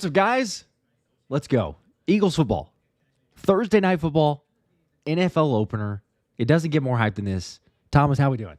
What's up, guys? Let's go. Eagles football. Thursday night football. NFL opener. It doesn't get more hype than this. Thomas, how we doing?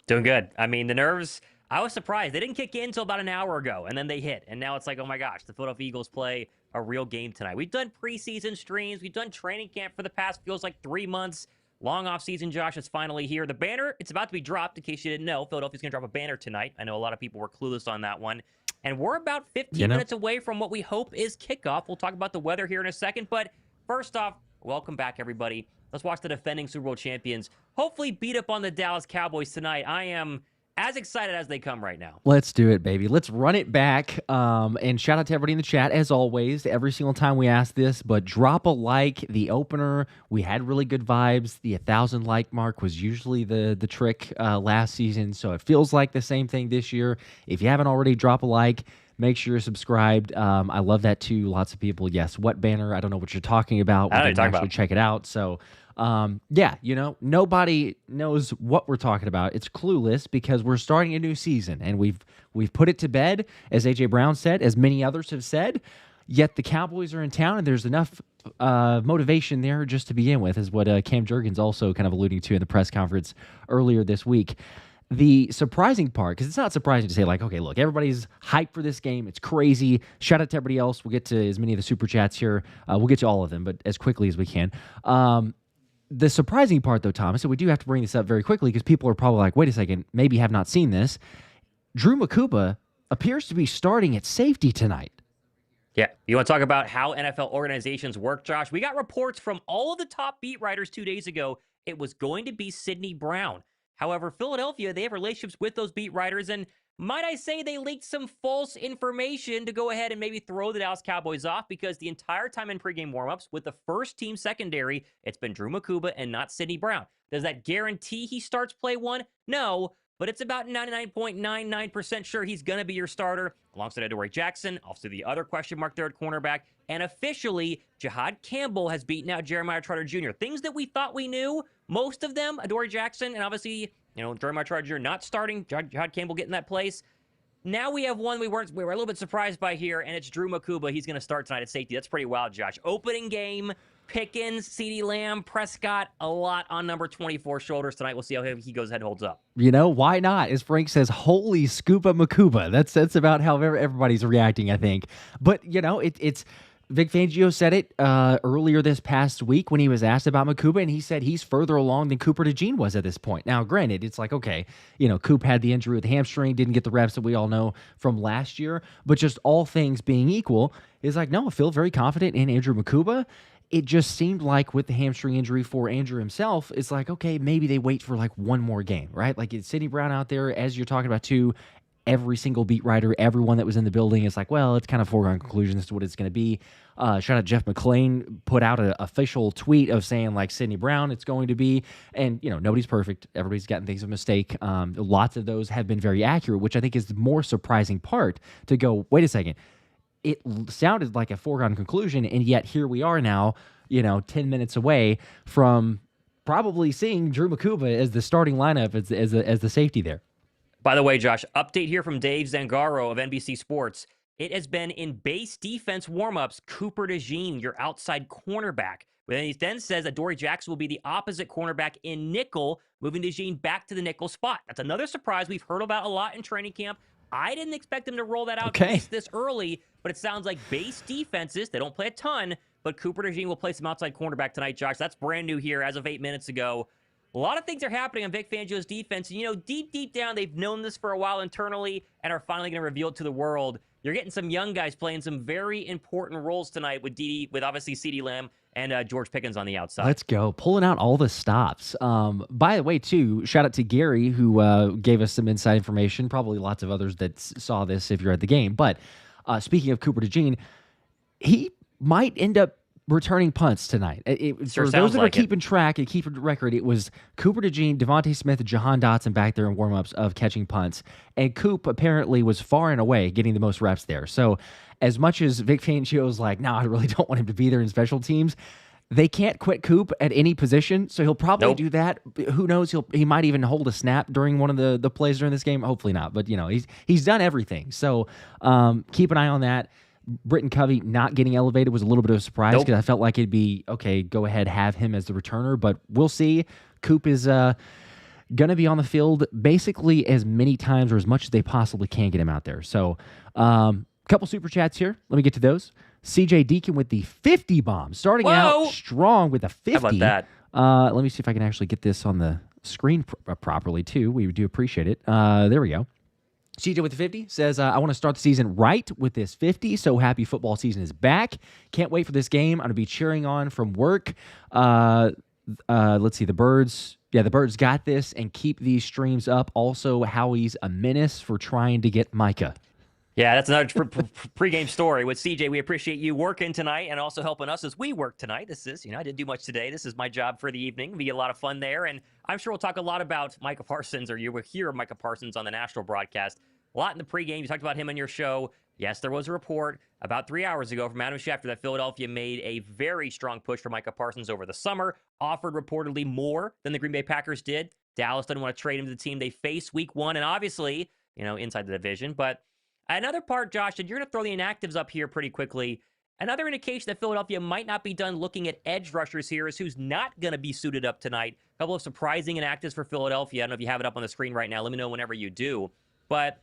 Doing good. I mean, the nerves, I was surprised. They didn't kick in until about an hour ago, and then they hit. And now it's like, oh my gosh, the Philadelphia Eagles play a real game tonight. We've done preseason streams. We've done training camp for the past, feels like 3 months. Long off season, Josh, is finally here. The banner, it's about to be dropped, in case you didn't know. Philadelphia's going to drop a banner tonight. I know a lot of people were clueless on that one. And we're about 15 minutes away from what we hope is kickoff. We'll talk about the weather here in a second. But first off, welcome back, everybody. Let's watch the defending Super Bowl champions hopefully beat up on the Dallas Cowboys tonight. I am as excited as they come right now. Let's do it, baby. Let's run it back. And shout out to everybody in the chat, as always, every single time we ask this. But drop a like. The opener, we had really good vibes. The 1,000 like mark was usually the trick last season. So it feels like the same thing this year. If you haven't already, drop a like. Make sure you're subscribed. I love that too. Lots of people, yes. What banner? I don't know what you're talking about. I don't know what you're talking about. Check it out. So, yeah, you know, nobody knows what we're talking about. It's clueless because we're starting a new season, and we've put it to bed, as A.J. Brown said, as many others have said. Yet the Cowboys are in town, and there's enough motivation there just to begin with, is what Cam Jurgens also kind of alluding to in the press conference earlier this week. The surprising part, because it's not surprising to say, like, okay, look, everybody's hyped for this game. It's crazy. Shout out to everybody else. We'll get to as many of the super chats here. We'll get to all of them, but as quickly as we can. The surprising part, though, Thomas, and we do have to bring this up very quickly because people are probably like, wait a second, maybe have not seen this. Drew Makuba appears to be starting at safety tonight. Yeah, you want to talk about how NFL organizations work, Josh? We got reports from all of the top beat writers 2 days ago. It was going to be Ceedee Brown. However, Philadelphia, they have relationships with those beat writers, and might I say they leaked some false information to go ahead and maybe throw the Dallas Cowboys off, because the entire time in pregame warmups with the first team secondary, it's been Drew Makuba and not Ceedee Brown. Does that guarantee he starts play one? No, but it's about 99.99% sure he's going to be your starter, alongside Adoree Jackson, also the other question mark there at cornerback, and officially, Jihaad Campbell has beaten out Jeremiah Trotter Jr. Things that we thought we knew, most of them, Adoree Jackson, and obviously, you know, Jeremiah Trotter Jr. not starting, Jihaad Campbell getting that place. Now we have one we were a little bit surprised by here, and it's Drew Makuba. He's going to start tonight at safety. That's pretty wild, Josh. Opening game, Pickens, Ceedee Lamb, Prescott, a lot on number 24 shoulders tonight. We'll see how he goes ahead and holds up. You know, why not? As Frank says, holy Scuba Makuba. That's about how everybody's reacting, I think. But, you know, it's Vic Fangio said it earlier this past week when he was asked about Makuba, and he said he's further along than Cooper DeJean was at this point. Now, granted, it's like, okay, you know, Coop had the injury with the hamstring, didn't get the reps that we all know from last year, but just all things being equal, is like, no, I feel very confident in Andrew Makuba. It just seemed like with the hamstring injury for Andrew himself, it's like, okay, maybe they wait for like one more game, right? Like it's Ceedee Brown out there, as you're talking about too. Every single beat writer, everyone that was in the building is like, well, it's kind of foregone conclusion as to what it's going to be. Shout out Jeff McClain put out an official tweet of saying like Ceedee Brown it's going to be. And, you know, nobody's perfect. Everybody's gotten things of mistake. Lots of those have been very accurate, which I think is the more surprising part to go, wait a second. It sounded like a foregone conclusion, and yet here we are now, you know, 10 minutes away from probably seeing Drew Makuba as the starting lineup as the safety there. By the way, Josh, update here from Dave Zangaro of NBC Sports. It has been in base defense warmups, Cooper DeJean, your outside cornerback. But then he then says that Adoree Jackson will be the opposite cornerback in nickel, moving DeJean back to the nickel spot. That's another surprise we've heard about a lot in training camp. I didn't expect him to roll that out this early, but it sounds like base defenses, they don't play a ton, but Cooper DeJean will play some outside cornerback tonight, Josh. That's brand new here as of 8 minutes ago. A lot of things are happening on Vic Fangio's defense. And, you know, deep down, they've known this for a while internally and are finally going to reveal it to the world. You're getting some young guys playing some very important roles tonight with obviously Ceedee Lamb and George Pickens on the outside. Let's go. Pulling out all the stops. By the way, too, shout out to Gary, who gave us some inside information. Probably lots of others that saw this if you're at the game. But speaking of Cooper DeJean, he might end up returning punts tonight. For those that are keeping track and keeping record, it was Cooper DeJean, Devontae Smith, and Jahan Dotson back there in warmups of catching punts. And Coop apparently was far and away getting the most reps there. So as much as Vic Fangio's like, no, I really don't want him to be there in special teams, they can't quit Coop at any position, so he'll probably do that. Who knows? He might even hold a snap during one of the plays during this game. Hopefully not, but you know he's done everything. So keep an eye on that. Britton Covey not getting elevated was a little bit of a surprise because Nope. I felt like it'd be, okay, go ahead, have him as the returner, but we'll see. Coop is going to be on the field basically as many times or as much as they possibly can get him out there. So couple super chats here. Let me get to those. CJ Deacon with the 50 bomb, starting out strong with a 50. How about that? Let me see if I can actually get this on the screen properly, too. We do appreciate it. There we go. CJ with the 50 says, I want to start the season right with this 50. So happy football season is back. Can't wait for this game. I'm going to be cheering on from work. Let's see. The Birds. Yeah, the Birds got this and keep these streams up. Also, Howie's a menace for trying to get Micah. Yeah, that's another pregame story with CJ. We appreciate you working tonight and also helping us as we work tonight. This is, I didn't do much today. This is my job for the evening. Be a lot of fun there. And I'm sure we'll talk a lot about Micah Parsons, or you will hear Micah Parsons on the national broadcast. A lot in the pregame. You talked about him on your show. Yes, there was a report about 3 hours ago from Adam Schefter that Philadelphia made a very strong push for Micah Parsons over the summer, offered reportedly more than the Green Bay Packers did. Dallas didn't want to trade him to the team they face week 1, and obviously, inside the division. But another part, Josh, and you're going to throw the inactives up here pretty quickly. Another indication that Philadelphia might not be done looking at edge rushers here is who's not going to be suited up tonight. A couple of surprising inactives for Philadelphia. I don't know if you have it up on the screen right now. Let me know whenever you do. But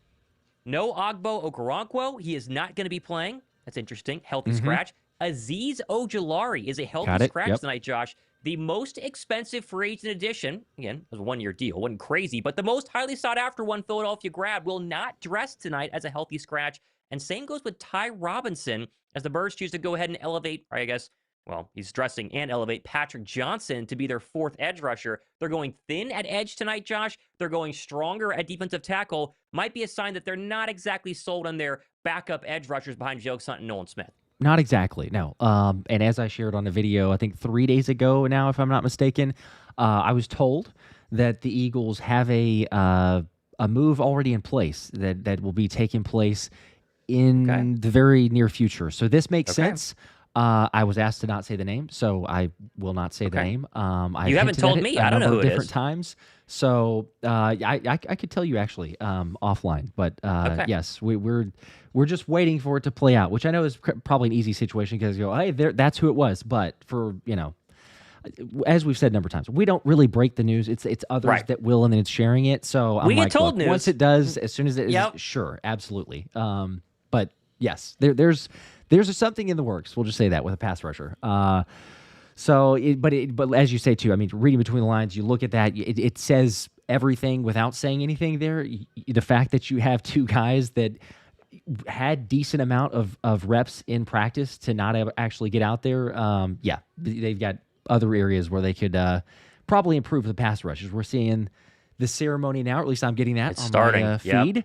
no Ogbo Okoronkwo. He is not going to be playing. That's interesting. Healthy scratch. Azeez Ojulari is a healthy scratch tonight, Josh. The most expensive free agent addition, again, it was a one-year deal, wasn't crazy, but the most highly sought-after one Philadelphia grabbed will not dress tonight as a healthy scratch. And same goes with Ty Robinson, as the Birds choose to go ahead and elevate, or I guess, well, he's dressing and elevate Patrick Johnson to be their 4th edge rusher. They're going thin at edge tonight, Josh. They're going stronger at defensive tackle. Might be a sign that they're not exactly sold on their backup edge rushers behind Joe Hunt and Nolan Smith. Not exactly, no. And as I shared on the video, I think 3 days ago now, if I'm not mistaken, I was told that the Eagles have a move already in place that will be taking place in the very near future. So this makes sense. I was asked to not say the name, so I will not say the name. You haven't told me. I don't know who it is. Different times. So I could tell you actually offline, but yes, we're just waiting for it to play out, which I know is probably an easy situation because you go, hey, that's who it was. But for as we've said a number of times, we don't really break the news. It's others that will, and then it's sharing it. So we get told news once it does, as soon as it is, sure, absolutely. But yes, there's something in the works. We'll just say that with a pass rusher. But as you say too, I mean, reading between the lines, you look at that, it says everything without saying anything there. The fact that you have two guys that had decent amount of reps in practice to not actually get out there, they've got other areas where they could probably improve the pass rushes. We're seeing the ceremony now, or at least I'm getting that my feed.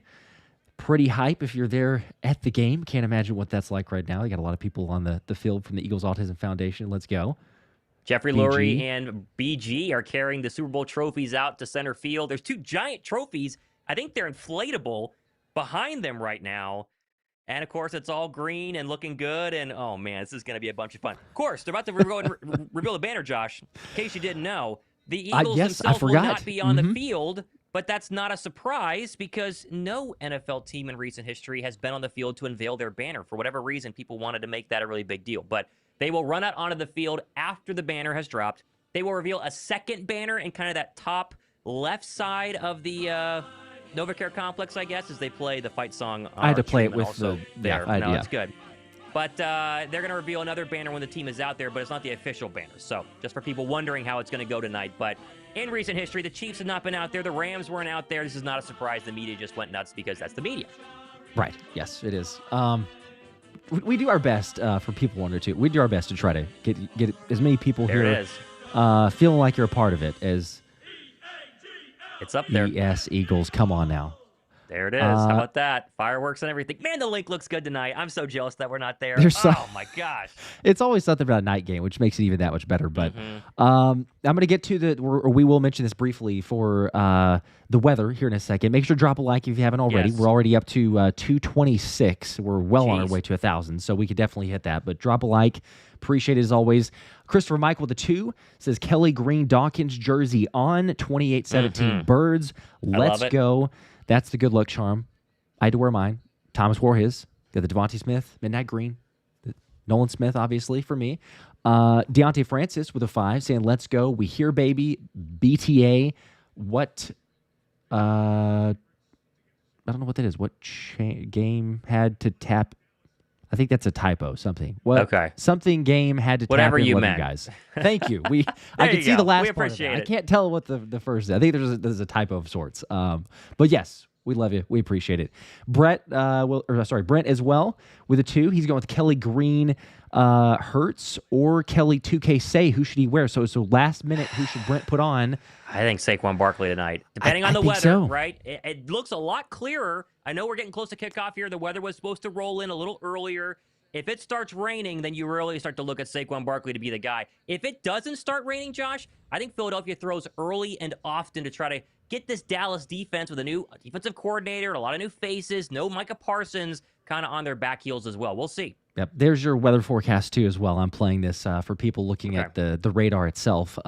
Pretty hype if you're there at the game. Can't imagine what that's like right now. They got a lot of people on the field from the Eagles Autism Foundation. Let's go. Jeffrey Lurie and BG are carrying the Super Bowl trophies out to center field. There's 2 giant trophies. I think they're inflatable behind them right now. And, of course, it's all green and looking good. And, oh, man, this is going to be a bunch of fun. Of course, they're about to reveal the banner, Josh. In case you didn't know, the Eagles themselves will not be on the field. But that's not a surprise because no NFL team in recent history has been on the field to unveil their banner. For whatever reason, people wanted to make that a really big deal. But they will run out onto the field after the banner has dropped. They will reveal a second banner in kind of that top left side of the NovaCare complex, I guess, as they play the fight song. I had to play it with the... there. No, it's good. But they're going to reveal another banner when the team is out there, but it's not the official banner. So just for people wondering how it's going to go tonight. But in recent history, the Chiefs have not been out there. The Rams weren't out there. This is not a surprise. The media just went nuts because that's the media. Right. Yes, it is. We do our best for people wonder too. We do our best to try to get as many people here feeling like you're a part of it as it's up there. Yes, Eagles. Come on now. There it is. How about that? Fireworks and everything. Man, the link looks good tonight. I'm so jealous that we're not there. Oh, my gosh. It's always something about a night game, which makes it even that much better. But I'm going to get to we will mention this briefly for the weather here in a second. Make sure to drop a like if you haven't already. Yes. We're already up to 226. We're well on our way to 1,000, so we could definitely hit that. But drop a like. Appreciate it as always. Christopher Michael, the 2, says Kelly Green Dawkins jersey on 28-17 Birds. Let's go. That's the good luck charm. I had to wear mine. Thomas wore his. Got the Devontae Smith, Midnight Green, Nolan Smith, obviously, for me. Deontay Francis with a 5, saying, let's go. We hear, baby. BTA. What? I don't know what that is. What game had to tap? I think that's a typo. Something. What? Okay. Something game had to Whatever tap in. you Love you meant. guys. Thank you. I There can you see go. the last We part of appreciate it. it. I can't tell what the first is. I think there's a typo of sorts. But yes, we love you. We appreciate it. Brent as well with a 2. He's going with Kelly Green, Hurts, or Kelly 2K Say. Who should he wear? So last minute, who should Brent put on? I think Saquon Barkley tonight, depending on the think weather, so. right? It looks a lot clearer. I know we're getting close to kickoff here. The weather was supposed to roll in a little earlier. If it starts raining, then you really start to look at Saquon Barkley to be the guy. If it doesn't start raining, Josh, I think Philadelphia throws early and often to try to get this Dallas defense with a new defensive coordinator, a lot of new faces, no Micah Parsons kind of on their back heels as well. We'll see. Yep. There's your weather forecast, too, as well. I'm playing this for people looking at the radar itself.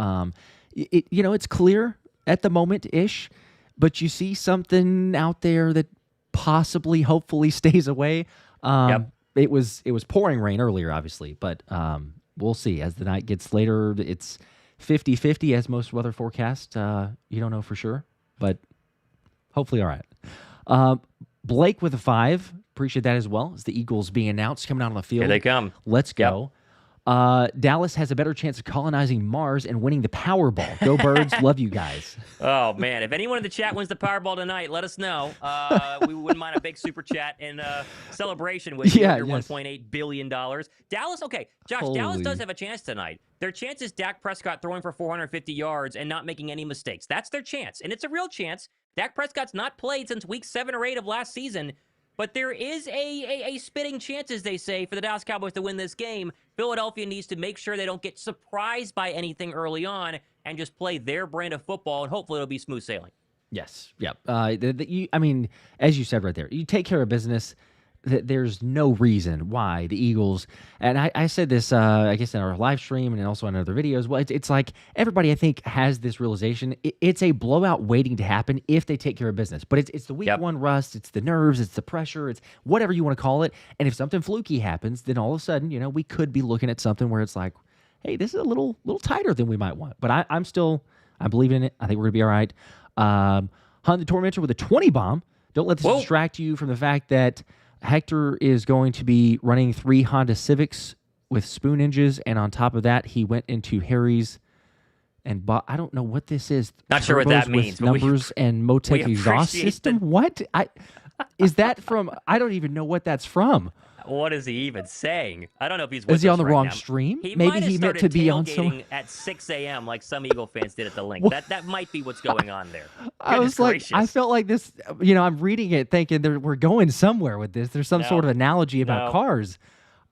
It's clear at the moment-ish, but you see something out there that possibly, hopefully stays away. It was pouring rain earlier, obviously, but we'll see. As the night gets later, it's 50-50 as most weather forecasts. You don't know for sure, but hopefully all right. Blake with a 5. Appreciate that as well. As the Eagles being announced, coming out on the field. Here they come. Let's go. Dallas has a better chance of colonizing Mars and winning the Powerball. Go Birds. Love you guys. Oh, man. If anyone in the chat wins the Powerball tonight, let us know. We wouldn't mind a big super chat and celebration with you. Yeah, Your yes. $1.8 billion. Dallas, okay. Josh, Dallas does have a chance tonight. Their chance is Dak Prescott throwing for 450 yards and not making any mistakes. That's their chance. And it's a real chance. Dak Prescott's not played since week 7 or 8 of last season. But there is a spitting chance, as they say, for the Dallas Cowboys to win this game. Philadelphia needs to make sure they don't get surprised by anything early on and just play their brand of football, and hopefully it'll be smooth sailing. Yes. Yep. As you said right there, you take care of business. There's no reason why the Eagles, and I said this, I guess, in our live stream and also in other videos. Well, it's like everybody, I think, has this realization. It's a blowout waiting to happen if they take care of business. But it's the week 1 rust, it's the nerves, it's the pressure, it's whatever you want to call it. And if something fluky happens, then all of a sudden, we could be looking at something where it's like, hey, this is a little tighter than we might want. But I'm believing in it. I think we're gonna be all right. Hunt the Tormentor with a 20 bomb. Don't let this distract you from the fact that Hector is going to be running 3 Honda Civics with spoon engines, and on top of that, he went into Harry's and bought. I don't know what this is. Not sure what that Turbos means. with numbers and Motec exhaust appreciate system. What? Is that from? I don't even know what that's from. What is he even saying? I don't know if he's with Is he us on the right wrong now. stream? He Maybe might have he meant to started be on some. tailgating at 6 a.m. like some Eagle fans did at the link. That might be what's going on there. I was like, I felt like this. I'm reading it thinking we're going somewhere with this. There's some sort of analogy about cars.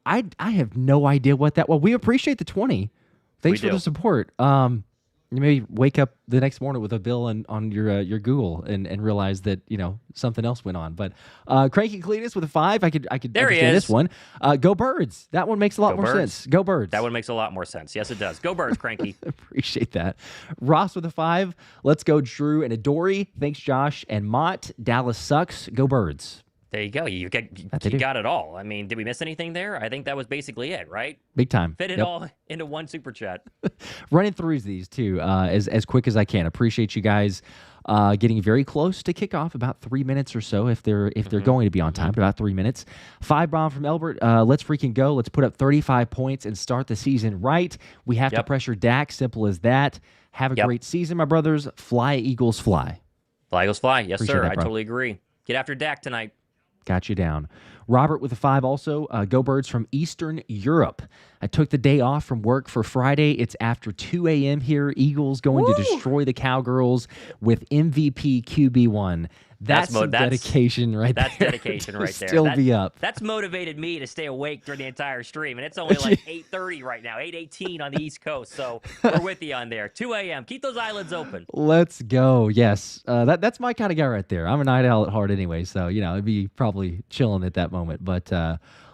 I have no idea what that. Well, we appreciate the 20. Thanks for the support. You maybe wake up the next morning with a bill on your Google and realize that something else went on. But Cranky Cletus with a 5, I could there he understand is. this one. Go Birds. That one makes a lot more sense. Go Birds. That one makes a lot more sense. Yes, it does. Go Birds, Cranky. Appreciate that. Ross with a 5. Let's go Drew and Adori. Thanks Josh and Mott. Dallas sucks. Go Birds. There you go. You got it all. I mean, did we miss anything there? I think that was basically it, right? Big time. Fit it all into one super chat. Running through these too as quick as I can. Appreciate you guys getting very close to kickoff, about 3 minutes or so if they're going to be on time, about 3 minutes. 5 bomb from Elbert. Let's freaking go. Let's put up 35 points and start the season right. We have to pressure Dak. Simple as that. Have a great season, my brothers. Fly, Eagles, fly. Fly, Eagles, fly. Yes, Appreciate sir. that, I totally agree. Get after Dak tonight. Got you down. Robert with a 5 also. Go Birds from Eastern Europe. I took the day off from work for Friday. It's after 2 a.m. here. Eagles going to destroy the Cowgirls with MVP QB1. That's some dedication right there. That's dedication right there. Still be up. That's motivated me to stay awake during the entire stream, and it's only like 8:30 right now, 8:18 on the East Coast, so we're with you on there. 2 a.m. Keep those eyelids open. Let's go. Yes. That's my kind of guy right there. I'm a night owl at heart anyway, so, I'd be probably chilling at that moment. But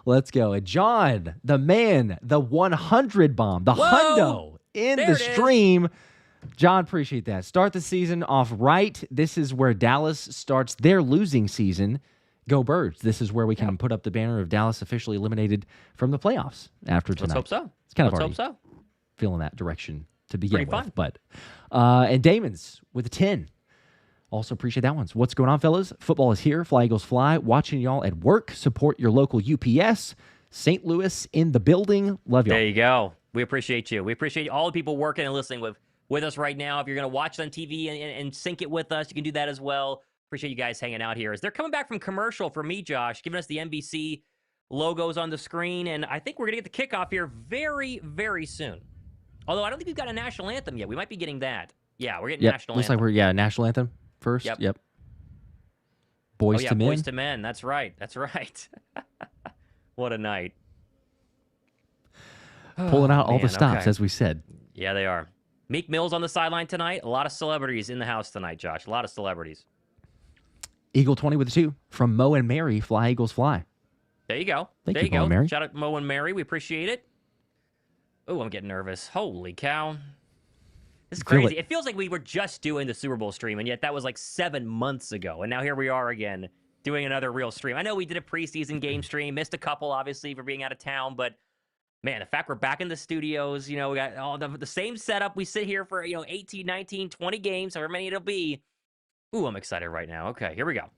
let's go. And John, the man, the 100 bomb, the hundo in the stream. John, appreciate that. Start the season off right. This is where Dallas starts their losing season. Go Birds. This is where we can put up the banner of Dallas officially eliminated from the playoffs after tonight. Let's hope so. It's kind of Let's already hope so. feeling that direction to begin Pretty with. fun. But and Damon's with a 10. Also appreciate that one. So what's going on, fellas? Football is here. Fly Eagles fly. Watching y'all at work. Support your local UPS. St. Louis in the building. Love y'all. There you go. We appreciate you. We appreciate all the people working and listening with us right now. If you're going to watch on TV and sync it with us, you can do that as well. Appreciate you guys hanging out here. As they're coming back from commercial for me, Josh, giving us the NBC logos on the screen, and I think we're going to get the kickoff here very, very soon. Although I don't think we've got a national anthem yet. We might be getting that. Yeah, we're getting national Looks anthem. like we're, national anthem first. Yep. Boys to Men. Boys to Men. That's right. That's right. What a night. Pulling out all the stops, as we said. Yeah, they are. Meek Mill's on the sideline tonight. A lot of celebrities in the house tonight, Josh. A lot of celebrities. Eagle 20 with a 2 from Mo and Mary. Fly Eagles fly. There you go. Thank you, Mo and Mary. Shout out Mo and Mary. We appreciate it. Oh, I'm getting nervous. Holy cow. This is crazy. It feels like we were just doing the Super Bowl stream, and yet that was like 7 months ago. And now here we are again doing another real stream. I know we did a preseason game stream. Missed a couple, obviously, for being out of town. But, man, the fact we're back in the studios, we got all the same setup. We sit here for, 18, 19, 20 games, however many it'll be. Ooh, I'm excited right now. Okay, here we go.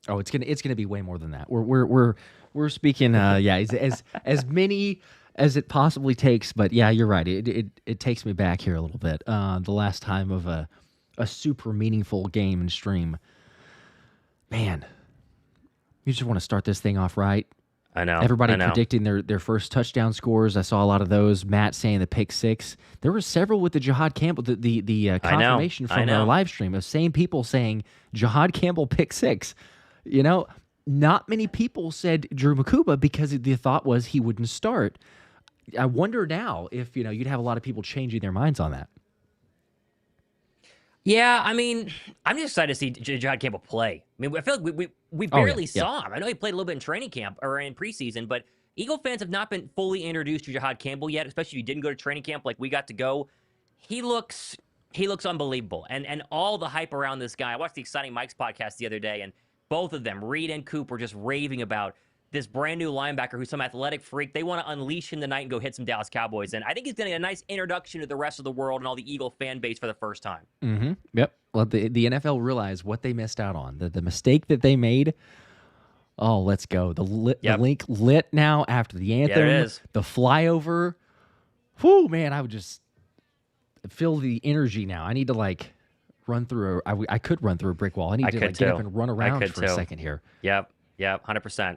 Oh, it's gonna be way more than that. We're speaking as many as it possibly takes. But yeah, you're right. It takes me back here a little bit. The last time of a super meaningful game and stream. Man, you just want to start this thing off right. I know. Everybody predicting their first touchdown scores. I saw a lot of those. Matt saying the pick six. There were several with the Jihaad Campbell, the confirmation from our live stream of same people saying Jihaad Campbell pick six. Not many people said Drew Makuba because the thought was he wouldn't start. I wonder now if you'd have a lot of people changing their minds on that. Yeah, I mean, I'm just excited to see Jihaad Campbell play. I mean, I feel like we barely saw him. I know he played a little bit in training camp or in preseason, but Eagle fans have not been fully introduced to Jihaad Campbell yet, especially if you didn't go to training camp like we got to go. He looks unbelievable. And all the hype around this guy. I watched the Exciting Mike's podcast the other day, and both of them, Reed and Coop, were just raving about this brand new linebacker who's some athletic freak. They want to unleash him tonight and go hit some Dallas Cowboys. And I think he's going to get a nice introduction to the rest of the world and all the Eagle fan base for the first time. Mm-hmm. Yep. Well, the NFL realized what they missed out on. The mistake that they made. Oh, let's go. The link lit now after the anthem. Yeah, it is. The flyover. Whew, man, I would just feel the energy now. I need to run through I could run through a brick wall. I need to get up and run around for a second here. Yep, 100%.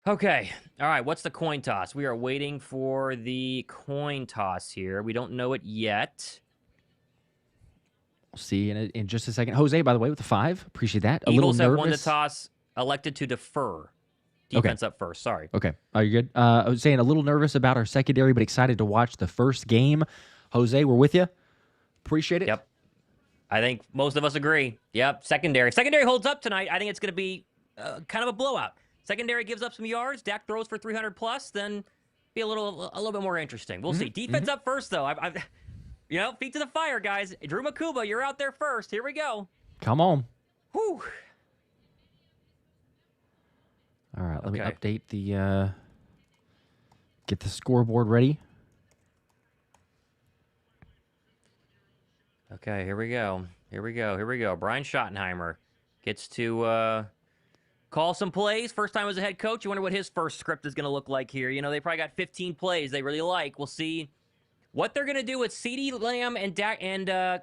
Okay. All right. What's the coin toss? We are waiting for the coin toss here. We don't know it yet. We'll see in just a second. Jose, by the way, with the 5. Appreciate that. Eagles a little have nervous. won the toss, elected to defer. Defense up first. Sorry. Okay. Are you good? I was saying a little nervous about our secondary, but excited to watch the first game. Jose, we're with you. Appreciate it. Yep. I think most of us agree. Yep. Secondary holds up tonight. I think it's going to be kind of a blowout. Secondary gives up some yards. Dak throws for 300 plus. Then be a little bit more interesting. We'll see. Defense up first, though. Feet to the fire, guys. Drew Makuba, you're out there first. Here we go. Come on. Whew. All right. Let me update the. Get the scoreboard ready. Okay, here we go. Brian Schottenheimer gets to call some plays. First time as a head coach. You wonder what his first script is going to look like here. They probably got 15 plays they really like. We'll see what they're going to do with Ceedee Lamb and Dak and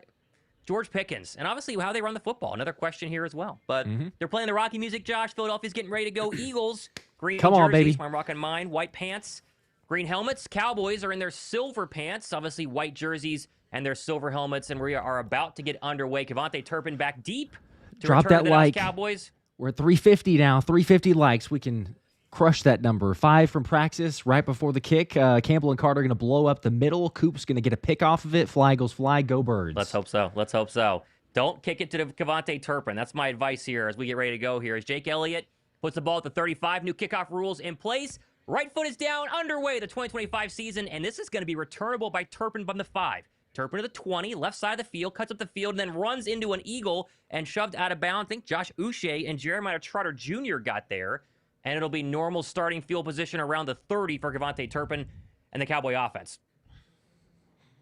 George Pickens. And obviously how they run the football. Another question here as well. But they're playing the Rocky music, Josh. Philadelphia's getting ready to go. Eagles, green Come jerseys. on, baby. I'm rocking mine. White pants, green helmets. Cowboys are in their silver pants. Obviously white jerseys and their silver helmets. And we are about to get underway. Kevontae Turpin back deep to drop return that to the Dallas like. Cowboys. We're at 350 now. 350 likes. We can crush that number. 5 from practice right before the kick. Campbell and Carter are going to blow up the middle. Coop's going to get a pick off of it. Fly Eagles fly. Go Birds. Let's hope so. Don't kick it to Kevontae Turpin. That's my advice here as we get ready to go here. As Jake Elliott puts the ball at the 35. New kickoff rules in place. Right foot is down. Underway the 2025 season. And this is going to be returnable by Turpin from the 5. Turpin to the 20, left side of the field, cuts up the field, and then runs into an Eagle and shoved out of bounds. I think Josh Uche and Jeremiah Trotter Jr. got there. And it'll be normal starting field position around the 30 for Kevontae Turpin and the Cowboy offense.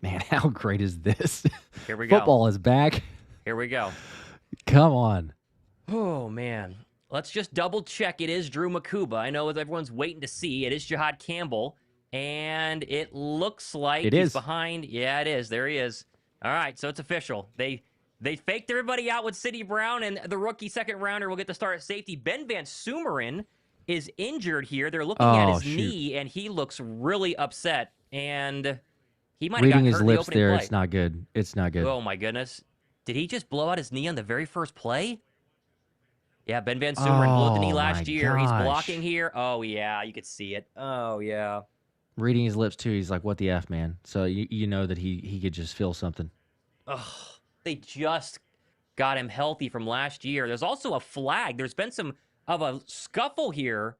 Man, how great is this? Here we go. Football is back. Here we go. Come on. Oh, man. Let's just double check. It is Drew Makuba. I know everyone's waiting to see. It is Jihaad Campbell. And it looks like he's behind. Yeah, it is. There he is. All right, so it's official. They faked everybody out with Ceedee Brown, and the rookie second rounder will get to start at safety. Ben Van Sumeren is injured here. They're looking at his knee, and he looks really upset. And he might have gotten hurt in the opening play. It's not good. It's not good. Oh, my goodness. Did he just blow out his knee on the very first play? Yeah, Ben Van Sumeren blew out the knee last year. He's blocking here. Oh, yeah, you could see it. Oh, yeah. Reading his lips, too, he's like, what the F, man? So you know that he could just feel something. Oh, they just got him healthy from last year. There's also a flag. There's been some of a scuffle here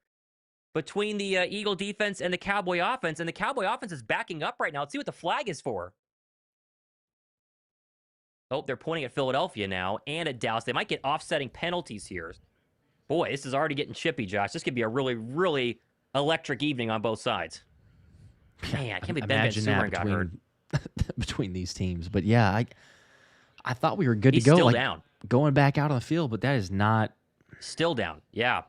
between the Eagle defense and the Cowboy offense, and the Cowboy offense is backing up right now. Let's see what the flag is for. Oh, they're pointing at Philadelphia now and at Dallas. They might get offsetting penalties here. Boy, this is already getting chippy, Josh. This could be a really, really electric evening on both sides. Man, I can't believe Ben Van Sumeren got hurt. Between these teams. But yeah, I thought we were good He's to go. Still down. Going back out on the field, but that is not. Still down, yeah.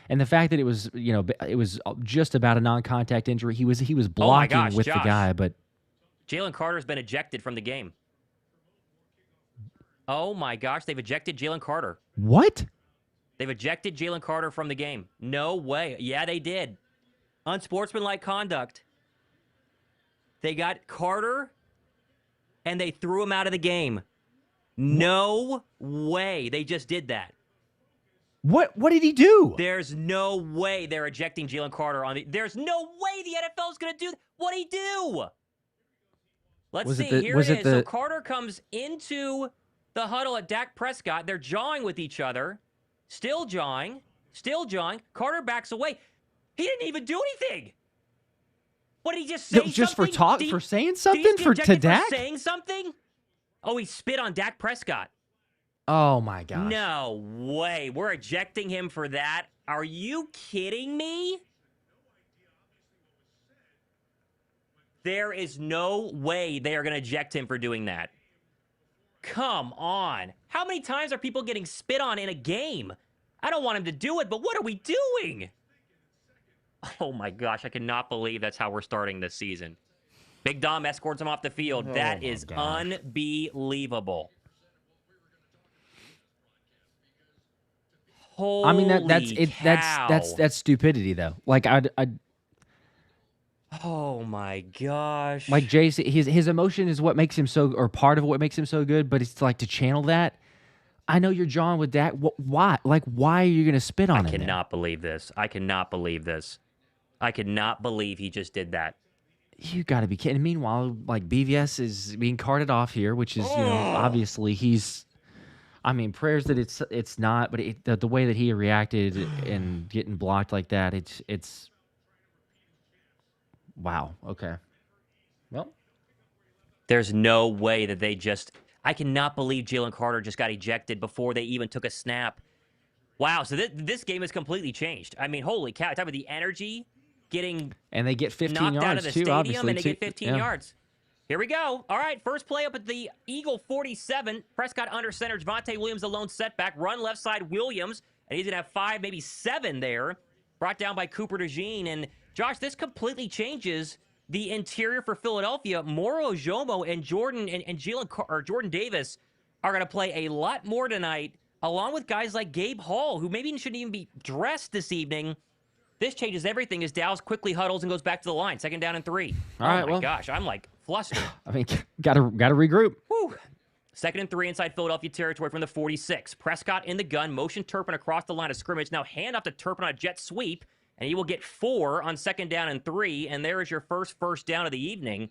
And the fact that it was, it was just about a non-contact injury. He was blocking with Josh, the guy, but Jalen Carter's been ejected from the game. Oh my gosh, they've ejected Jalen Carter. What? They've ejected Jalen Carter from the game. No way. Yeah, they did. Unsportsmanlike conduct. They got Carter, and they threw him out of the game. No way. They just did that. What did he do? There's no way they're ejecting Jalen Carter on the. There's no way the NFL is going to do that. What'd he do? Let's see. Here it is. So Carter comes into the huddle at Dak Prescott. They're jawing with each other. Still jawing. Still jawing. Carter backs away. He didn't even do anything. What did he just say? Just something? for saying something to Dak? For saying something? Oh, he spit on Dak Prescott. Oh my gosh. No way. We're ejecting him for that. Are you kidding me? There is no way they are going to eject him for doing that. Come on. How many times are people getting spit on in a game? I don't want him to do it, but what are we doing? Oh my gosh, I cannot believe that's how we're starting this season. Big Dom escorts him off the field. That is unbelievable. Holy I mean that's stupidity though. Like I Oh my gosh. Like Jason, his emotion is what makes him so, or part of what makes him so good, but it's like to channel that. I know you're John with Dak. Why? Like, why are you going to spit on him? I cannot believe this. I cannot believe this. I cannot believe he just did that. You got to be kidding. Meanwhile, like BVS is being carted off here, which is obviously he's. I mean, prayers that it's not, but the way that he reacted and getting blocked like that, it's. Wow. Okay. Well, there's no way that they just. I cannot believe Jalen Carter just got ejected before they even took a snap. Wow. So this game has completely changed. I mean, holy cow! Talk about the energy getting. And they get 15 knocked yards out of the too, stadium, obviously, and they get 15 yards. Here we go. All right, first play up at the Eagle 47. Prescott under center. Javonte Williams, the lone setback. Run left side, Williams. And he's going to have 5, maybe 7 there. Brought down by Cooper DeJean. And, Josh, this completely changes the interior for Philadelphia. Moro Ojomo and Jordan Davis are going to play a lot more tonight, along with guys like Gabe Hall, who maybe shouldn't even be dressed this evening. This changes everything as Dallas quickly huddles and goes back to the line. 2nd down and 3. All right, oh, my gosh. I'm, like, flustered. I mean, got to regroup. Whew. 2nd and 3 inside Philadelphia territory from the 46. Prescott in the gun. Motion Turpin across the line of scrimmage. Now hand off to Turpin on a jet sweep. And he will get 4 on 2nd down and 3. And there is your first down of the evening.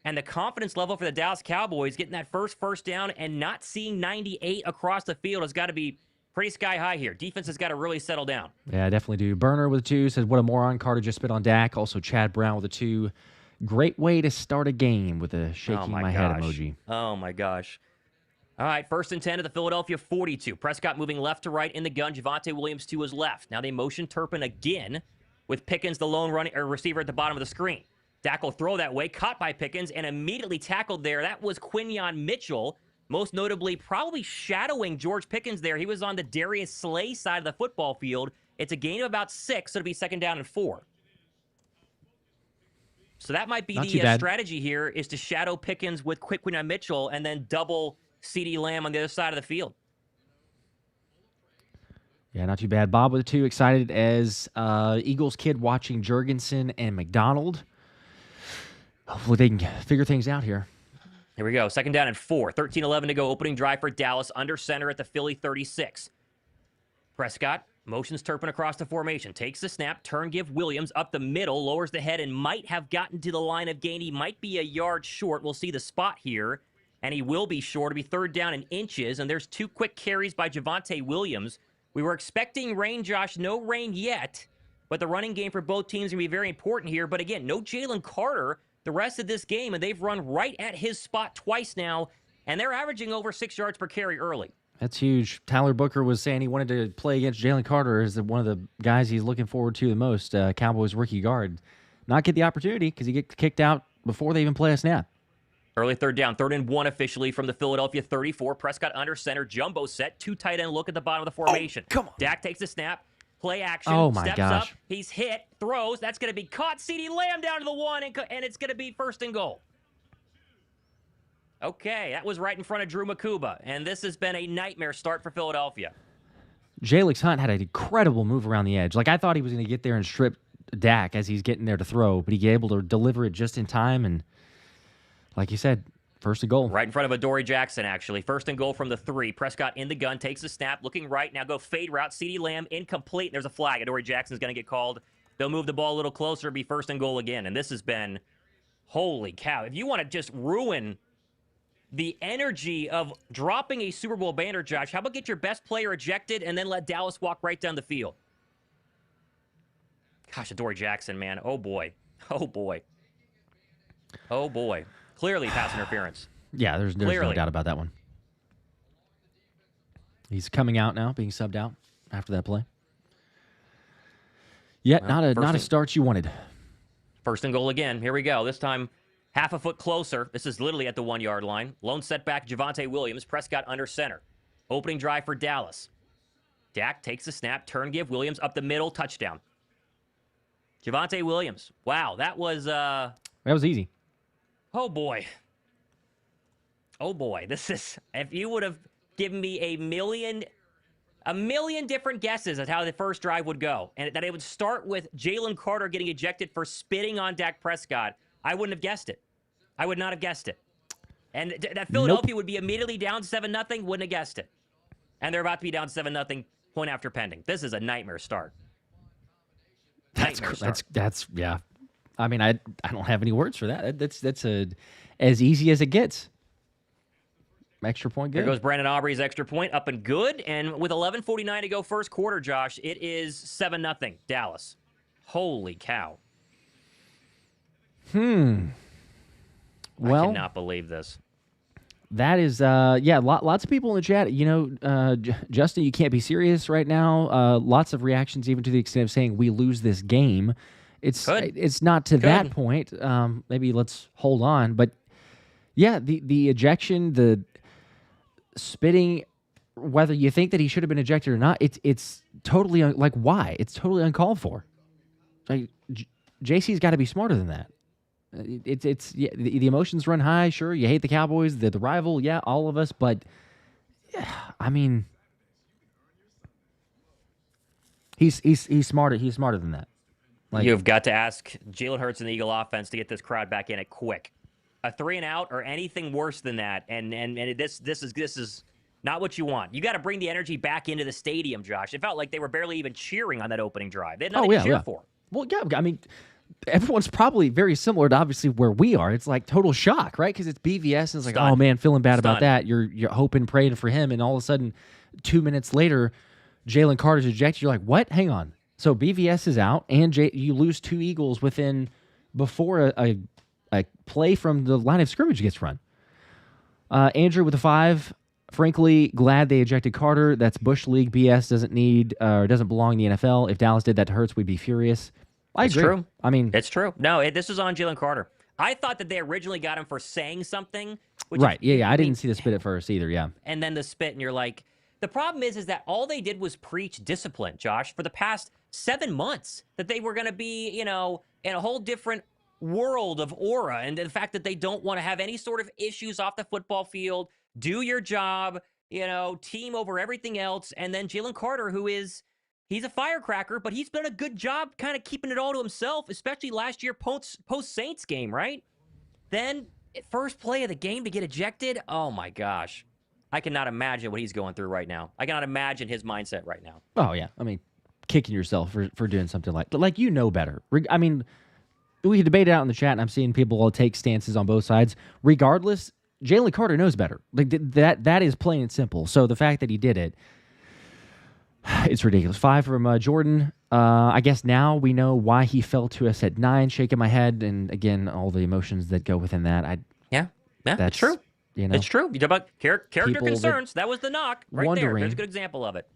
And the confidence level for the Dallas Cowboys getting that first down and not seeing 98 across the field has got to be pretty sky high here. Defense has got to really settle down. Yeah, I definitely do. Burner with 2 says, what a moron. Carter just spit on Dak. Also, Chad Brown with a 2. Great way to start a game with a shaking my head emoji. Oh, my gosh. All right, 1st and 10 at the Philadelphia 42. Prescott moving left to right in the gun. Javonte Williams to his left. Now they motion Turpin again with Pickens, the lone receiver at the bottom of the screen. Dak will throw that way, caught by Pickens, and immediately tackled there. That was Quinyon Mitchell, most notably probably shadowing George Pickens there. He was on the Darius Slay side of the football field. It's a gain of about 6, so it'll be 2nd down and 4. So that might be the strategy here, is to shadow Pickens with Quinyon Mitchell and then double Ceedee Lamb on the other side of the field. Yeah, not too bad. Bob with the 2, excited as Eagles kid watching Jurgensen and McDonald. Hopefully they can figure things out here. Here we go. 2nd down and 4. 13-11 to go. Opening drive for Dallas. Under center at the Philly 36. Prescott motions Turpin across the formation. Takes the snap. Turn give Williams up the middle. Lowers the head and might have gotten to the line of gain. He might be a yard short. We'll see the spot here. And he will be short. It'll be 3rd down in inches. And there's 2 quick carries by Javonte Williams. We were expecting rain, Josh. No rain yet. But the running game for both teams is going to be very important here. But again, no Jalen Carter the rest of this game, and they've run right at his spot twice now, and they're averaging over 6 yards per carry early. That's huge. Tyler Booker was saying he wanted to play against Jalen Carter as one of the guys he's looking forward to the most, Cowboys rookie guard. Not get the opportunity because he gets kicked out before they even play a snap. Early 3rd down, 3rd and 1 officially from the Philadelphia 34. Prescott under center, jumbo set, 2 tight end look at the bottom of the formation. Oh, come on. Dak takes the snap. Play action. Oh, my steps gosh. up. He's hit. Throws. That's going to be caught. Ceedee Lamb down to the 1, and it's going to be 1st and goal. Okay, that was right in front of Drew Makuba, and this has been a nightmare start for Philadelphia. Jalyx Hunt had an incredible move around the edge. Like, I thought he was going to get there and strip Dak as he's getting there to throw, but he was able to deliver it just in time, and like you said, 1st and goal. Right in front of Adoree Jackson, actually. 1st and goal from the 3. Prescott in the gun, takes the snap, looking right. Now go fade route. Ceedee Lamb incomplete. There's a flag. Adoree Jackson's going to get called. They'll move the ball a little closer, be 1st and goal again. And this has been, holy cow. If you want to just ruin the energy of dropping a Super Bowl banner, Josh, how about get your best player ejected and then let Dallas walk right down the field? Gosh, Adoree Jackson, man. Oh, boy. Oh, boy. Oh, boy. Clearly pass interference. Yeah, there's no doubt about that one. He's coming out now, being subbed out after that play. Yet not a start you wanted. 1st and goal again. Here we go. This time half a foot closer. This is literally at the 1-yard line. Lone setback, Javonte Williams. Prescott under center. Opening drive for Dallas. Dak takes the snap. Turn give. Williams up the middle. Touchdown. Javonte Williams. Wow, that was easy. Oh, boy. Oh, boy. This is, if you would have given me a million different guesses at how the first drive would go, and that it would start with Jalen Carter getting ejected for spitting on Dak Prescott, I wouldn't have guessed it. I would not have guessed it. And that Philadelphia would be immediately down 7-0, wouldn't have guessed it. And they're about to be down 7-0, point after pending. This is a nightmare start. That's yeah. I mean, I don't have any words for that. That's as easy as it gets. Extra point good. There goes Brandon Aubrey's extra point, up and good. And with 11:49 to go first quarter, Josh, it is 7-0 Dallas. Holy cow. Well, I cannot believe this. That is, lots of people in the chat. Justin, you can't be serious right now. Lots of reactions, even to the extent of saying we lose this game. It's not to that point. Maybe let's hold on. But yeah, the ejection, the spitting, whether you think that he should have been ejected or not, it's totally why? It's totally uncalled for. Like JC's got to be smarter than that. The emotions run high. Sure, you hate the Cowboys, the rival. Yeah, all of us. But yeah, I mean, he's smarter. He's smarter than that. You've got to ask Jalen Hurts and the Eagle offense to get this crowd back in it quick. A 3-and-out or anything worse than that, and this is not what you want. You got to bring the energy back into the stadium, Josh. It felt like they were barely even cheering on that opening drive. They had nothing to cheer for. Well, yeah, I mean, everyone's probably very similar to obviously where we are. It's like total shock, right? Because it's BVS, and it's like, oh man, feeling bad about that. You're hoping, praying for him, and all of a sudden, 2 minutes later, Jalen Carter's ejected. You're like, what? Hang on. So BVS is out, and you lose 2 Eagles before a a play from the line of scrimmage gets run. Andrew with a 5. Frankly, glad they ejected Carter. That's Bush League BS. Doesn't belong in the NFL. If Dallas did that to Hurts, we'd be furious. I agree. True. I mean, it's true. No, this is on Jalen Carter. I thought that they originally got him for saying something. Right. Yeah. I didn't see the spit at first either. Yeah. And then the spit, and you're like, the problem is that all they did was preach discipline, Josh, for the past 7 months, that they were going to be, in a whole different world of aura, and the fact that they don't want to have any sort of issues off the football field, do your job, team over everything else. And then Jalen Carter, he's a firecracker, but he's done a good job kind of keeping it all to himself, especially last year post-Saints game, right? Then, first play of the game to get ejected, oh my gosh. I cannot imagine what he's going through right now. I cannot imagine his mindset right now. Oh, yeah. I mean, kicking yourself for doing something like better. I mean, we could debate it out in the chat, and I'm seeing people all take stances on both sides. Regardless, Jalen Carter knows better. Like that is plain and simple. So the fact that he did it, it's ridiculous. 5 from Jordan. I guess now we know why he fell to us at 9. Shaking my head, and again, all the emotions that go within that. That's true. It's true. You talk about character concerns. That was the knock right there. There's a good example of it.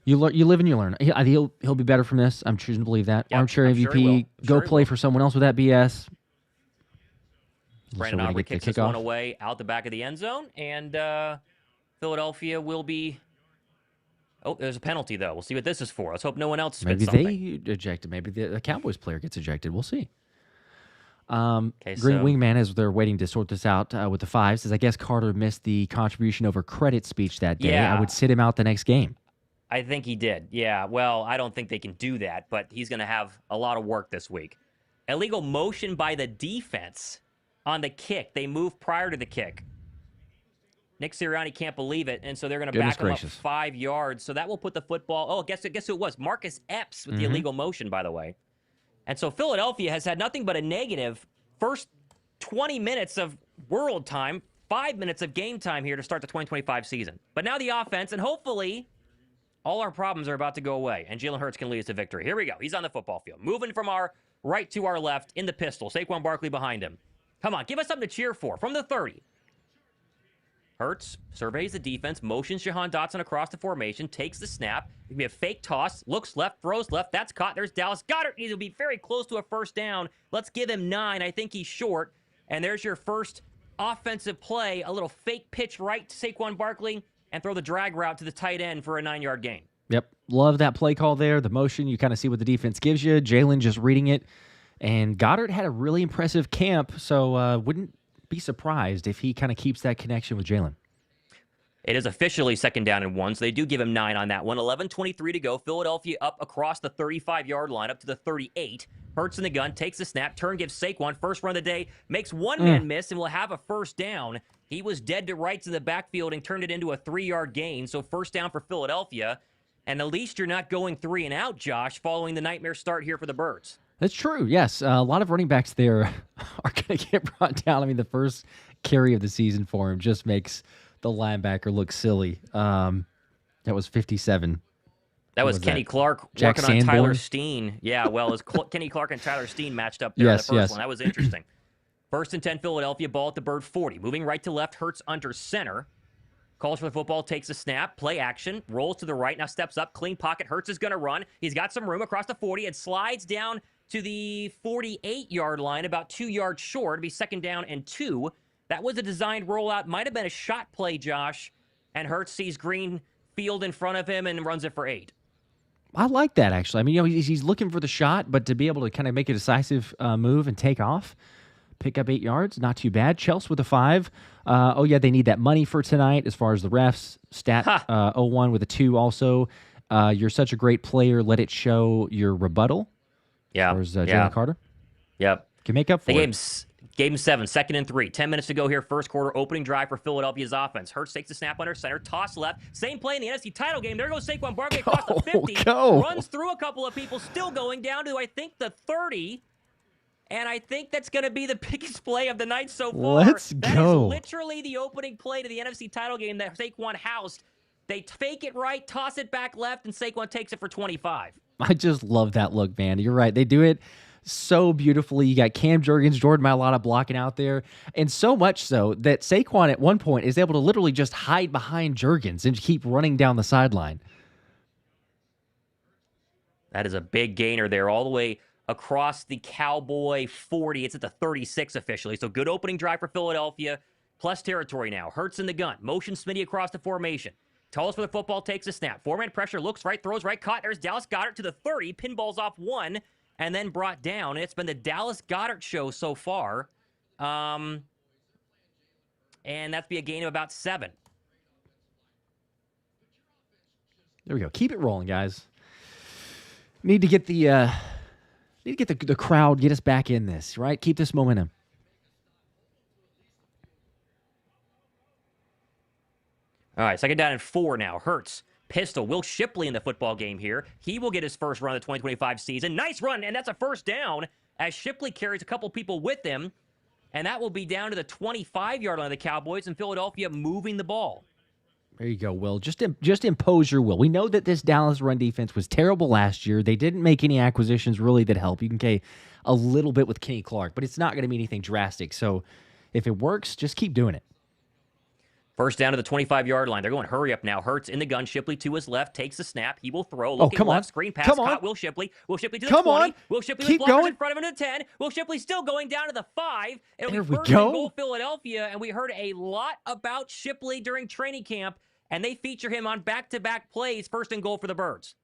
You live and you learn. He'll be better from this. I'm choosing to believe that. Yep, Armchair MVP. Go play for someone else with that BS. Brandon Aubrey kicks this one away out the back of the end zone, and Philadelphia will be. Oh, there's a penalty though. We'll see what this is for. Let's hope no one else spits something. Maybe they ejected. Maybe the Cowboys player gets ejected. We'll see. Green Wingman, as they're waiting to sort this out with the 5, says, I guess Carter missed the contribution over credit speech that day. Yeah. I would sit him out the next game. I think he did. Yeah, well, I don't think they can do that, but he's going to have a lot of work this week. Illegal motion by the defense on the kick. They moved prior to the kick. Nick Sirianni can't believe it, and so they're going to back him up 5 yards. So that will put the football... Oh, guess who it was? Marcus Epps with the illegal motion, by the way. And so Philadelphia has had nothing but a negative first 20 minutes of world time, 5 minutes of game time here to start the 2025 season. But now the offense, and hopefully all our problems are about to go away, and Jalen Hurts can lead us to victory. Here we go. He's on the football field. Moving from our right to our left in the pistol. Saquon Barkley behind him. Come on, give us something to cheer for. From the 30. Hurts surveys the defense, motions Jahan Dotson across the formation, takes the snap. It can be a fake toss, looks left, throws left. That's caught. There's Dallas. Goddard needs to be very close to a first down. Let's give him 9. I think he's short. And there's your first offensive play, a little fake pitch right to Saquon Barkley, and throw the drag route to the tight end for a 9-yard gain. Yep. Love that play call there. The motion, you kind of see what the defense gives you. Jalen just reading it. And Goddard had a really impressive camp, so wouldn't be surprised if he kind of keeps that connection with Jalen. It is officially 2nd down and 1, so they do give him 9 on that one. 11:23 to go. Philadelphia up across the 35-yard line, up to the 38. Hurts in the gun, takes the snap. Turn gives Saquon. First run of the day. Makes one man miss and will have a first down. He was dead to rights in the backfield and turned it into a 3-yard gain. So first down for Philadelphia. And at least you're not going 3 and out, Josh, following the nightmare start here for the Birds. That's true, yes. A lot of running backs there are going to get brought down. I mean, the first carry of the season for him just makes the linebacker look silly. That was 57. That was Kenny Clark Jack working Sanborn? on Tyler Steen. Yeah, well, it was Kenny Clark and Tyler Steen matched up there in the first one. That was interesting. 1st and 10, Philadelphia, ball at the Bird 40. Moving right to left, Hurts under center. Calls for the football, takes a snap, play action, rolls to the right, now steps up, clean pocket. Hurts is going to run. He's got some room across the 40 and slides down to the 48-yard line, about 2 yards short. It'll be 2nd down and 2. That was a designed rollout. Might have been a shot play, Josh. And Hurts sees green field in front of him and runs it for 8. I like that, actually. I mean, he's looking for the shot, but to be able to kind of make a decisive move and take off, pick up 8 yards, not too bad. Chelsea with a 5. They need that money for tonight as far as the refs. Stat 0-1 with a 2 also. You're such a great player. Let it show your rebuttal. Yeah. As far as Jalen Carter. Yep. Can make up for it. Game 7, 2nd and 3. 10 minutes to go here, first quarter, opening drive for Philadelphia's offense. Hurts takes the snap under center, toss left. Same play in the NFC title game. There goes Saquon Barkley across the 50. Runs through a couple of people, still going down to, I think, the 30. And I think that's going to be the biggest play of the night so far. Let's go. That is literally the opening play to the NFC title game that Saquon housed. They fake it right, toss it back left, and Saquon takes it for 25. I just love that look, man. You're right. They do it so beautifully. You got Cam Jurgens, Jordan Mailata blocking out there, and so much so that Saquon at one point is able to literally just hide behind Jurgens and keep running down the sideline. That is a big gainer there, all the way across the Cowboy 40. It's at the 36 officially. So good opening drive for Philadelphia. Plus territory now. Hurts in the gun. Motion Smitty across the formation. Tallest for the football, takes a snap. Four-man pressure, looks right, throws right, caught. There's Dallas Goedert to the 30. Pinballs off one, and then brought down. And it's been the Dallas Goedert show so far. And that's be a gain of about 7. There we go. Keep it rolling, guys. Need to get the crowd, get us back in this, right? Keep this momentum. All right, second down and 4 now. Hurts, pistol. Will Shipley in the football game here. He will get his first run of the 2025 season. Nice run, and that's a first down as Shipley carries a couple people with him. And that will be down to the 25-yard line of the Cowboys, and Philadelphia moving the ball. There you go, Will. Just impose your will. We know that this Dallas run defense was terrible last year. They didn't make any acquisitions really that help. You can pay a little bit with Kenny Clark, but it's not going to be anything drastic. So if it works, just keep doing it. First down to the 25-yard line. They're going hurry up now. Hurts in the gun. Shipley to his left. Takes the snap. He will throw. Looking left. Screen pass. Caught Will Shipley. Will Shipley to the 20. Will Shipley with blockers in front of him to the 10. Will Shipley still going down to the 5. It'll be first and goal Philadelphia. And we heard a lot about Shipley during training camp. And they feature him on back-to-back plays. First and goal for the Birds.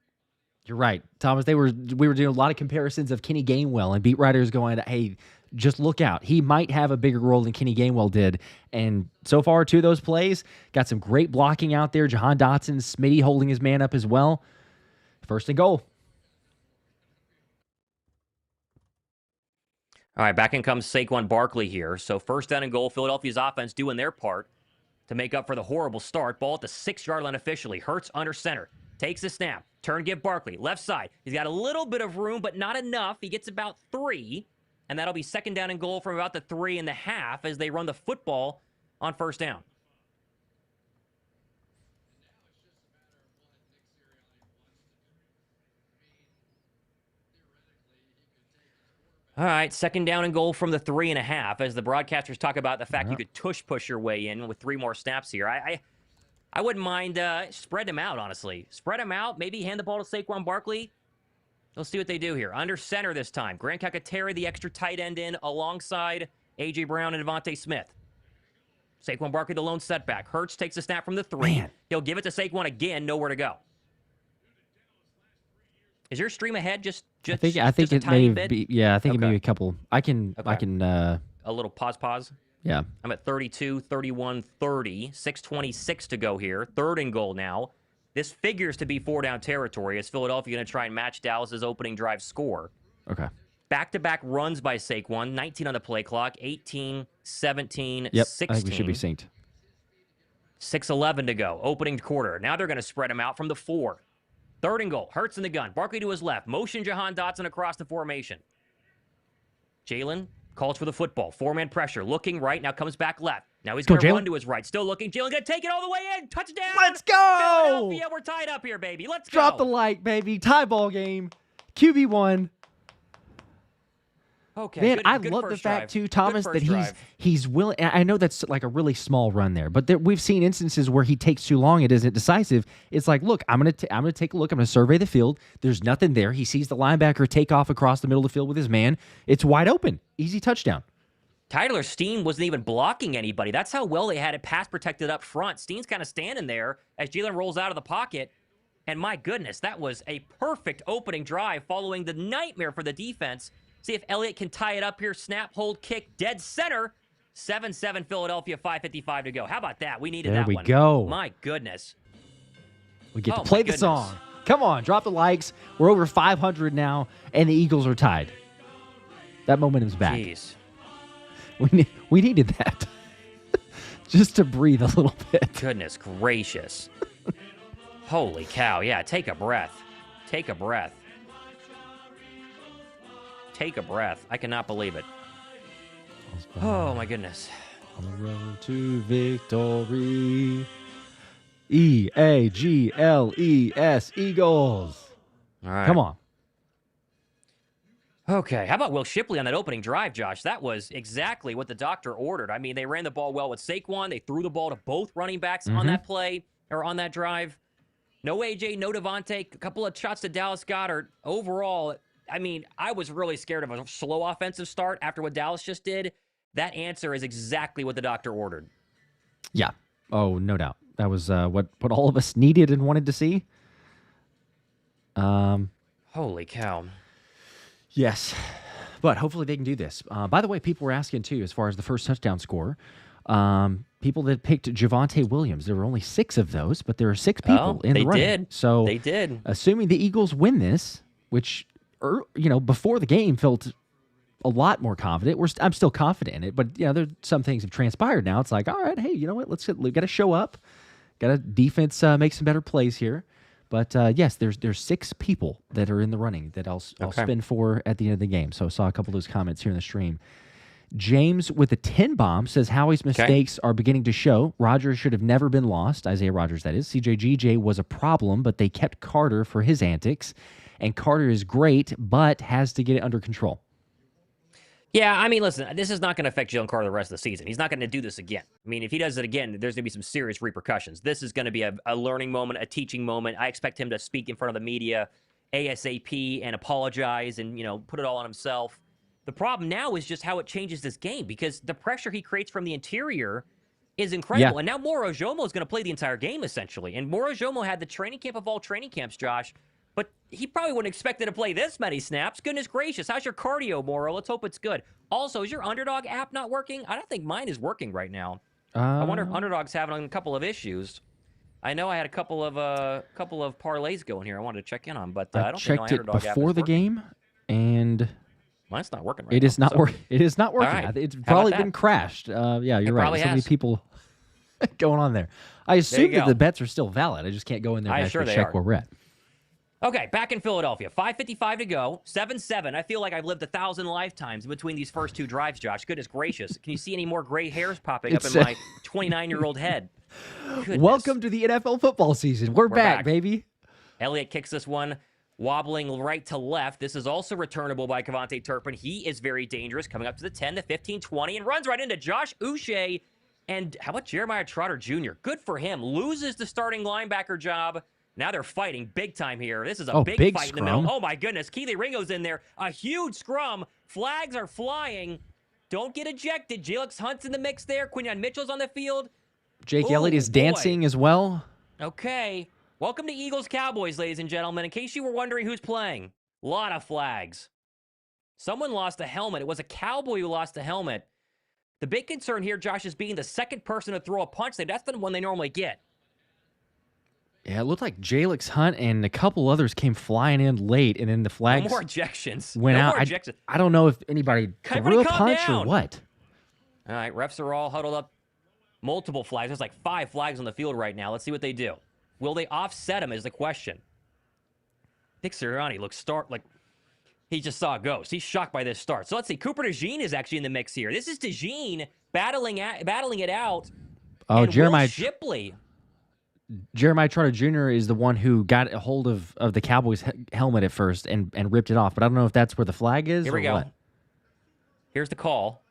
You're right, Thomas. We were doing a lot of comparisons of Kenny Gainwell, and beat writers going, hey, just look out. He might have a bigger role than Kenny Gainwell did. And so far, 2 of those plays, got some great blocking out there. Jahan Dotson, Smitty holding his man up as well. First and goal. All right, back in comes Saquon Barkley here. So first down and goal, Philadelphia's offense doing their part to make up for the horrible start. Ball at the 6-yard line officially. Hurts under center. Takes the snap. Turn, give Barkley. Left side. He's got a little bit of room, but not enough. He gets about 3. And that'll be second down and goal from about the 3.5 as they run the football on first down. All right, second down and goal from the 3.5 as the broadcasters talk about the fact you could push your way in with 3 more snaps here. I wouldn't mind spread them out, honestly. Spread them out. Maybe hand the ball to Saquon Barkley. Let's see what they do here. Under center this time. Grant Calcaterra, the extra tight end in, alongside A.J. Brown and Devontae Smith. Saquon Barkley, the lone setback. Hurts takes the snap from the 3. Man. He'll give it to Saquon again. Nowhere to go. Is your stream ahead? I think it may be. Yeah, I think it may be a couple. I can. A little pause. Yeah. I'm at 32, 31, 30. 6:26 to go here. Third and goal now. This figures to be 4-down territory as Philadelphia going to try and match Dallas's opening drive score. Okay. Back-to-back runs by Saquon. 19 on the play clock. 18, 17, yep, 16. I think we should be synced. 6:11 to go. Opening quarter. Now they're going to spread him out from the 4. Third and goal. Hurts in the gun. Barkley to his left. Motion Jahan Dotson across the formation. Jalen calls for the football. 4-man pressure. Looking right. Now comes back left. Now he's going to run to his right. Still looking. Jalen going to take it all the way in. Touchdown. Let's go. Philadelphia, we're tied up here, baby. Let's go. Drop the like, baby. Tie ball game. QB1. Okay, man, I love the fact too, Thomas, that he's willing. I know that's like a really small run there, but we've seen instances where he takes too long. It isn't decisive. It's like, look, I'm gonna take a look. I'm gonna survey the field. There's nothing there. He sees the linebacker take off across the middle of the field with his man. It's wide open. Easy touchdown. Tyler Steen wasn't even blocking anybody. That's how well they had it pass protected up front. Steen's kind of standing there as Jalen rolls out of the pocket. And my goodness, that was a perfect opening drive following the nightmare for the defense. See if Elliott can tie it up here. Snap, hold, kick, dead center. 7-7 Philadelphia, 5:55 to go. How about that? We needed that one. There we go. My goodness. We get to play the song. Come on, drop the likes. We're over 500 now, and the Eagles are tied. That momentum's back. Jeez. We needed that. Just to breathe a little bit. Goodness gracious. Holy cow. Yeah, take a breath. Take a breath. Take a breath. I cannot believe it. Oh, my goodness. On the road to victory. E-A-G-L-E-S. Eagles. All right. Come on. Okay, how about Will Shipley on that opening drive, Josh? That was exactly what the doctor ordered. I mean, they ran the ball well with Saquon. They threw the ball to both running backs on Mm-hmm. that play or on that drive. No AJ, no Devontae, a couple of shots to Dallas Goedert. Overall, I mean, I was really scared of a slow offensive start after what Dallas just did. That answer is exactly what the doctor ordered. Yeah. Oh, no doubt. That was what all of us needed and wanted to see. Holy cow. Yes. But hopefully they can do this. By the way, people were asking, too, as far as the first touchdown score. People that picked Javonte Williams. There were only 6 of those, but there are 6 people in the running. Did. So they did. Assuming the Eagles win this, which, before the game felt a lot more confident. I'm still confident in it, but there's some things have transpired now. It's like, all right, hey, you know what? We got to show up. Got to defense make some better plays here. But yes, there's 6 people that are in the running that I'll spin for at the end of the game. So I saw a couple of those comments here in the stream. James with the 10 bomb says Howie's mistakes are beginning to show. Rodgers should have never been lost. Isaiah Rodgers, that is. CJGJ was a problem, but they kept Carter for his antics. And Carter is great, but has to get it under control. Yeah, I mean, listen, this is not going to affect Jalen Carter the rest of the season. He's not going to do this again. I mean, if he does it again, there's going to be some serious repercussions. This is going to be a learning moment, a teaching moment. I expect him to speak in front of the media ASAP and apologize and, put it all on himself. The problem now is just how it changes this game because the pressure he creates from the interior is incredible. Yeah. And now Moro Ojomo is going to play the entire game, essentially. And Moro Ojomo had the training camp of all training camps, Josh. But he probably wouldn't expect him to play this many snaps. Goodness gracious. How's your cardio, Moro? Let's hope it's good. Also, is your Underdog app not working? I don't think mine is working right now. I wonder if Underdog's having a couple of issues. I know I had a couple of parlays going here I wanted to check in on, but I don't think my Underdog app is before the game, and mine's not working right now. It is not working. It is not working. Right. It's probably been crashed. Yeah, you're right. So many people going on there. I assume that the bets are still valid. I just can't go in there and check where we're at. Okay, back in Philadelphia. 5:55 to go. 7-7. I feel like I've lived 1,000 lifetimes between these first 2 drives, Josh. Goodness gracious. Can you see any more gray hairs popping up in my 29-year-old head? Goodness. Welcome to the NFL football season. We're back, baby. Elliott kicks this one, wobbling right to left. This is also returnable by Kevontae Turpin. He is very dangerous, coming up to the 10, the 15, 20, and runs right into Josh Uche. And how about Jeremiah Trotter Jr.? Good for him. Loses the starting linebacker job. Now they're fighting big time here. This is a big fight scrum in the middle. Oh, my goodness. Keely Ringo's in there. A huge scrum. Flags are flying. Don't get ejected. Jalyx Hunt's in the mix there. Quinyon Mitchell's on the field. Jake Elliott is dancing as well. Okay. Welcome to Eagles Cowboys, ladies and gentlemen. In case you were wondering who's playing, a lot of flags. Someone lost a helmet. It was a Cowboy who lost a helmet. The big concern here, Josh, is being the second person to throw a punch. That's the one they normally get. Yeah, it looked like Jalyx Hunt and a couple others came flying in late, and then the flags no more ejections. went out. I don't know if anybody threw a punch down. or what. All right, refs are all huddled up. Multiple flags. There's like 5 flags on the field right now. Let's see what they do. Will they offset him is the question. Nick Sirianni looks like he just saw a ghost. He's shocked by this start. So let's see. Cooper DeJean is actually in the mix here. This is DeJean battling it out. Oh, and Jeremiah Will Shipley. Jeremiah Trotter Jr. is the one who got a hold of the Cowboys helmet at first and ripped it off. But I don't know if that's where the flag is. Here we go. What. Here's the call.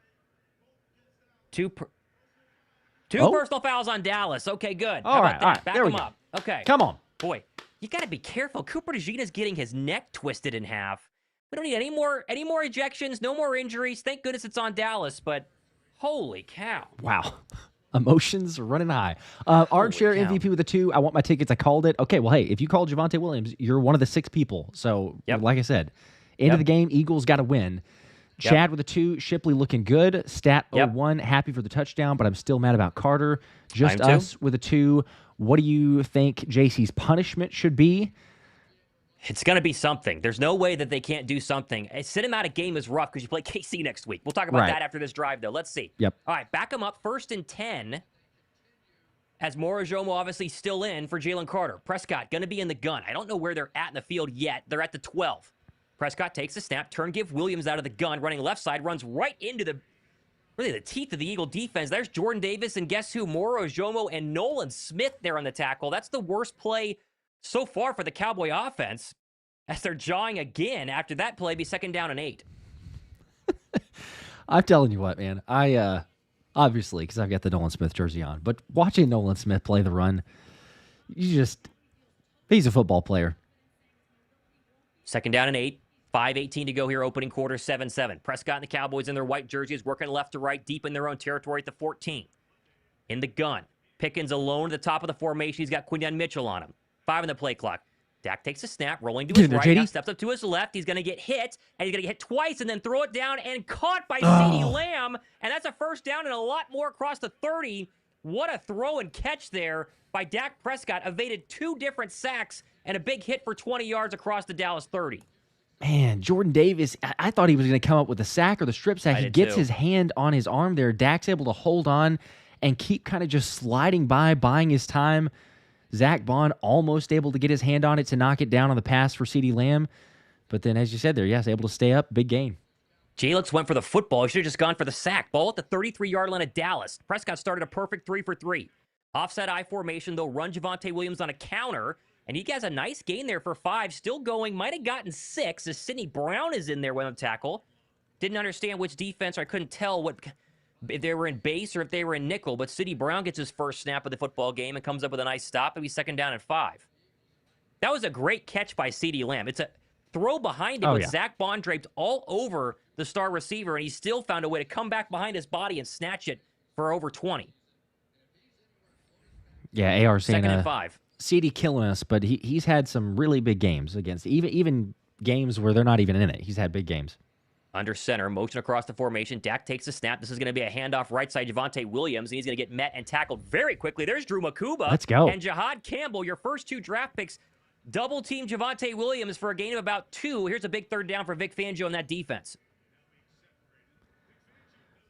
Two personal fouls on Dallas. Okay, good. How about that? All right. Back there him we go. up. Okay. Come on. Boy, you got to be careful. Cooper DeJean is getting his neck twisted in half. We don't need any more ejections, no more injuries. Thank goodness it's on Dallas, but holy cow. Wow. Emotions running high. Armchair MVP with a 2. I want my tickets. I called it. Okay, well, hey, if you called Javonte Williams, you're one of the 6 people. So, like I said, end of the game, Eagles got to win. Chad with a 2. Shipley looking good. Stat 01. Happy for the touchdown, but I'm still mad about Carter. Just us with a 2. What do you think JC's punishment should be? It's going to be something. There's no way that they can't do something. Sit him out of game is rough because you play KC next week. We'll talk about that after this drive, though. Let's see. Yep. All right, back him up. 1st and 10. As Moro Ojomo obviously still in for Jalen Carter. Prescott going to be in the gun. I don't know where they're at in the field yet. They're at the 12. Prescott takes a snap. Give Williams out of the gun. Running left side. Runs right into the teeth of the Eagle defense. There's Jordan Davis, and guess who? Moro Ojomo and Nolan Smith there on the tackle. That's the worst play so far for the Cowboy offense. as they're jawing again. After that play, be 2nd down and 8. I'm telling you what, man. I obviously, because I've got the Nolan Smith jersey on, but watching Nolan Smith play the run, he's a football player. 2nd down and 8. 5:18 to go here, opening quarter, 7-7. Prescott and the Cowboys in their white jerseys working left to right, deep in their own territory at the 14. In the gun, Pickens alone at the top of the formation. He's got Quinyon Mitchell on him. 5 on the play clock. Dak takes a snap, rolling to his right, now steps up to his left. He's going to get hit, and he's going to get hit twice and then throw it down and caught by Ceedee Lamb. And that's a 1st down and a lot more across the 30. What a throw and catch there by Dak Prescott. Evaded 2 different sacks and a big hit for 20 yards across the Dallas 30. Man, Jordan Davis, I thought he was going to come up with a sack or the strip sack. He gets his hand on his arm there. Dak's able to hold on and keep kind of just sliding by, buying his time. Zach Bond almost able to get his hand on it to knock it down on the pass for Ceedee Lamb. But then, as you said there, yes, able to stay up. Big gain. Jalyx went for the football. He should have just gone for the sack. Ball at the 33-yard line of Dallas. Prescott started a perfect 3 for 3. Offset I formation, they'll run Javonte Williams on a counter. And he has a nice gain there for 5. Still going. Might have gotten 6 as Sidney Brown is in there with him tackle. Didn't understand which defense, or I couldn't tell if they were in base or if they were in nickel. But Sidney Brown gets his first snap of the football game and comes up with a nice stop. It'll be 2nd down and 5. That was a great catch by Ceedee Lamb. It's a throw behind him with Zach Bond draped all over the star receiver, and he still found a way to come back behind his body and snatch it for over 20. Yeah, AR saying 2nd and 5. Ceedee killing us, but he's had some really big games against even games where they're not even in it. He's had big games. Under center, motion across the formation. Dak takes the snap. This is going to be a handoff right side Javonte Williams, and he's going to get met and tackled very quickly. There's Drew Makuba. Let's go. And Jihaad Campbell, your first 2 draft picks, double team Javonte Williams for a gain of about 2. Here's a big 3rd down for Vic Fangio in that defense.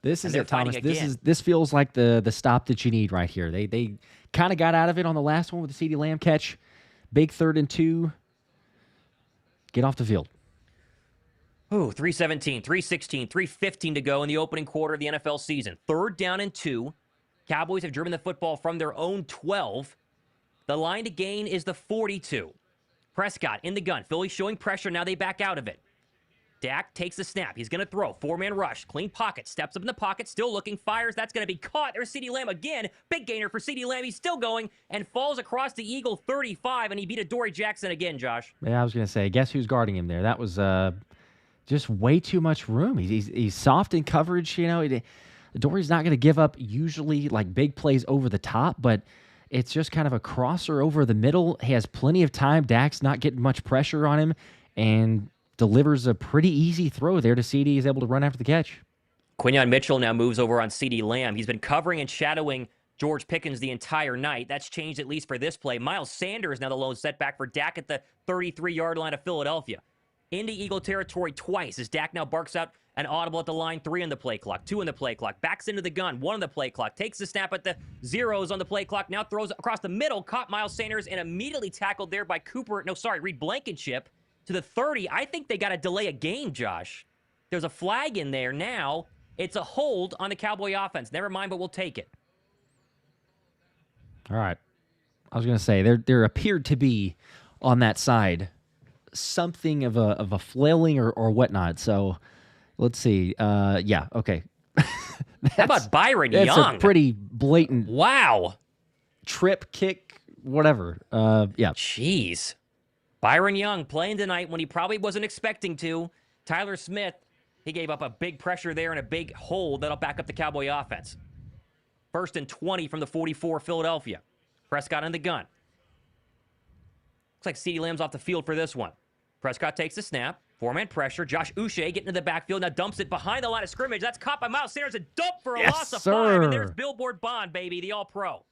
This is it, Thomas. This feels like the stop that you need right here. They kind of got out of it on the last one with the Ceedee Lamb catch. Big 3rd and 2. Get off the field. Ooh, 3:17, 3:16, 3:15 to go in the opening quarter of the NFL season. 3rd down and 2. Cowboys have driven the football from their own 12. The line to gain is the 42. Prescott in the gun. Philly showing pressure. Now they back out of it. Dak takes the snap. He's going to throw. 4-man rush. Clean pocket. Steps up in the pocket. Still looking. Fires. That's going to be caught. There's Ceedee Lamb again. Big gainer for Ceedee Lamb. He's still going and falls across the Eagle 35, and he beat Adoree Jackson again, Josh. Yeah, I was going to say, guess who's guarding him there? That was just way too much room. He's soft in coverage. You know, Adoree's not going to give up usually like big plays over the top, but it's just kind of a crosser over the middle. He has plenty of time. Dak's not getting much pressure on him, and delivers a pretty easy throw there to Ceedee. He's able to run after the catch. Quinyon Mitchell now moves over on Ceedee Lamb. He's been covering and shadowing George Pickens the entire night. That's changed at least for this play. Miles Sanders now the lone setback for Dak at the 33-yard line of Philadelphia. Into Eagle territory twice as Dak now barks out an audible at the line. 3 on the play clock, 2 on the play clock. Backs into the gun, 1 on the play clock. Takes the snap at the 0s on the play clock. Now throws across the middle. Caught Miles Sanders and immediately tackled there by Reed Blankenship to the 30. I think they got to delay a game, Josh. There's a flag in there now. It's a hold on the Cowboy offense. Never mind, but we'll take it. All right. I was going to say, there appeared to be on that side something of a flailing or whatnot. So let's see. Yeah, okay. How about Byron Young? That's a pretty blatant trip, kick, whatever. Yeah. Jeez. Byron Young playing tonight when he probably wasn't expecting to. Tyler Smith, he gave up a big pressure there and a big hold that'll back up the Cowboy offense. 1st and 20 from the 44, Philadelphia. Prescott in the gun. Looks like Ceedee Lamb's off the field for this one. Prescott takes the snap. 4-man pressure. Josh Uche getting into the backfield. Now dumps it behind the line of scrimmage. That's caught by Miles Sanders. A dump for a loss of 5. And there's Billboard Bond, baby, the All-Pro.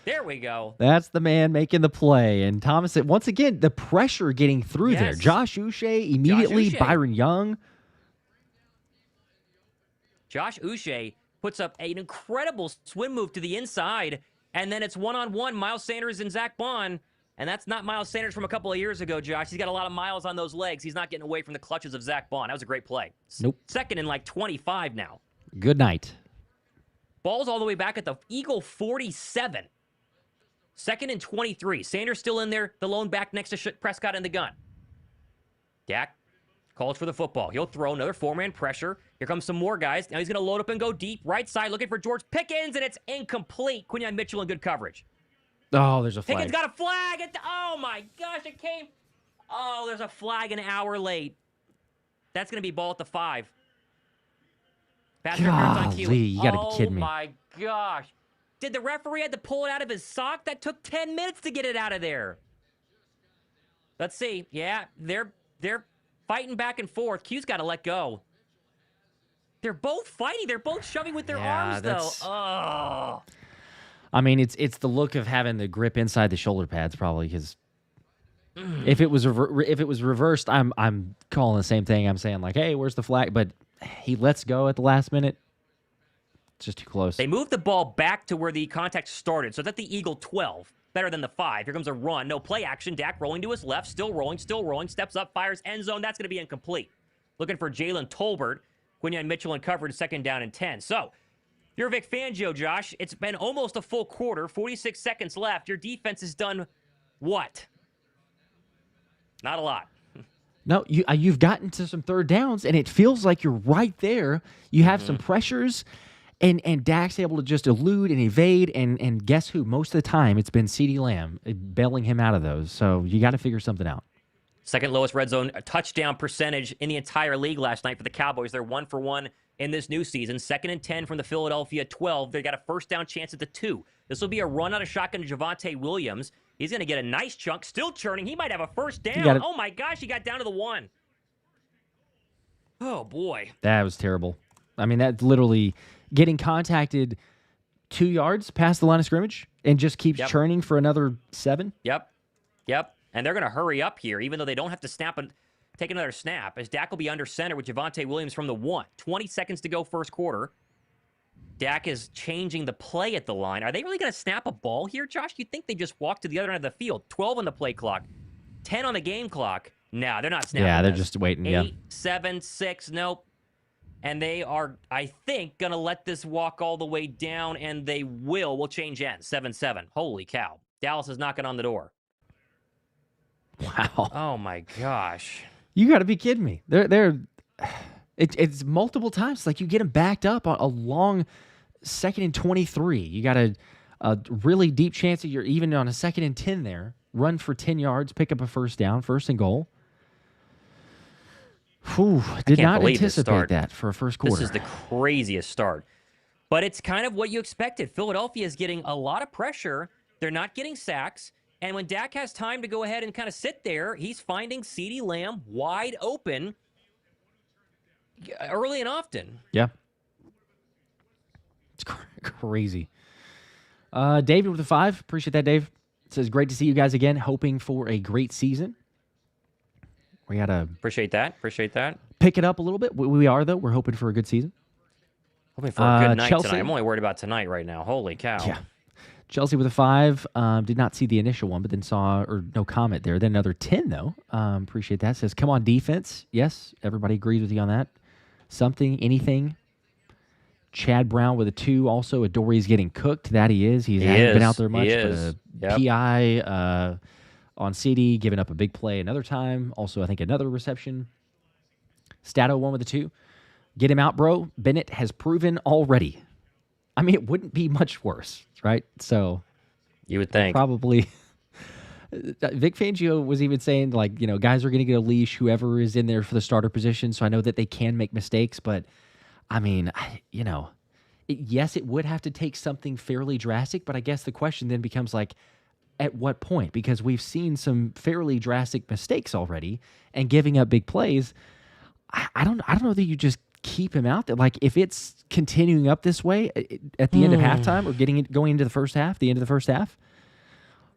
There we go. That's the man making the play. And Thomas, once again, the pressure getting through there. Josh Uche immediately. Byron Young. Josh Uche puts up an incredible swim move to the inside. And then it's one-on-one, Miles Sanders and Zach Bond. And that's not Miles Sanders from a couple of years ago, Josh. He's got a lot of miles on those legs. He's not getting away from the clutches of Zach Bond. That was a great play. Nope. 2nd and like 25 now. Good night. Ball's all the way back at the Eagle 47. 2nd and 23. Sanders still in there, the lone back next to Prescott in the gun. Dak calls for the football. He'll throw another 4-man pressure. Here comes some more guys. Now he's going to load up and go deep. Right side looking for George Pickens, and it's incomplete. Quinyon Mitchell in good coverage. Oh, there's a flag. Pickens got a flag. Oh, my gosh, it came. Oh, there's a flag an hour late. That's going to be ball at the 5. Golly, you got to be kidding me. Oh, my gosh. Did the referee have to pull it out of his sock? That took 10 minutes to get it out of there. Let's see. Yeah, they're fighting back and forth. Q's got to let go. They're both fighting. They're both shoving with their arms, though. Oh. I mean, it's the look of having the grip inside the shoulder pads, probably, because if it was reversed, I'm calling the same thing. I'm saying, like, hey, where's the flag? But he lets go at the last minute. It's just too close. They moved the ball back to where the contact started, so that's the Eagle 12. Better than the 5. Here comes a run. No play action. Dak rolling to his left. Still rolling. Steps up. Fires end zone. That's going to be incomplete. Looking for Jalen Tolbert. Quinyon Mitchell in coverage. 2nd down and 10. So, you're Vic Fangio, Josh. It's been almost a full quarter. 46 seconds left. Your defense has done what? Not a lot. No, you've gotten to some 3rd downs, and it feels like you're right there. You have some pressures. And Dak's able to just elude and evade, and guess who? Most of the time, it's been Ceedee Lamb bailing him out of those. So you got to figure something out. Second lowest red zone touchdown percentage in the entire league last night for the Cowboys. They're 1 for 1 in this new season. 2nd and 10 from the Philadelphia 12. They got a 1st down chance at the 2. This will be a run out of shotgun to Javonte Williams. He's going to get a nice chunk. Still churning. He might have a 1st down. Oh, my gosh. He got down to the 1. Oh, boy. That was terrible. I mean, that's literally getting contacted 2 yards past the line of scrimmage and just keeps churning for another 7. Yep. And they're going to hurry up here, even though they don't have to take another snap, as Dak will be under center with Javonte Williams from the 1. 20 seconds to go first quarter. Dak is changing the play at the line. Are they really going to snap a ball here, Josh? You'd think they just walk to the other end of the field. 12 on the play clock. 10 on the game clock. No, they're not snapping. Yeah, they're just waiting. 8, 7, 6, nope. And they are, I think, going to let this walk all the way down, and they will. We'll change ends. 7-7. Holy cow. Dallas is knocking on the door. Wow. Oh, my gosh. You got to be kidding me. It's multiple times. Like, you get them backed up on a long 2nd and 23. You got a really deep chance that you're even on a 2nd and 10 there. Run for 10 yards, pick up a 1st down, 1st and goal. Whew, did not anticipate that for a first quarter. This is the craziest start. But it's kind of what you expected. Philadelphia is getting a lot of pressure. They're not getting sacks. And when Dak has time to go ahead and kind of sit there, he's finding Ceedee Lamb wide open early and often. Yeah. It's crazy. David with a 5. Appreciate that, Dave. Says, great to see you guys again. Hoping for a great season. We got to appreciate that. Pick it up a little bit. We are, though. We're hoping for a good season. Hoping for a good night Chelsea tonight. I'm only worried about tonight right now. Holy cow. Yeah. Chelsea with a 5. Did not see the initial one, but then saw, or no comment there. Then another 10, though. Appreciate that. Says, come on, defense. Yes, everybody agrees with you on that. Something, anything. Chad Brown with a 2. Also, Adori's getting cooked. That he is. He hasn't been out there much. But a PI on Ceedee, giving up a big play another time. Also, I think another reception. Stato 1 with a 2. Get him out, bro. Bennett has proven already. I mean, it wouldn't be much worse, right? So you would think. Probably. Vic Fangio was even saying, like, you know, guys are going to get a leash, whoever is in there for the starter position. So I know that they can make mistakes, but I mean, you know, yes, it would have to take something fairly drastic, but I guess the question then becomes, like, at what point? Because we've seen some fairly drastic mistakes already and giving up big plays. I don't know that you just keep him out there. Like, if it's continuing up this way at the end of halftime or going into the first half, the end of the first half,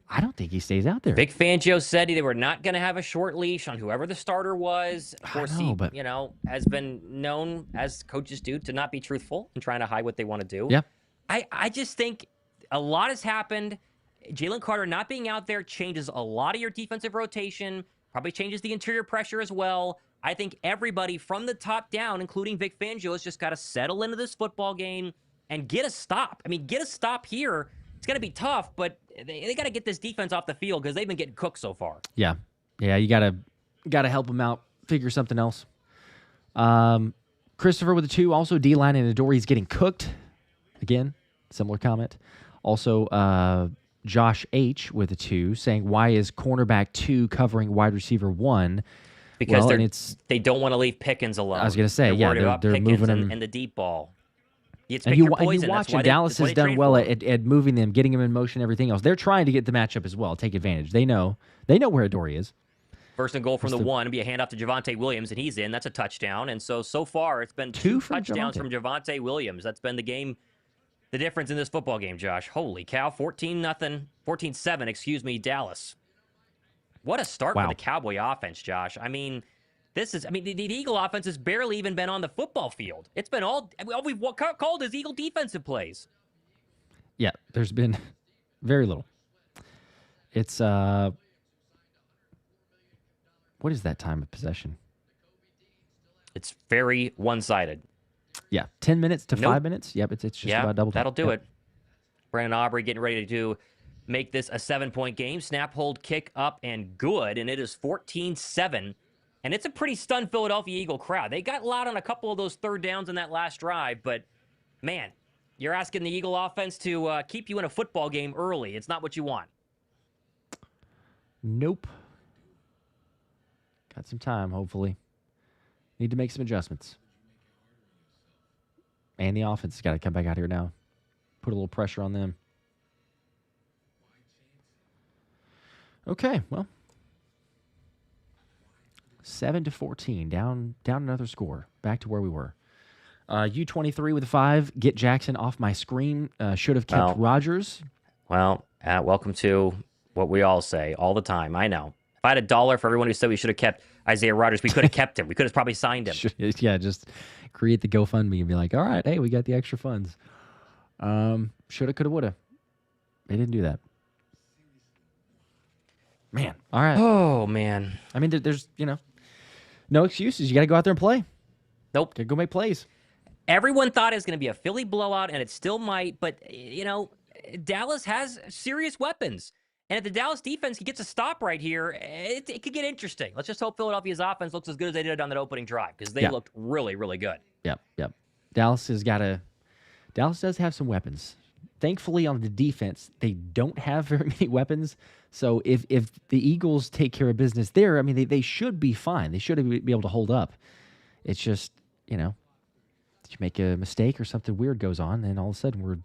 I don't think he stays out there. Vic Fangio said they were not going to have a short leash on whoever the starter was. Of course, he has been known, as coaches do, to not be truthful and trying to hide what they want to do. Yeah. I just think a lot has happened. Jalen Carter not being out there changes a lot of your defensive rotation, probably changes the interior pressure as well. I think everybody from the top down, including Vic Fangio, has just got to settle into this football game and get a stop. I mean, get a stop here. It's going to be tough, but they got to get this defense off the field because they've been getting cooked so far. Yeah. Yeah, you got to help them out figure something else. Christopher with a 2. Also, D-line and Adore. He's getting cooked. Again, similar comment. Also, Josh H with a 2 saying, why is cornerback 2 covering wide receiver 1? Because they don't want to leave Pickens alone. I was going to say, they're moving him. And the deep ball. And you watch it. Dallas has done well at moving them, getting them in motion, everything else. They're trying to get the matchup as well, take advantage. They know where Adore is. First and goal from the 1. It'll be a handoff to Javonte Williams, and he's in. That's a touchdown. And so far, it's been 2 touchdowns from Javonte Williams. That's been the difference in this football game, Josh. Holy cow, 14-7, Dallas. What a start for the Cowboy offense, Josh. I mean, the Eagle offense has barely even been on the football field. It's been all we've called is Eagle defensive plays. Yeah, there's been very little. It's, what is that time of possession? It's very one-sided. Yeah, 10 minutes to 5 minutes. Yep, it's just about double time. That'll do it. Brandon Aubrey getting ready to make this a 7-point game. Snap, hold, kick up, and good. And it is 14-7. And it's a pretty stunned Philadelphia Eagle crowd. They got loud on a couple of those third downs in that last drive. But, man, you're asking the Eagle offense to keep you in a football game early. It's not what you want. Nope. Got some time, hopefully. Need to make some adjustments. And the offense has got to come back out here now. Put a little pressure on them. Okay, well. 7-14. Down another score. Back to where we were. U23 with a 5. Get Jackson off my screen. Should have kept Rodgers. Well, welcome to what we all say all the time. I know. If I had $1 for everyone who sauld we should have kept Isaiah Rodgers, we could have kept him. We could have probably signed him. Yeah, just create the GoFundMe and be like, all right, hey, we got the extra funds. Shoulda, coulda, woulda. They didn't do that. Man, all right. Oh, man. I mean, there's, no excuses. You got to go out there and play. Nope. Go make plays. Everyone thought it was going to be a Philly blowout, and it still might, but, Dallas has serious weapons. And if the Dallas defense gets a stop right here, it could get interesting. Let's just hope Philadelphia's offense looks as good as they did on that opening drive, because they looked really, really good. Yep. Dallas does have some weapons. Thankfully, on the defense, they don't have very many weapons. So if the Eagles take care of business there, I mean, they should be fine. They should be able to hold up. It's just, you make a mistake or something weird goes on, and all of a sudden we're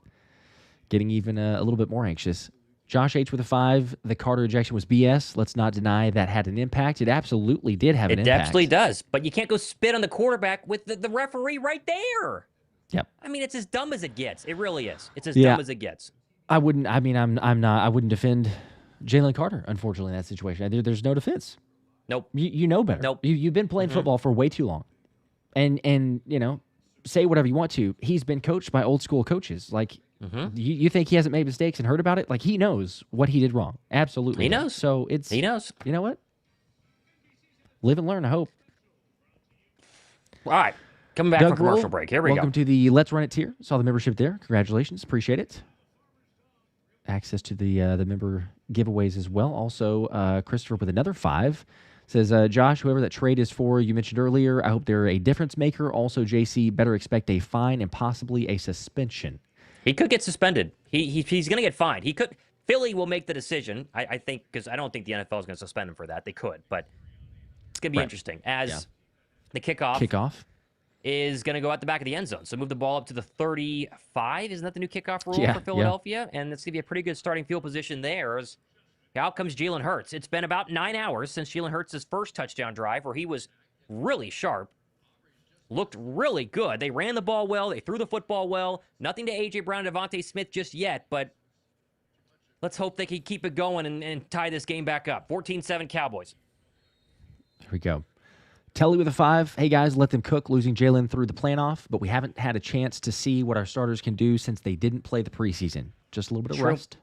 getting even a little bit more anxious. Josh H with a 5. The Carter ejection was BS. Let's not deny that had an impact. It absolutely did have an impact. It absolutely does. But you can't go spit on the quarterback with the referee right there. Yep. I mean, it's as dumb as it gets. It really is. It's as dumb as it gets. I wouldn't defend Jalen Carter, unfortunately, in that situation. There's no defense. Nope. You know better. Nope. You've been playing football for way too long. And say whatever you want to. He's been coached by old school coaches. Like, you think he hasn't made mistakes and heard about it? Like, he knows what he did wrong. Absolutely. He knows. So he knows. You know what? Live and learn, I hope. All right. Coming back from commercial break. Here we go. Welcome to the Let's Run It tier. Saw the membership there. Congratulations. Appreciate it. Access to the member giveaways as well. Also, Christopher with another 5 says, Josh, whoever that trade is for, you mentioned earlier, I hope they're a difference maker. Also, JC, better expect a fine and possibly a suspension. He could get suspended. He's going to get fined. He could. Philly will make the decision, I think, because I don't think the NFL is going to suspend him for that. They could, but it's going to be interesting. As the kickoff is going to go out the back of the end zone. So move the ball up to the 35. Isn't that the new kickoff rule for Philadelphia? And it's going to be a pretty good starting field position there. As out comes Jalen Hurts. It's been about 9 hours since Jalen Hurts' first touchdown drive, where he was really sharp. Looked really good. They ran the ball well. They threw the football well. Nothing to A.J. Brown and Devontae Smith just yet, but let's hope they can keep it going and tie this game back up. 14-7 Cowboys. Here we go. Telly with a 5. Hey, guys, let them cook. Losing Jalen threw the plan off, but we haven't had a chance to see what our starters can do since they didn't play the preseason. Just a little bit of rest.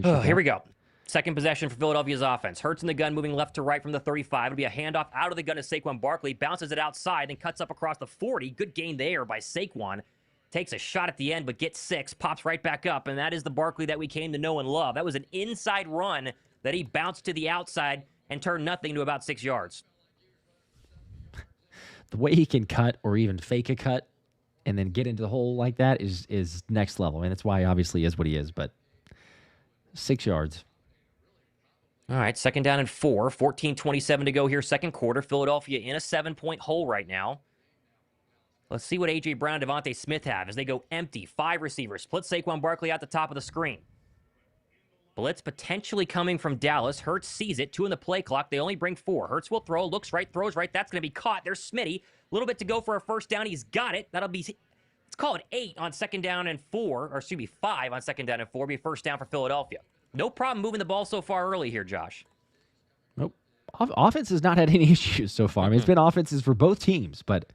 Here we go. Second possession for Philadelphia's offense. Hurts in the gun, moving left to right from the 35. It'll be a handoff out of the gun to Saquon Barkley. Bounces it outside and cuts up across the 40. Good gain there by Saquon. Takes a shot at the end, but gets 6. Pops right back up, and that is the Barkley that we came to know and love. That was an inside run that he bounced to the outside and turned nothing to about 6 yards. the way he can cut or even fake a cut and then get into the hole like that is next level. And that's why he obviously is what he is. But 6 yards. All right, 2nd down and 4. 14:27 to go here, second quarter. Philadelphia in a 7-point hole right now. Let's see what A.J. Brown and Devontae Smith have as they go empty. 5 receivers. Split Saquon Barkley out the top of the screen. Blitz potentially coming from Dallas. Hurts sees it. 2 in the play clock. They only bring 4. Hurts will throw. Looks right. Throws right. That's going to be caught. There's Smitty. A little bit to go for a first down. He's got it. That'll be, let's call it 8 on 2nd down and 4. Or excuse me, 5 on 2nd down and 4. Be a first down for Philadelphia. No problem moving the ball so far early here, Josh. Nope. Offense has not had any issues so far. I mean, it's been offenses for both teams. But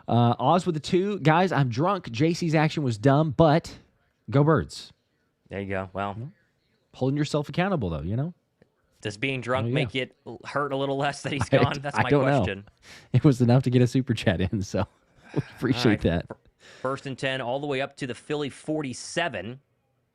Oz with the 2. Guys, I'm drunk. JC's action was dumb, but go Birds. There you go. Well, holding yourself accountable, though, you know? Does being drunk make it hurt a little less that he's gone? That's my question. Know. It was enough to get a super chat in, so we appreciate that. 1st and 10 all the way up to the Philly 47.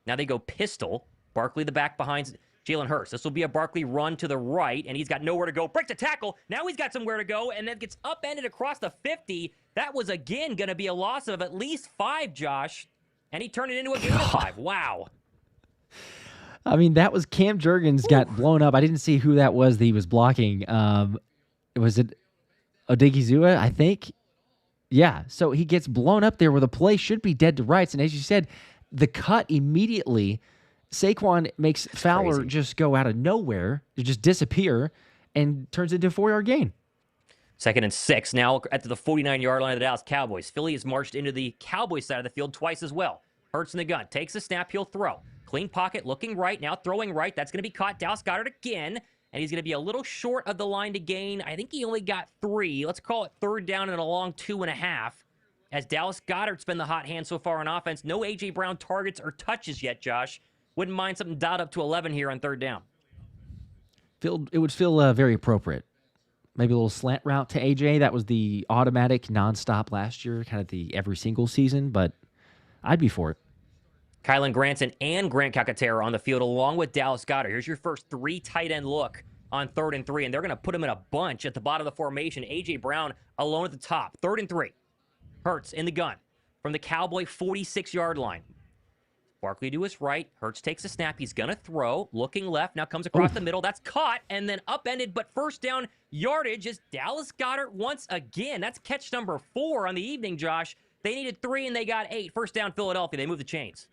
Now they go pistol. Barkley the back behind Jalen Hurts. This will be a Barkley run to the right, and he's got nowhere to go. Breaks a tackle. Now he's got somewhere to go, and then gets upended across the 50. That was, again, going to be a loss of at least 5, Josh. And he turned it into a gain of 5. Wow. I mean, that was Cam Jurgens got blown up. I didn't see who that was that he was blocking. Was it Odigizua, I think? Yeah, so he gets blown up there where the play should be dead to rights. And as you said, the cut immediately, Saquon makes Fowler just go out of nowhere, just disappear, and turns into a 4-yard gain. 2nd and 6. Now at the 49-yard line of the Dallas Cowboys. Philly has marched into the Cowboys side of the field twice as well. Hurts in the gun. Takes the snap. He'll throw. Clean pocket, looking right, now throwing right. That's going to be caught. Dallas Goedert again, and he's going to be a little short of the line to gain. I think he only got 3. Let's call it 3rd down and a long 2.5. As Dallas Goedert's been the hot hand so far on offense. No A.J. Brown targets or touches yet, Josh. Wouldn't mind something dialed up to 11 here on 3rd down. It would feel very appropriate. Maybe a little slant route to A.J. That was the automatic nonstop last year, kind of the every single season, but I'd be for it. Kylen Granson and Grant Calcaterra on the field along with Dallas Goedert. Here's your first 3 tight end look on 3rd and 3, and they're going to put him in a bunch at the bottom of the formation. A.J. Brown alone at the top. 3rd and 3. Hurts in the gun from the Cowboy 46-yard line. Barkley to his right. Hurts takes a snap. He's going to throw. Looking left. Now comes across the middle. That's caught and then upended, but first down yardage is Dallas Goedert once again. That's catch number 4 on the evening, Josh. They needed 3 and they got 8. First down Philadelphia. They move the chains.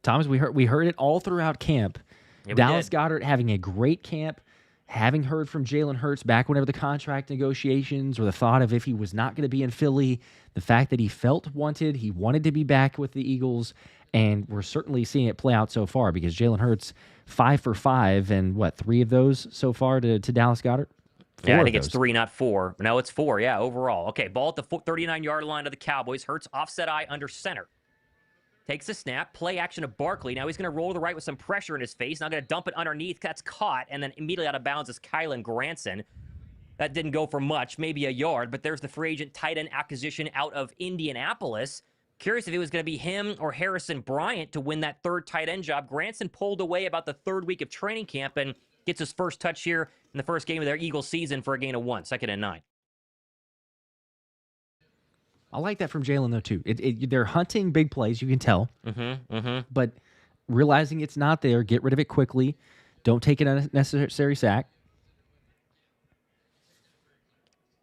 Thomas, we heard it all throughout camp. Yeah, Dallas Goedert having a great camp, having heard from Jalen Hurts back whenever the contract negotiations or the thought of if he was not going to be in Philly, the fact that he felt wanted, he wanted to be back with the Eagles, and we're certainly seeing it play out so far because Jalen Hurts 5 for 5, and 3 of those so far to Dallas Goedert? Yeah, I think it's 3, not 4. No, it's 4, yeah, overall. Okay, ball at the 39-yard line of the Cowboys. Hurts offset eye under center. Takes a snap, play action to Barkley. Now he's going to roll to the right with some pressure in his face. Now going to dump it underneath. That's caught, and then immediately out of bounds is Kylen Granson. That didn't go for much, maybe a yard, but there's the free agent tight end acquisition out of Indianapolis. Curious if it was going to be him or Harrison Bryant to win that 3rd tight end job. Granson pulled away about the 3rd week of training camp and gets his first touch here in the first game of their Eagles season for a gain of 1, 2nd and 9. I like that from Jalen, though, too. They're hunting big plays, you can tell. But realizing it's not there, get rid of it quickly. Don't take an unnecessary sack.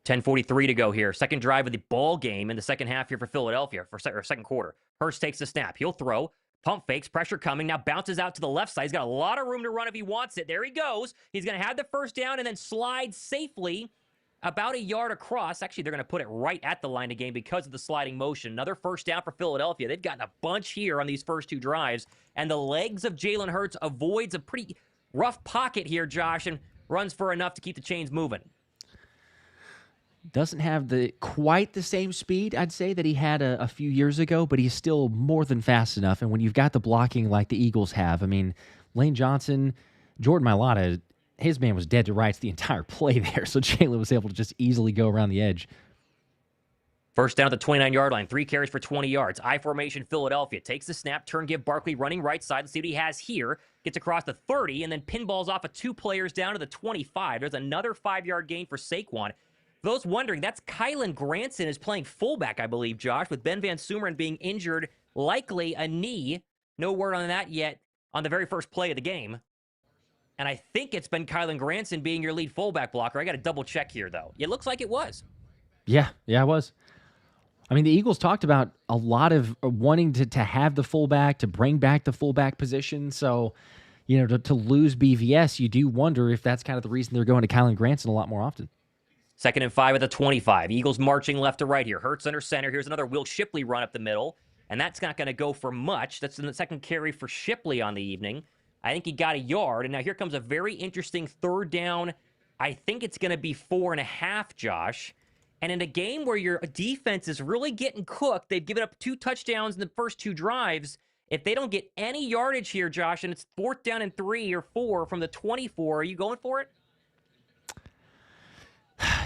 10:43 to go here. Second drive of the ball game in the second half here for Philadelphia, for second quarter. Hurts takes the snap. He'll throw. Pump fakes. Pressure coming. Now bounces out to the left side. He's got a lot of room to run if he wants it. There he goes. He's going to have the first down and then slide safely about a yard across. Actually, they're going to put it right at the line of game because of the sliding motion. Another first down for Philadelphia. They've gotten a bunch here on these first 2 drives, and the legs of Jalen Hurts avoids a pretty rough pocket here, Josh, and runs for enough to keep the chains moving. Doesn't have quite the same speed, I'd say, that he had a few years ago, but he's still more than fast enough. And when you've got the blocking like the Eagles have, I mean, Lane Johnson, Jordan Mailata, his man was dead to rights the entire play there, so Jalen was able to just easily go around the edge. First down at the 29-yard line, 3 carries for 20 yards. I formation, Philadelphia takes the snap, turn, give Barkley running right side. Let's see what he has here. Gets across the 30, and then pinballs off of 2 players down to the 25. There's another 5-yard gain for Saquon. those wondering, that's Kylan Granson is playing fullback, I believe, Josh, with Ben Van Sumeren being injured, likely a knee. No word on that yet on the very first play of the game. And I think it's been Kylan Granson being your lead fullback blocker. I got to double check here, though. It looks like it was. Yeah, it was. I mean, the Eagles talked about a lot of wanting to have the fullback, to bring back the fullback position. So, to lose BVS, you do wonder if that's kind of the reason they're going to Kylan Granson a lot more often. 2nd and 5 at the 25. Eagles marching left to right here. Hurts under center. Here's another Will Shipley run up the middle. And that's not going to go for much. That's in the second carry for Shipley on the evening. I think he got a yard. And now here comes a very interesting 3rd down. I think it's going to be 4.5, Josh. And in a game where your defense is really getting cooked, they've given up 2 touchdowns in the first 2 drives. If they don't get any yardage here, Josh, and it's 4th down and 3 or 4 from the 24, are you going for it?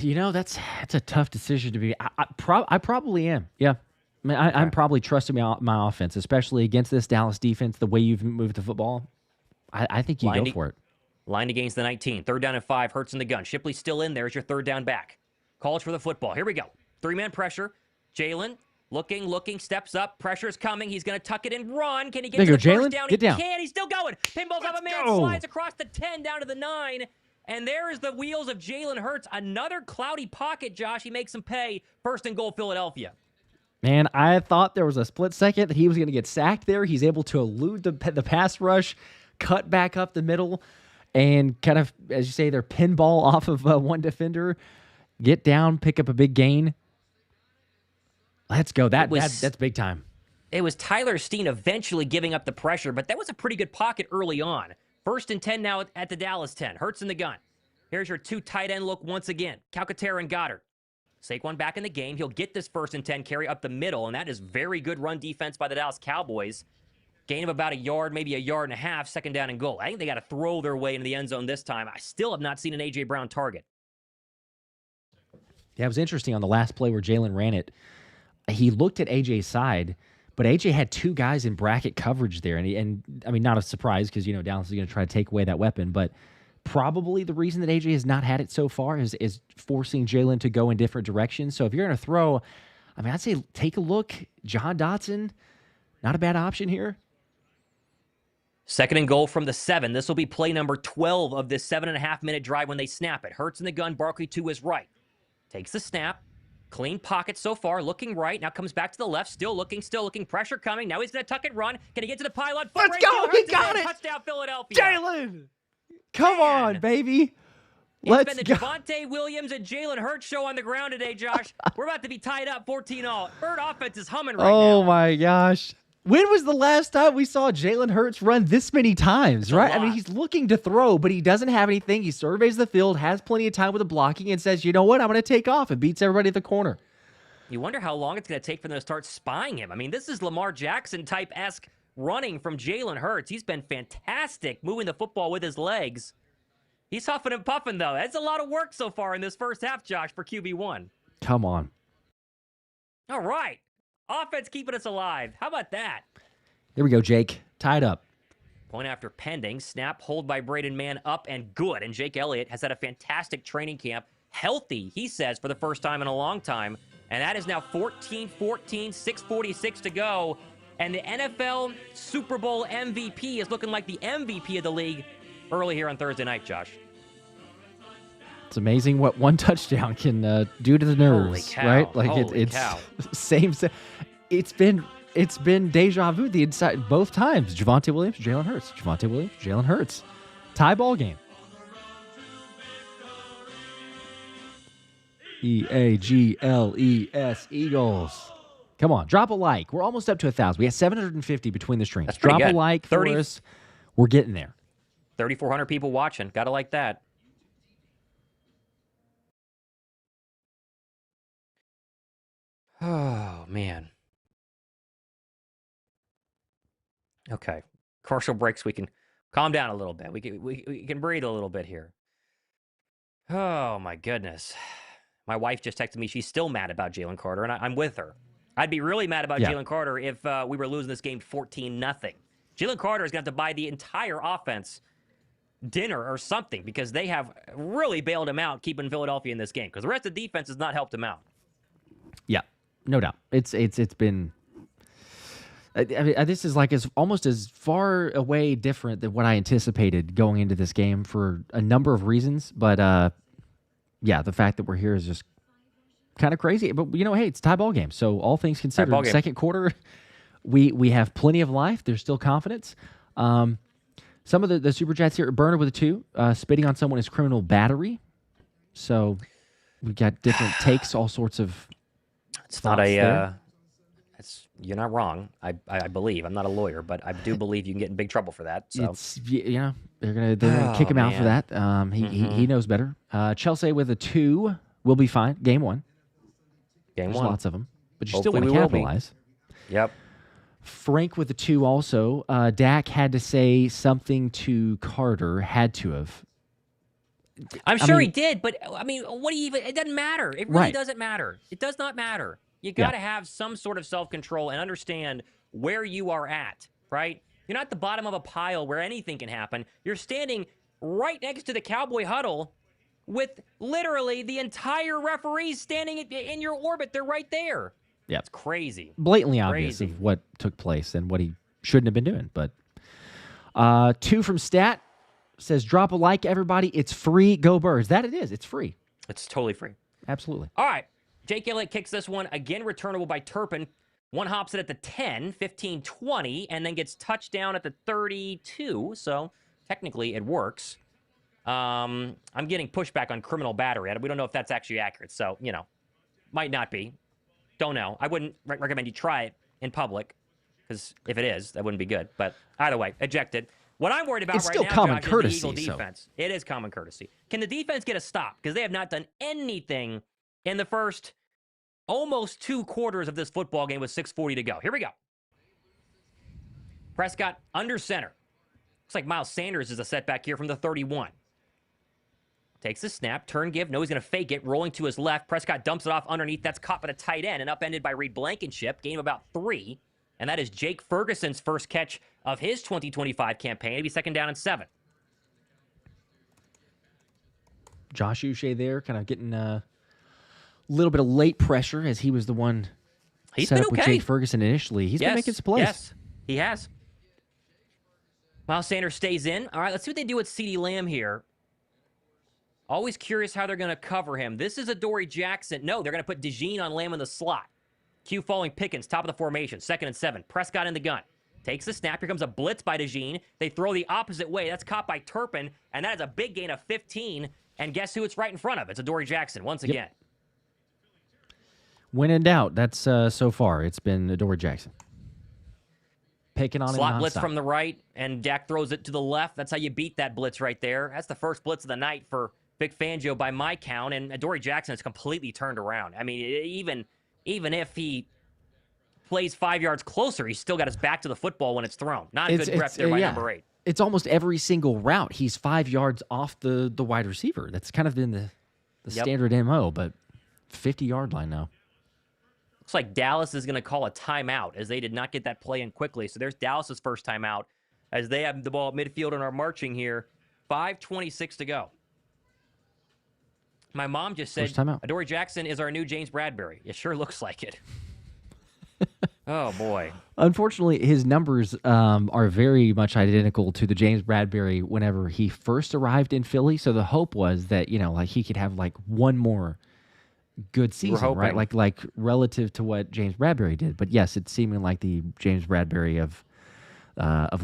That's a tough decision to be. I probably am. Yeah. I mean, I'm probably trusting my offense, especially against this Dallas defense, the way you've moved the football. I think you go for it. Lined against the 19. 3rd down and 5. Hurts in the gun. Shipley's still in there as your 3rd down back. Calls for the football. Here we go. 3-man pressure. Jalen looking, steps up. Pressure's coming. He's going to tuck it and run. Can he get to the first down? Get down. He can. He's still going. Pinballs up a man. Slides across the 10 down to the 9. And there is the wheels of Jalen Hurts. Another cloudy pocket, Josh. He makes him pay. 1st and goal, Philadelphia. Man, I thought there was a split second that he was going to get sacked there. He's able to elude the pass rush, cut back up the middle, and kind of, as you say, they're pinball off of one defender, get down, pick up a big gain. Let's go. That's big time. It was Tyler Steen eventually giving up the pressure, but that was a pretty good pocket early on. 1st and 10 now at the Dallas 10. Hurts in the gun. Here's your 2 tight end look once again. Calcaterra and Goddard. Saquon back in the game. He'll get this 1st and 10 carry up the middle, and that is very good run defense by the Dallas Cowboys. Gain of about a yard, maybe a yard and a half, 2nd down and goal. I think they got to throw their way into the end zone this time. I still have not seen an A.J. Brown target. Yeah, it was interesting on the last play where Jalen ran it. He looked at A.J.'s side, but A.J. had 2 guys in bracket coverage there. And I mean, not a surprise because, Dallas is going to try to take away that weapon. But probably the reason that A.J. has not had it so far is forcing Jalen to go in different directions. So if you're going to throw, I mean, I'd say take a look. John Dotson, not a bad option here. 2nd and goal from the 7. This will be play number 12 of this 7.5-minute drive when they snap it. Hurts in the gun. Barkley to his right. Takes the snap. Clean pocket so far, looking right. Now comes back to the left, still looking. Pressure coming. Now he's going to tuck and run. Can he get to the pylon? Let's go. He got it. Touchdown, Philadelphia. Jalen. Come on, baby. It's been the Javonte Williams and Jalen Hurts show on the ground today, Josh. We're about to be tied up 14-all. Bird offense is humming right now. Oh, my gosh. When was the last time we saw Jalen Hurts run this many times, right? I mean, he's looking to throw, but he doesn't have anything. He surveys the field, has plenty of time with the blocking, and says, you know what, I'm going to take off, and beats everybody at the corner. You wonder how long it's going to take for them to start spying him. I mean, this is Lamar Jackson-type-esque running from Jalen Hurts. He's been fantastic moving the football with his legs. He's huffing and puffing, though. That's a lot of work so far in this first half, Josh, for QB1. Come on. All right. Offense keeping us alive. How about that? There we go, Jake. Tied up. Point after pending. Snap, hold by Braden Mann, up and good. And Jake Elliott has had a fantastic training camp. Healthy, he says, for the first time in a long time. And that is now 14-14, 6:46 to go. And the NFL Super Bowl MVP is looking like the MVP of the league early here on Thursday night, Josh. It's amazing what one touchdown can do to the nerves, right? Like it's same. It's been deja vu the inside both times. Javonte Williams, Jalen Hurts. Javonte Williams, Jalen Hurts. Tie ball game. EAGLES Eagles. Come on, drop a like. We're almost up to 1,000. We have 750 between the streams. Drop a like for us. We're getting there. 3,400 people watching. Gotta like that. Oh, man. Okay. Commercial breaks. We can calm down a little bit. We can breathe a little bit here. Oh, my goodness. My wife just texted me. She's still mad about Jalen Carter, and I'm with her. I'd be really mad about Jalen Carter if we were losing this game 14-0. Jalen Carter is going to have to buy the entire offense dinner or something because they have really bailed him out keeping Philadelphia in this game because the rest of the defense has not helped him out. Yeah, no doubt. It's been. I mean, this is like almost as far away different than what I anticipated going into this game for a number of reasons. But yeah, the fact that we're here is just kind of crazy. But hey, it's a tie ball game. So all things considered, second quarter, we have plenty of life. There's still confidence. Some of the super chats here, Burner with a 2, spitting on someone is criminal battery. So we've got different takes, all sorts of. It's not a. You're not wrong. I believe. I'm not a lawyer, but I do believe you can get in big trouble for that. So they're gonna kick him out for that. He knows better. Chelsea with a 2 will be fine. Game 1. There's lots of them, but you still want to capitalize. Yep. Frank with a 2 also. Dak had to say something to Carter. Had to have. I'm sure he did, but I mean, what do you even? It doesn't matter. It really doesn't matter. It does not matter. You got to have some sort of self-control and understand where you are at, right? You're not at the bottom of a pile where anything can happen. You're standing right next to the Cowboy huddle with literally the entire referees standing in your orbit. They're right there. Yeah. It's crazy. Blatantly obvious of what took place and what he shouldn't have been doing. But 2 from Stat says, drop a like, everybody. It's free. Go Birds. That it is. It's free. It's totally free. Absolutely. All right. Jake Elliott kicks this one, again returnable by Turpin. One hops it at the 10, 15, 20, and then gets touchdown at the 32. So technically it works. I'm getting pushback on criminal battery. We don't know if that's actually accurate. So, might not be. Don't know. I wouldn't recommend you try it in public because if it is, that wouldn't be good. But either way, ejected. What I'm worried about it's right still now, common Josh, courtesy, is the Eagle defense. So. It is common courtesy. Can the defense get a stop? Because they have not done anything in the first almost 2 quarters of this football game with 6:40 to go. Here we go. Prescott under center. Looks like Miles Sanders is a setback here from the 31. Takes the snap, turn give. No, he's going to fake it. Rolling to his left. Prescott dumps it off underneath. That's caught by the tight end and upended by Reed Blankenship. Gain of about 3. And that is Jake Ferguson's first catch of his 2025 campaign. It'll be 2nd down and 7. Josh Uche there kind of getting a little bit of late pressure as he was the one set up with Jake Ferguson initially. He's been making some plays. Yes, he has. Miles Sanders stays in. All right, let's see what they do with Ceedee Lamb here. Always curious how they're going to cover him. This is Adoree Jackson. No, they're going to put DeJean on Lamb in the slot. Q following Pickens, top of the formation, 2nd and 7. Prescott in the gun. Takes the snap. Here comes a blitz by DeJean. They throw the opposite way. That's caught by Turpin, and that is a big gain of 15. And guess who it's right in front of? It's Adoree Jackson once again. When in doubt, that's so far, it's been Adoree Jackson. Picking on him Slot blitz from the right, and Dak throws it to the left. That's how you beat that blitz right there. That's the first blitz of the night for Vic Fangio by my count, and Adoree Jackson has completely turned around. I mean, even if he plays 5 yards closer, he's still got his back to the football when it's thrown. Not a good prep there by number 8. It's almost every single route. He's 5 yards off the wide receiver. That's kind of been the standard MO, but 50-yard line now. Looks like Dallas is going to call a timeout as they did not get that play in quickly. So there's Dallas's first timeout as they have the ball at midfield and are marching here. 5:26 to go. My mom just said Adoree Jackson is our new James Bradberry. It sure looks like it. Oh, boy. Unfortunately, his numbers are very much identical to the James Bradberry whenever he first arrived in Philly. So the hope was that, he could have one more good season, right? Like relative to what James Bradberry did. But yes, it's seeming like the James Bradberry of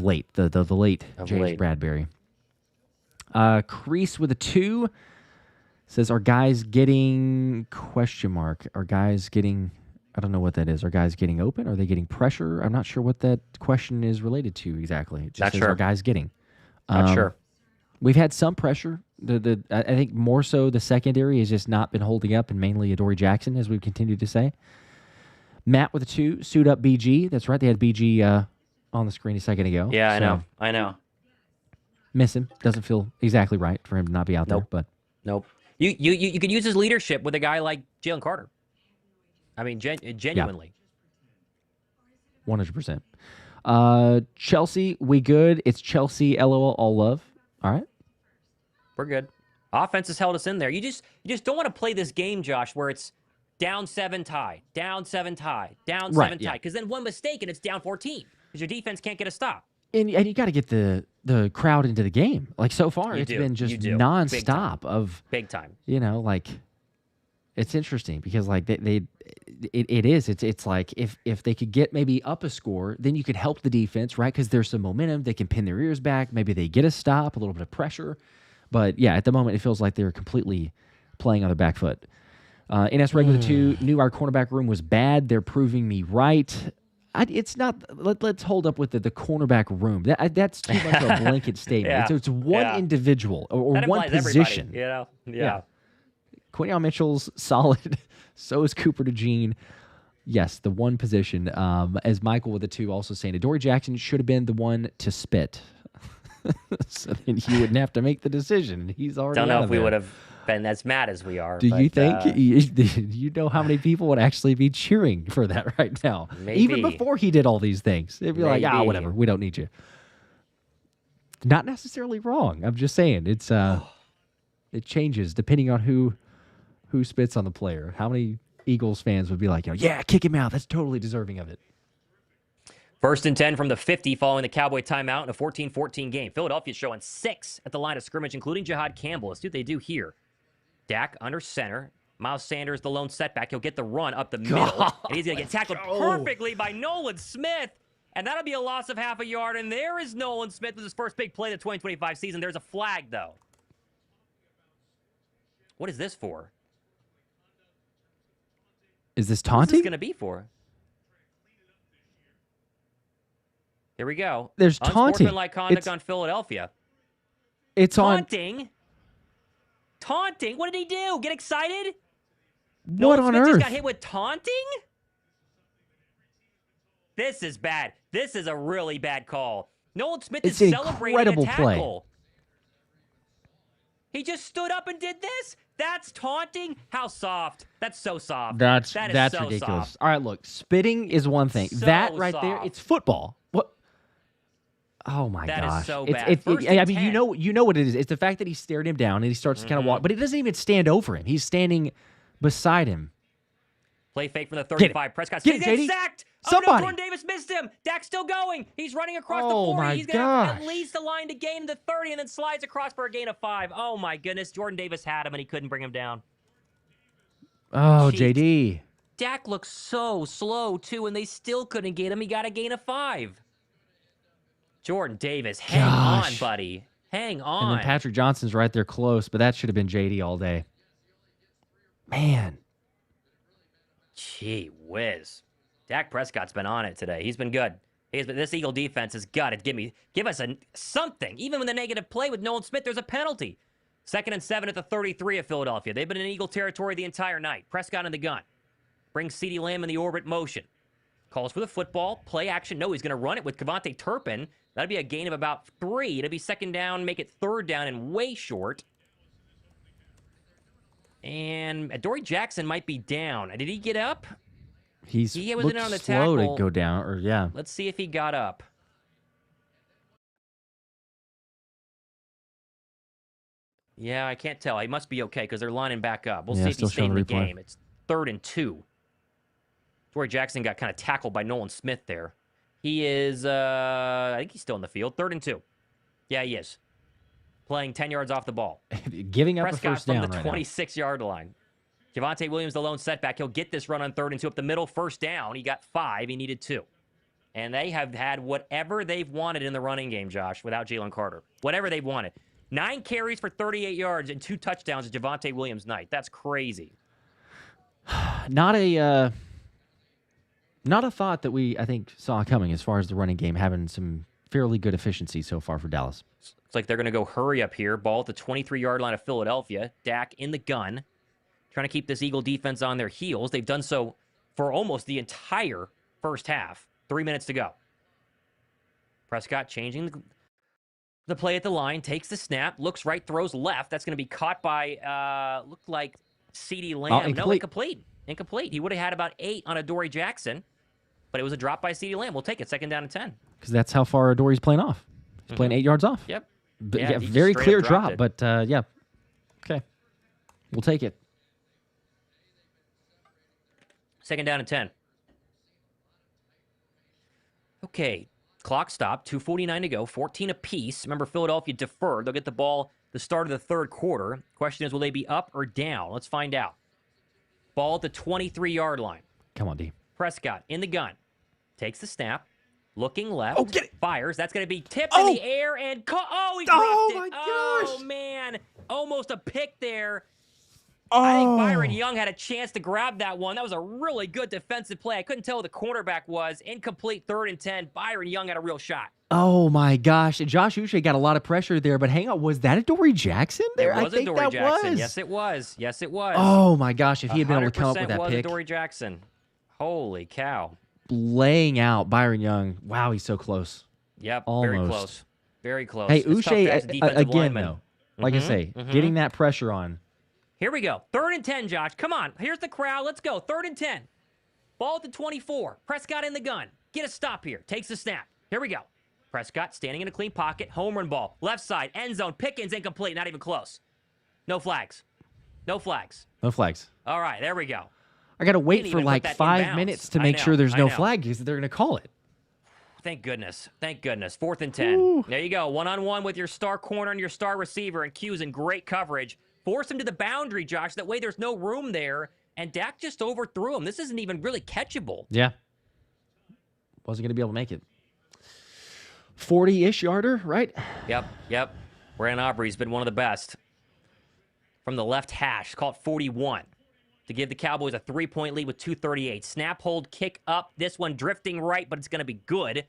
late, the late James Bradberry. Crease with a 2 says, "Are guys getting ? Are guys getting?" I don't know what that is. Are guys getting open? Are they getting pressure? I'm not sure what that question is related to exactly. It just says, "Are guys getting?" Not sure. We've had some pressure. I think more so the secondary has just not been holding up, and mainly Adoree Jackson, as we've continued to say. Matt with a 2, suit up BG. That's right. They had BG on the screen a second ago. Yeah, I know. Miss him. Doesn't feel exactly right for him to not be out there. But nope. You could use his leadership with a guy like Jalen Carter. I mean, genuinely. 100%. Chelsea, we good. It's Chelsea, LOL, all love. All right. We're good. Offense has held us in there. You just don't want to play this game, Josh, where it's down 7 tie, down 7 tie, down 7 tie. Because then one mistake and it's down 14 because your defense can't get a stop. And you got to get the crowd into the game. Like so far, it's been just nonstop of big time. It's interesting because like it's like if they could get maybe up a score, then you could help the defense, right? Because there's some momentum, they can pin their ears back. Maybe they get a stop, a little bit of pressure. But yeah, at the moment, it feels like they're completely playing on the back foot. NS Regular 2 knew our cornerback room was bad. They're proving me right. It's not. Let's hold up with the cornerback room. That's too much of a blanket statement. It's one individual or one position. Yeah. Quinion Mitchell's solid. So is Cooper DeJean. Yes, the one position. As Michael with the 2 also saying, Adoree Jackson should have been the one to spit. So then you wouldn't have to make the decision. He's already Don't know out if we would have been as mad as we are. Do you think? You know how many people would actually be cheering for that right now? Maybe. Even before he did all these things. They'd be like, whatever. We don't need you. Not necessarily wrong. I'm just saying. It's it changes depending on who spits on the player. How many Eagles fans would be like, yeah, kick him out. That's totally deserving of it. 1st and 10 from the 50 following the Cowboy timeout in a 14-14 game. Philadelphia showing 6 at the line of scrimmage, including Jihaad Campbell. Let's see what they do here. Dak under center. Miles Sanders, the lone setback. He'll get the run up the middle, and he's going to get tackled perfectly by Nolan Smith, and that'll be a loss of half a yard, and there is Nolan Smith with his first big play of the 2025 season. There's a flag, though. What is this for? Is this taunting? What's this going to be for? Here we go. There's taunting. Unsportsmanlike conduct on Philadelphia. It's taunting. Taunting? What did he do? Get excited? What on Smith earth? Just got hit with taunting? This is bad. This is a really bad call. Nolan Smith is celebrating a tackle. He just stood up and did this? That's taunting? How soft. That's so soft. That's so ridiculous. Soft. All right, look, spitting is one thing. So that right soft. there, it's football. What? Oh my gosh. That is so bad. I mean, you know what it is. It's the fact that he stared him down and he starts to kind of walk, but he doesn't even stand over him. He's standing beside him. Play fake from the 35. Prescott gets sacked. Somebody. Oh no, Jordan Davis missed him. Dak's still going. He's running across the 40. He's going to have at least a line to gain the 30 and then slides across for a gain of 5. Oh my goodness. Jordan Davis had him and he couldn't bring him down. Oh, jeez. JD. Dak looks so slow too and they still couldn't get him. He got a gain of 5. Jordan Davis, hang on, buddy. Hang on. And then Patrick Johnson's right there close, but that should have been JD all day. Man. Gee whiz. Dak Prescott's been on it today. He's been good. This Eagle defense has got to give us something. Even with the negative play with Nolan Smith, there's a penalty. 2nd and 7 at the 33 of Philadelphia. They've been in Eagle territory the entire night. Prescott in the gun. Brings Ceedee Lamb in the orbit motion. Calls for the football. Play action. No, he's going to run it with Kevontae Turpin. That'd be a gain of about 3. It'll be 2nd down, make it 3rd down and way short. And Adoree Jackson might be down. Did he get up? He was looked on the slow tackle. To go down, or yeah. Let's see if he got up. Yeah, I can't tell. He must be okay because they're lining back up. We'll see if he stayed in the game. It's 3rd and 2. Adoree Jackson got kind of tackled by Nolan Smith there. He is, I think he's still in the field. 3rd and 2. Yeah, he is. Playing 10 yards off the ball. Giving up Prescott a first down from the 26-yard line. Javonte Williams, the lone setback. He'll get this run on 3rd and 2 up the middle. 1st down. He got 5. He needed 2. And they have had whatever they've wanted in the running game, Josh, without Jalen Carter. Whatever they've wanted. 9 carries for 38 yards and 2 touchdowns at Javonte Williams' night. That's crazy. Not a thought that I think, saw coming as far as the running game having some fairly good efficiency so far for Dallas. It's like they're going to go hurry up here. Ball at the 23-yard line of Philadelphia. Dak in the gun. Trying to keep this Eagle defense on their heels. They've done so for almost the entire first half. 3 minutes to go. Prescott changing the play at the line. Takes the snap. Looks right. Throws left. That's going to be caught by, looked like Ceedee Lamb. No, incomplete. Incomplete. He would have had about 8 on Adoree Jackson. But it was a drop by Ceedee Lamb. We'll take it. 2nd down and 10. Because that's how far Adoree's playing off. He's playing 8 yards off. Yep. Yeah, he just very straight up clear dropped drop, it. but yeah. Okay. We'll take it. 2nd down and 10. Okay, clock stopped. 2:49 to go. 14 apiece. Remember, Philadelphia deferred. They'll get the ball the start of the third quarter. Question is, will they be up or down? Let's find out. Ball at the 23-yard line. Come on, D. Prescott in the gun. Takes the snap. Looking left. Oh, get it. Fires. That's going to be tipped in the air and he dropped Oh, it. my Oh, gosh. man. Almost a pick there. Oh. I think Byron Young had a chance to grab that one. That was a really good defensive play. I couldn't tell who the cornerback was. Incomplete 3rd and 10. Byron Young had a real shot. Oh, my gosh. Josh Uche got a lot of pressure there, but hang on. Was that a Dory Jackson there? It was I think a Dory that Jackson. was. Yes, it was. Yes, it was. Oh, my gosh. If he had been able to come up with 100% that was pick. a Dory Jackson. Holy cow. Laying out Byron Young. Wow, he's so close. Yep, Almost. very close. Very close. Hey, It's tough to ask Uche, defensive again, linemen. though, like I say, getting that pressure on. Here we go. 3rd and 10, Josh. Come on. Here's the crowd. Let's go. 3rd and 10. Ball at the 24. Prescott in the gun. Get a stop here. Takes the snap. Here we go. Prescott standing in a clean pocket. Home run ball. Left side. End zone. Pickens incomplete. Not even close. No flags. No flags. No flags. All right. There we go. I got to wait Didn't for even put like that 5 inbounds. minutes to I make know, sure there's I no know. flag because they're going to call it. Thank goodness. Thank goodness. 4th and 10. Ooh. There you go. One-on-one with your star corner and your star receiver, and Q's in great coverage. Force him to the boundary, Josh. That way there's no room there, and Dak just overthrew him. This isn't even really catchable. Yeah. Wasn't going to be able to make it. 40-ish yarder, right? Yep. Brandon Aubrey's been one of the best. From the left hash, call it 41. To give the Cowboys a 3-point lead with 2:38. Snap, hold, kick up. This one drifting right, but it's going to be good.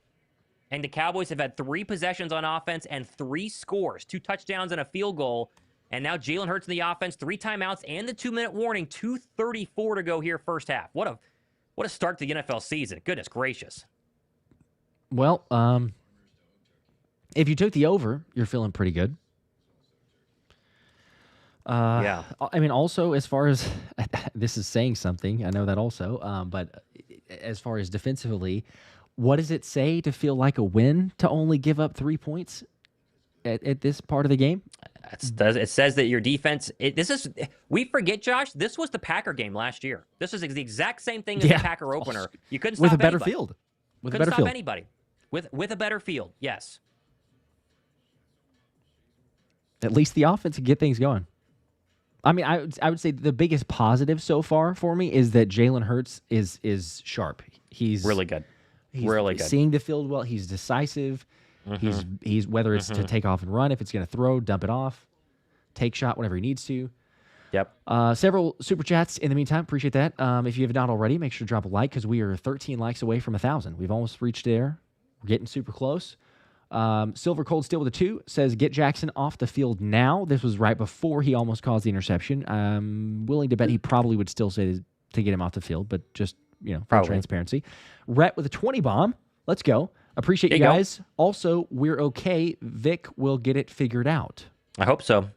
And the Cowboys have had 3 possessions on offense and 3 scores. 2 touchdowns and a field goal. And now Jalen Hurts in the offense, 3 timeouts and the 2-minute warning. 2:34 to go here first half. What a start to the NFL season. Goodness gracious. Well, if you took the over, you're feeling pretty good. Yeah. I mean, also, as far as this is saying something, I know that also, but as far as defensively, what does it say to feel like a win to only give up 3 points at this part of the game? It says that your defense. We forget, Josh. This was the Packer game last year. This was the exact same thing as the Packer opener. You couldn't stop with a better anybody. field. With Couldn't a better stop field. anybody. With a better field. Yes. At least the offense can get things going. I mean, I would say the biggest positive so far for me is that Jalen Hurts is sharp. He's Really good. He's Really good. seeing the field well. He's decisive. He's whether it's to take off and run, if it's going to throw, dump it off, take shot whenever he needs to. Yep. Several super chats in the meantime. Appreciate that. If you have not already, make sure to drop a like because we are 13 likes away from 1,000. We've almost reached there. We're getting super close. Silver Cold Steel with a 2 says, get Jackson off the field now. This was right before he almost caused the interception. I'm willing to bet he probably would still say to get him off the field, but just, for Probably. transparency. Rhett with a 20 bomb. Let's go. Appreciate you There you go. guys. Also, we're okay. Vic will get it figured out. I hope so.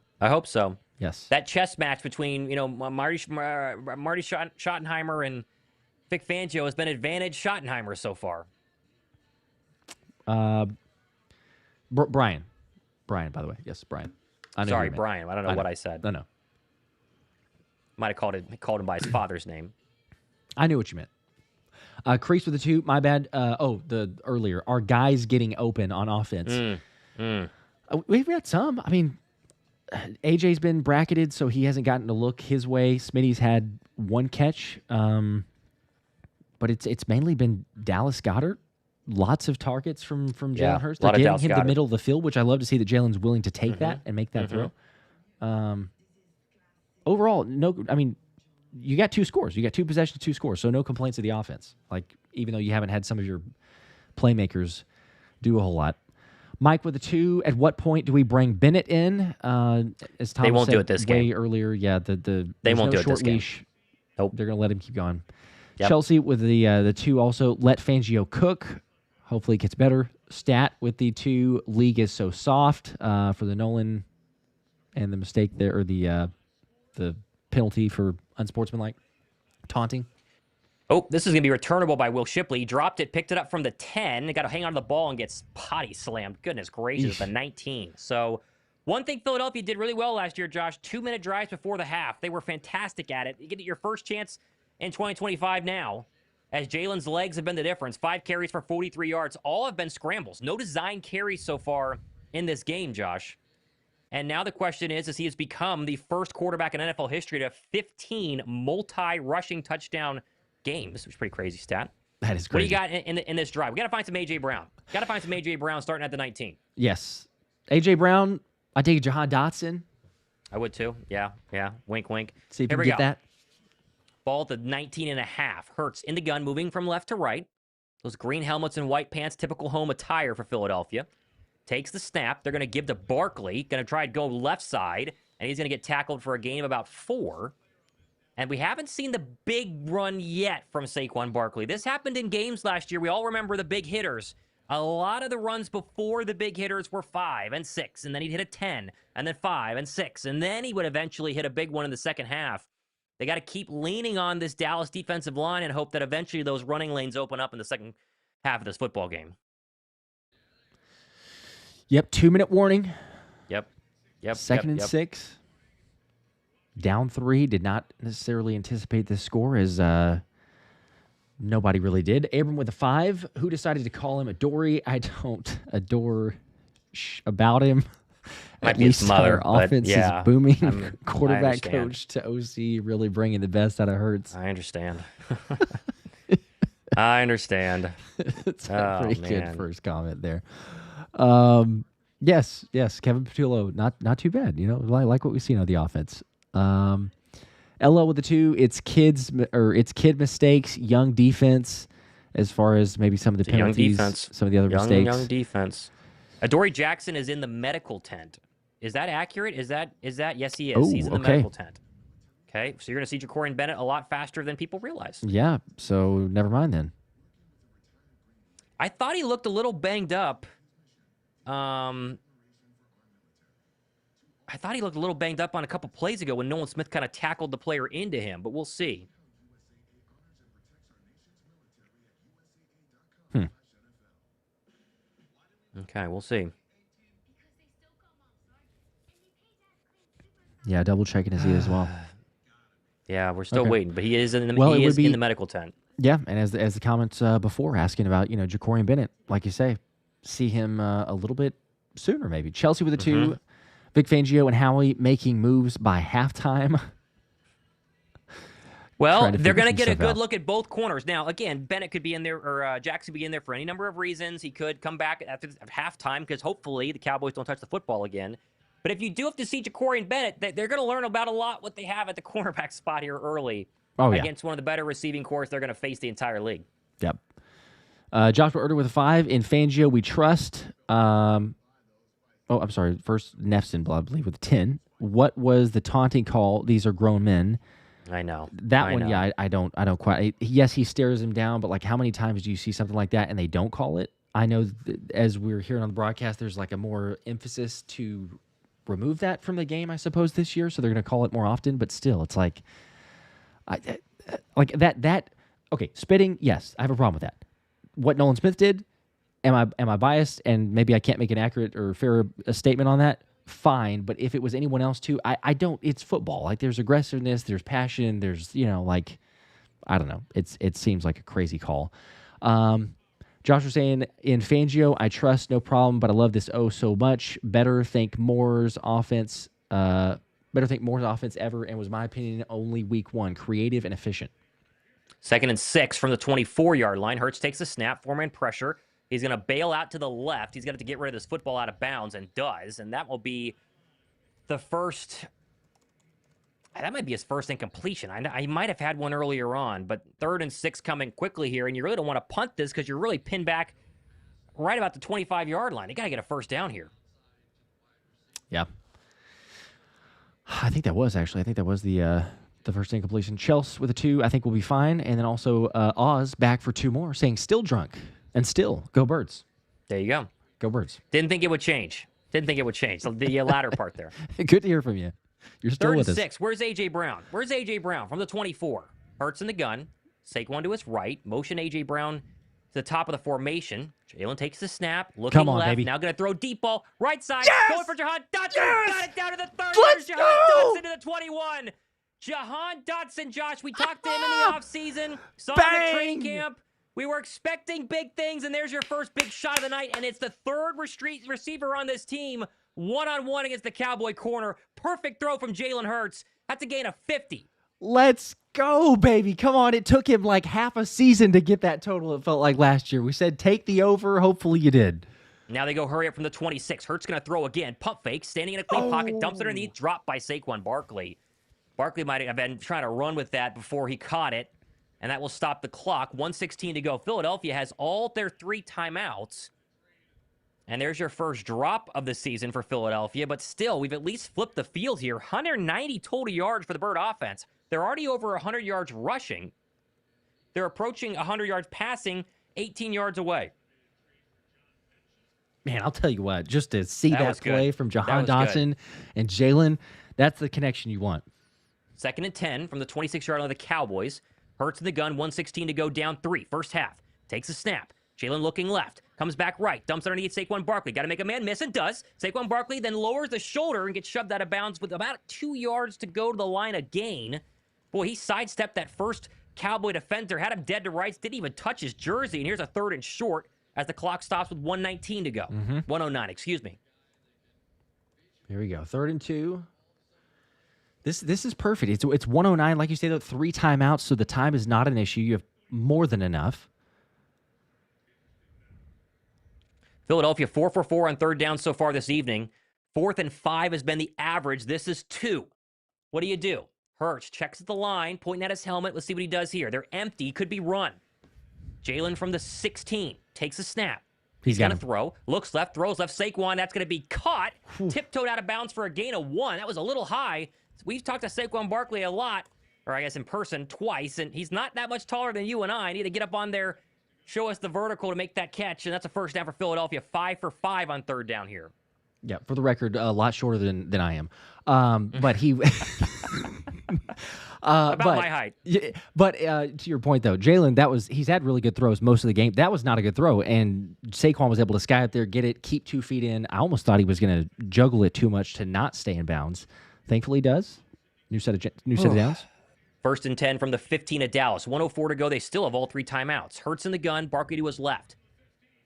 Yes. That chess match between Marty Schottenheimer and Vic Fangio has been advantage Schottenheimer so far. Brian, by the way. Yes, Brian. I know Sorry, who you meant. Brian. I don't know what I said. No. Might have called him by his father's name. I knew what you meant. Crease with a 2. My bad. The earlier. Our guys getting open on offense. We've got some. I mean, AJ's been bracketed, so he hasn't gotten to look his way. Smitty's had 1 catch, but it's mainly been Dallas Goedert. Lots of targets from Jalen Hurts. They're getting him the middle of the field, which I love to see that Jalen's willing to take that and make that throw. Overall, you got 2 scores. You got 2 possessions, 2 scores, so no complaints of the offense. Like, even though you haven't had some of your playmakers do a whole lot. Mike with a 2. At what point do we bring Bennett in? As Tom They won't said do it this way game. earlier. Yeah, They won't do it this game. Leash. Nope. They're going to let him keep going. Yep. Chelsea with the 2 also. Let Fangio cook. Hopefully it gets better. Stat with the 2. League is so soft for the Nolan and the mistake there, or the penalty for unsportsmanlike taunting. Oh, this is going to be returnable by Will Shipley. He dropped it, picked it up from the 10, got to hang on to the ball and gets potty slammed. Goodness gracious, the 19. So one thing Philadelphia did really well last year, Josh, 2-minute drives before the half. They were fantastic at it. You get your first chance in 2025 now, as Jalen's legs have been the difference. 5 carries for 43 yards. All have been scrambles. No design carries so far in this game, Josh. And now the question is he has become the first quarterback in NFL history to have 15 multi-rushing touchdown games, which is a pretty crazy stat. That is crazy. What do you got in this drive? We got to find some A.J. Brown. Got to find some A.J. Brown starting at the 19. Yes. A.J. Brown, I take Jihaad Dotson. I would too. Yeah. Wink, wink. See if Here you we can get go. that. Ball at the 19.5. Hurts in the gun, moving from left to right. Those green helmets and white pants, typical home attire for Philadelphia. Takes the snap. They're going to give to Barkley. Going to try to go left side, and he's going to get tackled for a gain of about 4. And we haven't seen the big run yet from Saquon Barkley. This happened in games last year. We all remember the big hitters. A lot of the runs before the big hitters were 5 and 6, and then he'd hit a 10, and then 5 and 6, and then he would eventually hit a big one in the second half. They got to keep leaning on this Dallas defensive line and hope that eventually those running lanes open up in the second half of this football game. Yep, 2-minute warning. Yep. Second and 6. Down 3. Did not necessarily anticipate this score, as nobody really did. Abram with a 5. Who decided to call him Adory? I don't adore about him. At least our offense is booming. Quarterback coach to OC, really bringing the best out of Hurts. I understand. I understand. It's a pretty good first comment there. Yes, Kevin Patullo, not too bad. You know, like what we've seen on the offense. LO with the 2. It's kid mistakes, young defense, as far as maybe some of the penalties, some of the other mistakes. Young defense. Adoree Jackson is in the medical tent. Is that accurate? Is that? Yes, he is. Oh, he's in the medical tent. Okay, so you're going to see Ja'Cory Bennett a lot faster than people realize. Yeah, so never mind then. I thought he looked a little banged up. I thought he looked a little banged up on a couple plays ago when Nolan Smith kind of tackled the player into him, but we'll see. Okay, we'll see. Yeah, double checking his ear as well. Yeah, we're still waiting, but he is in the medical tent. Yeah, and as the comments before asking about, Ja'Cory Bennett, like you say, see him a little bit sooner maybe. Chelsea with a 2. Vic Fangio and Howie making moves by halftime. Well, they're going to get a good look at both corners. Now, again, Bennett could be in there, or Jackson could be in there for any number of reasons. He could come back after halftime because hopefully the Cowboys don't touch the football again. But if you do have to see Ja'Cory Bennett, they're going to learn about a lot what they have at the cornerback spot here early against one of the better receiving corps they're going to face the entire league. Yep. Joshua Erder with a 5. In Fangio, we trust. I'm sorry. First, Nefson, I believe, with a 10. What was the taunting call? These are grown men. I know. Yeah, I don't quite. Yes, he stares him down, but like how many times do you see something like that and they don't call it? I know as we were hearing on the broadcast, there's like a more emphasis to remove that from the game, I suppose, this year. So they're going to call it more often, but still, it's like that. Okay, spitting, yes, I have a problem with that. What Nolan Smith did, am I biased? And maybe I can't make an accurate or fair statement on that. Fine, but if it was anyone else too, I don't. It's football. Like there's aggressiveness, there's passion, there's I don't know. It seems like a crazy call. Josh was saying in Fangio, I trust no problem, but I love this so much. Better think Moore's offense. Better think Moore's offense ever, and was my opinion only week 1. Creative and efficient. 2nd and 6 from the 24-yard line. Hurts takes the snap, four-man pressure. He's going to bail out to the left. He's going to have to get rid of this football out of bounds, and does. And that will be the first. That might be his first incompletion. I might have had one earlier on, but 3rd and 6 coming quickly here, and you really don't want to punt this because you're really pinned back right about the 25-yard line. You got to get a first down here. Yeah. I think that was the first incompletion. Chelsea with a 2, I think will be fine. And then also Oz back for 2 more, saying still drunk. And still, go Birds. There you go. Go Birds. Didn't think it would change. The latter part there. Good to hear from you. You're still with us. 3rd and 6. Where's A.J. Brown? From the 24. Hurts in the gun. Saquon to his right. Motion A.J. Brown to the top of the formation. Jalen takes the snap. Looking on, left. baby. Now going to throw deep ball. Right side. Yes! Going for Jihaad Dotson. Yes! Got it down to the 30. Let's There's Jihaad go! Dotson to the 21. Jahan Dotson, Josh. We talked to him in the offseason. Saw him at training camp. We were expecting big things, and there's your first big shot of the night, and it's the third receiver on this team, one-on-one against the Cowboy corner. Perfect throw from Jalen Hurts. That's a gain of 50. Let's go, baby. Come on. It took him like half a season to get that total, it felt like last year. We said take the over. Hopefully you did. Now they go hurry up from the 26. Hurts going to throw again. Pump fake, standing in a clean pocket, dumps it underneath, dropped by Saquon Barkley. Barkley might have been trying to run with that before he caught it, and that will stop the clock. 1:16 to go. Philadelphia has all their 3 timeouts. And there's your first drop of the season for Philadelphia, but still, we've at least flipped the field here. 190 total yards for the Bird offense. They're already over 100 yards rushing. They're approaching 100 yards passing, 18 yards away. Man, I'll tell you what, just to see that play good. from Jahan Dotson and Jalen, that's the connection you want. 2nd and 10 from the 26-yard line of the Cowboys. Hurts in the gun, 1:16 to go, down 3. First half. Takes a snap. Jalen looking left. Comes back right. Dumps underneath Saquon Barkley. Got to make a man miss, and does. Saquon Barkley then lowers the shoulder and gets shoved out of bounds with about 2 yards to go to the line of gain. Boy, he sidestepped that first Cowboy defender. Had him dead to rights. Didn't even touch his jersey. And here's a 3rd and short as the clock stops with 1:19 to go. 1:09, excuse me. Here we go. 3rd and 2. This is perfect. It's 1:09, like you say, though, 3 timeouts, so the time is not an issue. You have more than enough. Philadelphia 4 for 4 on 3rd down so far this evening. 4th and 5 has been the average. This is 2. What do you do? Hurts checks at the line, pointing at his helmet. Let's see what he does here. They're empty. Could be run. Jalen from the 16 takes a snap. He's going to throw. Looks left, throws left. Saquon, that's going to be caught. Tiptoed out of bounds for a gain of 1. That was a little high. We've talked to Saquon Barkley a lot, or I guess in person twice, and he's not that much taller than you and I. Need to get up on there, show us the vertical to make that catch, and that's a first down for Philadelphia. 5 for 5 on 3rd down here. Yeah, for the record, a lot shorter than I am. But he... About my height. But to your point, though, Jalen, he's had really good throws most of the game. That was not a good throw, and Saquon was able to sky up there, get it, keep 2 feet in. I almost thought he was going to juggle it too much to not stay in bounds. Thankfully, he does. New set of downs. 1st and 10 from the 15 of Dallas. 1:04 to go. They still have all 3 timeouts. Hurts in the gun. Barkley to his left.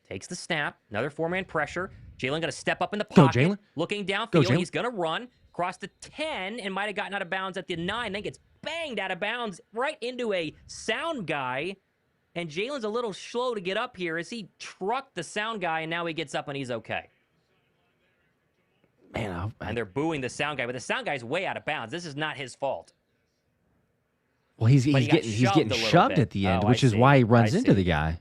Takes the snap. Another 4-man pressure. Jalen going to step up in the pocket. Go, Jalen. Looking downfield. He's going to run. Cross the 10 and might have gotten out of bounds at the 9. Then gets banged out of bounds right into a sound guy. And Jalen's a little slow to get up here as he trucked the sound guy, and now he gets up and he's okay. Man, and they're booing the sound guy, but the sound guy's way out of bounds. This is not his fault. Well, he's getting shoved at the end, which is why he runs into the guy.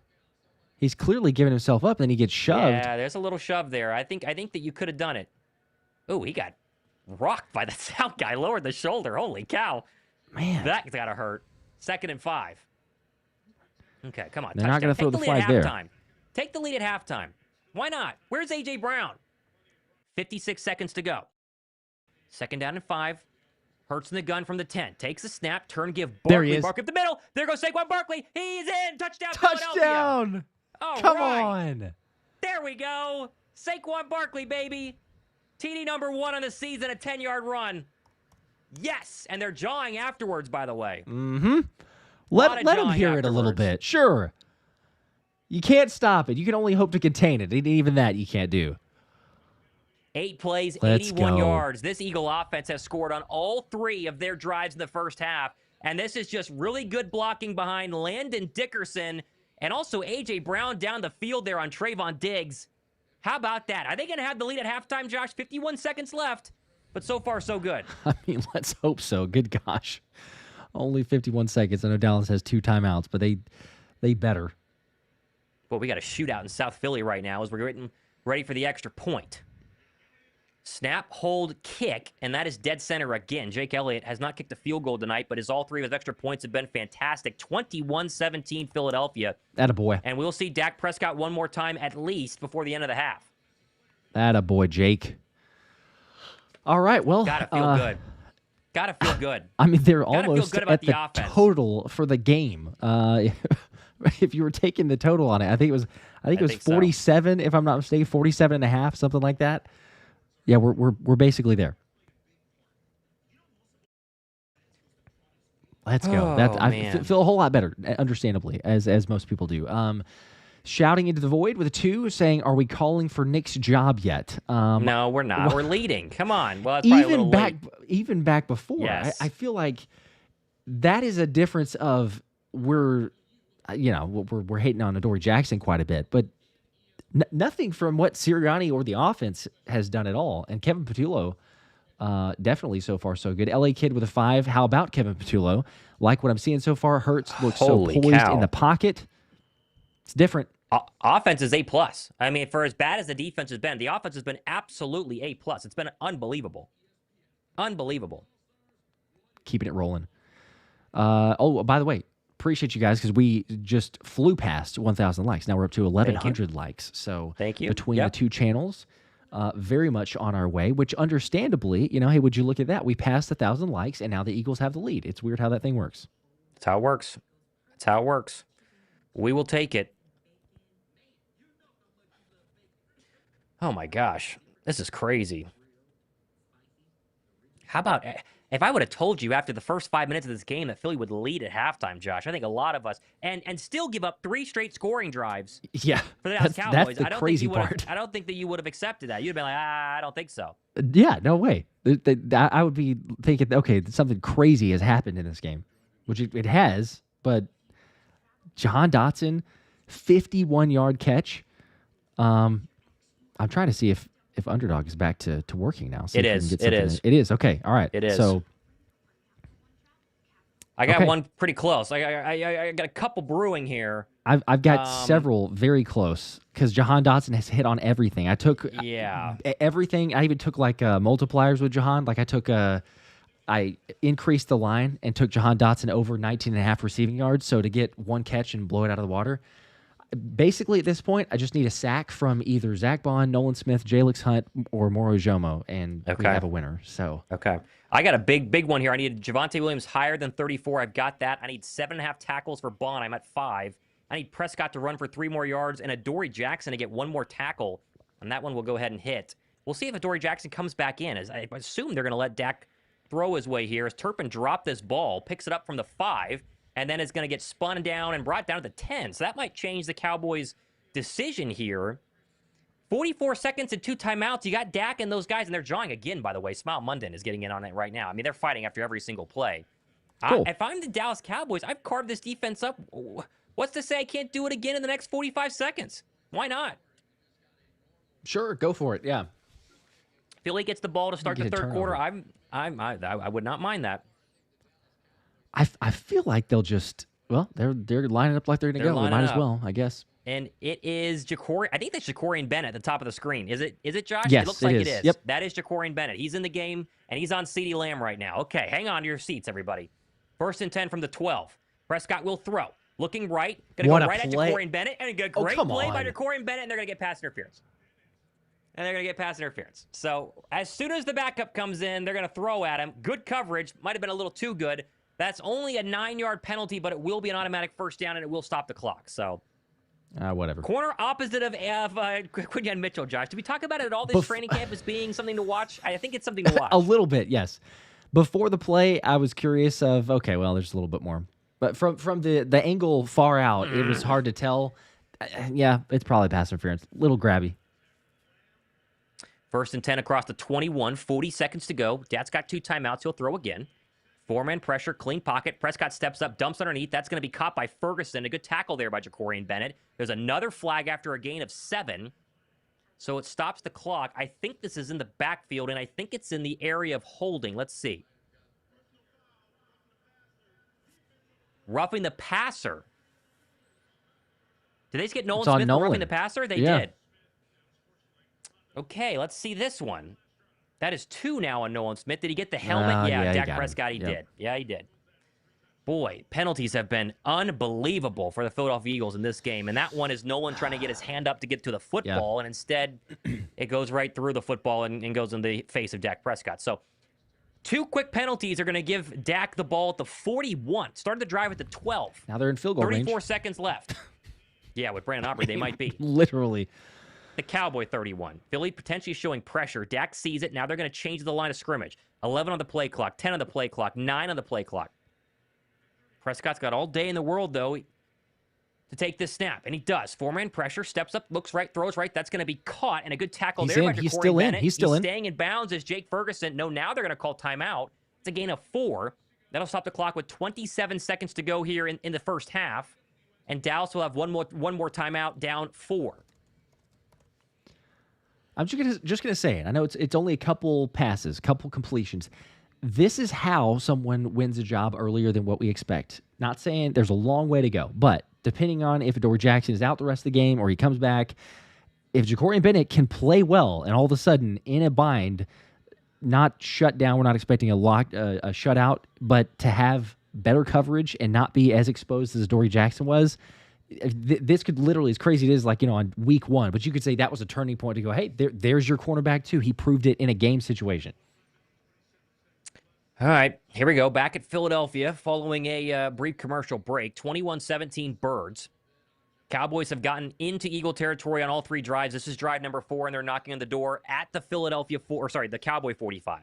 He's clearly giving himself up, and he gets shoved. Yeah, there's a little shove there. I think that you could have done it. Oh, he got rocked by the sound guy. Lowered the shoulder. Holy cow. Man. That's got to hurt. 2nd and 5. Okay, come on. They're not going to throw the flag there. Take the lead at halftime. Why not? Where's A.J. Brown? 56 seconds to go. 2nd down and 5. Hurts in the gun from the 10. Takes a snap. Turn, give Barkley. There he is. Barkley up the middle. There goes Saquon Barkley. He's in. Touchdown, Touchdown. Philadelphia. Come on. There we go. Saquon Barkley, baby. TD number 1 on the season, a 10-yard run. Yes. And they're jawing afterwards, by the way. Mm-hmm. Let him hear it a little bit. Sure. You can't stop it. You can only hope to contain it. Even that you can't do. 8 plays, 81 yards. This Eagle offense has scored on all 3 of their drives in the first half. And this is just really good blocking behind Landon Dickerson and also A.J. Brown down the field there on Trayvon Diggs. How about that? Are they going to have the lead at halftime, Josh? 51 seconds left. But so far, so good. I mean, let's hope so. Good gosh. Only 51 seconds. I know Dallas has 2 timeouts, but they better. Well, we got a shootout in South Philly right now as we're getting ready for the extra point. Snap, hold, kick, and that is dead center again. Jake Elliott has not kicked a field goal tonight, but all 3 of his extra points have been fantastic. 21-17 Philadelphia. Attaboy. And we'll see Dak Prescott one more time at least before the end of the half. Attaboy, Jake. All right, well. Gotta feel good. Gotta feel good. I mean, they're Gotta feel almost good about at the the offense. total for the game. If you were taking the total on it, I think it was think so. 47, if I'm not mistaken, 47 and a half, something like that. Yeah, we're basically there. Let's go. I man. feel a whole lot better, understandably, as most people do. Shouting into the void with a 2, saying, "Are we calling for Nick's job yet?" No, we're not. We're leading. Come on. Well, that's probably a little late. Even back before, Yes. I feel like that is a difference of we're hating on Adoree Jackson quite a bit, but nothing from what Sirianni or the offense has done at all. And Kevin Patullo, definitely so far so good. LA Kid with a 5. How about Kevin Patullo? Like what I'm seeing so far. Hurts looks so poised in the pocket. It's different. Offense is A+. I mean, for as bad as the defense has been, the offense has been absolutely A+. It's been unbelievable. Unbelievable. Keeping it rolling. By the way, appreciate you guys because we just flew past 1,000 likes. Now we're up to 1,100 likes. So thank you. Between the two channels, very much on our way, which understandably, hey, would you look at that? We passed 1,000 likes, and now the Eagles have the lead. It's weird how that thing works. That's how it works. That's how it works. We will take it. Oh, my gosh. This is crazy. How about if I would have told you after the first 5 minutes of this game that Philly would lead at halftime, Josh? I think a lot of us, and still give up 3 straight scoring drives. Yeah, for the Dallas Cowboys. That's the crazy part. I don't think that you would have accepted that. You'd have been like, I don't think so. Yeah, no way. I would be thinking, okay, something crazy has happened in this game, which it has, but Jahan Dotson, 51-yard catch. I'm trying to see if Underdog is back to working now. It is. It is. It is. Okay. All right. It is. So I got one pretty close. I got a couple brewing here. I've got several very close because Jahan Dotson has hit on everything. I took everything. I even took like multipliers with Jahan. Like I increased the line and took Jahan Dotson over 19.5 receiving yards. So to get one catch and blow it out of the water. Basically, at this point, I just need a sack from either Zach Bond, Nolan Smith, Jalyx Hunt, or Moro Jomo, and we have a winner. So I got a big one here. I need Javonte Williams higher than 34. I've got that. I need 7.5 tackles for Bond. I'm at 5. I need Prescott to run for 3 more yards and Adoree Jackson to get 1 more tackle, and that one will go ahead and hit. We'll see if Adoree Jackson comes back in. As I assume they're going to let Dak throw his way here. As Turpin dropped this ball, picks it up from the 5. And then it's going to get spun down and brought down to the 10. So that might change the Cowboys' decision here. 44 seconds and 2 timeouts. You got Dak and those guys, and they're jawing again, by the way. Smile Munden is getting in on it right now. I mean, they're fighting after every single play. Cool. If I'm the Dallas Cowboys, I've carved this defense up. What's to say I can't do it again in the next 45 seconds? Why not? Sure, go for it. Yeah. Philly gets the ball to start the third quarter. I would not mind that. I feel like they'll just they're lining up like they're gonna go. They might as well, I guess. And it is Jacorian. I think that's Jacorian Bennett at the top of the screen. Is it Josh? Yes, it looks like it is. Yep. That is Jacorian Bennett. He's in the game and he's on Ceedee Lamb right now. Okay, hang on to your seats, everybody. 1st and 10 from the 12. Prescott will throw. Looking right. Gonna go right at Jacorian Bennett. And a great play by Jacorian Bennett, and they're gonna get pass interference. So as soon as the backup comes in, they're going to throw at him. Good coverage. Might have been a little too good. That's only a 9-yard penalty, but it will be an automatic first down, and it will stop the clock. So, whatever. Corner opposite of Quinyon Mitchell, Josh. Did we talk about it at all this training camp as being something to watch? I think it's something to watch. A little bit, yes. Before the play, I was curious of, okay, well, there's a little bit more. But from the angle far out, it was hard to tell. Yeah, it's probably pass interference. Little grabby. 1st and 10 across the 21, 40 seconds to go. Dak's got 2 timeouts. He'll throw again. 4-man pressure, clean pocket. Prescott steps up, dumps underneath. That's going to be caught by Ferguson. A good tackle there by Jacorian Bennett. There's another flag after a gain of 7. So it stops the clock. I think this is in the backfield, and I think it's in the area of holding. Let's see. Roughing the passer. Did they just get Nolan Smith for roughing the passer? They did. Okay, let's see this one. That is 2 now on Nolan Smith. Did he get the helmet? Yeah, Dak Prescott, he did. Yeah, he did. Boy, penalties have been unbelievable for the Philadelphia Eagles in this game. And that one is Nolan trying to get his hand up to get to the football, and instead it goes right through the football and goes in the face of Dak Prescott. So 2 quick penalties are going to give Dak the ball at the 41. Started the drive at the 12. Now they're in field goal range. 34 seconds left. Yeah, with Brandon Aubrey, they might be. Literally. The Cowboy 31. Philly potentially showing pressure. Dak sees it. Now they're going to change the line of scrimmage. 11 on the play clock, 10 on the play clock, 9 on the play clock. Prescott's got all day in the world, though, to take this snap, and he does. 4-man pressure, steps up, looks right, throws right. That's going to be caught, and a good tackle there by He's Ja'Cory still Bennett. in. He's still in. Staying in bounds as Jake Ferguson. No, now they're going to call timeout. It's a gain of 4. That'll stop the clock with 27 seconds to go here in the first half, and Dallas will have one more timeout, down 4. I'm just gonna say it. I know it's only a couple passes, couple completions. This is how someone wins a job earlier than what we expect. Not saying there's a long way to go, but depending on if Adoree Jackson is out the rest of the game or he comes back, if Ja'Cory Bennett can play well and all of a sudden in a bind, not shut down, we're not expecting a shutout, but to have better coverage and not be as exposed as Adoree Jackson was. This could literally, as crazy as it is, on week 1, but you could say that was a turning point to go, hey, there's your cornerback too. He proved it in a game situation. All right, here we go. Back at Philadelphia following a brief commercial break. 21-17 Birds. Cowboys have gotten into Eagle territory on all 3 drives. This is drive number 4, and they're knocking on the door at the the Cowboy 45.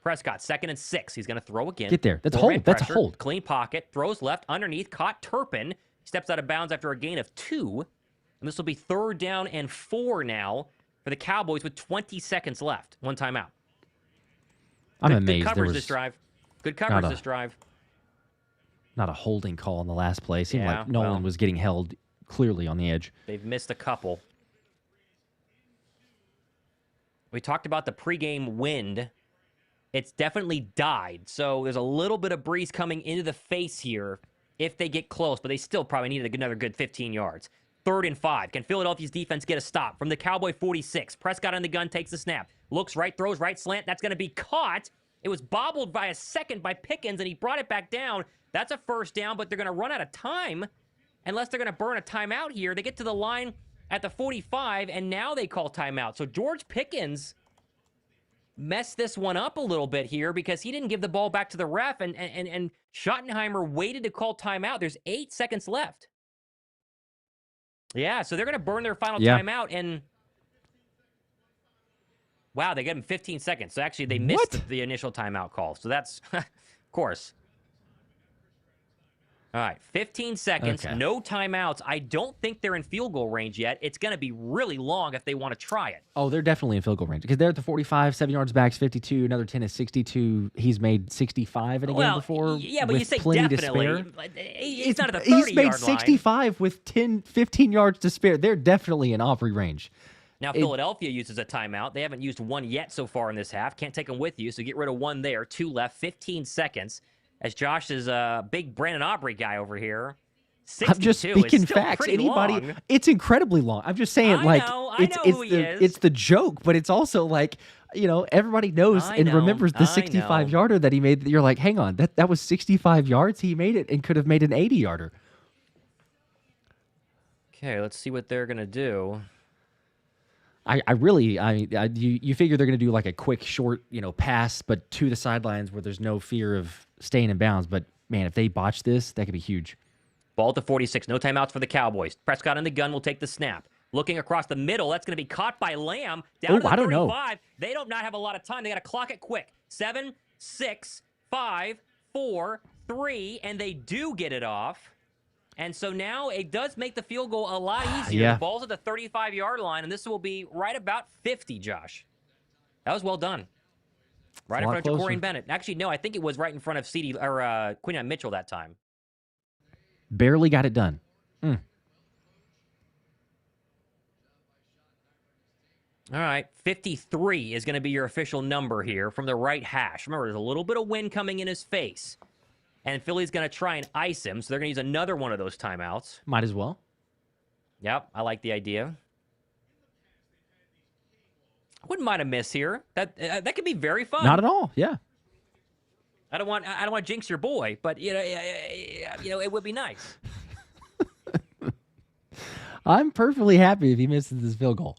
Prescott, 2nd and 6. He's going to throw again. Get there. That's a hold. That's a hold. Clean pocket. Throws left underneath. Caught Turpin. Steps out of bounds after a gain of 2. And this will be 3rd down and 4 now for the Cowboys with 20 seconds left. 1 timeout. I'm amazed. Good coverage this drive. Good coverage this drive. Not a holding call in the last play. Seemed like Nolan was getting held clearly on the edge. They've missed a couple. We talked about the pregame wind. It's definitely died. So there's a little bit of breeze coming into the face here if they get close, but they still probably need another good 15 yards. 3rd and 5. Can Philadelphia's defense get a stop? From the Cowboy 46. Prescott on the gun, takes the snap. Looks right, throws right slant. That's going to be caught. It was bobbled by a second by Pickens, and he brought it back down. That's a 1st down, but they're going to run out of time unless they're going to burn a timeout here. They get to the line at the 45, and now they call timeout. So George Pickens messed this one up a little bit here because he didn't give the ball back to the ref, and Schottenheimer waited to call timeout. There's 8 seconds left. Yeah, so they're going to burn their final timeout, and wow, they gave him 15 seconds. So actually, they missed the initial timeout call. So that's, of course. All right, 15 seconds, no timeouts. I don't think they're in field goal range yet. It's going to be really long if they want to try it. Oh, they're definitely in field goal range because they're at the 45, 7 yards back, 52, another 10 is 62. He's made 65 in a game before. Yeah, but you say definitely. He's not at the 30-yard line. He's made 65 with 10, 15 yards to spare. They're definitely in Aubrey range. Now, Philadelphia uses a timeout. They haven't used one yet so far in this half. Can't take them with you, so get rid of one there. 2 left, 15 seconds. As Josh is a big Brandon Aubrey guy over here. I'm just speaking facts. Anybody, long. It's incredibly long. I'm just saying, I know it's the joke, but it's also like, everybody knows remembers the 65-yarder that he made. You're like, hang on, that was 65 yards. He made it and could have made an 80-yarder. Okay, let's see what they're gonna do. You figure they're going to do like a quick, short, pass, but to the sidelines where there's no fear of staying in bounds. But man, if they botch this, that could be huge. Ball at the 46. No timeouts for the Cowboys. Prescott in the gun will take the snap. Looking across the middle. That's going to be caught by Lamb. Down to the 35. They don't not have a lot of time. They got to clock it quick. 7, 6, 5, 4, 3, and they do get it off. And so now it does make the field goal a lot easier. The ball's at the 35-yard line, and this will be right about 50, Josh. That was well done. Right in front of Ja'Cory Bennett. Actually, no, I think it was right in front of Ceedee or Quinyon Mitchell that time. Barely got it done. All right, 53 is going to be your official number here from the right hash. Remember, there's a little bit of wind coming in his face. And Philly's going to try and ice him, so they're going to use another one of those timeouts. Might as well. Yep, I like the idea. I wouldn't mind a miss here. That could be very fun. Not at all. Yeah. I don't want to jinx your boy, but it would be nice. I'm perfectly happy if he misses this field goal.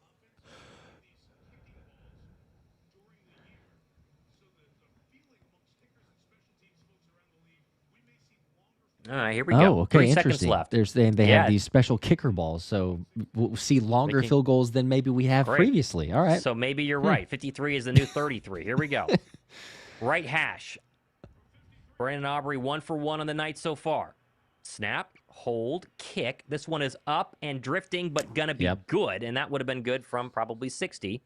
All right, here we Oh, go. okay, 3 seconds interesting. left. They have these special kicker balls, so we'll see longer field goals than maybe we have previously. All right. So maybe you're right. 53 is the new 33. Here we go. Right hash. Brandon Aubrey 1 for 1 on the night so far. Snap, hold, kick. This one is up and drifting, but going to be good, and that would have been good from probably 60.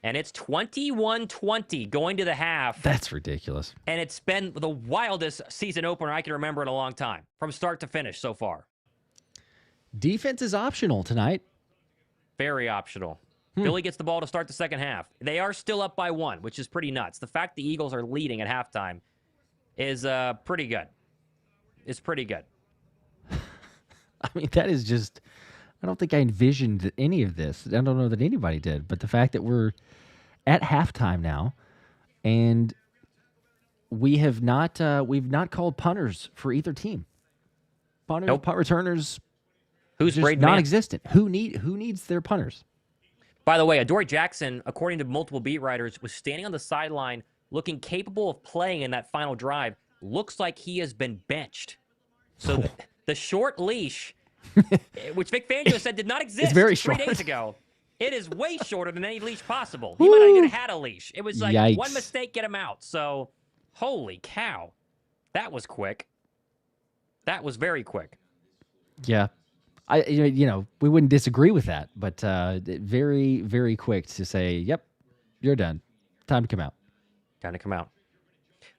And it's 21-20 going to the half. That's ridiculous. And it's been the wildest season opener I can remember in a long time, from start to finish so far. Defense is optional tonight. Very optional. Philly gets the ball to start the second half. They are still up by 1, which is pretty nuts. The fact the Eagles are leading at halftime is pretty good. It's pretty good. I mean, that is just, I don't think I envisioned any of this. I don't know that anybody did. But the fact that we're at halftime now, and we've not called punters for either team. Punters, punt returners, who's just non-existent. Who needs their punters? By the way, Adoree Jackson, according to multiple beat writers, was standing on the sideline looking capable of playing in that final drive. Looks like he has been benched. So the short leash, which Vic Fangio said did not exist 3 days ago, it is way shorter than any leash possible. He might not even have had a leash. It was like one mistake, get him out. So, holy cow. That was quick. That was very quick. Yeah. We wouldn't disagree with that, but very, very quick to say, yep, you're done. Time to come out. Time to come out.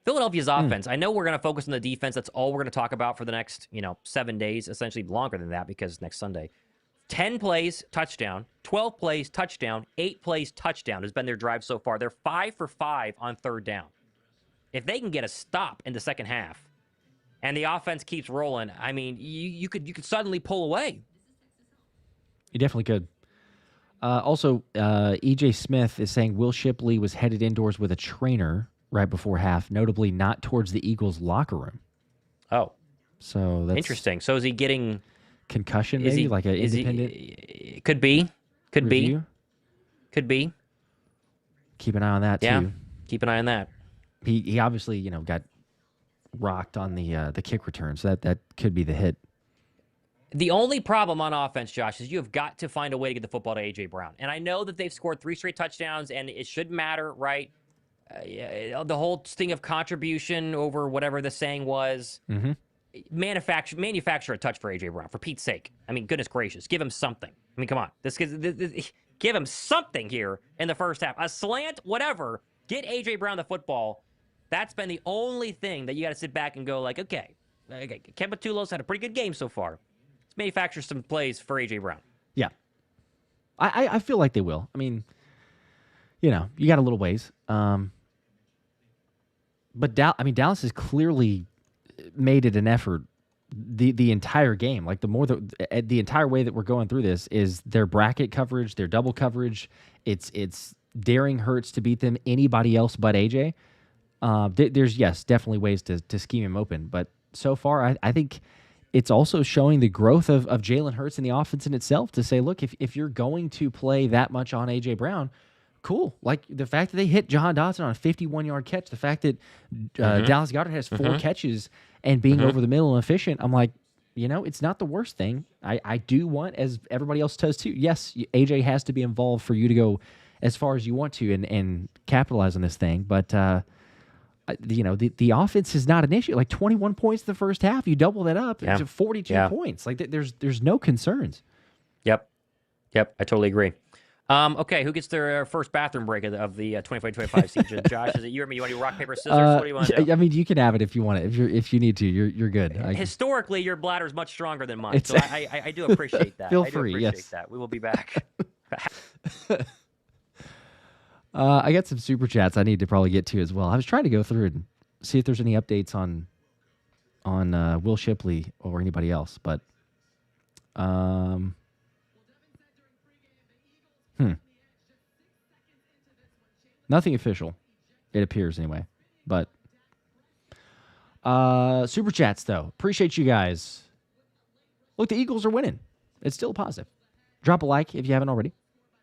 Philadelphia's offense. I know we're going to focus on the defense. That's all we're going to talk about for the next, 7 days, essentially longer than that because next Sunday. 10 plays, touchdown. 12 plays, touchdown. 8 plays, touchdown has been their drive so far. They're 5 for 5 on third down. If they can get a stop in the second half and the offense keeps rolling, I mean, you could suddenly pull away. You definitely could. Also, E.J. Smith is saying Will Shipley was headed indoors with a trainer right before half, notably not towards the Eagles' locker room. Oh. So that's interesting. So is he getting concussion, maybe? Like an independent? Could be. Could review? be. Could be. Keep an eye on that, too. Keep an eye on that. He obviously, got rocked on the kick return, so that could be the hit. The only problem on offense, Josh, is you have got to find a way to get the football to A.J. Brown. And I know that they've scored 3 straight touchdowns, and it shouldn't matter, right? The whole thing of contribution over whatever the saying was. Mm-hmm. Manufacture a touch for A.J. Brown, for Pete's sake. I mean, goodness gracious. Give him something. I mean, come on. Give him something here in the first half. A slant, whatever. Get A.J. Brown the football. That's been the only thing that you got to sit back and go like, okay, Kevin Patullo's had a pretty good game so far. Let's manufacture some plays for A.J. Brown. Yeah. I feel like they will. I mean, you got a little ways. But Dallas has clearly made it an effort the entire game. Like the entire way that we're going through this is their bracket coverage, their double coverage. It's daring Hurts to beat them, anybody else but AJ. There's definitely ways to scheme him open, but so far I think it's also showing the growth of Jalen Hurts in the offense in itself to say, look, if you're going to play that much on AJ Brown, cool. Like the fact that they hit Jahan Dotson on a 51-yard catch, the fact that Dallas Goedert has 4 catches and being over the middle and efficient, I'm like, it's not the worst thing. I do want, as everybody else does too, yes, AJ has to be involved for you to go as far as you want to and capitalize on this thing. But, the offense is not an issue. Like 21 points the first half, you double that up, it's 42 points. Like there's no concerns. Yep, I totally agree. Okay, who gets their first bathroom break of the 24-25 season? Josh, is it you or me? You want to do rock, paper, scissors? What do you want to do? I mean, you can have it if you want it. If you need to, you're good. Historically, your bladder is much stronger than mine, so I do appreciate that. Feel free, yes. That. We will be back. I got some super chats I need to probably get to as well. I was trying to go through and see if there's any updates on Will Shipley or anybody else, but nothing official, it appears anyway. But super chats though, appreciate you guys. Look, the Eagles are winning. It's still a positive. Drop a like if you haven't already.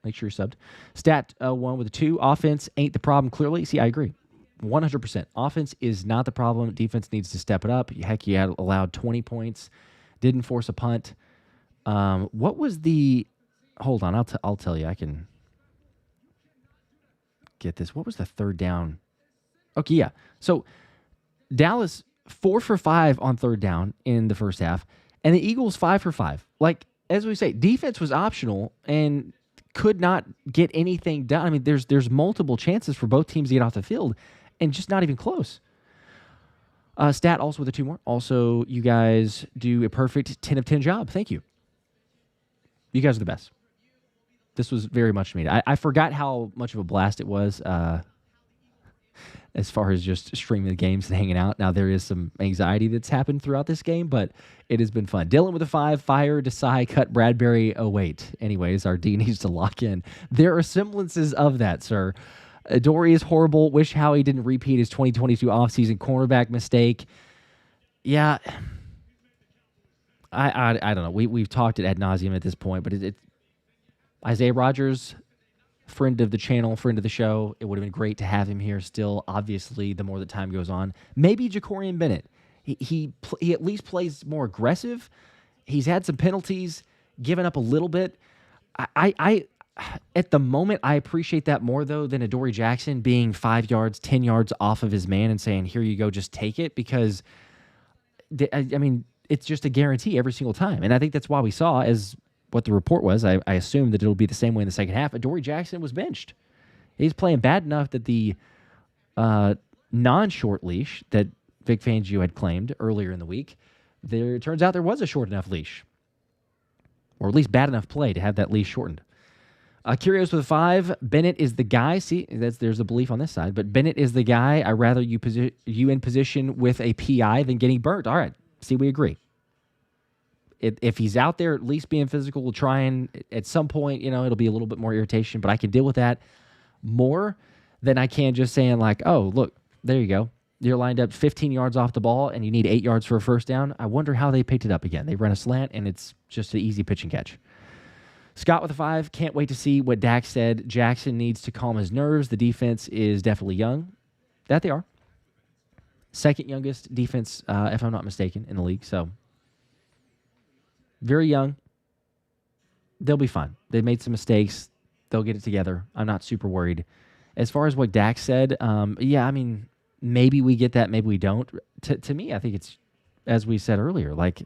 Make sure you're subbed. Stat 1 with a 2. Offense ain't the problem, clearly. See, I agree. 100%. Offense is not the problem. Defense needs to step it up. Heck, you had allowed 20 points, didn't force a punt. What was the? Hold on, I'll tell you. I can get this. What was the third down? Okay, yeah. So Dallas 4 for 5 on third down in the first half, and the Eagles 5 for 5. Like, as we say, defense was optional and could not get anything done. I mean, there's multiple chances for both teams to get off the field, and just not even close. Stat also with a 2 more. Also, you guys do a perfect 10 of 10 job. Thank you. You guys are the best. This was very much needed. I forgot how much of a blast it was as far as just streaming the games and hanging out. Now, there is some anxiety that's happened throughout this game, but it has been fun. Dylan with a 5, fire, Desai, cut, Bradbury. Oh, wait. Anyways, our D needs to lock in. There are semblances of that, sir. Dory is horrible. Wish Howie didn't repeat his 2022 offseason cornerback mistake. Yeah. I don't know. We've talked it ad nauseum at this point, but it Isaiah Rodgers, friend of the channel, friend of the show. It would have been great to have him here still. Obviously, the more the time goes on, maybe Jacorian Bennett. He at least plays more aggressive. He's had some penalties, given up a little bit. I at the moment I appreciate that more though than Adoree Jackson being 5 yards, 10 yards off of his man and saying, "Here you go, just take it," because I mean it's just a guarantee every single time, and I think that's why we saw as what the report was. I assume that it'll be the same way in the second half. Adoree Jackson was benched. He's playing bad enough that the non-short leash that Vic Fangio had claimed earlier in the week, it turns out there was a short enough leash, or at least bad enough play to have that leash shortened. Curios with a 5. Bennett is the guy. See, there's a belief on this side, but Bennett is the guy. I'd rather you in position with a PI than getting burnt. All right. See, we agree. If he's out there at least being physical, we'll try and at some point, it'll be a little bit more irritation, but I can deal with that more than I can just saying like, oh, look, there you go. You're lined up 15 yards off the ball and you need 8 yards for a first down. I wonder how they picked it up again. They run a slant and it's just an easy pitch and catch. Scott with a 5. Can't wait to see what Dak said. Jackson needs to calm his nerves. The defense is definitely young. That they are. Second youngest defense, if I'm not mistaken, in the league. So very young. They'll be fine. They made some mistakes. They'll get it together. I'm not super worried. As far as what Dak said, yeah, I mean, maybe we get that, maybe we don't. To me, I think it's, as we said earlier, like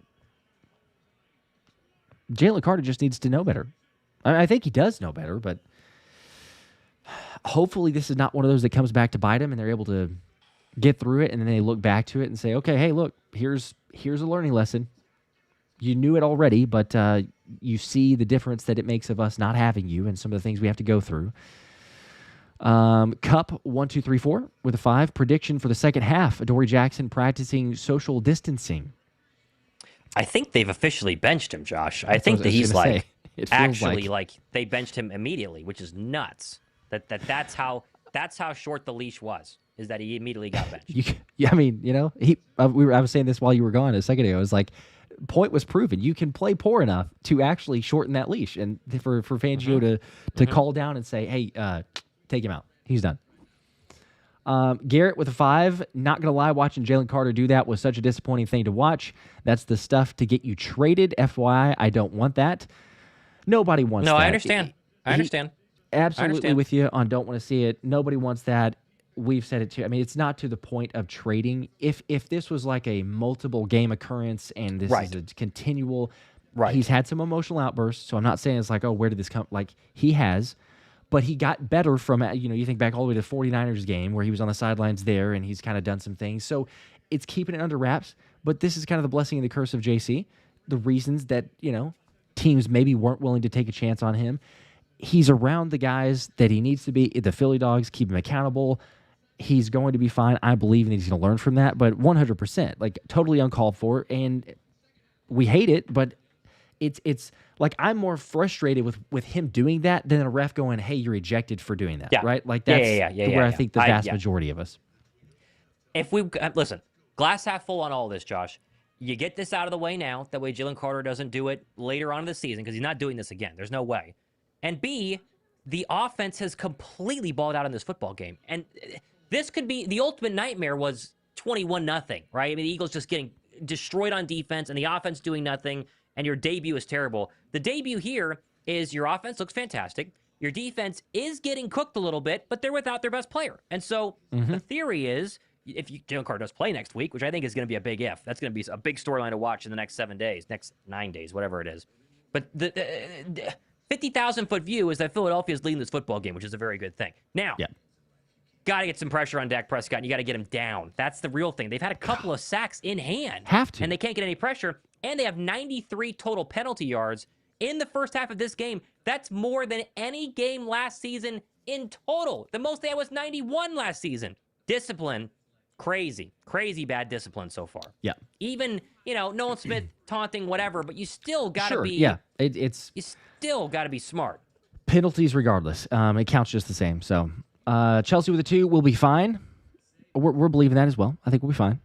Jalen Carter just needs to know better. I think he does know better, but hopefully this is not one of those that comes back to bite him and they're able to get through it and then they look back to it and say, okay, hey, look, here's a learning lesson. You knew it already, but you see the difference that it makes of us not having you and some of the things we have to go through. Cup 1, 2, 3, 4 with a 5. Prediction for the second half. Adoree Jackson practicing social distancing. I think they've officially benched him, Josh. I think that he's like actually like they benched him immediately, which is nuts. That's how short the leash was. Is that he immediately got benched? I mean, I was saying this while you were gone a second ago. It was like, point was proven. You can play poor enough to actually shorten that leash, and for Fangio to call down and say, "Hey, take him out. He's done." Garrett with a 5. Not gonna lie, watching Jalen Carter do that was such a disappointing thing to watch. That's the stuff to get you traded. FYI, I don't want that. Nobody wants that. No, I understand. I understand. Absolutely with you on don't want to see it. Nobody wants that. We've said it too. I mean, it's not to the point of trading. If this was like a multiple game occurrence and this is a continual, he's had some emotional outbursts. So I'm not saying it's like, oh, where did this come? Like he has, but he got better from, you think back all the way to the 49ers game where he was on the sidelines there and he's kind of done some things. So it's keeping it under wraps. But this is kind of the blessing and the curse of JC. The reasons that, teams maybe weren't willing to take a chance on him. He's around the guys that he needs to be. The Philly Dogs keep him accountable. He's going to be fine. I believe and he's going to learn from that, but 100%, like totally uncalled for. And we hate it, but it's like I'm more frustrated with him doing that than a ref going, "Hey, you're ejected for doing that." Yeah. Right? Like that's where I think the vast yeah. majority of us. If we listen, glass half full on all this, Josh. You get this out of the way now. That way Jalen Carter doesn't do it later on in the season because he's not doing this again. There's no way. And B, the offense has completely balled out in this football game. And This could be the ultimate nightmare was 21-0, right? I mean, the Eagles just getting destroyed on defense and the offense doing nothing, and your debut is terrible. The debut here is your offense looks fantastic. Your defense is getting cooked a little bit, but they're without their best player. And so the theory is, if Jalen Carter does play next week, which I think is going to be a big if, that's going to be a big storyline to watch in the next 7 days, next 9 days, whatever it is. But the 50,000-foot view is that Philadelphia is leading this football game, which is a very good thing. Now, got to get some pressure on Dak Prescott, and you got to get him down. That's the real thing. They've had a couple of sacks in hand. Have to. And they can't get any pressure, and they have 93 total penalty yards in the first half of this game. That's more than any game last season in total. The most they had was 91 last season. Discipline, crazy bad discipline so far. Yeah. Even, Nolan Smith taunting, whatever, but you still got to be. Yeah. You still got to be smart. Penalties regardless. It counts just the same. So Chelsea with a 2 will be fine. We're believing that as well. I think we'll be fine.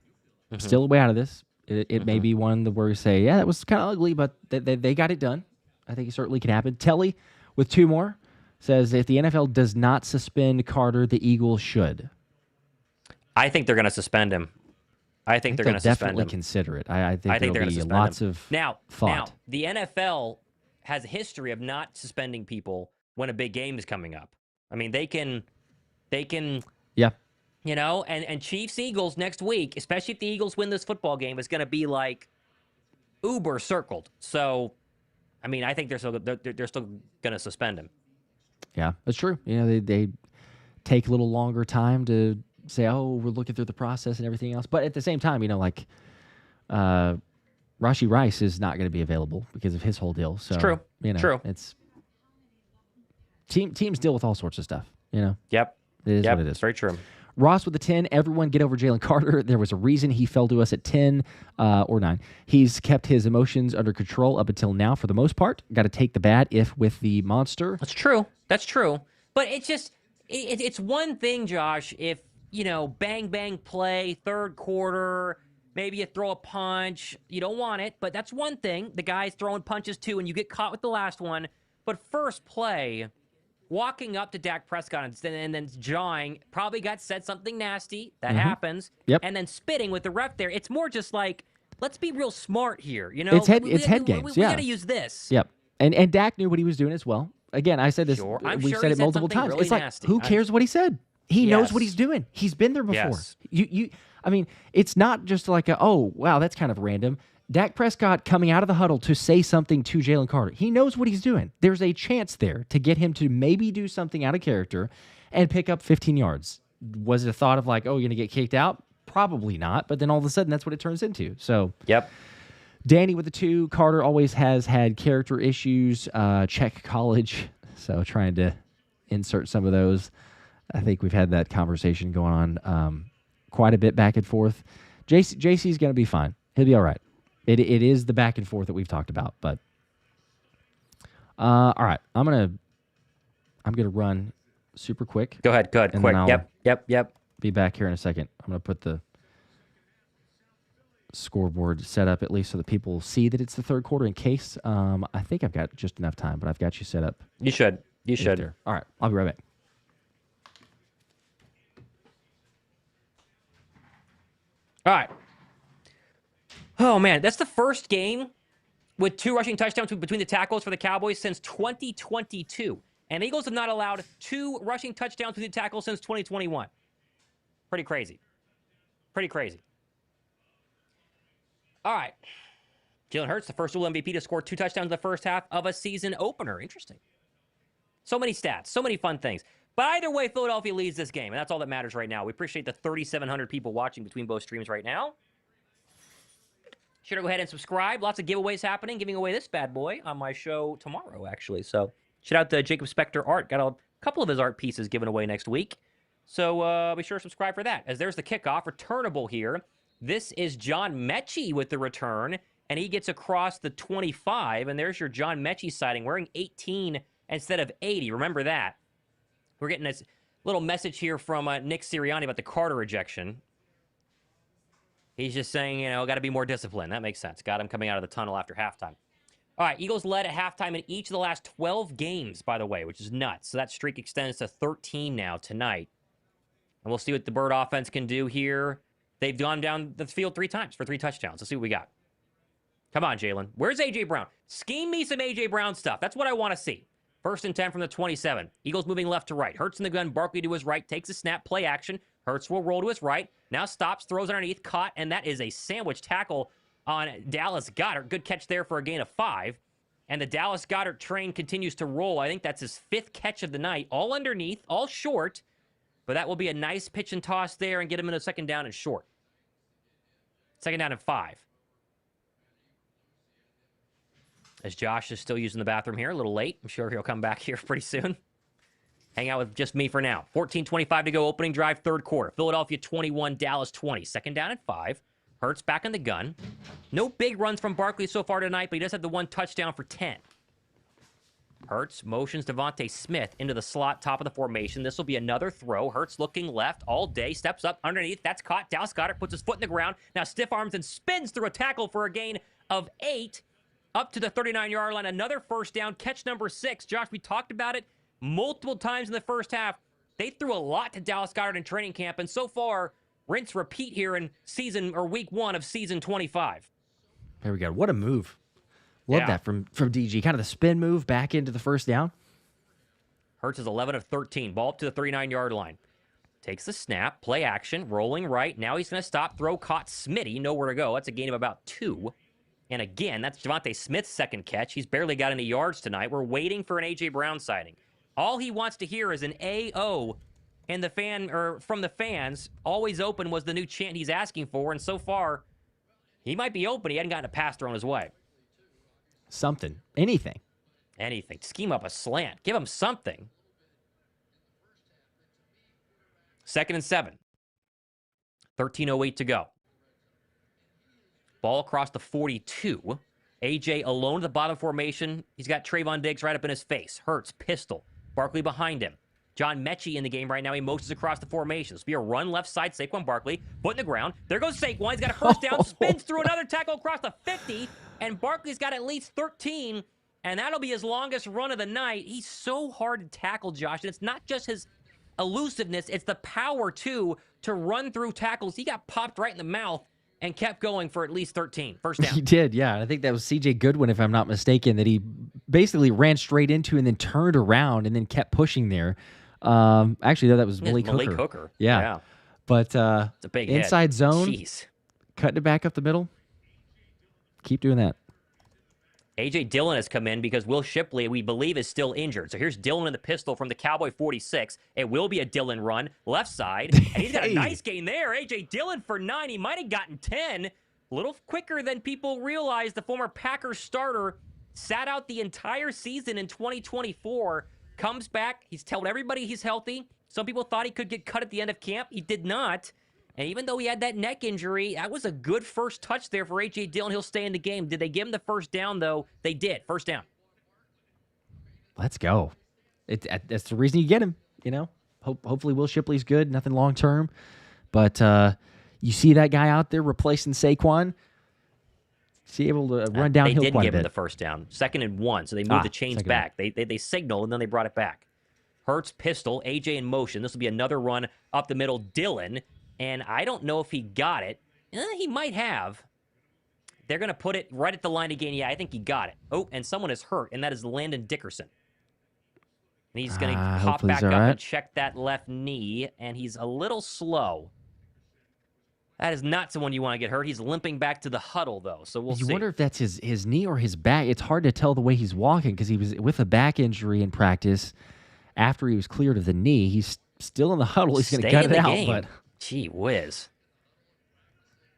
Still a way out of this. It may be one where we say, yeah, that was kind of ugly, but they got it done. I think it certainly can happen. Telly with 2 more says, if the NFL does not suspend Carter, the Eagles should. I think they're going to suspend him. I think they're going to suspend him. Definitely consider it. I think they're there'll be lots of now, thought. The NFL has a history of not suspending people when a big game is coming up. I mean, they can, yeah. And Chiefs-Eagles next week, especially if the Eagles win this football game, is going to be like uber circled. So, I mean, I think they're still going to suspend him. Yeah, that's true. They take a little longer time to say, oh, we're looking through the process and everything else. But at the same time, Rashee Rice is not going to be available because of his whole deal. So, it's true. True. It's teams deal with all sorts of stuff. Yep. It is what it is. Very true. Ross with the 10. Everyone get over Jalen Carter. There was a reason he fell to us at 10 or 9. He's kept his emotions under control up until now for the most part. Got to take the bad if with the monster. That's true. But it's just, it's one thing, Josh, if, bang, bang play, third quarter, maybe you throw a punch. You don't want it, but that's one thing. The guy's throwing punches too, and you get caught with the last one. But first play, walking up to Dak Prescott and then jawing, probably said something nasty. That happens. Yep. And then spitting with the ref there. It's more just like, let's be real smart here. It's head games. We got to use this. Yep. And Dak knew what he was doing as well. Again, I said this. Sure. We've said it multiple times. Really it's like, nasty. who cares what he said? He knows what he's doing. He's been there before. Yes. I mean, it's not just like oh, wow, that's kind of random. Dak Prescott coming out of the huddle to say something to Jalen Carter. He knows what he's doing. There's a chance there to get him to maybe do something out of character and pick up 15 yards. Was it a thought of like, oh, you're going to get kicked out? Probably not. But then all of a sudden, that's what it turns into. So, yep. Danny with the 2. Carter always has had character issues. Check college. So, trying to insert some of those. I think we've had that conversation going on quite a bit back and forth. JC's going to be fine. He'll be all right. It is the back and forth that we've talked about, but all right. I'm gonna run super quick. Go ahead, quick. Yep. Be back here in a second. I'm gonna put the scoreboard set up at least so that people see that it's the third quarter. In case I think I've got just enough time, but I've got you set up. You should. All right. I'll be right back. All right. Oh, man, that's the first game with 2 rushing touchdowns between the tackles for the Cowboys since 2022. And the Eagles have not allowed 2 rushing touchdowns between the tackles since 2021. Pretty crazy. All right. Jalen Hurts, the first dual MVP to score 2 touchdowns in the first half of a season opener. Interesting. So many stats, so many fun things. But either way, Philadelphia leads this game, and that's all that matters right now. We appreciate the 3,700 people watching between both streams right now. Sure to go ahead and subscribe. Lots of giveaways happening. Giving away this bad boy on my show tomorrow, actually. So shout out to Jacob Spector Art. Got a couple of his art pieces given away next week. So be sure to subscribe for that. As there's the kickoff, returnable here. This is John Mechie with the return, and he gets across the 25. And there's your John Mechie sighting, wearing 18 instead of 80. Remember that. We're getting this little message here from Nick Sirianni about the Carter ejection. He's just saying, got to be more disciplined. That makes sense. Got him coming out of the tunnel after halftime. All right, Eagles led at halftime in each of the last 12 games, by the way, which is nuts. So that streak extends to 13 now tonight. And we'll see what the Bird offense can do here. They've gone down the field 3 times for 3 touchdowns. Let's see what we got. Come on, Jalen. Where's A.J. Brown? Scheme me some A.J. Brown stuff. That's what I want to see. 1st and 10 from the 27. Eagles moving left to right. Hurts in the gun. Barkley to his right. Takes a snap. Play action. Hurts will roll to his right. Now stops. Throws underneath. Caught. And that is a sandwich tackle on Dallas Goedert. Good catch there for a gain of 5. And the Dallas Goedert train continues to roll. I think that's his 5th catch of the night. All underneath. All short. But that will be a nice pitch and toss there and get him in a 2nd down and short. 2nd down and 5. As Josh is still using the bathroom here, a little late. I'm sure he'll come back here pretty soon. Hang out with just me for now. 14:25 to go, opening drive, 3rd quarter. Philadelphia 21, Dallas 20. 2nd down and 5. Hurts back in the gun. No big runs from Barkley so far tonight, but he does have the 1 touchdown for 10. Hurts motions Devontae Smith into the slot, top of the formation. This will be another throw. Hurts looking left all day, steps up underneath. That's caught. Dallas Goedert puts his foot in the ground. Now stiff arms and spins through a tackle for a gain of 8. Up to the 39-yard line, another 1st down, catch number 6. Josh, we talked about it multiple times in the first half. They threw a lot to Dallas Goedert in training camp, and so far, rinse repeat here in week 1 of season 25. There we go. What a move. Love that from DG. Kind of the spin move back into the 1st down. Hurts is 11 of 13. Ball up to the 39-yard line. Takes the snap, play action, rolling right. Now he's going to stop, throw, caught Smitty, nowhere to go. That's a gain of about 2. And again, that's Devontae Smith's 2nd catch. He's barely got any yards tonight. We're waiting for an A.J. Brown sighting. All he wants to hear is an A.O. and from the fans. Always open was the new chant he's asking for, and so far, he might be open. He hadn't gotten a pass thrown his way. Something. Anything. Scheme up a slant. Give him something. 2nd and 7. 13:08 to go. Ball across the 42. A.J. alone at the bottom formation. He's got Trayvon Diggs right up in his face. Hurts, pistol. Barkley behind him. John Mechie in the game right now. He motions across the formation. This will be a run left side. Saquon Barkley, foot in the ground. There goes Saquon. He's got a 1st down. Spins through another tackle across the 50. And Barkley's got at least 13. And that'll be his longest run of the night. He's so hard to tackle, Josh. And it's not just his elusiveness. It's the power, too, to run through tackles. He got popped right in the mouth and kept going for at least 13. 1st down. He did, yeah. I think that was C.J. Goodwin, if I'm not mistaken, that he basically ran straight into and then turned around and then kept pushing there. Actually, no, that was Malik Hooker. Yeah. But it's a big inside hit. zone, Jeez. cutting it back up the middle. Keep doing that. A.J. Dillon has come in because Will Shipley, we believe, is still injured. So here's Dillon in the pistol from the Cowboy 46. It will be a Dillon run, left side. And he's got a nice gain there. A.J. Dillon for 9. He might have gotten 10. A little quicker than people realize. The former Packers starter sat out the entire season in 2024. Comes back. He's told everybody he's healthy. Some people thought he could get cut at the end of camp. He did not. And even though he had that neck injury, that was a good first touch there for A.J. Dillon. He'll stay in the game. Did they give him the 1st down, though? They did. 1st down. Let's go. That's the reason you get him, you know. Hopefully Will Shipley's good. Nothing long-term. But you see that guy out there replacing Saquon. Is he able to run downhill They did quite give a him bit? the 1st down. 2nd and 1, so they moved the chains back. They signaled, and then they brought it back. Hurts, pistol, A.J. in motion. This will be another run up the middle. Dillon. And I don't know if he got it. He might have. They're going to put it right at the line again. Yeah, I think he got it. Oh, and someone is hurt, and that is Landon Dickerson. And he's going to pop back up and check that left knee, and he's a little slow. That is not someone you want to get hurt. He's limping back to the huddle, though, so we'll see. You wonder if that's his knee or his back. It's hard to tell the way he's walking because he was with a back injury in practice. After he was cleared of the knee, he's still in the huddle. He's going to cut it out, but... Gee whiz.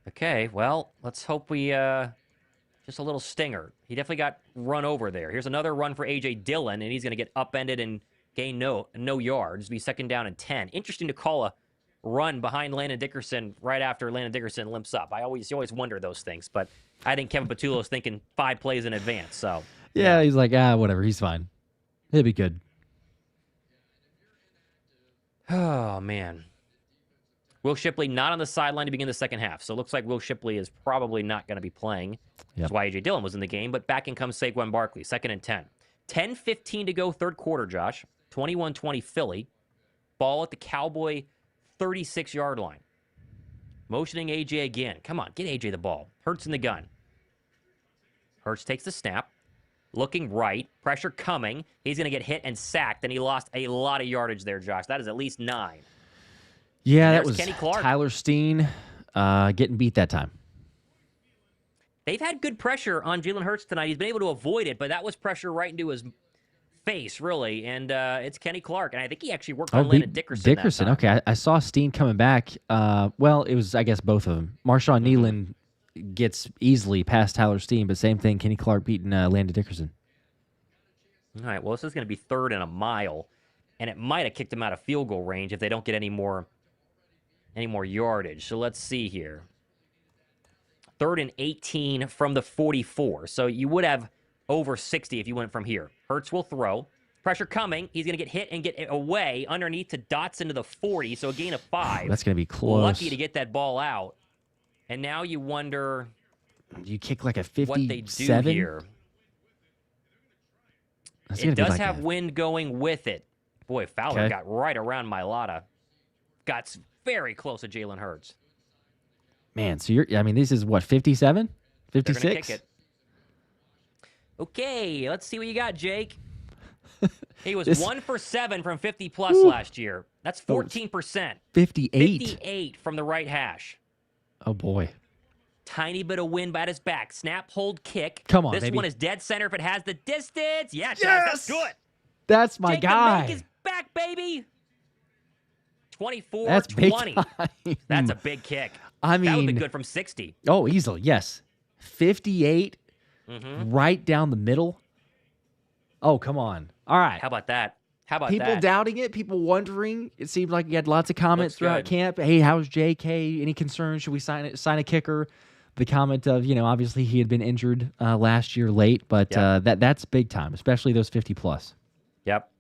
Okay, well, let's hope we, just a little stinger. He definitely got run over there. Here's another run for A.J. Dillon, and he's going to get upended and gain no yards. It'll be 2nd down and 10. Interesting to call a run behind Landon Dickerson right after Landon Dickerson limps up. You always wonder those things, but I think Kevin Patullo is thinking 5 plays in advance, so. Yeah, he's like, whatever, he's fine. He'll be good. Oh, man. Will Shipley not on the sideline to begin the 2nd half. So it looks like Will Shipley is probably not going to be playing. That's why A.J. Dillon was in the game. But back in comes Saquon Barkley, 2nd and 10. 10:15 to go, 3rd quarter, Josh. 21-20 Philly. Ball at the Cowboy 36-yard line. Motioning AJ again. Come on, get AJ the ball. Hurts in the gun. Hurts takes the snap. Looking right. Pressure coming. He's going to get hit and sacked, and he lost a lot of yardage there, Josh. That is at least 9. Yeah, that was Kenny Clark. Tyler Steen getting beat that time. They've had good pressure on Jalen Hurts tonight. He's been able to avoid it, but that was pressure right into his face, really. And it's Kenny Clark. And I think he actually worked on Landon Dickerson. Dickerson, okay. I saw Steen coming back. Well, it was, I guess, both of them. Marshawn Nealon gets easily past Tyler Steen, but same thing, Kenny Clark beating Landon Dickerson. All right, well, this is going to be 3rd and a mile, and it might have kicked him out of field goal range if they don't get any more yardage. So let's see here. 3rd and 18 from the 44. So you would have over 60 if you went from here. Hurts will throw. Pressure coming. He's going to get hit and get away underneath to Dotson to the 40, so a gain of 5. That's going to be close. Lucky to get that ball out. And now you wonder... You kick like a 57? What they do here. It does have wind going with it. Boy, Fowler got right around Mailata. Got very close to Jalen Hurts. Man, so this is what, 57? 56? They're gonna kick it. Okay, let's see what you got, Jake. He was 1 for 7 from 50-plus last year. That's 14%. 58? 58 from the right hash. Oh, boy. Tiny bit of wind at his back. Snap, hold, kick. Come on, This one is dead center if it has the distance. Yeah, Josh, that's good. That's my Jake guy. The make is back, baby. 24-20. That's big time. That's a big kick. I mean, that would be good from 60. Oh, easily, yes. 58, right down the middle. Oh, come on. All right. How about that? People doubting it, people wondering. It seemed like you had lots of comments throughout camp. Hey, how's JK? Any concerns? Should we sign a kicker? The comment of, obviously he had been injured last year late, but that's big time, especially those 50-plus. Yep.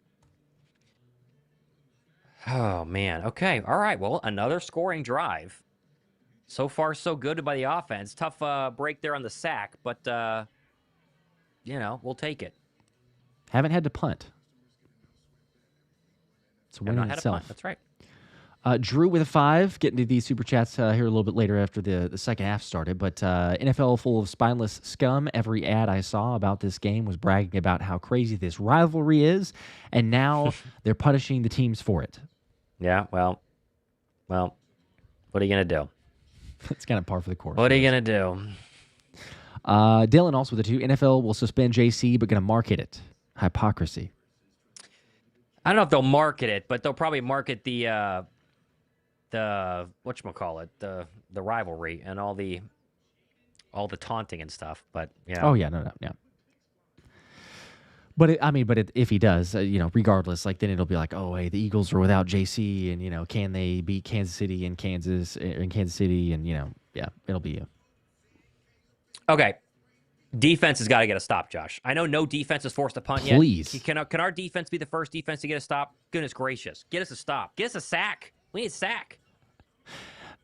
Oh, man. Okay. All right. Well, another scoring drive. So far, so good by the offense. Tough break there on the sack, but, we'll take it. Haven't had to punt. It's a win in itself. That's right. Drew with a 5, getting to these super chats here a little bit later after the second half started. But NFL full of spineless scum. Every ad I saw about this game was bragging about how crazy this rivalry is, and now they're punishing the teams for it. Yeah, well, what are you going to do? It's kind of par for the course. What are you going to do? Dylan also with the 2. NFL will suspend JC, but going to market it. Hypocrisy. I don't know if they'll market it, but they'll probably market the whatchamacallit, the rivalry and all the taunting and stuff. But yeah. Oh yeah, no. But if he does, regardless, like then it'll be like, oh hey, the Eagles are without JC, and can they beat Kansas City and Kansas City, and it'll be. Okay. Defense has got to get a stop, Josh. I know no defense is forced to punt yet. Please. Can our defense be the first defense to get a stop? Goodness gracious. Get us a stop. Get us a sack. We need a sack.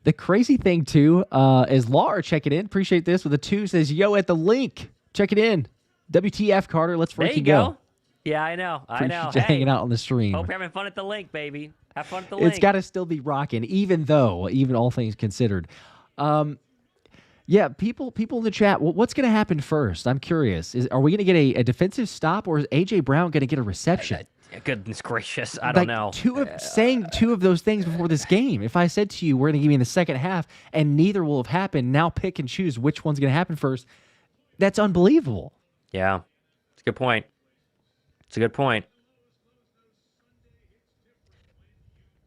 The crazy thing, too, is Laura checking in. Appreciate this with a 2. Says, yo, at the link. Check it in. WTF, Carter. Let's freaking go. Yeah, I know. Appreciate you hanging out on the stream. Hope you're having fun at the link, baby. Have fun at the link. It's got to still be rocking, even all things considered. Yeah, people in the chat, what's going to happen first? I'm curious. Are we going to get a defensive stop, or is A.J. Brown going to get a reception? Goodness gracious, I don't know. Saying 2 of those things before this game. If I said to you, we're going to give you in the second half, and neither will have happened, now pick and choose which one's going to happen first, that's unbelievable. Yeah, it's a good point.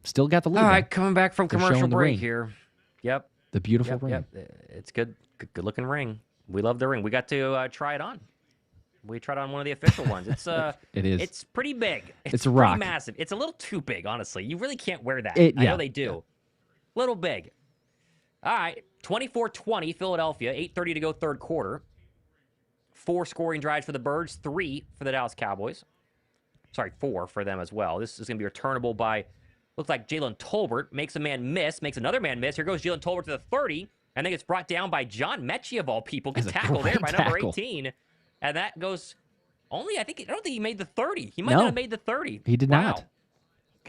Still got the lead. All right, coming back from commercial break here. Yep. The beautiful ring. Yep. It's good looking ring. We love the ring. We got to try it on. We tried on one of the official ones. It's it is. It's pretty big. It's a rock. Pretty massive. It's a little too big, honestly. You really can't wear that. I know they do. Yeah. Little big. All right, 24-20 Philadelphia. 8:30 to go third quarter. 4 scoring drives for the Birds, 3 for the Dallas Cowboys. Sorry, 4 for them as well. This is going to be returnable by, looks like Jalen Tolbert makes a man miss, makes another man miss. Here goes Jalen Tolbert to the 30. I think it's brought down by John Mechie of all people. Good tackle there by number 18. And that goes only, I don't think he made the 30. He might not have made the 30. He did not.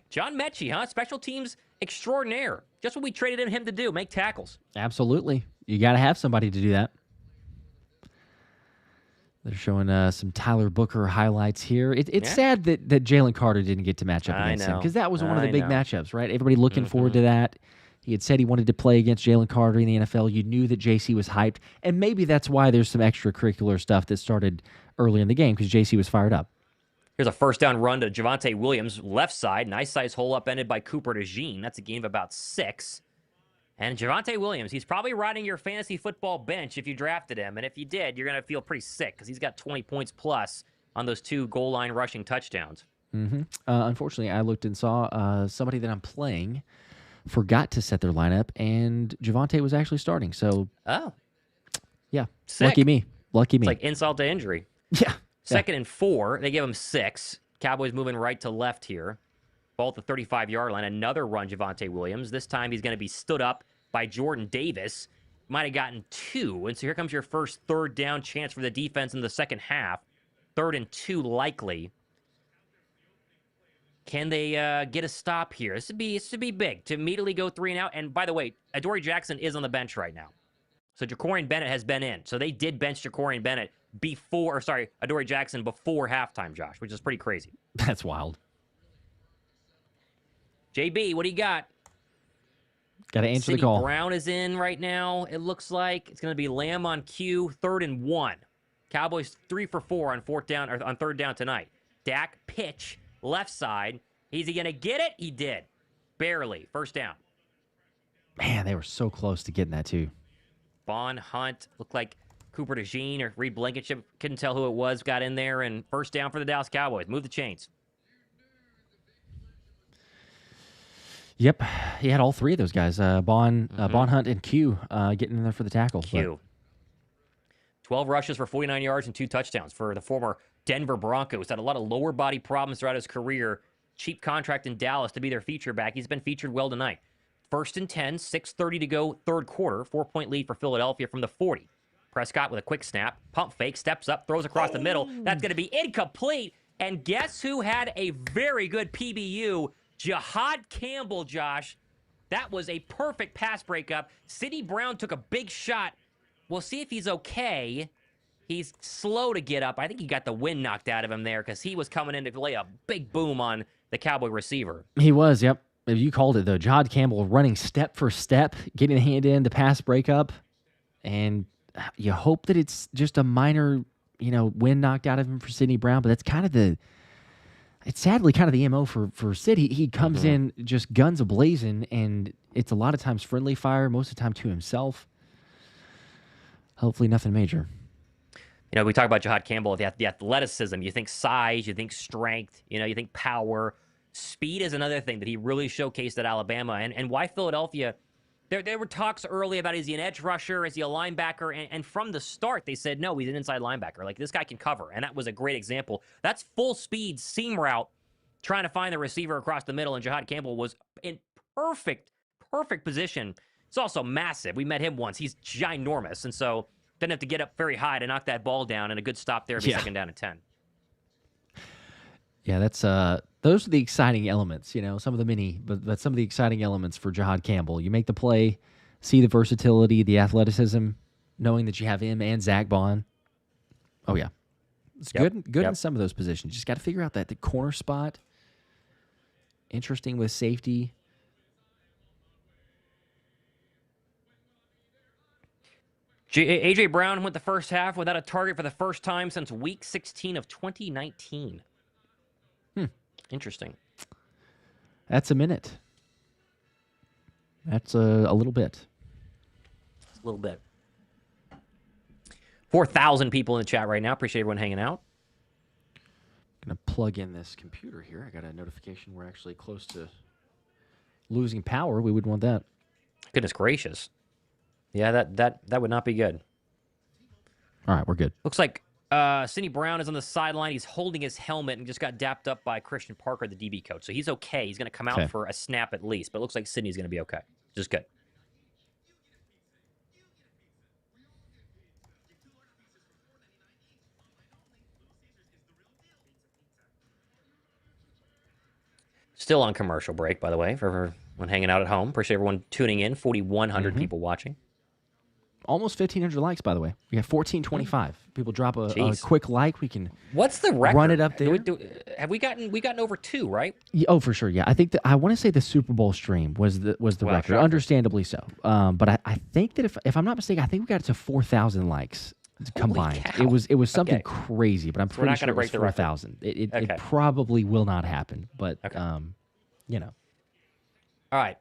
John Mechie, huh? Special teams extraordinaire. Just what we traded him to do, make tackles. Absolutely. You got to have somebody to do that. They're showing some Tyler Booker highlights here. It's sad that Jalen Carter didn't get to match up against him because that was one of the big matchups, right? Everybody looking forward to that. He had said he wanted to play against Jalen Carter in the NFL. You knew that JC was hyped, and maybe that's why there's some extracurricular stuff that started early in the game because JC was fired up. Here's a first down run to Javonte Williams, left side. Nice size hole upended by Cooper DeJean. That's a gain of about 6. And Javonte Williams, he's probably riding your fantasy football bench if you drafted him. And if you did, you're going to feel pretty sick because he's got 20 points plus on those 2 goal line rushing touchdowns. Unfortunately, I looked and saw somebody that I'm playing forgot to set their lineup, and Javonte was actually starting. So, yeah, sick. Lucky me. It's like insult to injury. Yeah. Second and 4, they give him 6. Cowboys moving right to left here. Ball at the 35-yard line. Another run, Javonte Williams. This time he's going to be stood up by Jordan Davis. Might have gotten 2. And so here comes your first third down chance for the defense in the second half. 3rd and 2 likely. Can they get a stop here? This would be big to immediately go 3 and out. And by the way, Adoree Jackson is on the bench right now. So Jacorian Bennett has been in. So they did bench Jacorian Bennett Adoree Jackson before halftime, Josh, which is pretty crazy. That's wild. JB, what do you got? Got to answer the Ceedee call. Brown is in right now. It looks like it's going to be Lamb on cue. 3rd and 1. Cowboys 3 for 4 on 3rd down tonight. Dak pitch left side. Is he going to get it? He did. Barely. First down. Man, they were so close to getting that too. Bond Hunt looked like Cooper DeJean or Reed Blankenship. Couldn't tell who it was. Got in there and first down for the Dallas Cowboys. Move the chains. Yep, he had all 3 of those guys, Bond Hunt, and Q, getting in there for the tackle. Q. 12 rushes for 49 yards and 2 touchdowns for the former Denver Broncos. Had a lot of lower body problems throughout his career. Cheap contract in Dallas to be their feature back. He's been featured well tonight. 1st and 10, 6:30 to go, third quarter. 4-point lead for Philadelphia from the 40. Prescott with a quick snap, pump fake, steps up, throws across the middle. That's going to be incomplete. And guess who had a very good PBU? Jihaad Campbell, Josh. That was a perfect pass breakup. Ceedee Brown took a big shot. We'll see if he's okay. He's slow to get up. I think he got the wind knocked out of him there because he was coming in to lay a big boom on the Cowboy receiver. He was, yep. You called it, though. Jihaad Campbell running step for step, getting a hand in, the pass breakup. And you hope that it's just a minor, wind knocked out of him for Ceedee Brown, but that's kind of it's sadly kind of the MO for Ceedee. He comes in just guns a-blazing, and it's a lot of times friendly fire, most of the time to himself. Hopefully nothing major. We talk about Jihaad Campbell, the athleticism. You think size, you think strength, you think power. Speed is another thing that he really showcased at Alabama. And why Philadelphia, there were talks early about is he an edge rusher, is he a linebacker? And from the start, they said, no, he's an inside linebacker. Like, this guy can cover. And that was a great example. That's full speed seam route, trying to find the receiver across the middle. And Jihaad Campbell was in perfect position. It's also massive. We met him once. He's ginormous. And so didn't have to get up very high to knock that ball down. And a good stop there would be 2nd down and 10. Yeah, that's those are the exciting elements, some of the many, but some of the exciting elements for Jihaad Campbell. You make the play, see the versatility, the athleticism, knowing that you have him and Zach Bond. Oh, yeah. It's good in some of those positions. Just got to figure out the corner spot. Interesting with safety. A.J. Brown went the first half without a target for the first time since Week 16 of 2019. Interesting. That's a minute. That's a little bit. A little bit. 4,000 people in the chat right now. Appreciate everyone hanging out. I'm going to plug in this computer here. I got a notification we're actually close to losing power. We wouldn't want that. Goodness gracious. Yeah, that would not be good. All right, we're good. Looks like Ceedee Brown is on the sideline. He's holding his helmet and just got dapped up by Christian Parker, the DB coach. So he's okay. He's going to come out for a snap at least. But it looks like Ceedee's going to be okay. Just good. Still on commercial break, by the way, for everyone hanging out at home. Appreciate everyone tuning in. 4,100 people watching. Almost 1,500 likes, by the way. We got 1,425. People drop a quick like. We can. What's the record? Run it up there. Have we gotten over 2, right? Yeah, oh, for sure. Yeah, I think I want to say the Super Bowl stream was the record, shocker. Understandably so. But I think that if I'm not mistaken, I think we got it to 4,000 likes combined. It was something crazy, but I'm pretty sure it was 4,000. It probably will not happen, but you know. All right.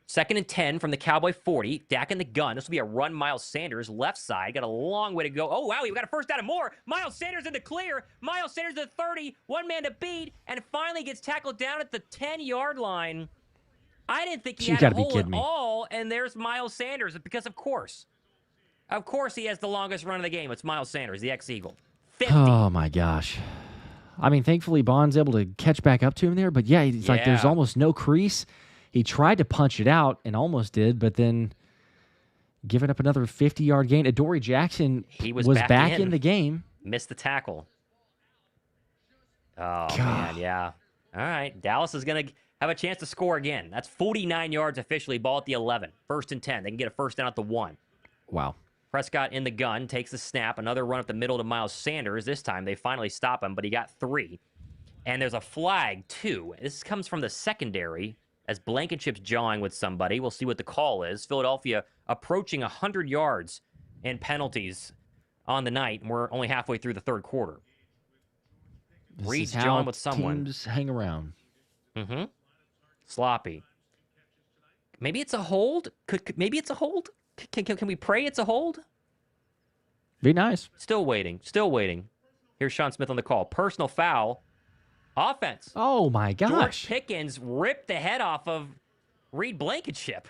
2nd and 10 from the Cowboy 40. Dak in the gun. This will be a run. Miles Sanders, left side. Got a long way to go. Oh, wow. We got a first down and more. Miles Sanders in the clear. Miles Sanders at 30. One man to beat. And finally gets tackled down at the 10-yard line. I didn't think he had a hole at all. And there's Miles Sanders. Because, of course, he has the longest run of the game. It's Miles Sanders, the ex-Eagle. 50. Oh, my gosh. I mean, thankfully, Bond's able to catch back up to him there. But, yeah, it's like there's almost no crease. He tried to punch it out and almost did, but then giving up another 50-yard gain. Adoree Jackson was back in the game. Missed the tackle. Oh, man, yeah. All right, Dallas is going to have a chance to score again. That's 49 yards officially, ball at the 11. 1st and 10. They can get a first down at the 1. Wow. Prescott in the gun, takes the snap. Another run up the middle to Miles Sanders. This time they finally stop him, but he got 3. And there's a flag, too. This comes from the secondary. As Blankenship's jawing with somebody. We'll see what the call is. Philadelphia approaching 100 yards in penalties on the night, and we're only halfway through the 3rd quarter. Reed's jawing with someone. Teams hang around. Mm-hmm. Sloppy. Maybe it's a hold? Maybe it's a hold? Can we pray it's a hold? Be nice. Still waiting. Here's Sean Smith on the call. Personal foul. Offense. Oh, my gosh. George Pickens ripped the head off of Reed Blankenship.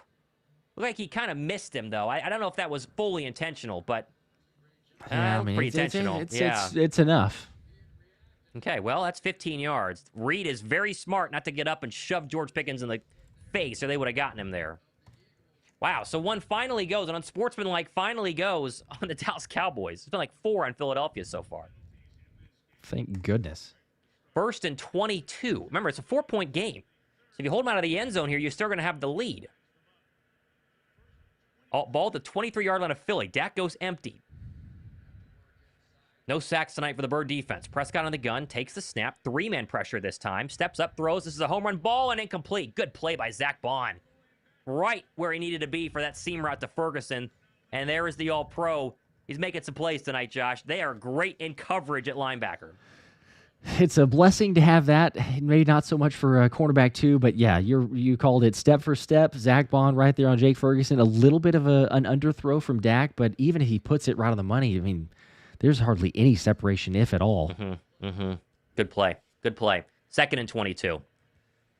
Looked like he kind of missed him, though. I don't know if that was fully intentional, but pretty intentional. It's enough. Okay, well, that's 15 yards. Reed is very smart not to get up and shove George Pickens in the face, or they would have gotten him there. Wow, so one finally goes, and unsportsmanlike finally goes on the Dallas Cowboys. It's been like 4 on Philadelphia so far. Thank goodness. 1st and 22. Remember, it's a 4-point game. So if you hold them out of the end zone here, you're still going to have the lead. Ball at the 23-yard line of Philly. Dak goes empty. No sacks tonight for the Bird defense. Prescott on the gun, takes the snap. 3-man pressure this time. Steps up, throws. This is a home run ball and incomplete. Good play by Zach Bond. Right where he needed to be for that seam route to Ferguson. And there is the All-Pro. He's making some plays tonight, Josh. They are great in coverage at linebacker. It's a blessing to have that. Maybe not so much for cornerback too, but yeah, you called it step for step. Zach Bond right there on Jake Ferguson. A little bit of an underthrow from Dak, but even if he puts it right on the money, I mean, there's hardly any separation, if at all. Good play. 2nd and 22.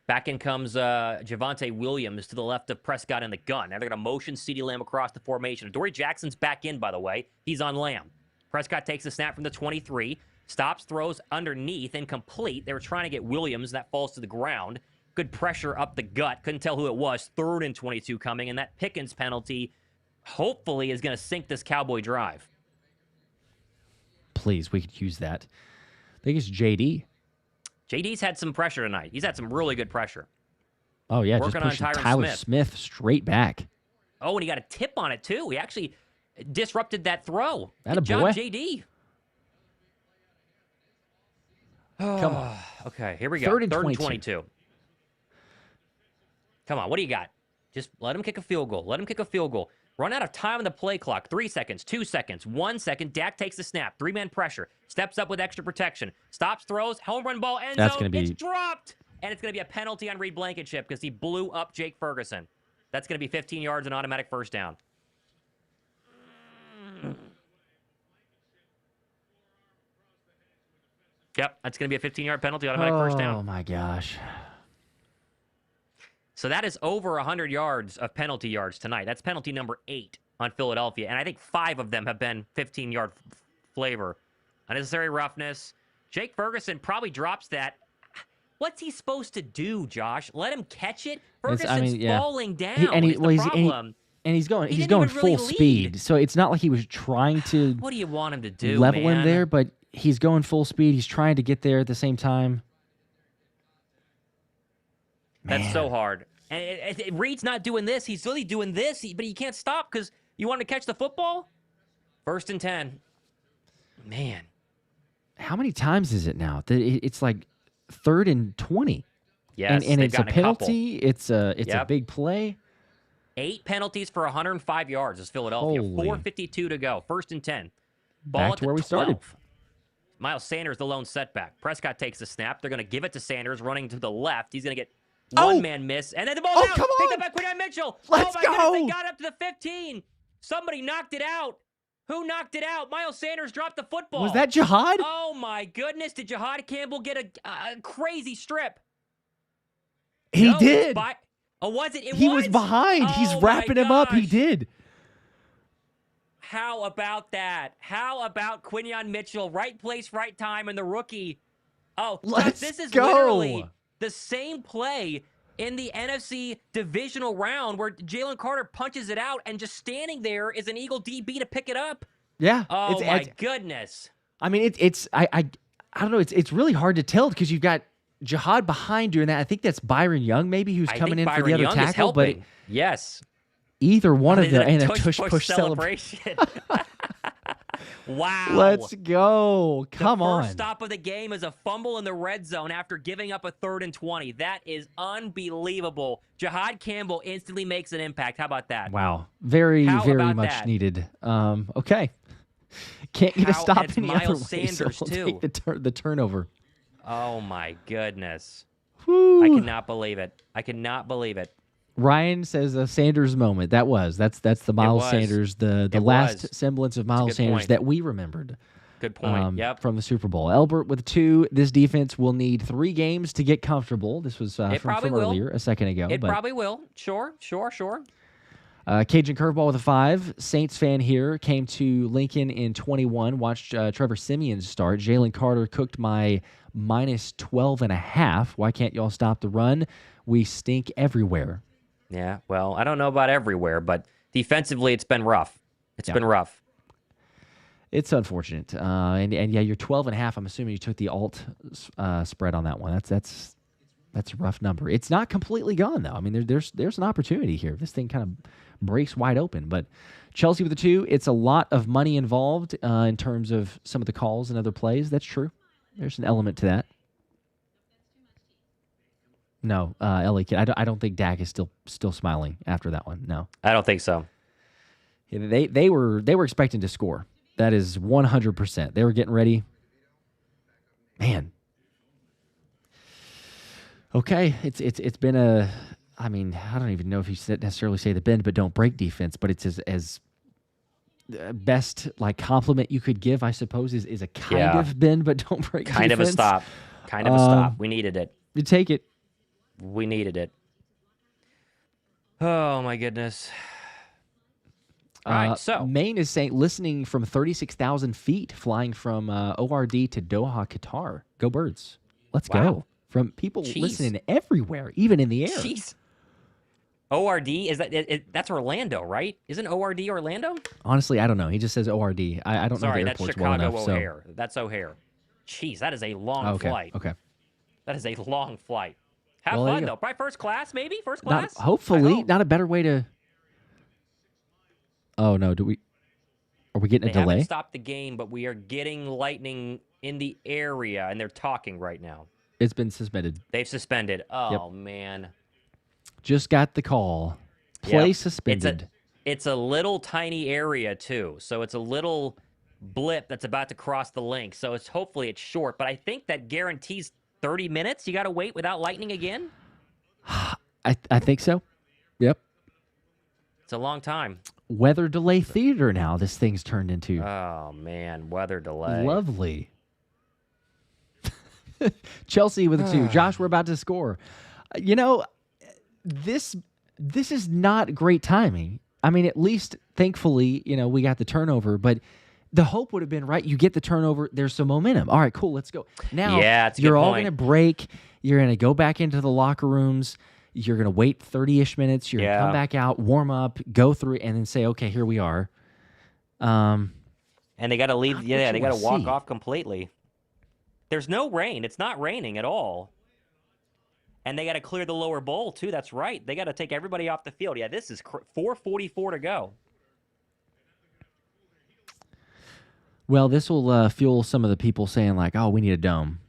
Back in comes Javonte Williams to the left of Prescott in the gun. Now they're going to motion Ceedee Lamb across the formation. Adoree Jackson's back in, by the way. He's on Lamb. Prescott takes the snap from the 23. Stops, throws underneath, incomplete. They were trying to get Williams, and that falls to the ground. Good pressure up the gut. Couldn't tell who it was. 3rd and 22 coming, and that Pickens penalty hopefully is going to sink this Cowboy drive. Please, we could use that. I think it's JD. JD's had some pressure tonight. He's had some really good pressure. Oh, yeah, working just pushing on Tyler Smith straight back. Oh, and he got a tip on it, too. He actually disrupted that throw. Good job, boy. JD. Come on. Okay, here we go. 3rd and 22. Come on, what do you got? Just let him kick a field goal. Run out of time on the play clock. 3 seconds, 2 seconds, 1 second. Dak takes the snap. 3-man pressure. Steps up with extra protection. Stops, throws, home run ball, end zone. It's dropped. And it's going to be a penalty on Reed Blankenship because he blew up Jake Ferguson. That's going to be 15 yards and automatic first down. Yep, that's going to be a 15-yard penalty, automatic first down. Oh, my gosh. So that is over 100 yards of penalty yards tonight. That's penalty number 8 on Philadelphia, and I think 5 of them have been 15-yard flavor. Unnecessary roughness. Jake Ferguson probably drops that. What's he supposed to do, Josh? Let him catch it? Ferguson's falling down. He's going full speed. So it's not like he was trying to what do you want him to do, level him there, but he's going full speed. He's trying to get there at the same time. That's Man. so hard. And Reed's not doing this. He's really doing this, but he can't stop because you want to catch the football? 1st and 10. Man. How many times is it now? It's like 3rd and 20. Yes, and they've it's a gotten penalty. It's a Yep. big play. 8 penalties for 105 yards is Philadelphia. Holy. 4:52 to go. 1st and 10. Back Ball to where we 12. started. Miles Sanders, the lone setback. Prescott takes the snap. They're going to give it to Sanders, running to the left. He's going to get one-man miss. And then the ball's out. Come Picked on. up by Quinyon Mitchell. Let's oh, my go. goodness. They got up to the 15. Somebody knocked it out. Who knocked it out? Miles Sanders dropped the football. Was that Jihaad? Oh, my goodness. Did Jihaad Campbell get a crazy strip? He No, did. Oh, was it? He was behind. He's Oh, wrapping my him up. He gosh. did. How about that? How about Quinyon Mitchell? Right place, right time, and the rookie. Oh, Let's this is go. literally the same play in the NFC divisional round where Jalen Carter punches it out, and just standing there is an Eagle DB to pick it up. Yeah. Oh, my goodness. I mean, I don't know. It's really hard to tell because you've got Jihaad behind you, and I think that's Byron Young maybe who's coming in for the other tackle. But yes, either one of them, and a tush push celebration. Wow. Let's go. Come the on. first stop of the game is a fumble in the red zone after giving up a 3rd and 20. That is unbelievable. Jihaad Campbell instantly makes an impact. How about that? Wow. Very, How very about much that? needed. Okay. Can't get a How- stop and it's any other Miles way, Sanders, so too. we'll take the turnover. Oh, my goodness. Whew. I cannot believe it. I cannot believe it. Ryan says a Sanders moment. That's the Miles was. Sanders, the It last was. semblance of Miles good Sanders point. that we remembered. Good point. Yep. From the Super Bowl. Albert with 2. This defense will need 3 games to get comfortable. This was from probably will. earlier, a second ago. It but, probably will. Sure. Cajun Curveball with a 5. Saints fan here. Came to Lincoln in 21. Watched Trevor Siemian start. Jalen Carter cooked my minus 12.5. Why can't y'all stop the run? We stink everywhere. Yeah, well, I don't know about everywhere, but defensively, it's been rough. It's been rough. It's unfortunate. And yeah, you're 12.5. I'm assuming you took the alt spread on that one. That's a rough number. It's not completely gone, though. I mean, there's an opportunity here. This thing kind of breaks wide open. But Chelsea with the 2, it's a lot of money involved in terms of some of the calls and other plays. That's true. There's an element to that. No, LA Kid. I don't think Dak is still smiling after that one. No, I don't think so. yeah, they were expecting to score. That is 100%. They were getting ready. Man. Okay, it's been a. I mean, I don't even know if you necessarily say the bend but don't break defense, but it's as best like compliment you could give, I suppose, is a kind of bend but don't break Kind defense. of a stop. Kind of a stop. We needed it. You take it. We needed it. Oh, my goodness. All right, so. Maine is saying listening from 36,000 feet, flying from ORD to Doha, Qatar. Go Birds. Let's go. From people listening everywhere, even in the air. Jeez. ORD, is that that's Orlando, right? Isn't ORD Orlando? Honestly, I don't know. He just says ORD. I don't know the that's airports Chicago well enough. O'Hare. That's O'Hare. Jeez, that is a long flight. Okay. That is a long flight. Have Well, there fun, you go. though. Probably first class, maybe? First class? Hopefully, not a better way to. Oh, no. Are we getting a They delay? haven't stopped the game, but we are getting lightning in the area, and they're talking right now. It's been suspended. They've suspended. Oh, man. Just got the call. Play Yep. suspended. It's a little tiny area, too. So it's a little blip that's about to cross the link. So hopefully it's short, but I think that guarantees 30 minutes. You got to wait without lightning again? I think so. Yep. It's a long time. Weather delay theater now this thing's turned into. Oh, man. Weather delay. Lovely. Chelsea with a 2. Josh, we're about to score. You know, this is not great timing. I mean, at least, thankfully, we got the turnover, but the hope would have been, right, you get the turnover, there's some momentum. All right, cool, let's go. Now, it's a good you're all point. going to break. You're going to go back into the locker rooms. You're going to wait 30-ish minutes. You're going to come back out, warm up, go through, and then say, okay, here we are. And they got to leave. Yeah, they got to walk see. off completely. There's no rain. It's not raining at all. And they got to clear the lower bowl, too. That's right. They got to take everybody off the field. Yeah, this is 4:44 to go. Well, this will fuel some of the people saying, like, oh, we need a dome.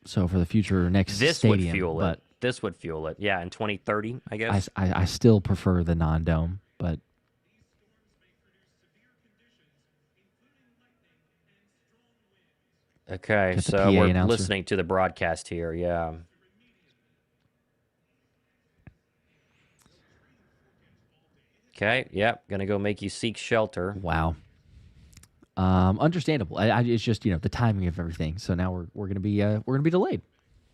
So for the future next stadium. This would fuel it. This would fuel it. Yeah, in 2030, I guess. I still prefer the non-dome, but... Okay, so we're listening to the broadcast here, yeah. Okay, yep, gonna go make you seek shelter. Wow. Understandable. It's just, the timing of everything. So now we're gonna be delayed.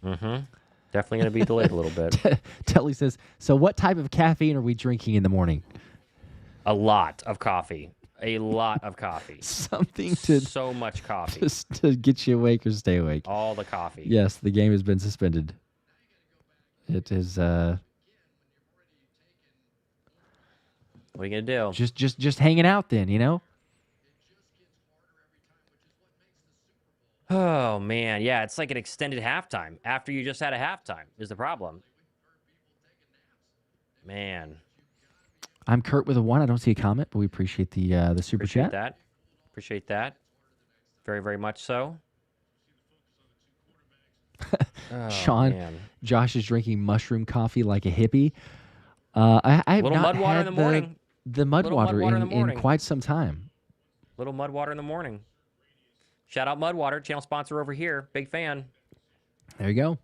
Mm-hmm. Definitely gonna be delayed a little bit. Telly says, so what type of caffeine are we drinking in the morning? A lot of coffee. A lot of coffee. Something to... So much coffee. Just to get you awake or stay awake. All the coffee. Yes, the game has been suspended. It is... What are you going to do? Just hanging out then, Oh, man. Yeah, it's like an extended halftime. After you just had a halftime is the problem. Man. I'm Kurt with a 1. I don't see a comment, but we appreciate the super chat. Appreciate that. Very, very much so. Sean, man. Josh is drinking mushroom coffee like a hippie. I have little not mud water had in the morning. The mud water in in quite some time. Little mud water in the morning. Shout out Mud Water, channel sponsor over here. Big fan. There you go.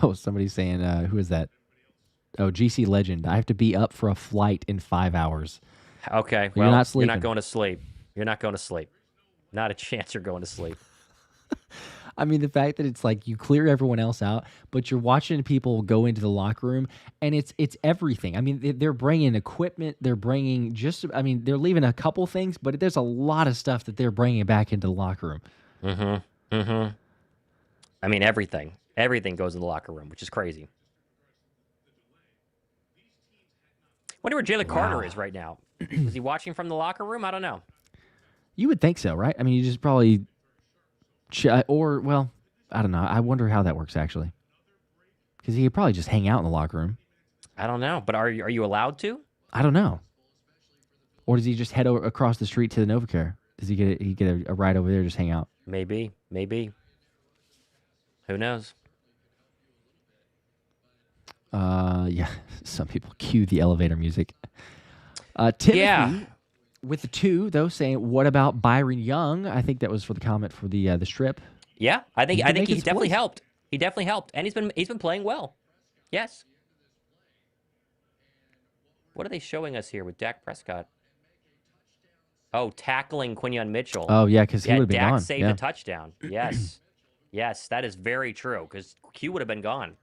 Oh, somebody's saying, who is that? Oh, GC Legend. I have to be up for a flight in 5 hours. Okay, well, you're not going to sleep. You're not going to sleep. Not a chance you're going to sleep. I mean, the fact that it's like you clear everyone else out, but you're watching people go into the locker room, and it's everything. I mean, they're bringing equipment. They're bringing they're leaving a couple things, but there's a lot of stuff that they're bringing back into the locker room. Mm-hmm. Mm-hmm. I mean, everything. Everything goes in the locker room, which is crazy. Wonder where Jalen Carter is right now. Is he watching from the locker room? I don't know. You would think so, right? I mean, you just probably... Or, well, I don't know. I wonder how that works, actually. Because he could probably just hang out in the locker room. I don't know. But are you allowed to? I don't know. Or does he just head across the street to the NovaCare? Does he get a ride over there, just hang out? Maybe. Who knows? Yeah. Some people cue the elevator music. Timothy with the 2, though, saying, "What about Byron Young?" I think that was for the comment for the strip. Yeah, I think he definitely helped. He definitely helped, and he's been playing well. Yes. What are they showing us here with Dak Prescott? Oh, tackling Quinyon Mitchell. Oh yeah, because he would have been Dak gone. saved a touchdown. Yes, yes, that is very true. Because Q would have been gone.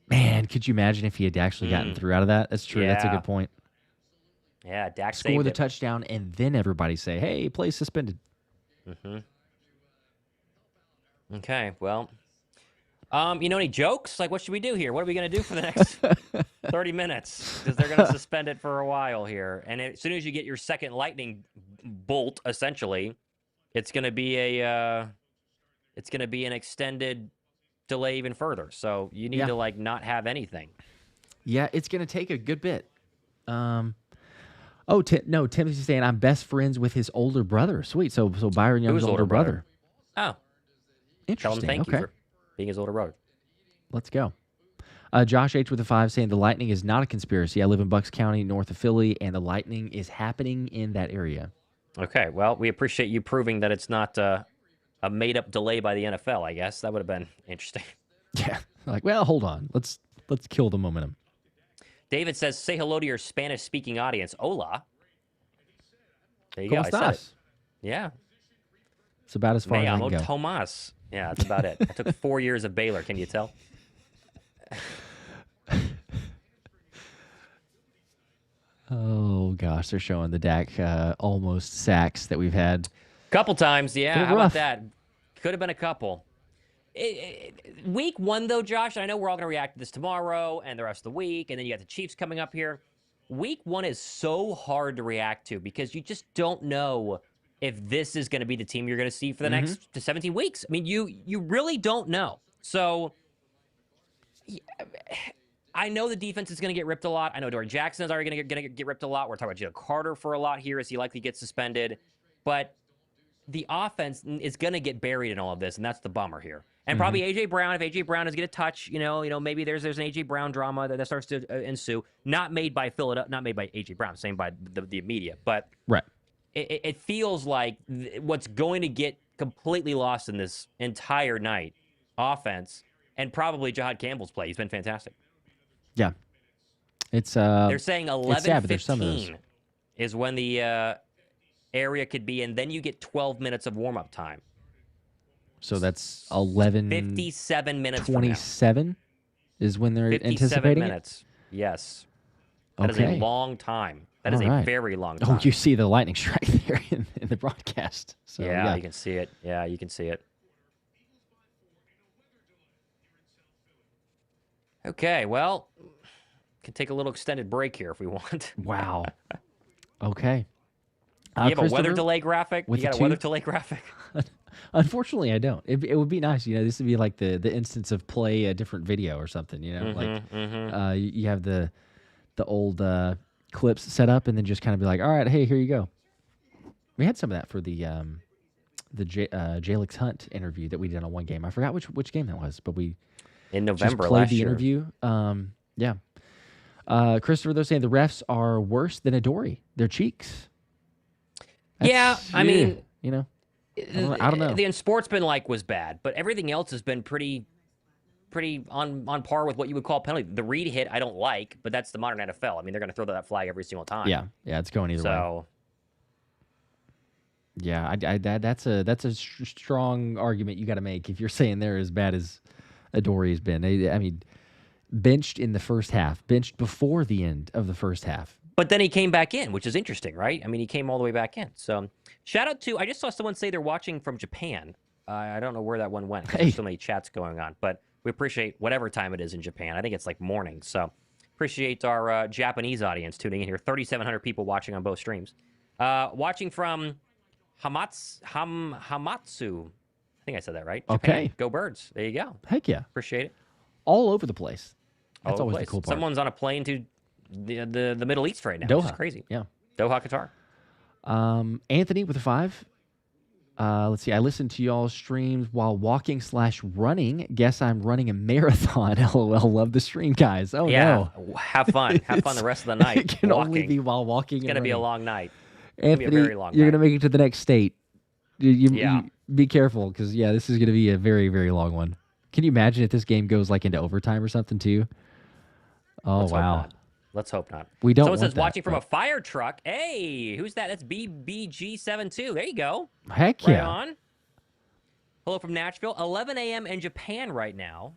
Man, could you imagine if he had actually gotten through out of that? That's true. Yeah. That's a good point. Yeah, Dak score the touchdown, and then everybody say, "Hey, play suspended." Mm-hmm. Okay, well, any jokes? Like, what should we do here? What are we going to do for the next 30 minutes? Because they're going to suspend it for a while here, and as soon as you get your second lightning bolt, essentially, it's going to be an extended delay even further. So you need to not have anything. Yeah, it's going to take a good bit. Timothy's saying I'm best friends with his older brother. Sweet. So Byron Young's older brother. Oh, interesting. Tell him thank you for being his older brother. Let's go. Josh H with a 5 saying the lightning is not a conspiracy. I live in Bucks County, north of Philly, and the lightning is happening in that area. Okay. Well, we appreciate you proving that it's not a made-up delay by the NFL. I guess that would have been interesting. Yeah. Hold on. Let's kill the momentum. David says, say hello to your Spanish-speaking audience. Hola. There you go. I said it. Yeah. It's about as far as I can go. Tomas. Yeah, that's about it. I took 4 years of Baylor. Can you tell? Oh, gosh. They're showing the Dak almost sacks that we've had. Couple times, yeah. How about that? Could have been a couple. Week 1, though, Josh, I know we're all going to react to this tomorrow and the rest of the week, and then you got the Chiefs coming up here. Week 1 is so hard to react to because you just don't know if this is going to be the team you're going to see for the next 17 weeks. I mean, you really don't know. So I know the defense is going to get ripped a lot. I know Dory Jackson is already going to get ripped a lot. We're talking about Jalen Carter for a lot here as he likely gets suspended. But the offense is going to get buried in all of this, and that's the bummer here. And probably A.J. Brown, if A.J. Brown is going to touch, maybe there's an A.J. Brown drama that starts to ensue. Not made by Philadelphia, not made by A.J. Brown, same by the media. But right. It feels like what's going to get completely lost in this entire night, offense, and probably Jihaad Campbell's play. He's been fantastic. Yeah. It's they're saying 11:15 is when the area could be, and then you get 12 minutes of warm-up time. So that's 57 minutes 27 is when they're 57 anticipating minutes. Yes. That is a long time. That is a very long time. Oh, you see the lightning strike there in the broadcast. So, yeah, you can see it. Yeah, you can see it. Okay, well, can take a little extended break here if we want. Wow. Okay. You have a weather delay graphic? You got a weather delay graphic? Unfortunately, I don't. It would be nice. This would be like the instance of play a different video or something. You have the old clips set up and then just kind of be like, all right, hey, here you go. We had some of that for the Jalyx Hunt interview that we did on one game. I forgot which game that was, but we in November just played last the year. Interview. Yeah. Christopher, they're saying the refs are worse than Adoree. Their cheeks. I mean, I don't know. The unsportsman was bad, but everything else has been pretty on par with what you would call penalty. The Reed hit I don't like, but that's the modern NFL. I mean, they're going to throw that flag every single time. Yeah, it's going either way. So, yeah, that's a strong argument you got to make if you're saying they're as bad as Adoree has been. I mean, benched in the first half, benched before the end of the first half. But then he came back in, which is interesting, right? I mean, he came all the way back in. So, shout out to, I just saw someone say they're watching from Japan. I don't know where that one went. There's so many chats going on, but we appreciate whatever time it is in Japan. I think it's like morning. So, appreciate our Japanese audience tuning in here. 3,700 people watching on both streams. Watching from Hamatsu. I think I said that right. Japan. Okay. Go Birds. There you go. Heck yeah. Appreciate it. All over the place. That's always the cool part. Someone's on a plane to the Middle East right now. Doha. Which is crazy. Yeah. Doha, Qatar. Anthony with a 5. Let's see. I listened to y'all's streams while walking/running. Guess I'm running a marathon. LOL. Love the stream, guys. Oh, yeah. no. Have fun. Have fun the rest of the night. It can only be while walking. It's going to be a long night. Anthony, it's going to be a very long you're night. going to make it to the next state. You be careful because, this is going to be a very, very long one. Can you imagine if this game goes into overtime or something, too? Oh, wow. Let's hope not. We don't. Someone want says that, watching from a fire truck. Hey, who's that? That's BBG72. There you go. Heck right yeah. On. Hello from Nashville. 11 a.m. in Japan right now.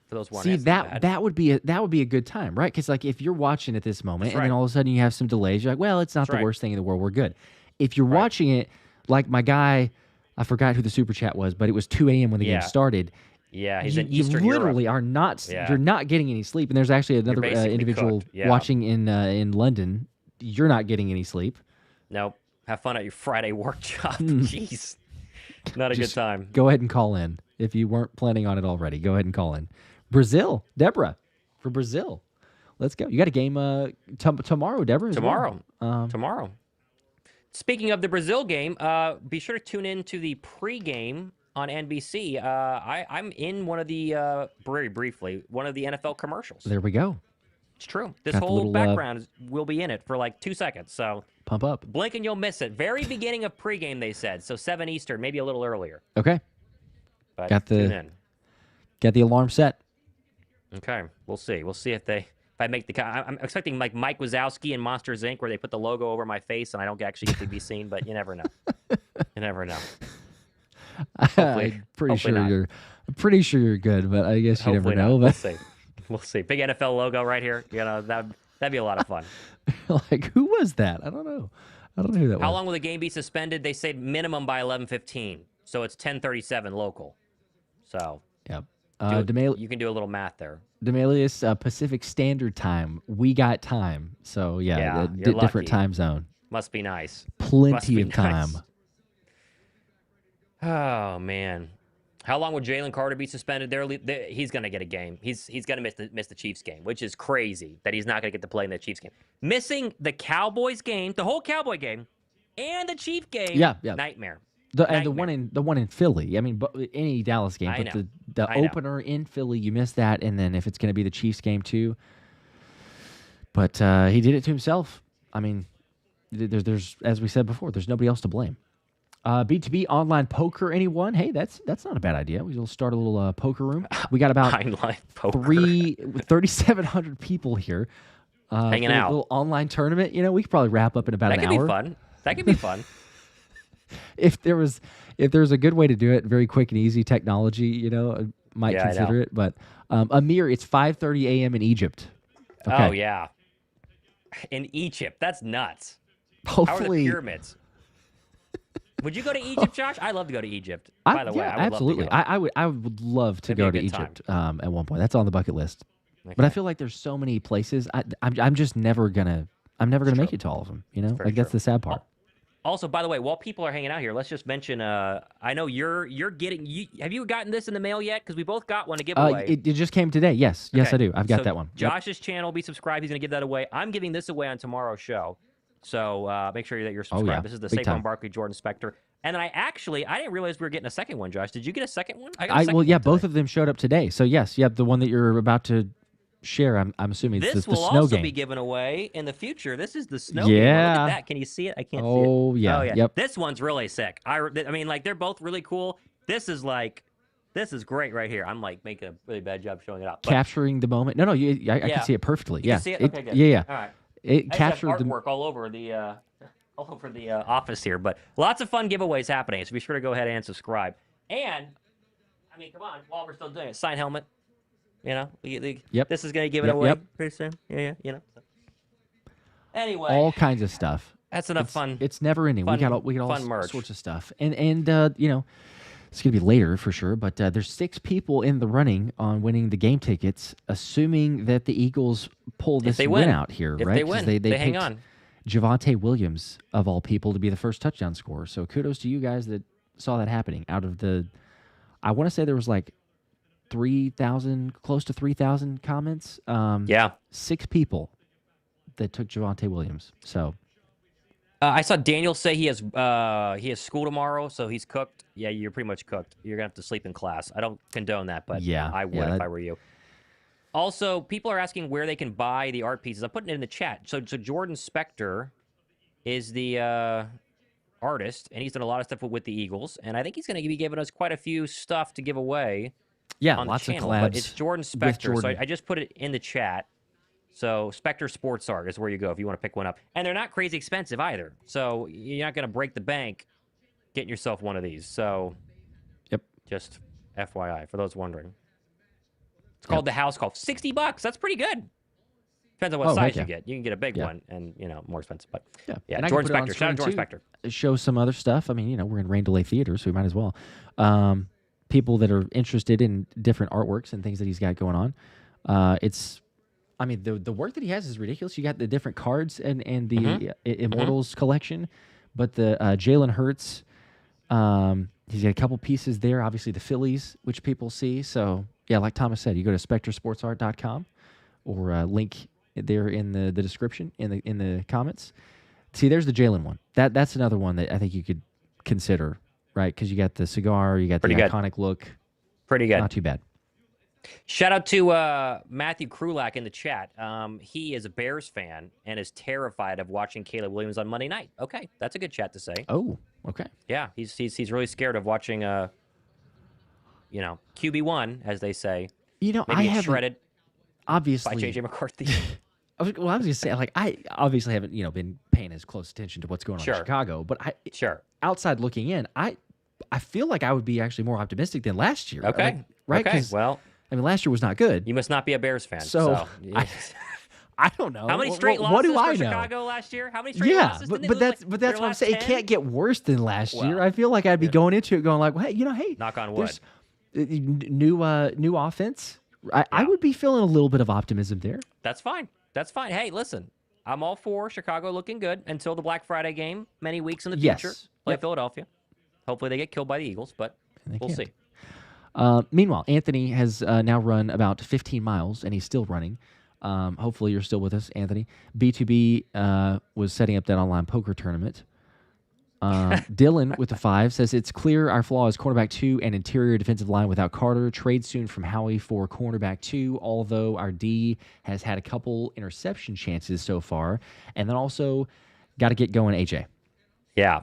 For those See, that would be a good time, right? Because if you're watching at this moment and then all of a sudden you have some delays, you're like, well, it's not the worst thing in the world. We're good. If you're watching it like my guy, I forgot who the super chat was, but it was 2 a.m. when the game started. Yeah, he's in Eastern Europe. You literally Europe. are not. You're not getting any sleep. And there's actually another individual watching in London. You're not getting any sleep. Nope. Have fun at your Friday work job. Jeez, not a good time. Go ahead and call in if you weren't planning on it already. Go ahead and call in. Brazil, Deborah, for Brazil. Let's go. You got a game tomorrow, Deborah. Tomorrow. Tomorrow. Speaking of the Brazil game, be sure to tune in to the pregame on NBC. I'm in one of the, very briefly, one of the NFL commercials. There we go. It's true. This whole background will be in it for 2 seconds. So pump up. Blink and you'll miss it. Very beginning of pregame, they said. So 7 Eastern, maybe a little earlier. Okay. But tune in. Got the alarm set. Okay. We'll see. We'll see if I make the. I'm expecting Mike Wazowski and Monsters Inc., where they put the logo over my face and I don't actually get to be seen. But you never know. You never know. I'm pretty sure you're good, but I guess you never know. We'll see. We'll see. Big NFL logo right here. That'd be a lot of fun. Who was that? I don't know. I don't know who that was. How long will the game be suspended? They say minimum by 11:15. So it's 10:37 local. So yep. You can do a little math there. Demalius, Pacific Standard Time. We got time. So, different lucky. time zone. Must be nice. Plenty of time. Oh man, how long would Jalen Carter be suspended? He's going to get a game. He's going to miss the Chiefs game, which is crazy that he's not going to get to play in the Chiefs game. Missing the Cowboys game, the whole Cowboy game, and the Chief game. Yeah. Nightmare. And the one in Philly. I mean, but any Dallas game, but the opener in Philly, you miss that, and then if it's going to be the Chiefs game too. But he did it to himself. I mean, there's as we said before, there's nobody else to blame. B2B online poker, anyone? Hey, that's not a bad idea. We'll start a little poker room. We got about 3,700 people here. Hanging out. A little online tournament. We could probably wrap up in about an hour. That could be fun. That could be fun. If there's a good way to do it, very quick and easy technology, might consider it. But Amir, it's 5:30 a.m. in Egypt. Okay. Oh yeah, in Egypt, that's nuts. Hopefully, how are the pyramids? Would you go to Egypt, Josh? I'd love to go to Egypt. By the way, I would absolutely. Love to go. I would love to go to Egypt at one point. That's on the bucket list. Okay. But I feel like there's so many places. I'm just never gonna make it to all of them. That's the sad part. Also, by the way, while people are hanging out here, let's just mention. I know you're getting. Have you gotten this in the mail yet? Because we both got one to give away. It just came today. Yes, okay. Yes, I do. I've got that one. Josh's channel, be subscribed. He's going to give that away. I'm giving this away on tomorrow's show. So make sure that you're subscribed. Yeah. This is the Saquon Barkley, Jordan Spector. And then I didn't realize we were getting a second one, Josh. Did you get a second one? I got a second one today. Both of them showed up today. So yes, the one that you're about to share. I'm assuming it's the snow game. This will also be given away in the future. This is the snow game. Look at that. Can you see it? I can't see it. Oh yeah. Yep. This one's really sick. I mean, like they're both really cool. This is great right here. I'm like making a really bad job showing it up. Capturing the moment. No, I can see it perfectly. You can see it? Okay, good. Yeah. All right. It captured the artwork all over the office here, but lots of fun giveaways happening. So be sure to go ahead and subscribe. And I mean, come on, while we're still doing it, sign helmet. Yep. This is going to give it away pretty soon. Yeah. Anyway, all kinds of stuff. That's enough fun. It's never ending. We got all sorts of stuff, and it's going to be later for sure. But there's 6 people in the running on winning the game tickets, assuming that the Eagles pull this win out here, if right? They win. They hang on. Javonte Williams, of all people, to be the first touchdown scorer. So kudos to you guys that saw that happening. Out of I want to say there was like 3,000, close to 3,000 comments. 6 people that took Javonte Williams. So I saw Daniel say he has school tomorrow, so he's cooked. Yeah, you're pretty much cooked. You're gonna have to sleep in class. I don't condone that, but I would if I were you. Also, people are asking where they can buy the art pieces. I'm putting it in the chat. So Jordan Spector is the artist, and he's done a lot of stuff with the Eagles, and I think he's going to be giving us quite a few stuff to give away. Yeah, on lots the channel. of collabs. But it's Jordan Spector, so I just put it in the chat. So Spector Sports Art is where you go if you want to pick one up, and they're not crazy expensive either. So you're not going to break the bank getting yourself one of these. So, just FYI for those wondering. It's called the house call. $60. That's pretty good. Depends on what size you get. You can get a big one and, more expensive. But and Jordan Spector. Shout out Jordan Spector. Show some other stuff. I mean, we're in Rain Delay Theater, so we might as well. People that are interested in different artworks and things that he's got going on. The work that he has is ridiculous. You got the different cards and the Immortals collection, but the Jalen Hurts, he's got a couple pieces there. Obviously, the Phillies, which people see. So, yeah, like Thomas said, you go to SpectorSportsArt.com or link there in the description, in the comments. See, there's the Jalen one. That's another one that I think you could consider, right? Because you got the cigar, you got the iconic look. Pretty good. Not too bad. Shout out to Matthew Krulak in the chat. He is a Bears fan and is terrified of watching Caleb Williams on Monday night. Okay, that's a good chat to say. Oh, okay. Yeah, he's really scared of watching QB1, as they say. Maybe I have shredded obviously by JJ McCarthy. I was going to say, I obviously haven't been paying as close attention to what's going on in Chicago, but outside looking in, I feel like I would be actually more optimistic than last year. Okay, right? Okay, well, last year was not good. You must not be a Bears fan. So I don't know. How many straight losses for Chicago last year? How many straight losses? But that's what I'm saying. 10? It can't get worse than last year. I feel like I'd be going into it going like, well, hey, knock on wood. New offense. I would be feeling a little bit of optimism there. That's fine. Hey, listen, I'm all for Chicago looking good until the Black Friday game many weeks in the future. Play Philadelphia. Hopefully they get killed by the Eagles, but we'll see. Meanwhile, Anthony has now run about 15 miles, and he's still running. Hopefully you're still with us, Anthony. B2B was setting up that online poker tournament. Dylan with the 5 says, it's clear our flaw is cornerback 2 and interior defensive line without Carter. Trade soon from Howie for cornerback 2, although our D has had a couple interception chances so far. And then also got to get going, AJ. Yeah,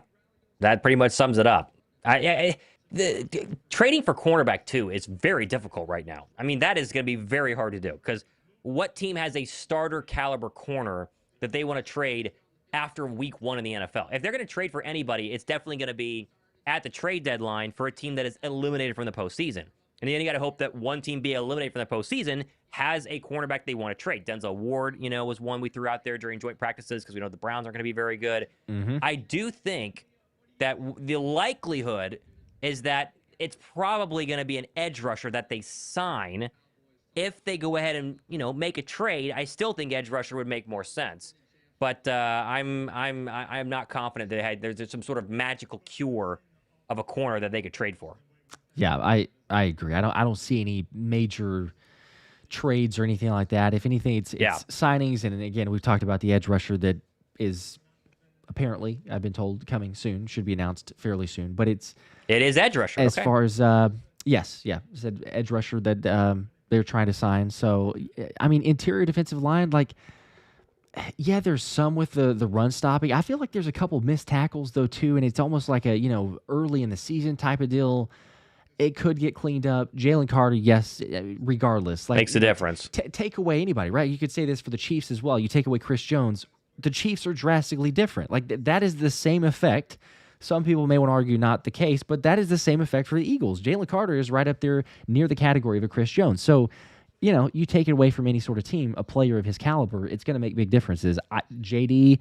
that pretty much sums it up. Trading for cornerback 2 is very difficult right now. I mean, that is going to be very hard to do because what team has a starter caliber corner that they want to trade after week 1 in the NFL? If they're going to trade for anybody, it's definitely going to be at the trade deadline for a team that is eliminated from the postseason. And then you got to hope that one team being eliminated from the postseason has a cornerback they want to trade. Denzel Ward, was one we threw out there during joint practices because we know the Browns aren't going to be very good. Mm-hmm. I do think that the likelihood is that it's probably going to be an edge rusher that they sign. If they go ahead and make a trade, I still think edge rusher would make more sense. But I'm not confident that there's some sort of magical cure of a corner that they could trade for. Yeah, I agree. I don't see any major trades or anything like that. If anything, it's signings, and again, we've talked about the edge rusher that is apparently, I've been told, coming soon, should be announced fairly soon. But it is edge rusher as far as said edge rusher that they're trying to sign. So I mean, interior defensive line, like. Yeah, there's some with the run stopping. I feel like there's a couple missed tackles though too, and it's almost like a early in the season type of deal. It could get cleaned up. Jalen Carter, yes, regardless, makes a difference. Take away anybody, right? You could say this for the Chiefs as well. You take away Chris Jones, the Chiefs are drastically different. Like that is the same effect. Some people may want to argue not the case, but that is the same effect for the Eagles. Jalen Carter is right up there near the category of a Chris Jones. So. You take it away from any sort of team, a player of his caliber, it's going to make big differences. JD,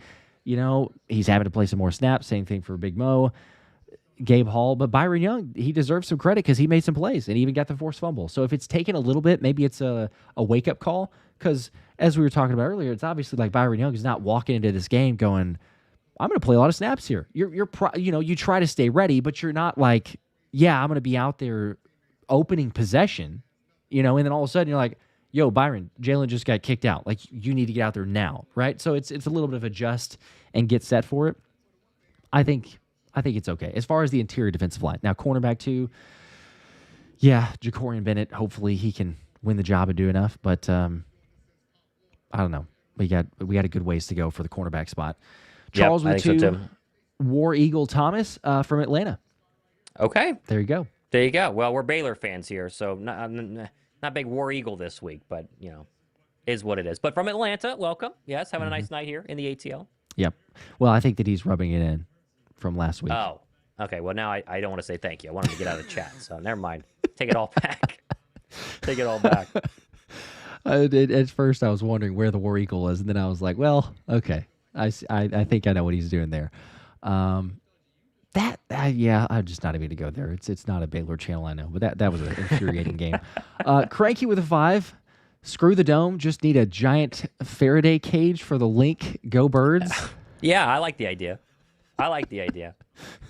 he's having to play some more snaps. Same thing for Big Mo, Gabe Hall. But Byron Young, he deserves some credit because he made some plays and even got the forced fumble. So if it's taken a little bit, maybe it's a wake-up call because as we were talking about earlier, it's obviously like Byron Young is not walking into this game going, I'm going to play a lot of snaps here. You try to stay ready, but you're not like, I'm going to be out there opening possession. And then all of a sudden you're like, yo, Byron, Jalen just got kicked out. Like, you need to get out there now, right? So it's a little bit of adjust and get set for it. I think it's okay. As far as the interior defensive line. Now, cornerback 2, Jacorian Bennett, hopefully he can win the job and do enough. But I don't know. We got a good ways to go for the cornerback spot. Charles with 2, so War Eagle Thomas from Atlanta. Okay. There you go. There you go. Well, we're Baylor fans here, so not big War Eagle this week, but, is what it is. But from Atlanta, welcome. Yes, having a nice night here in the ATL. Yep. Well, I think that he's rubbing it in from last week. Oh, okay. Well, now I don't want to say thank you. I want him to get out of the chat, so never mind. Take it all back. Take it all back. At first, I was wondering where the War Eagle was, and then I was like, well, okay. I think I know what he's doing there. I'm just not even going to go there. It's not a Baylor channel, I know, but that was an infuriating game. Cranky with a 5. Screw the dome. Just need a giant Faraday cage for the link. Go Birds. Yeah, I like the idea.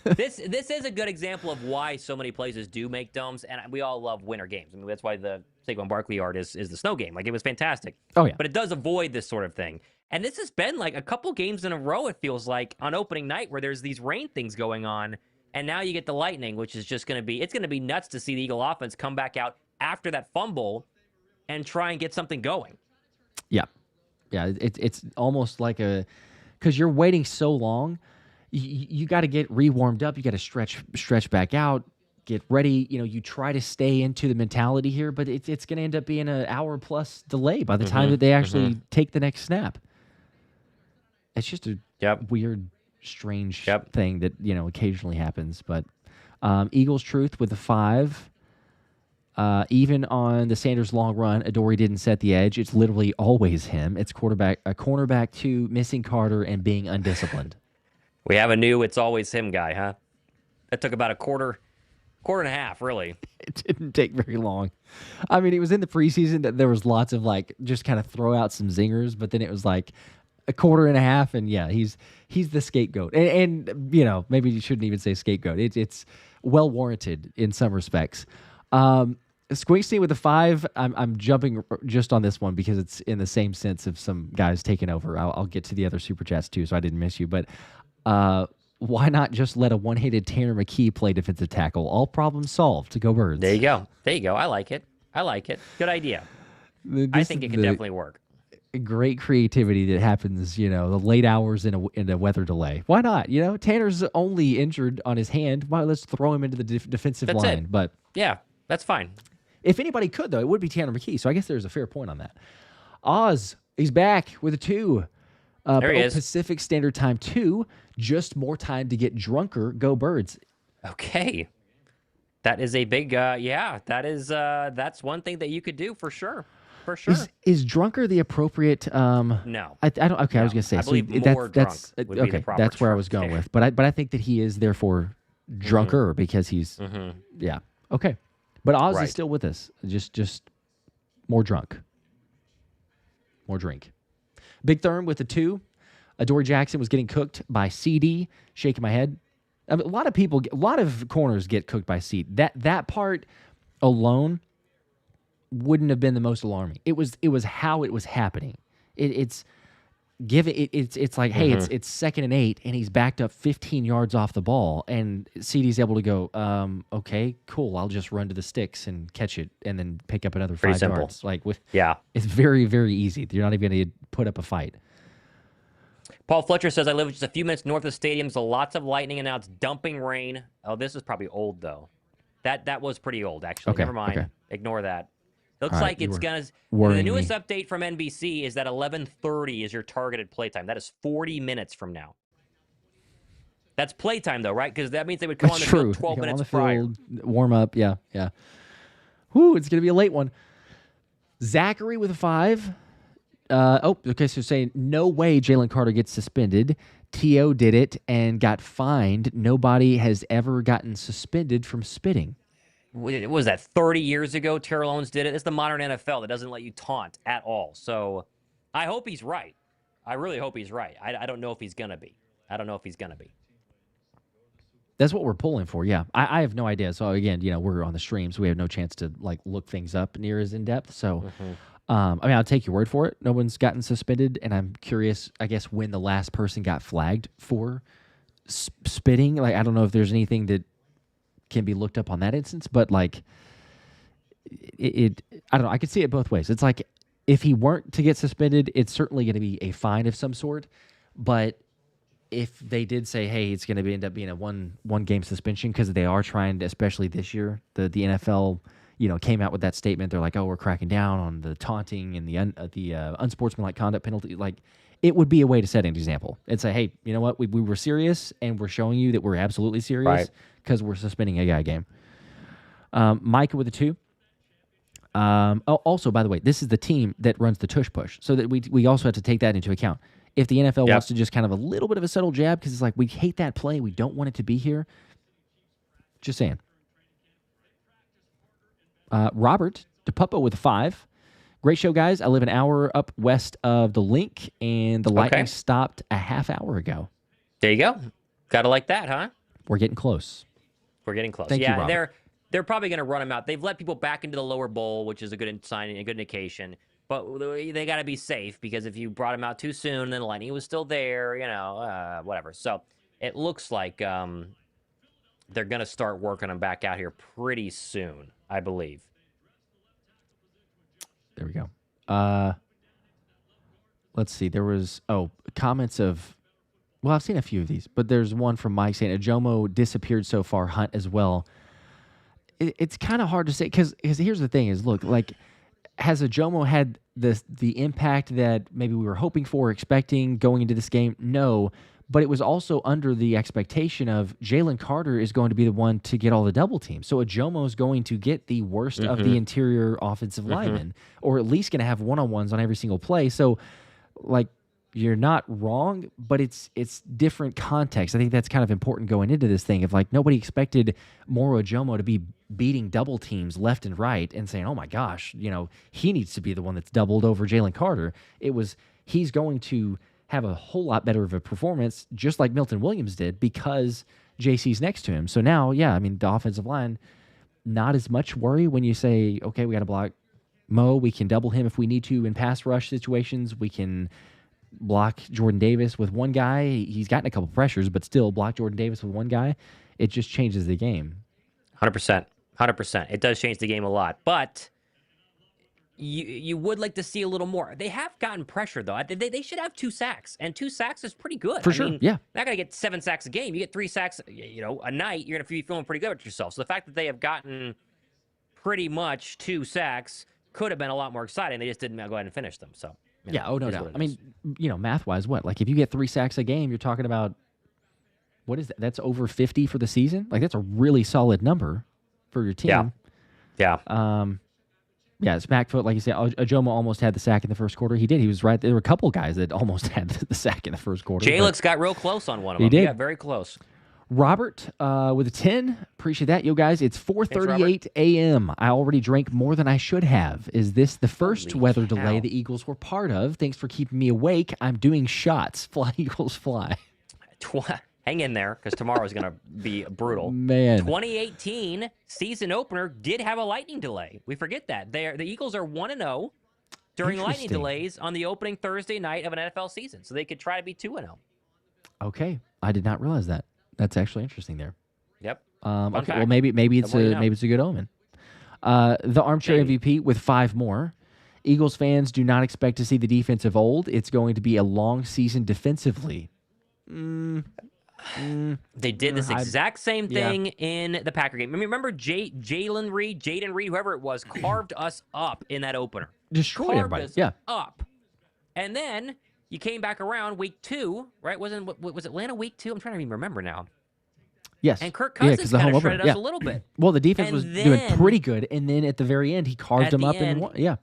This is a good example of why so many places do make domes, and we all love winter games. I mean, that's why the Saquon Barkley art is the snow game. Like, it was fantastic. Oh, yeah. But it does avoid this sort of thing. And this has been like a couple games in a row, it feels like, on opening night where there's these rain things going on. And now you get the lightning, which is just going to be nuts to see the Eagle offense come back out after that fumble and try and get something going. Yeah. Yeah. It's almost like because you're waiting so long, you got to get re-warmed up. You got to stretch back out, get ready. You try to stay into the mentality here, but it's going to end up being an hour plus delay by the time that they actually take the next snap. It's just a weird, strange thing that, occasionally happens. But Eagles Truth with a 5. Even on the Sanders long run, Adoree didn't set the edge. It's literally always him. It's cornerback 2, missing Carter, and being undisciplined. We have a new it's always him guy, huh? That took about a quarter and a half, really. It didn't take very long. I mean, it was in the preseason that there was lots of, just kind of throw out some zingers, but then it was like, a quarter and a half, and yeah, he's the scapegoat. And maybe you shouldn't even say scapegoat. It's well warranted in some respects. Squinksy with a 5. I'm jumping just on this one because it's in the same sense of some guys taking over. I'll get to the other super chats too, so I didn't miss you. But why not just let a one-handed Tanner McKee play defensive tackle? All problems solved. To go Birds. There you go. I like it. Good idea. I think it can definitely work. Great creativity that happens, the late hours in a weather delay. Why not? Tanner's only injured on his hand. Why let's throw him into the defensive That's line? it. But yeah, that's fine. If anybody could, though, it would be Tanner McKee. So I guess there's a fair point on that. Oz, he's back with a 2. There he is. Pacific Standard Time 2. Just more time to get drunker. Go Birds. Okay. That is a big, that's one thing that you could do for sure. For sure. Is drunker the appropriate? No. I don't. Okay, no. I was gonna say. I believe more drunk would be the proper that's where I was going with. But I think that he is therefore drunker because he's. Yeah. Okay. But Oz is still with us. Just more drunk. More drink. Big Therm with a 2. Adoree Jackson was getting cooked by Ceedee. Shaking my head. I mean, a lot of corners get cooked by Ceedee. That part alone wouldn't have been the most alarming. It was how it was happening. It's like, hey, it's 2nd and 8, and he's backed up 15 yards off the ball, and CD's able to go, okay, cool, I'll just run to the sticks and catch it, and then pick up another 5 yards. It's very, very easy. You're not even going to put up a fight. Paul Fletcher says, I live just a few minutes north of the stadium, so lots of lightning, and now it's dumping rain. Oh, this is probably old, though. That was pretty old, actually. Okay, Never mind. okay. Ignore that. Looks like it's going to... The newest update from NBC is that 11:30 is your targeted playtime. That is 40 minutes from now. That's playtime, though, right? Because that means they would come on the field 12 minutes prior. Warm up, yeah. Whoo, it's going to be a late one. Zachary with a 5. So saying, no way Jalen Carter gets suspended. T.O. did it and got fined. Nobody has ever gotten suspended from spitting. What was that, 30 years ago Terrell Owens did it? It's the modern NFL that doesn't let you taunt at all. So I hope he's right. I really hope he's right. I don't know if he's going to be. That's what we're pulling for, yeah. I have no idea. So, again, we're on the stream, so we have no chance to, look things up near as in-depth. So, I'll take your word for it. No one's gotten suspended, and I'm curious, I guess, when the last person got flagged for spitting. I don't know if there's anything that can be looked up on that instance, but I don't know. I could see it both ways. It's like if he weren't to get suspended, it's certainly going to be a fine of some sort. But if they did say, hey, it's going to end up being a one game suspension because they are trying to, especially this year, the NFL, came out with that statement. They're like, oh, we're cracking down on the taunting and the unsportsmanlike conduct penalty. It would be a way to set an example and say, hey, you know what? We were serious, and we're showing you that we're absolutely serious because we're suspending a guy game. Micah with a 2. Also, by the way, this is the team that runs the tush push, so that we also have to take that into account. If the NFL wants to just kind of a little bit of a subtle jab, because it's like, we hate that play, we don't want it to be here. Just saying. Robert DePuppo with a 5. Great show, guys. I live an hour up west of the link, and the lightning stopped a half hour ago. There you go. Gotta like that, huh? We're getting close. Thank you, Robert. They're probably going to run them out. They've let people back into the lower bowl, which is a good sign, a good indication. But they got to be safe, because if you brought them out too soon, then the lightning was still there, whatever. So it looks like they're going to start working them back out here pretty soon, I believe. There we go. Let's see. There was, comments of, well, I've seen a few of these, but there's one from Mike saying Ajomo disappeared so far, Hunt as well. It's kind of hard to say, because here's the thing is, look, has Ajomo had the impact that maybe we were hoping for, expecting going into this game? No, but it was also under the expectation of Jalen Carter is going to be the one to get all the double teams. So Ajomo is going to get the worst of the interior offensive linemen, or at least going to have one-on-ones on every single play. So, you're not wrong, but it's different context. I think that's kind of important going into this thing. If nobody expected Moro Ajomo to be beating double teams left and right and saying, oh my gosh, he needs to be the one that's doubled over Jalen Carter. It was, he's going to have a whole lot better of a performance, just like Milton Williams did, because JC's next to him. So now, yeah, I mean, the offensive line, not as much worry when you say, okay, we got to block Mo. We can double him if we need to in pass rush situations. We can block Jordan Davis with one guy. He's gotten a couple pressures, but still block Jordan Davis with one guy. It just changes the game. 100%. 100%. It does change the game a lot, but you would like to see a little more. They have gotten pressure, though. They should have 2 sacks, and 2 sacks is pretty good. For sure, yeah. Not going to get 7 sacks a game. You get 3 sacks, a night, you're going to be feeling pretty good with yourself. So the fact that they have gotten pretty much 2 sacks could have been a lot more exciting. They just didn't go ahead and finish them. So yeah, no doubt. I mean, math-wise, what? Like, if you get 3 sacks a game, you're talking about, what is that? That's over 50 for the season? Like, that's a really solid number for your team. Yeah. Yeah, it's backfoot, like you said. Ajomo almost had the sack in the first quarter. He did. He was right. There were a couple guys that almost had the sack in the first quarter. Jalyx got real close on one of them. He did. He got very close. Robert with a 10. Appreciate that, yo guys. It's 4:38 a.m. I already drank more than I should have. Is this the first weather delay the Eagles were part of? Thanks for keeping me awake. I'm doing shots. Fly, Eagles, fly. Hang in there, because tomorrow's going to be brutal. Man. 2018 season opener did have a lightning delay. We forget that. The Eagles are 1-0 during lightning delays on the opening Thursday night of an NFL season, so they could try to be 2-0. Okay. I did not realize that. That's actually interesting there. Yep. Okay. Well, maybe it's a good omen. The armchair MVP with 5 more. Eagles fans do not expect to see the defense of old. It's going to be a long season defensively. They did this exact same thing in the Packer game. I mean, remember Jaden Reed, whoever it was, carved us up in that opener. Destroyed everybody. Yeah. Up. And then you came back around week 2, right? Was Atlanta week 2? I'm trying to even remember now. Yes. And Kirk Cousins kind of shredded us a little bit. Well, the defense was doing pretty good, and then at the very end, he carved them up and won. Yeah.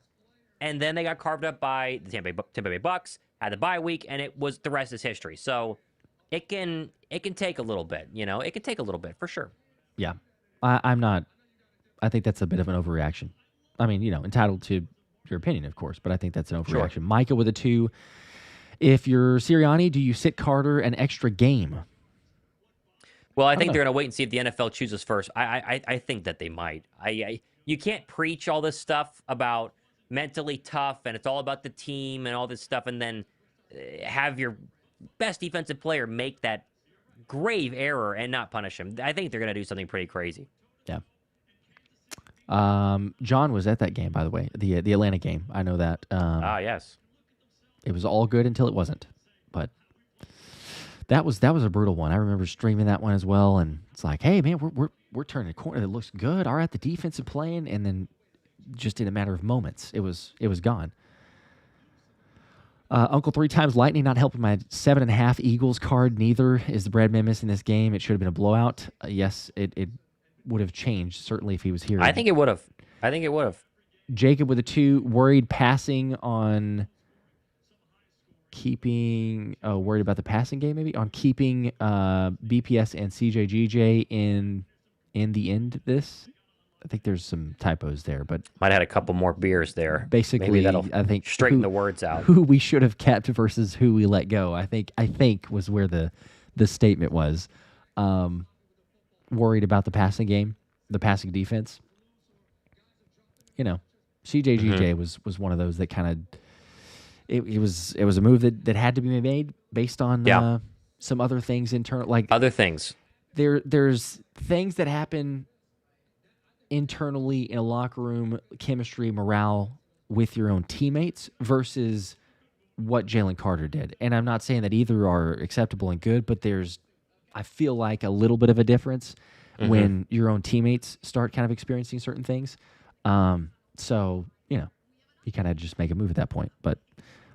And then they got carved up by the Tampa Bay Bucks, had the bye week, and the rest is history. So it can take a little bit, It can take a little bit, for sure. Yeah. I think that's a bit of an overreaction. I mean, entitled to your opinion, of course, but I think that's an overreaction. Sure. Micah with a 2. If you're Sirianni, do you sit Carter an extra game? Well, I think they're going to wait and see if the NFL chooses first. I think that they might. You can't preach all this stuff about mentally tough, and it's all about the team and all this stuff, and then have your best defensive player make that grave error and not punish him. I think they're going to do something pretty crazy. Yeah. John was at that game, by the way, the Atlanta game. I know that. Yes. It was all good until it wasn't, but that was a brutal one. I remember streaming that one as well, and it's like, hey man, we're turning a corner that looks good. All right, the defensive playing, and then just in a matter of moments, it was gone. Uncle 3 times lightning not helping my 7.5 Eagles card. Neither is the bread man missing this game. It should have been a blowout. Yes, it would have changed certainly if he was here. I think it would have. Jacob with a 2, worried passing on keeping. Oh, worried about the passing game maybe on keeping BPS and CJGJ in the end. I think there's some typos there, but might have had a couple more beers there. Basically, maybe that'll I think straighten the words out. Who we should have kept versus who we let go. I think was where the statement was. Worried about the passing game, the passing defense. CJGJ was one of those that kind of it was a move that had to be made based on some other things internal, like other things. There's things that happen internally in a locker room, chemistry, morale with your own teammates versus what Jalen Carter did. And I'm not saying that either are acceptable and good, but I feel like a little bit of a difference when your own teammates start kind of experiencing certain things. So, you kind of just make a move at that point. But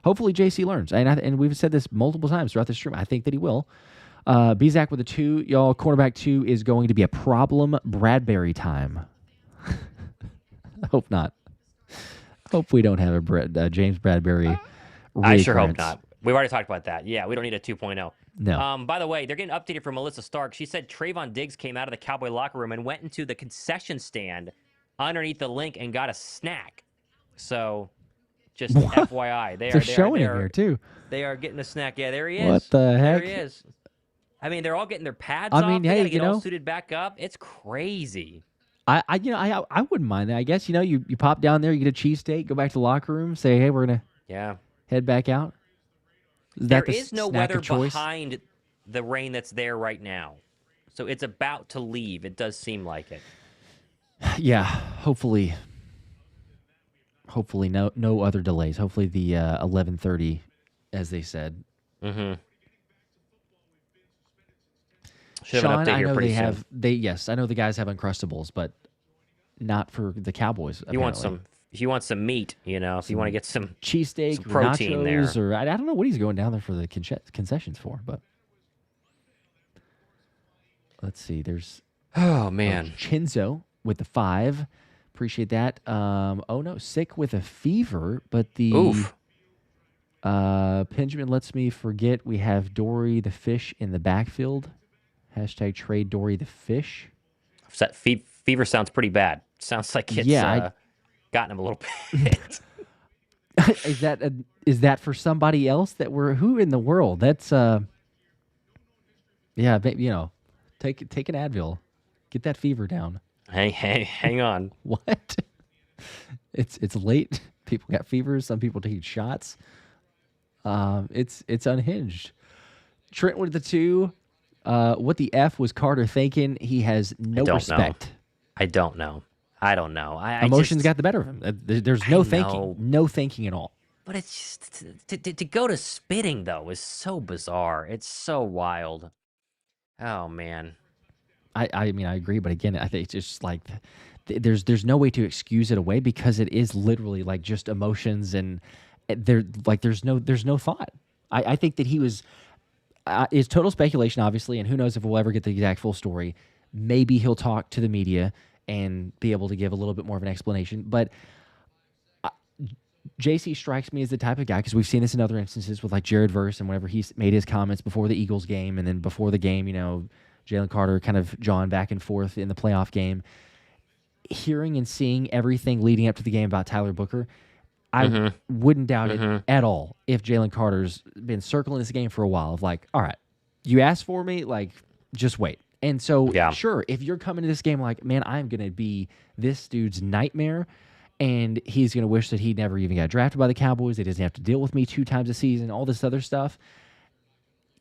hopefully JC learns. And we've said this multiple times throughout the stream. I think that he will. Bizak with a 2. Y'all, cornerback 2 is going to be a problem. Bradbury time. Hope not. Hope we don't have a James Bradbury recurrence. I sure hope not. We've already talked about that. Yeah, we don't need a 2.0. No. By the way, they're getting updated from Melissa Stark. She said Trayvon Diggs came out of the Cowboy locker room and went into the concession stand underneath the link and got a snack. So Just FYI, They're showing him here too. They are getting a snack. Yeah, there he is. What the heck? There he is. I mean, they're all getting their pads I off. mean, They hey, gotta get all suited back up. It's crazy. I wouldn't mind that. I guess you pop down there, you get a cheesesteak, go back to the locker room, say, hey, we're gonna head back out. There is no weather behind the rain that's there right now, so it's about to leave. It does seem like it. Yeah, hopefully no other delays. Hopefully the 11:30, as they said. Mm-hmm. Sean, I know I know the guys have Uncrustables, but not for the Cowboys. If you want some meat, if you want to get some cheesesteak, some protein nachos, there, or I don't know what he's going down there for the concessions for, but let's see. There's Chinzo with the 5. Appreciate that. Sick with a fever, but the Benjamin lets me forget we have Dory the fish in the backfield. Hashtag trade Dory the fish. That fever sounds pretty bad. Sounds like it's gotten him a little bit. Is that for somebody else who in the world? That's take an Advil. Get that fever down. Hang on. What? It's late. People got fevers. Some people taking shots. It's unhinged. Trent with the 2. What the F was Carter thinking? He has no respect. I don't know. Emotions got the better of him. There's no thinking. No thinking at all. But it's just to go to spitting though is so bizarre. It's so wild. Oh man. I mean I agree, but again I think it's just like there's no way to excuse it away because it is literally like just emotions and there's no thought. I think that he was. It's total speculation, obviously, and who knows if we'll ever get the exact full story. Maybe he'll talk to the media and be able to give a little bit more of an explanation. But JC strikes me as the type of guy, because we've seen this in other instances with like Jared Verse and whenever he's made his comments before the Eagles game and then before the game, Jalen Carter kind of jawing back and forth in the playoff game. Hearing and seeing everything leading up to the game about Tyler Booker, I wouldn't doubt it at all if Jalen Carter's been circling this game for a while of like, all right, you asked for me, like, just wait. And so, sure, if you're coming to this game like, man, I'm going to be this dude's nightmare, and he's going to wish that he never even got drafted by the Cowboys, he doesn't have to deal with me 2 times a season, all this other stuff,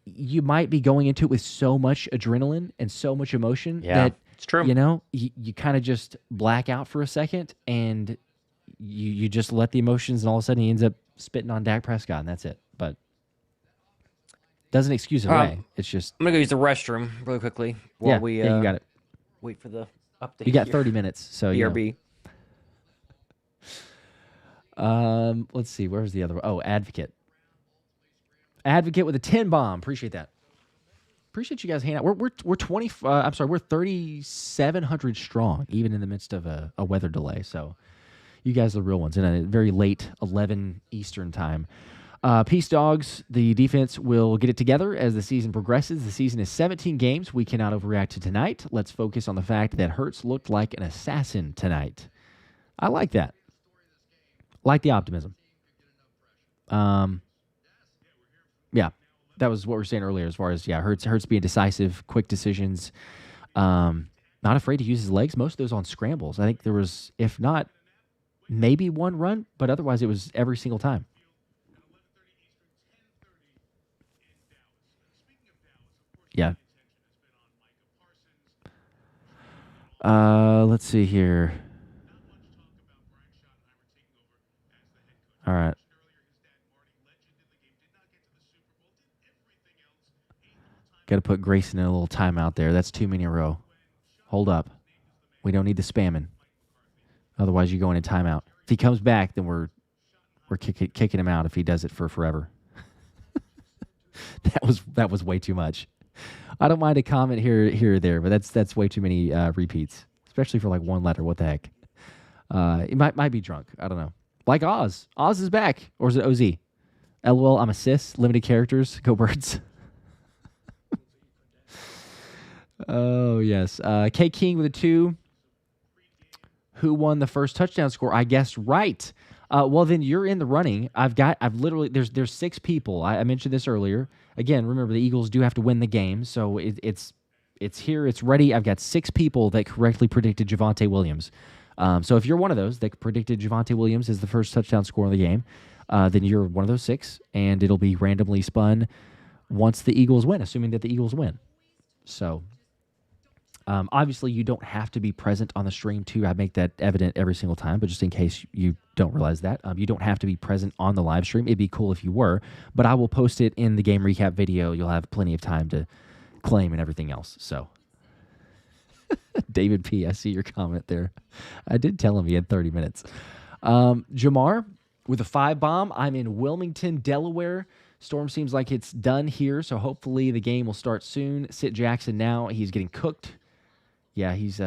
you might be going into it with so much adrenaline and so much emotion that, it's true. You kind of just black out for a second, and you just let the emotions, and all of a sudden he ends up spitting on Dak Prescott, and that's it. But doesn't excuse it away. It's just I'm gonna go use the restroom really quickly while you got it. Wait for the update. You got 30 minutes, so BRB. Let's see. Where's the other one? Oh, Advocate with a 10 bomb. Appreciate that. Appreciate you guys hanging out. We're 20. We're 3,700 strong, even in the midst of a weather delay. So. You guys are the real ones in a very late 11 Eastern time. Peace, dogs. The defense will get it together as the season progresses. The season is 17 games. We cannot overreact to tonight. Let's focus on the fact that Hurts looked like an assassin tonight. I like that. Like the optimism. Yeah, that was what we were saying earlier as far as, Hurts being decisive, quick decisions. Not afraid to use his legs. Most of those on scrambles. I think there was, if not, maybe one run, but otherwise it was every single time. Yeah. Let's see here. All right. Got to put Grayson in a little timeout there. That's too many in a row. Hold up. We don't need the spamming. Otherwise, you go in a timeout. If he comes back, then we're kicking him out if he does it for forever. That was way too much. I don't mind a comment here or there, but that's way too many repeats, especially for like one letter. What the heck? He might be drunk. I don't know. Like Oz. Oz is back, or is it OZ? LOL. I'm a cis. Limited characters. Go Birds. Oh yes. K King with a 2. Who won the first touchdown score? I guessed right. Well, then you're in the running. I've literally there's 6 people. I mentioned this earlier. Again, remember the Eagles do have to win the game, so it's here, it's ready. I've got 6 people that correctly predicted Javonte Williams. So if you're one of those that predicted Javonte Williams as the first touchdown scorer in the game, then you're one of those 6, and it'll be randomly spun once the Eagles win, assuming that the Eagles win. So obviously you don't have to be present on the stream too. I make that evident every single time, but just in case you don't realize that, you don't have to be present on the live stream. It'd be cool if you were, but I will post it in the game recap video. You'll have plenty of time to claim and everything else. So David P., I see your comment there. I did tell him he had 30 minutes. Jamar with a 5 bomb. I'm in Wilmington, Delaware. Storm seems like it's done here, so hopefully the game will start soon. Sit Jackson now. He's getting cooked. Yeah, he's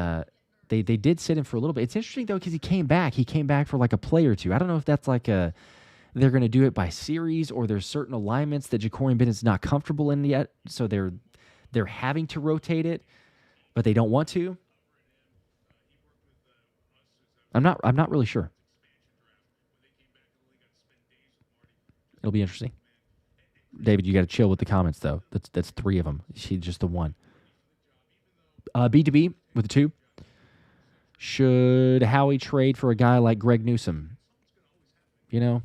they did sit him for a little bit. It's interesting though because he came back. He came back for like a play or two. I don't know if that's like they're going to do it by series or there's certain alignments that Ja'Cory Bennett's not comfortable in yet, so they're having to rotate it, but they don't want to. I'm not really sure. It'll be interesting. David, you got to chill with the comments though. That's 3 of them. She's just the one. B2B with a 2. Should Howie trade for a guy like Greg Newsome? You know,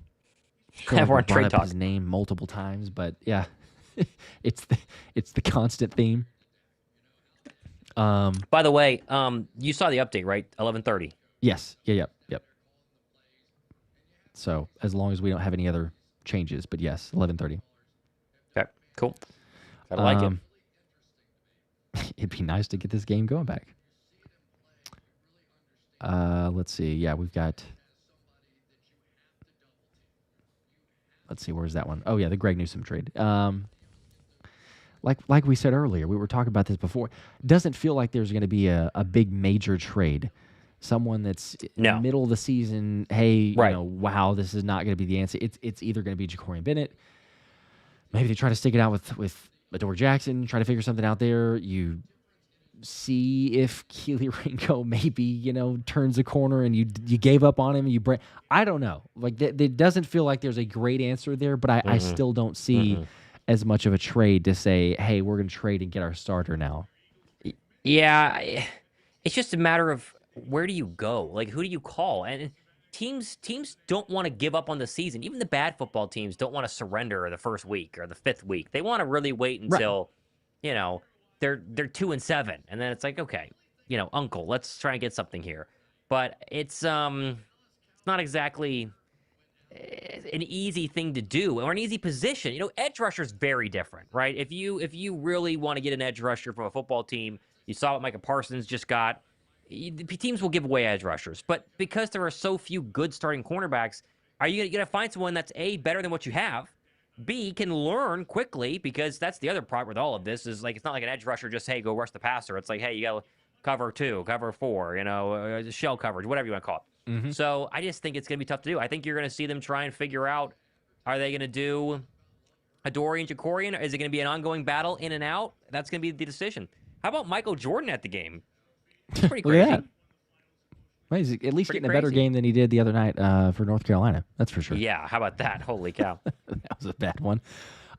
We're on trade talk. His name multiple times, but yeah, it's the constant theme. By the way, you saw the update, right? 11:30. Yes. Yep. So as long as we don't have any other changes, but yes, 11:30. Okay, cool. I like it. It'd be nice to get this game going back. Let's see. Yeah, we've got. Let's see. Where's that one? Oh yeah, the Greg Newsome trade. Like we said earlier, we were talking about this before. Doesn't feel like there's going to be a big major trade. Someone that's in the middle of the season. Hey, right. Wow, this is not going to be the answer. It's either going to be Ja'Cory Bennett. Maybe they try to stick it out with Adore Jackson, try to figure something out there. You see if Keely Ringo maybe, turns a corner and you gave up on him. I don't know. Like, it doesn't feel like there's a great answer there, but I still don't see as much of a trade to say, hey, we're going to trade and get our starter now. Yeah, it's just a matter of where do you go? Like, who do you call? And teams don't want to give up on the season. Even the bad football teams don't want to surrender the first week or the 5th week. They want to really wait until, they're 2-7, and then it's like, okay, uncle, let's try and get something here. But it's not exactly an easy thing to do or an easy position. Edge rusher is very different, right? If you really want to get an edge rusher from a football team, you saw what Micah Parsons just got. Teams will give away edge rushers, but because there are so few good starting cornerbacks, are you going to find someone that's A, better than what you have, B, can learn quickly, because that's the other part with all of this is like, it's not like an edge rusher just, hey, go rush the passer. It's like, hey, you got to cover 2, cover 4, shell coverage, whatever you want to call it. Mm-hmm. So I just think it's going to be tough to do. I think you're going to see them try and figure out, are they going to do Adore and Ja'Cory? Is it going to be an ongoing battle in and out? That's going to be the decision. How about Michael Jordan at the game? It's pretty crazy. Look at that. Well, he's at least getting a better game than he did the other night for North Carolina. That's for sure. Yeah, how about that? Holy cow. That was a bad one.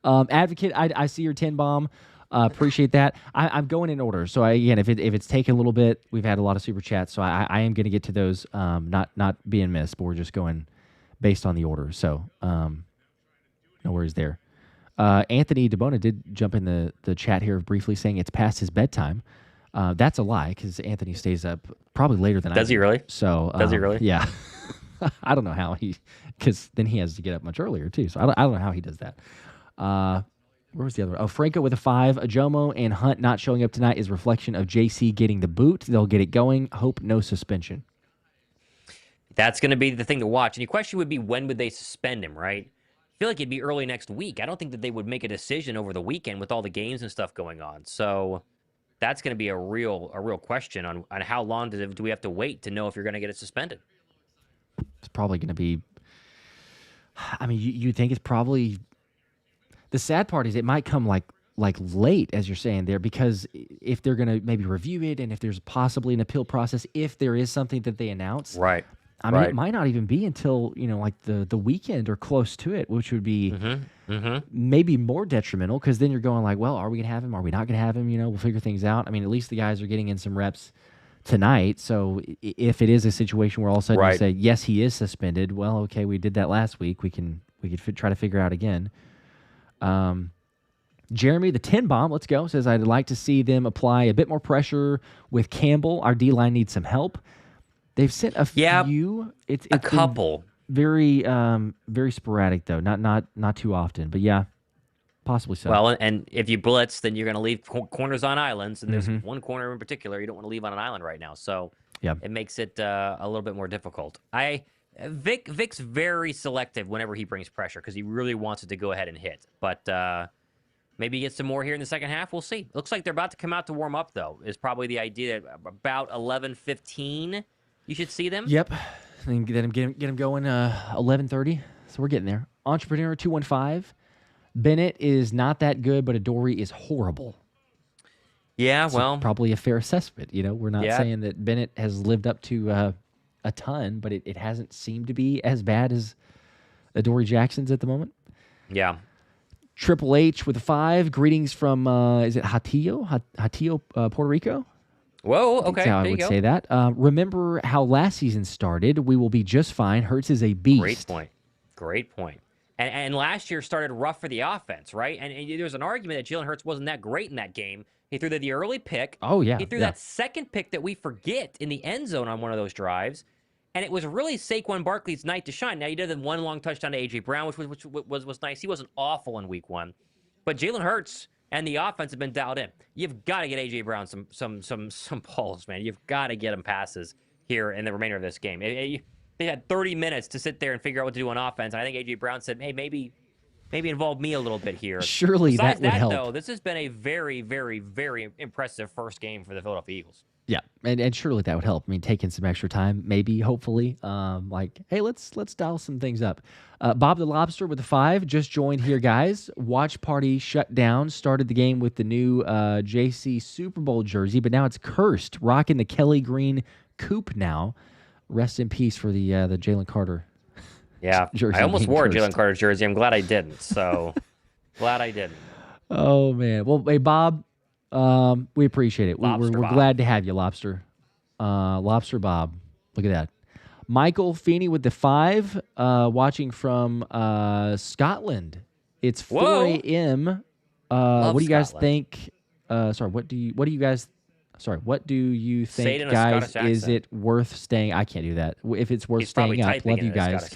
Advocate, I see your 10 bomb. Appreciate that. I'm going in order. So, again, if it's taken a little bit, we've had a lot of super chats, so I am going to get to those, not being missed, but we're just going based on the order. So, no worries there. Anthony DeBona did jump in the chat here briefly saying it's past his bedtime. That's a lie because Anthony stays up probably later than I do. Does he really? So does he really? Yeah. I don't know how because then he has to get up much earlier too. So I don't know how he does that. Where was the other one? Oh, Franco with a 5. Ajomo and Hunt not showing up tonight is reflection of JC getting the boot. They'll get it going. Hope no suspension. That's going to be the thing to watch. And your question would be, when would they suspend him, right? I feel like it'd be early next week. I don't think that they would make a decision over the weekend with all the games and stuff going on. So that's going to be a real question on how long do we have to wait to know if you're going to get it suspended. It's probably going to be, I mean, you think it's probably, the sad part is it might come like late, as you're saying there, because if they're going to maybe review it and if there's possibly an appeal process, if there is something that they announce. Right. I mean, it might not even be until, like the weekend or close to it, which would be maybe more detrimental because then you're going like, well, are we going to have him? Are we not going to have him? We'll figure things out. I mean, at least the guys are getting in some reps tonight. So if it is a situation where all of a sudden you say, yes, he is suspended, well, okay, we did that last week. We could try to figure out again. Jeremy, the 10 bomb, let's go, says, I'd like to see them apply a bit more pressure with Campbell. Our D-line needs some help. They've sent a few. It's a couple. Very, very sporadic though. Not too often, but yeah, possibly so. Well, and if you blitz, then you're going to leave corners on islands, and there's one corner in particular you don't want to leave on an island right now. So it makes it a little bit more difficult. Vic's very selective whenever he brings pressure because he really wants it to go ahead and hit. But maybe get some more here in the second half. We'll see. Looks like they're about to come out to warm up though. Is probably the idea. About 11:15. You should see them. Yep. And get him going 11:30. So we're getting there. Entrepreneur 215. Bennett is not that good, but Adoree is horrible. Yeah, so probably a fair assessment. We're not saying that Bennett has lived up to a ton, but it hasn't seemed to be as bad as Adoree Jackson's at the moment. Yeah. Triple H with a 5. Greetings from is it Hatillo, Puerto Rico? Whoa, okay. That's how I would say that. Remember how last season started. We will be just fine. Hurts is a beast. Great point. And last year started rough for the offense, right? And there's an argument that Jalen Hurts wasn't that great in that game. He threw the early pick. Oh, yeah. He threw that second pick that we forget in the end zone on one of those drives. And it was really Saquon Barkley's night to shine. Now, he did the one long touchdown to A.J. Brown, which was nice. He wasn't awful in week 1. But Jalen Hurts and the offense have been dialed in. You've got to get A.J. Brown some balls, man. You've got to get him passes here in the remainder of this game. They had 30 minutes to sit there and figure out what to do on offense. And I think A.J. Brown said, hey, maybe involve me a little bit here. Surely Besides that would help. Though, this has been a very, very, very impressive first game for the Philadelphia Eagles. Yeah, and surely that would help. I mean, taking some extra time, maybe, hopefully. Hey, let's dial some things up. Bob the Lobster with the 5 just joined here, guys. Watch party shut down. Started the game with the new JC Super Bowl jersey, but now it's cursed. Rocking the Kelly Green coupe now. Rest in peace for the Jalen Carter. Yeah, jersey. I almost wore a Jalen Carter jersey. I'm glad I didn't. So glad I didn't. Oh man. Well, hey Bob. We appreciate it. We're glad to have you, Lobster. Lobster Bob. Look at that. Michael Feeney with the 5, watching from Scotland. It's 4 a.m. What do you guys think? What do you think, guys? Is it worth staying? I can't do that. If it's worth staying up, love you guys.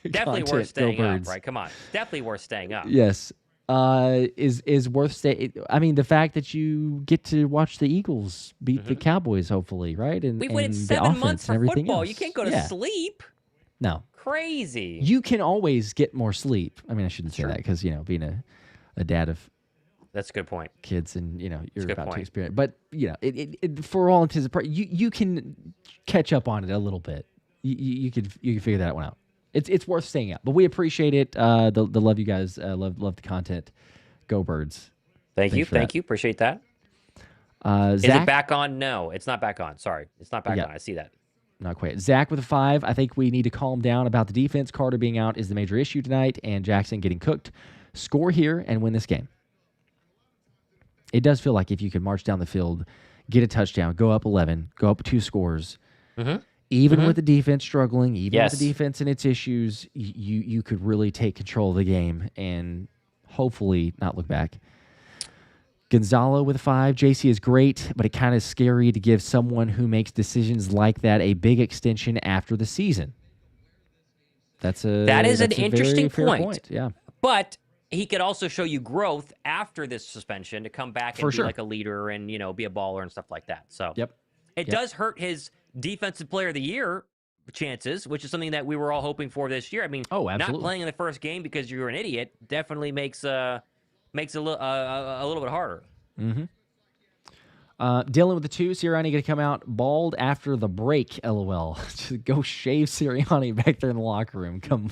Definitely worth staying up, right? Come on. Definitely worth staying up. Yes. Is worth staying. I mean, the fact that you get to watch the Eagles beat the Cowboys, hopefully, right? And we've waited 7 months for football. Else. You can't go to sleep. No, crazy. You can always get more sleep. I mean, I shouldn't say that because being a dad of that's a good point. Kids, and you're about to experience. But for all intents and purposes, you can catch up on it a little bit. You can figure that one out. It's worth staying up, but we appreciate it. The love you guys love the content. Go Birds! Thank you. Appreciate that. Is it back on? No, it's not back on. Sorry, it's not back on. I see that. Not quite. Zach with a 5. I think we need to calm down about the defense. Carter being out is the major issue tonight, and Jackson getting cooked. Score here and win this game. It does feel like if you could march down the field, get a touchdown, go up 11, go up 2 scores. Even with the defense struggling, even with the defense and its issues, you could really take control of the game and hopefully not look back. Gonzalo with a 5. JC is great, but it kind of scary to give someone who makes decisions like that a big extension after the season. That is an interesting point. Yeah. But he could also show you growth after this suspension to come back and be like a leader and, be a baller and stuff like that. So it does hurt his Defensive Player of the Year chances, which is something that we were all hoping for this year. I mean, not playing in the first game because you're an idiot definitely makes a little bit harder. Dylan with the 2. Sirianni going to come out bald after the break. LOL. Just go shave Sirianni back there in the locker room. Come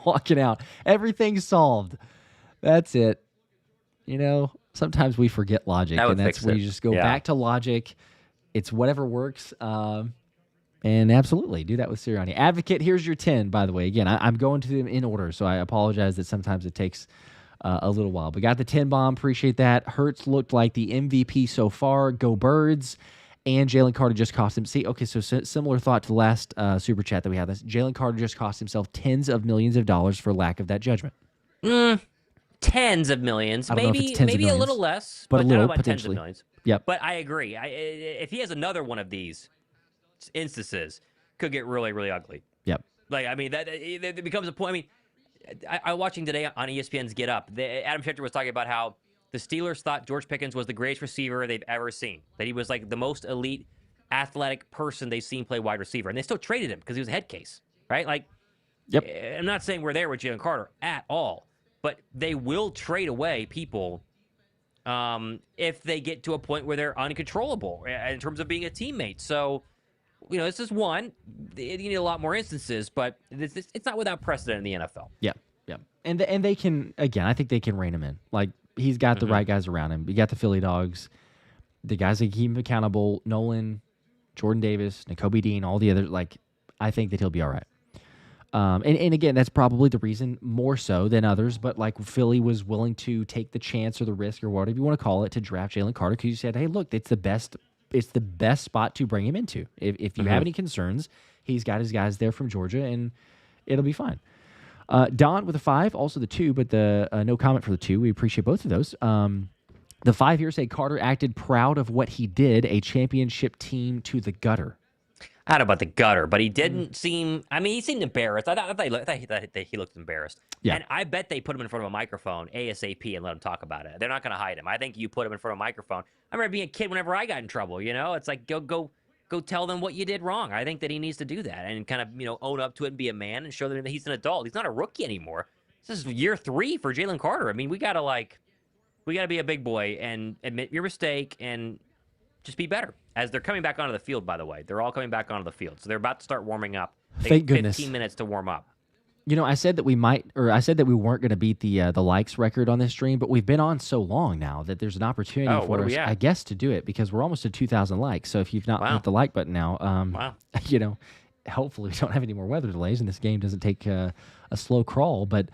walking out. Everything's solved. That's it. Sometimes we forget logic, and that's where you just go back to logic. It's whatever works. And absolutely, do that with Sirianni. Advocate, here's your 10, by the way. Again, I'm going to them in order, so I apologize that sometimes it takes a little while. But got the 10 bomb. Appreciate that. Hurts looked like the MVP so far. Go Birds. And Jalen Carter just cost him. See, okay, so similar thought to the last Super Chat that we had. Jalen Carter just cost himself tens of millions of dollars for lack of that judgment. Tens of millions. I don't know if it's tens of maybe millions, a little less, but a I don't little, know about potentially. Tens of millions. Yep. But I agree. If he has another one of these instances, could get really, really ugly. Yep. Like, I mean, that it becomes a point. I mean, I watching today on ESPN's Get Up. Adam Schefter was talking about how the Steelers thought George Pickens was the greatest receiver they've ever seen. That he was like the most elite athletic person they've seen play wide receiver. And they still traded him because he was a head case, right? Like, yep. I'm not saying we're there with Jalen Carter at all, but they will trade away people if they get to a point where they're uncontrollable in terms of being a teammate. So, you know, this is one. You need a lot more instances, but it's not without precedent in the NFL. Yeah, yeah. And they can, again, I think they can rein him in. Like, he's got the right guys around him. You got the Philly dogs, the guys that keep him accountable, Nolan, Jordan Davis, Nakobe Dean, all the others. Like, I think that he'll be all right. And again, that's probably the reason more so than others, but like Philly was willing to take the chance or the risk or whatever you want to call it to draft Jalen Carter because you said, hey, look, it's the best spot to bring him into. If you have any concerns, he's got his guys there from Georgia, and it'll be fine. Don with a 5, also the 2, but the no comment for the 2. We appreciate both of those. The 5 here say Carter acted proud of what he did, a championship team to the gutter. I don't know about the gutter, but he didn't seem. I mean, he seemed embarrassed. I thought he looked embarrassed. Yeah. And I bet they put him in front of a microphone ASAP and let him talk about it. They're not going to hide him. I think you put him in front of a microphone. I remember being a kid whenever I got in trouble. You know, it's like go tell them what you did wrong. I think that he needs to do that and kind of own up to it and be a man and show them that he's an adult. He's not a rookie anymore. This is year 3 for Jalen Carter. I mean, we gotta be a big boy and admit your mistake and just be better. As they're coming back onto the field, by the way. They're all coming back onto the field. So they're about to start warming up. Thank goodness. 15 minutes to warm up. I said that we weren't going to beat the likes record on this stream, but we've been on so long now that there's an opportunity for us, I guess, to do it because we're almost at 2,000 likes. So if you've not hit the like button now, hopefully we don't have any more weather delays and this game doesn't take a slow crawl. But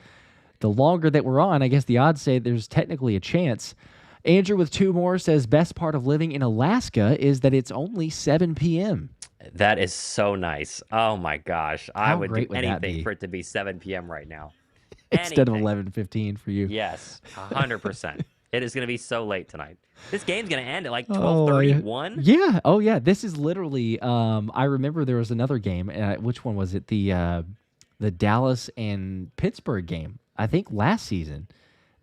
the longer that we're on, I guess the odds say there's technically a chance. Andrew with 2 more says, best part of living in Alaska is that it's only 7 p.m. That is so nice. Oh, my gosh. I would do anything for it to be 7 p.m. right now. Instead of 11:15 for you. Yes, 100%. It is going to be so late tonight. This game's going to end at like 12:31. Yeah. Oh, yeah. This is literally, I remember there was another game. Which one was it? The Dallas and Pittsburgh game, I think last season.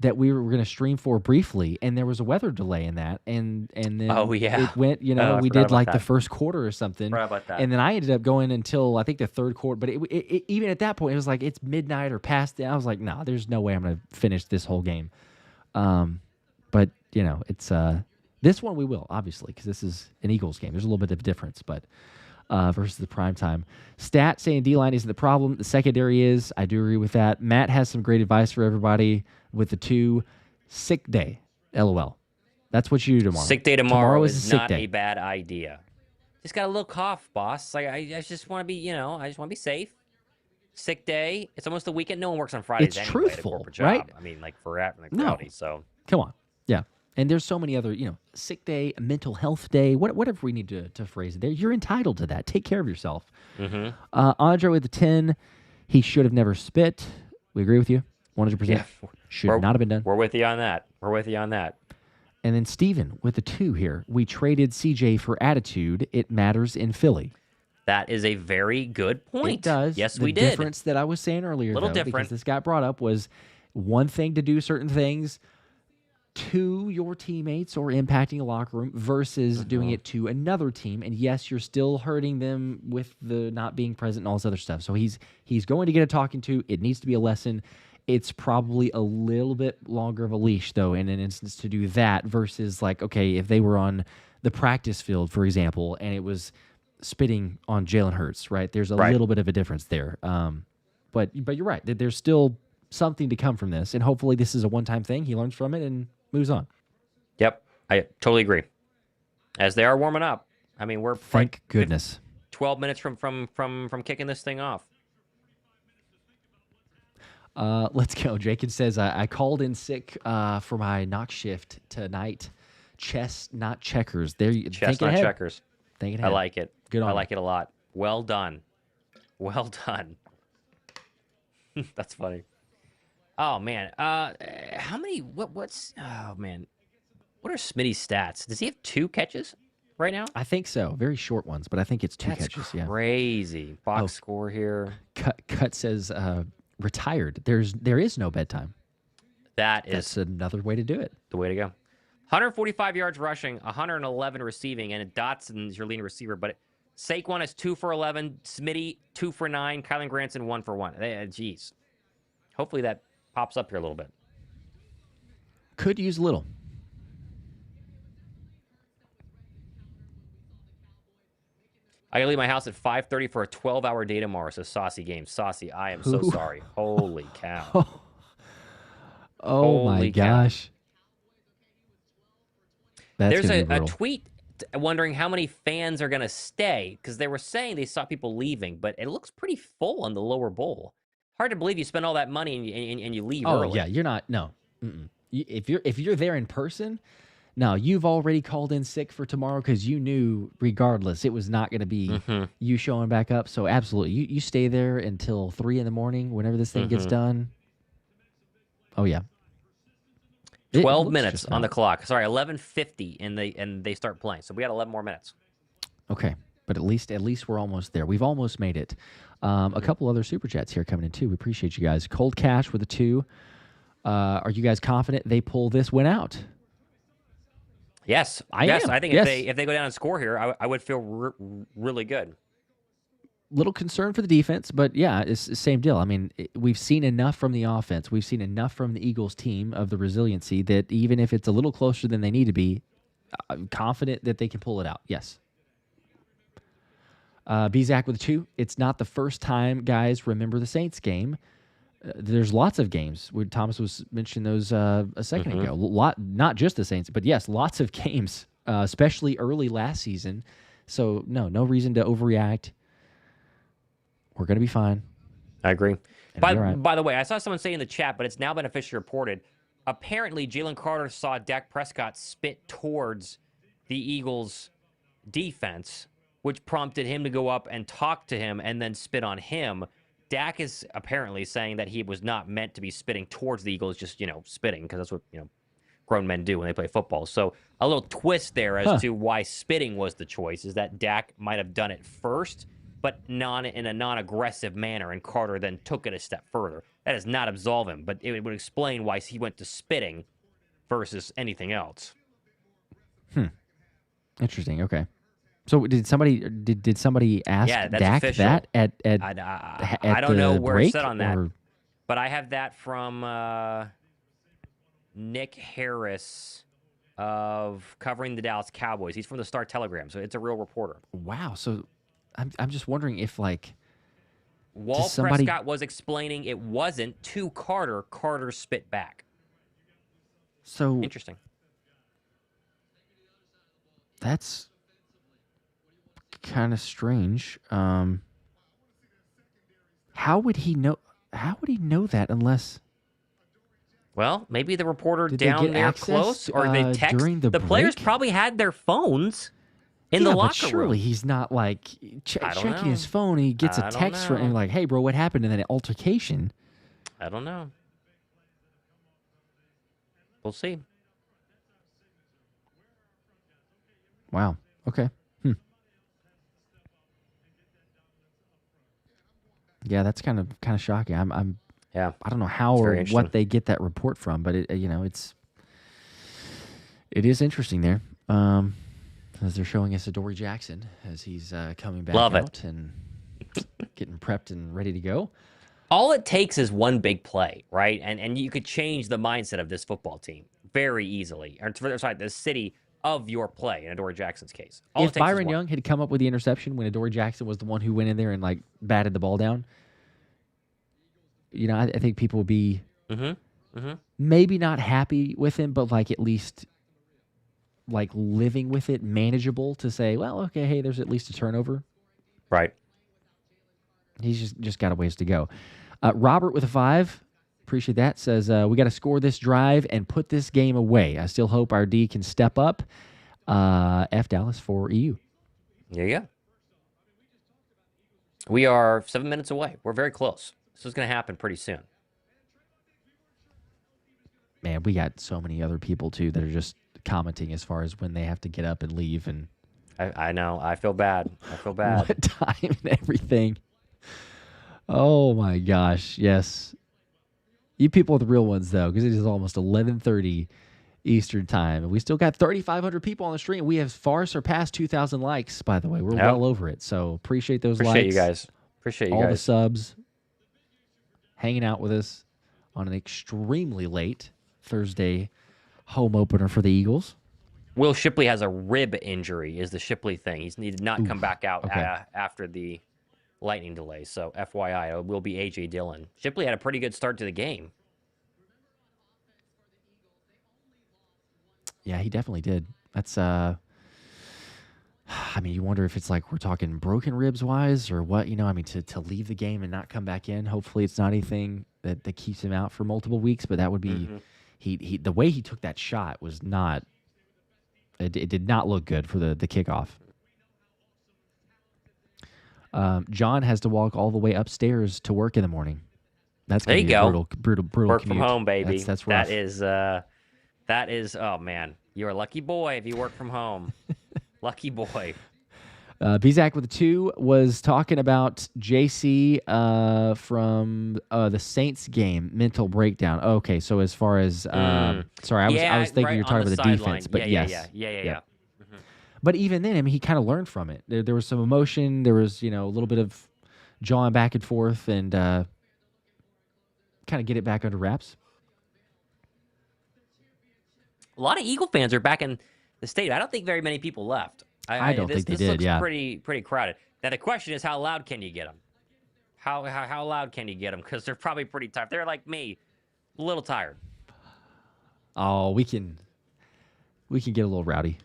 That we were going to stream for briefly, and there was a weather delay in that, and then it went, we did like the first quarter or something, about that. And then I ended up going until I think the third quarter, but it even at that point, it was like it's midnight or past it. I was like, no, there's no way I'm going to finish this whole game. But it's this one we will obviously because this is an Eagles game. There's a little bit of difference, but versus the primetime. Stat saying D-line isn't the problem. The secondary is. I do agree with that. Matt has some great advice for everybody with the 2. Sick day. LOL. That's what you do tomorrow. Sick day tomorrow is a sick not day. a bad idea. Just got a little cough, boss. Like I just want to be, I just want to be safe. Sick day. It's almost the weekend. No one works on Fridays It's anyway. truthful, at a corporate job. right? I mean, like for reality. No. So Come on. Yeah. And there's so many other, sick day, mental health day, whatever we need to phrase it there. You're entitled to that. Take care of yourself. Andre with the 10, he should have never spit. We agree with you. 100%. Yeah. Should not have been done. We're with you on that. And then Steven with the 2 here. We traded CJ for attitude. It matters in Philly. That is a very good point. It does. Yes, we did. The difference that I was saying earlier, Little though, different. because this got brought up, was one thing to do certain things to your teammates or impacting a locker room versus doing it to another team. And yes, you're still hurting them with the not being present and all this other stuff. So he's going to get a talking to. It needs to be a lesson. It's probably a little bit longer of a leash, though, in an instance to do that versus like, okay, if they were on the practice field, for example, and it was spitting on Jalen Hurts, right? There's a little bit of a difference there. But you're right. There's still something to come from this, and hopefully this is a one-time thing. He learns from it and moves on. Yep, I totally agree. As they are warming up, I mean, we're thank goodness. 12 minutes from kicking this thing off. Let's go. Jacob says, I called in sick for my knock shift tonight. Chess, not checkers. There you Chess, not checkers. Thinking I ahead. like it. Good on I you. like it a lot. Well done. Well done. That's funny. Oh man. How many? What's? Oh man. What are Smitty's stats? Does he have 2 catches right now? I think so. Very short ones, but I think it's 2 That's catches. Yeah. crazy. Box score here. Cut says retired. There is no bedtime. That's another way to do it. the way to go. 145 yards rushing, 111 receiving, and Dotson's your leading receiver. But Saquon is 2 for 11, Smitty 2 for 9, Kylan Granson 1 for 1. Jeez. Hopefully that pops up here a little bit. Could use a little. I gotta leave my house at 5:30 for a 12-hour day tomorrow. So saucy game, saucy. I am so sorry. Holy cow! Oh my gosh! That's There's gonna be a tweet wondering how many fans are gonna stay because they were saying they saw people leaving, but it looks pretty full on the lower bowl. Hard to believe you spend all that money and you leave early. Oh yeah, you're not. No, if you're there in person. No, you've already called in sick for tomorrow because you knew regardless it was not going to be you showing back up. So absolutely, you stay there until 3 a.m. whenever this thing gets done. Oh yeah, 12 minutes on the clock. Sorry, 11:50, and they start playing. So we got 11 more minutes. Okay, but at least we're almost there. We've almost made it. A couple other super chats here coming in too. We appreciate you guys. Cold Cash with a 2. Are you guys confident they pull this win out? Yes, I am. I think Yes. if they go down and score here, I would feel really good. Little concern for the defense, but yeah, it's the same deal. I mean, we've seen enough from the offense. We've seen enough from the Eagles team of the resiliency that even if it's a little closer than they need to be, I'm confident that they can pull it out. Yes. Bizak with a 2. It's not the first time guys remember the Saints game. There's lots of games where Thomas was mentioning those a second ago. Not just the Saints, but yes, lots of games, especially early last season. So no reason to overreact. We're gonna be fine. I agree. Right. By the way, I saw someone say in the chat, but it's now been officially reported. Apparently, Jalen Carter saw Dak Prescott spit towards the Eagles' defense, which prompted him to go up and talk to him and then spit on him. Dak is apparently saying that he was not meant to be spitting towards the Eagles, just, spitting, because that's what, grown men do when they play football. So a little twist there as to why spitting was the choice is that Dak might have done it first, but in a non-aggressive manner, and Carter then took it a step further. That does not absolve him, but it would explain why he went to spitting versus anything else. Interesting. Okay. So did somebody ask Dak official. that at I don't know where it's said on that, or? but I have that from Nick Harris of covering the Dallas Cowboys. He's from the Star Telegram, so it's a real reporter. Wow. So I'm just wondering if Prescott was explaining it wasn't to Carter. Carter spit back. So interesting. That's kind of strange. How would he know? How would he know that unless? Well, maybe the reporter Did down they get there access, close, or they text. During the players break? probably had their phones in the but locker surely room. he's not checking know. his phone. He gets a text from him like, "Hey, bro, what happened?" And then an altercation. I don't know. We'll see. Wow. Okay. Yeah, that's kind of shocking. Yeah. I don't know how or what they get that report from, but it is interesting there. As they're showing us Adoree Jackson as he's coming back out and getting prepped and ready to go. All it takes is one big play, right? And you could change the mindset of this football team very easily. Or sorry, the city of your play in Adoree Jackson's case. If Byron Young had come up with the interception when Adoree Jackson was the one who went in there and batted the ball down, I think people would be maybe not happy with him, but at least living with it, manageable to say, well, okay, hey, there's at least a turnover. Right. He's just got a ways to go. Robert with a 5. Appreciate that. Says, we got to score this drive and put this game away. I still hope our D can step up. F Dallas for EU. There you go. We are 7 minutes away. We're very close. This is going to happen pretty soon. Man, we got so many other people, too, that are just commenting as far as when they have to get up and leave. And I know. I feel bad. What time and everything. Oh, my gosh. Yes. You people are the real ones, though, because it is almost 11:30 Eastern time. And we still got 3,500 people on the stream. We have far surpassed 2,000 likes, by the way. We're well over it. So appreciate those likes. Appreciate you guys. Appreciate you all guys. the subs. Hanging out with us on an extremely late Thursday home opener for the Eagles. Will Shipley has a rib injury is the Shipley thing. He did not come back out after the lightning delay. So FYI, it will be A.J. Dillon. Shipley had a pretty good start to the game. Yeah, he definitely did. That's, I mean, you wonder if it's like we're talking broken ribs wise or what, I mean, to leave the game and not come back in. Hopefully it's not anything that keeps him out for multiple weeks, but that would be, the way he took that shot was not, it did not look good for the kickoff. John has to walk all the way upstairs to work in the morning. That's going to be a brutal Work commute. from home, baby. That's rough. That is, oh man, you're a lucky boy if you work from home. Lucky boy. Bizak with a 2 was talking about JC from the Saints game, mental breakdown. Okay, so as far as, sorry, I was thinking you're talking about the defense, but yes. Yeah. But even then, I mean, he kind of learned from it. There was some emotion. There was, a little bit of jawing back and forth and kind of get it back under wraps. A lot of Eagle fans are back in the stadium. I don't think very many people left. I don't think they did. Looks yeah, pretty crowded. Now the question is, how loud can you get them? How loud can you get them? Because they're probably pretty tired. They're like me, a little tired. Oh, we can get a little rowdy.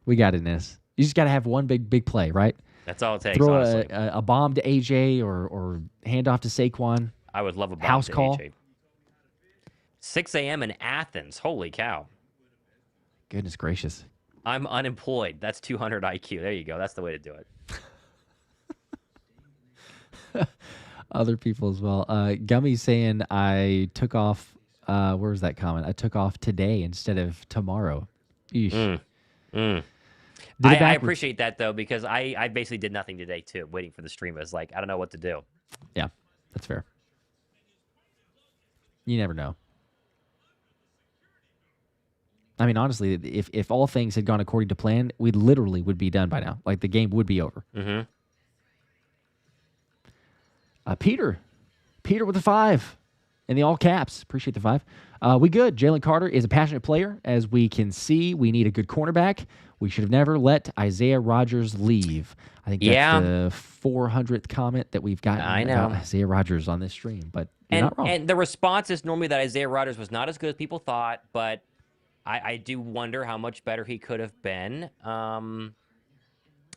We got in this. You just got to have one big play, right? That's all it takes. Throw honestly. a bomb to AJ or hand off to Saquon. I would love a bomb house to call. AJ. 6 a.m. in Athens. Holy cow. Goodness gracious. I'm unemployed. That's 200 IQ. There you go. That's the way to do it. Other people as well. Gummy saying I took off. Where was that comment? I took off today instead of tomorrow. Eesh. I appreciate that, though, because I basically did nothing today, too, waiting for the stream. I was like, I don't know what to do. Yeah, that's fair. You never know. I mean, honestly, if all things had gone according to plan, we literally would be done by now. Like, the game would be over. Peter with a 5 in the all caps. Appreciate the 5. We good. Jalen Carter is a passionate player. As we can see, we need a good cornerback. We should have never let Isaiah Rodgers leave. I think that's the 400th comment that we've gotten about Isaiah Rodgers on this stream, but you're not wrong. And the response is normally that Isaiah Rodgers was not as good as people thought, but I do wonder how much better he could have been than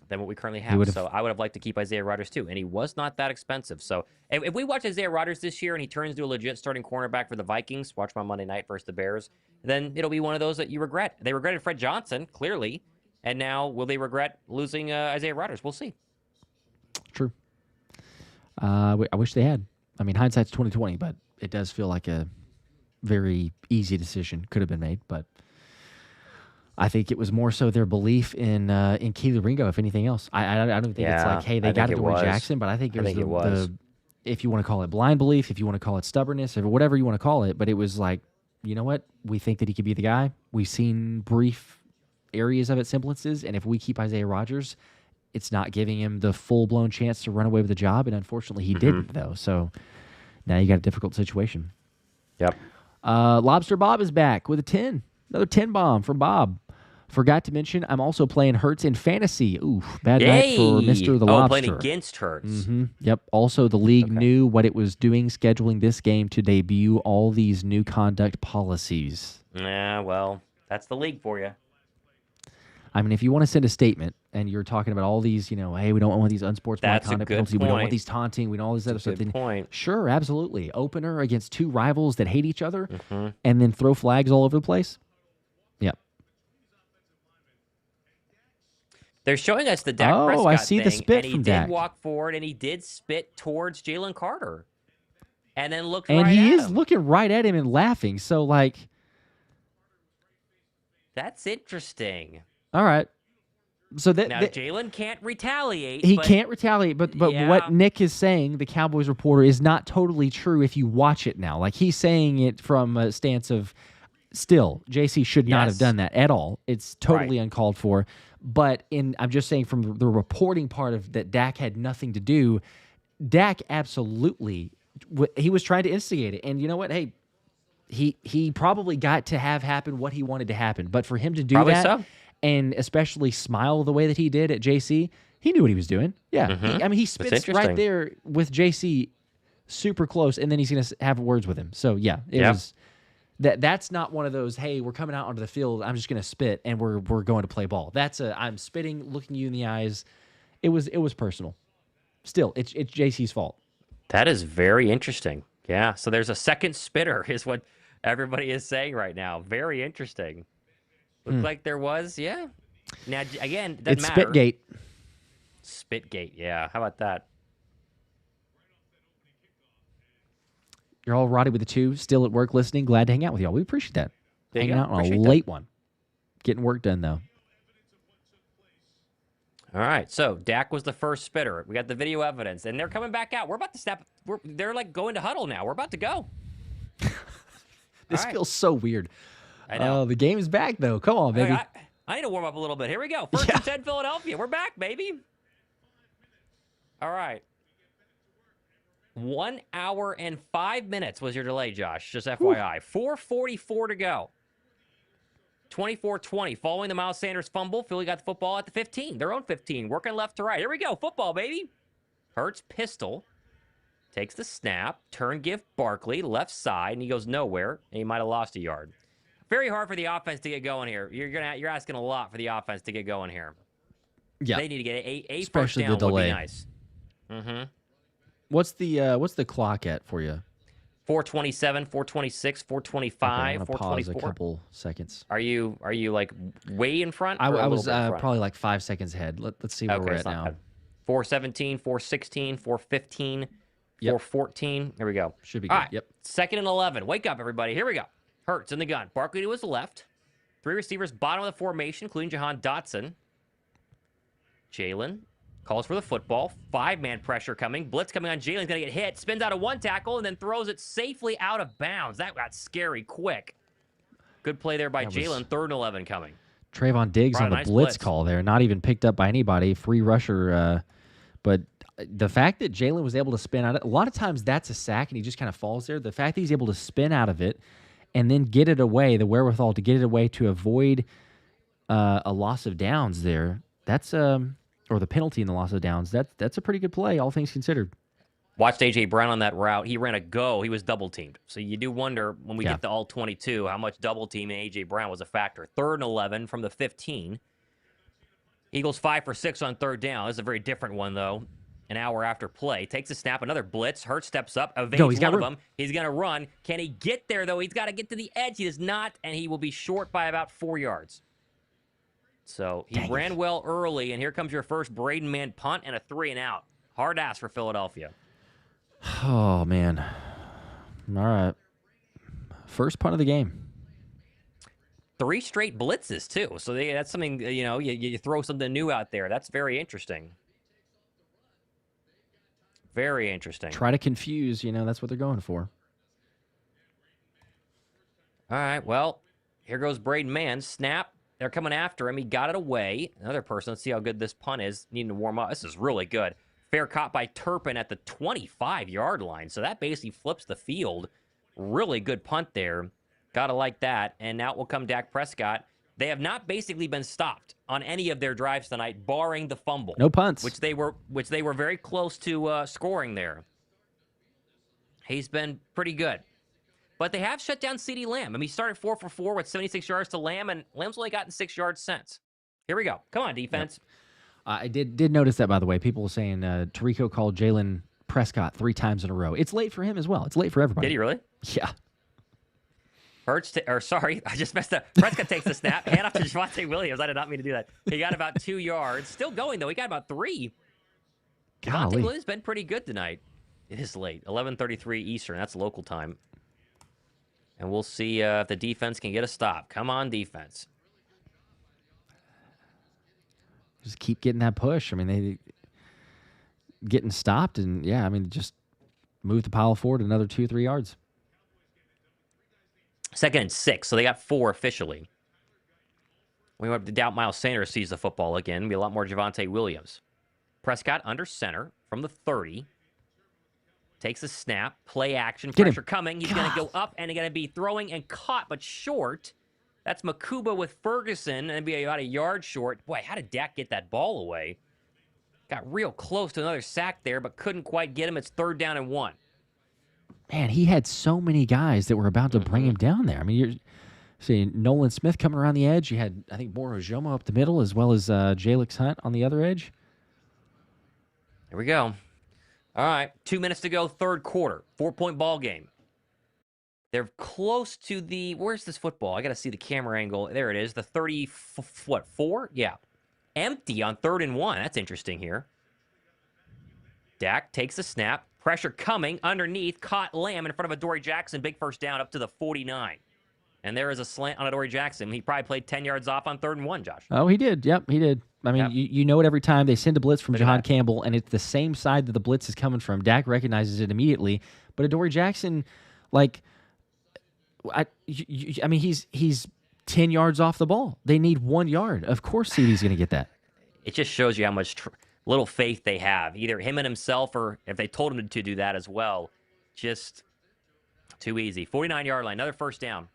what we currently have. So I would have liked to keep Isaiah Rodgers too, and he was not that expensive. So if we watch Isaiah Rodgers this year and he turns into a legit starting cornerback for the Vikings, watch my Monday night versus the Bears, then it'll be one of those that you regret. They regretted Fred Johnson, clearly, and now will they regret losing Isaiah Rodgers? We'll see. True. I wish they had. I mean, hindsight's 20/20, but it does feel like a very easy decision could have been made, but I think it was more so their belief in Keely Ringo, if anything else. I don't think it's like, hey, they got it to Jackson, but I think it was if you want to call it blind belief, if you want to call it stubbornness, or whatever you want to call it, but it was like, you know what? We think that he could be the guy. We've seen brief areas of it, semblances, and if we keep Isaiah Rodgers, it's not giving him the full-blown chance to run away with the job, and unfortunately he didn't, though. So now you got a difficult situation. Yep. Lobster Bob is back with a 10. Another 10 bomb from Bob. Forgot to mention, I'm also playing Hurts in fantasy. Ooh, bad night for Mr. the Lobster. Playing against Hurts. Yep. Also, the league knew what it was doing, scheduling this game to debut all these new conduct policies. Yeah, well, that's the league for you. I mean, if you want to send a statement and you're talking about all these, hey, we don't want these unsportsmanlike That's a conduct good penalties, we don't want point. these taunting, we don't all this other stuff. Good point. Sure, absolutely. Opener against two rivals that hate each other Mm-hmm. and then throw flags all over the place. Yep. They're showing us the Dak Prescott I see thing, the spit and he from did Dak. walk forward, and he did spit towards Jalen Carter, and then looked And right he at is him. looking right at him and laughing. So, That's interesting. all right. So that Now, Jalen can't retaliate. he can't retaliate, but Yeah. what Nick is saying, the Cowboys reporter, is not totally true if you watch it now. Like, he's saying it from a stance of, still, JC should not have Yes. done that at all. It's totally uncalled for. But I'm just saying from the reporting part of that Dak had nothing to do, Dak absolutely, he was trying to instigate it. And you know what? Hey, he probably got to have happen what he wanted to happen. But for him to do Probably that, so. and especially smile the way that he did at JC, he knew what he was doing. Yeah. Mhm. He spits right there with JC super close, and then he's going to have words with him. So, yeah, it was that's not one of those, hey, we're coming out onto the field, I'm just going to spit, and we're going to play ball. That's I'm spitting, looking you in the eyes. It was personal. Still, it's JC's fault. That is very interesting. Yeah, so there's a second spitter is what everybody is saying right now. Very interesting. Looked like there was, yeah. Now, again, it doesn't It's matter. Spitgate. Spitgate, yeah. How about that? You're all Roddy with the two, still at work listening. Glad to hang out with y'all. We appreciate that. There you Hanging go. out on a Appreciate that. late one. Getting work done, though. All right, so Dak was the first spitter. We got the video evidence, and they're coming back out. We're about to step. They're like going to huddle now. We're about to go. This right. feels so weird. I know. The game is back, though. Come on, baby. I need to warm up a little bit. Here we go. First and 10 Philadelphia. We're back, baby. All right. 1 hour and 5 minutes was your delay, Josh. Just FYI. 4:44 to go. 24-20. Following the Miles Sanders fumble, Philly got the football at the 15. Their own 15. Working left to right. Here we go. Football, baby. Hurts pistol. Takes the snap. Turn give Barkley. Left side. And he goes nowhere. And he might have lost a yard. Very hard for the offense to get going here. You're asking a lot for the offense to get going here. Yeah. They need to get a Especially first down the delay. would be nice. Mm-hmm. What's the clock at for you? 4:27, 4:26, 4:25, I'm gonna pause a 4:24. couple seconds. Are you like way in front? I or a little was bit in front? probably like 5 seconds ahead. Let's see where we're it's at not now. bad. 4:17, 4:16, 4:15, Yep. 4:14. There we go. Should be All good. right. Yep. 2nd and 11. Wake up, everybody. Here we go. Hurts in the gun. Barkley to his left. 3 receivers, bottom of the formation, including Jahan Dotson. Jalen calls for the football. 5-man pressure coming. Blitz coming on Jalen's going to get hit. Spins out of one tackle and then throws it safely out of bounds. That got scary quick. Good play there by That was- Jalen. 3rd and 11 coming. Trayvon Diggs Brought on a the nice blitz blitz. call there, not even picked up by anybody. Free rusher. But the fact that Jalen was able to spin out of it, a lot of times that's a sack and he just kind of falls there. The fact that he's able to spin out of it and then get it away, the wherewithal to get it away to avoid a loss of downs there, that's or the penalty in the loss of downs, that's a pretty good play, all things considered. Watched A.J. Brown on that route. He ran a go. He was double-teamed. So you do wonder, when we get to all 22, how much double-teaming A.J. Brown was a factor. 3rd and 11 from the 15. Eagles 5 for 6 on 3rd down. This is a very different one, though. An hour after play. Takes a snap. Another blitz. Hurts steps up. Evades one of them. He's going to run. Can he get there, though? He's got to get to the edge. He does not, and he will be short by about 4 yards. So he ran well early, and here comes your first Braden Man punt and a 3-and-out. Hard ass for Philadelphia. Oh, man. All right. First punt of the game. 3 straight blitzes, too. So that's something, you throw something new out there. That's very interesting. Very interesting. Try to confuse, that's what they're going for. All right, well, here goes Braden Mann. Snap. They're coming after him. He got it away. Another person. Let's see how good this punt is. Needing to warm up. This is really good. Fair caught by Turpin at the 25-yard line. So that basically flips the field. Really good punt there. Gotta like that. And now it will come Dak Prescott. They have not basically been stopped on any of their drives tonight, barring the fumble. No punts. Which they were very close to scoring there. He's been pretty good. But they have shut down Ceedee Lamb. I mean, he started 4 for 4 with 76 yards to Lamb, and Lamb's only gotten 6 yards since. Here we go. Come on, defense. Yep. I did notice that, by the way. People were saying Tirico called Jalen Prescott 3 times in a row. It's late for him as well. It's late for everybody. Did he really? Yeah. I just messed up. Prescott takes the snap. Hand off to Javonte Williams. I did not mean to do that. He got about 2 yards. Still going, though. He got about 3. Javonte Williams has been pretty good tonight. It is late. 11:33 Eastern. That's local time. And we'll see if the defense can get a stop. Come on, defense. Just keep getting that push. I mean, they getting stopped, and yeah, I mean, just move the pile forward another 2-3 yards. 2nd and 6, so they got 4 officially. We have to doubt Miles Sanders sees the football again. Be a lot more Javonte Williams. Prescott under center from the 30. Takes a snap, play action, pressure coming. He's going to go up and he's going to be throwing and caught, but short. That's Makuba with Ferguson and be about a yard short. Boy, how did Dak get that ball away? Got real close to another sack there, but couldn't quite get him. It's 3rd down and 1. Man, he had so many guys that were about to bring him down there. I mean, you're seeing Nolan Smith coming around the edge. You had, I think, Moro Jomo up the middle, as well as Jalyx Hunt on the other edge. Here we go. All right, 2 minutes to go, 3rd quarter. 4-point ball game. They're close to the, where's this football? I got to see the camera angle. There it is, the 4? Yeah. Empty on 3rd and 1. That's interesting here. Dak takes the snap. Pressure coming underneath. Caught Lamb in front of Adoree Jackson. Big first down up to the 49. And there is a slant on Adoree Jackson. He probably played 10 yards off on 3rd and 1, Josh. Oh, he did. Yep, he did. I mean, you know it every time they send a blitz from Jihaad Campbell, and it's the same side that the blitz is coming from. Dak recognizes it immediately. But Adoree Jackson, like, I mean, he's 10 yards off the ball. They need 1 yard. Of course Ceedee's going to get that. It just shows you how much little faith they have. Either him and himself, or if they told him to do that as well. Just too easy. 49-yard line, another first down.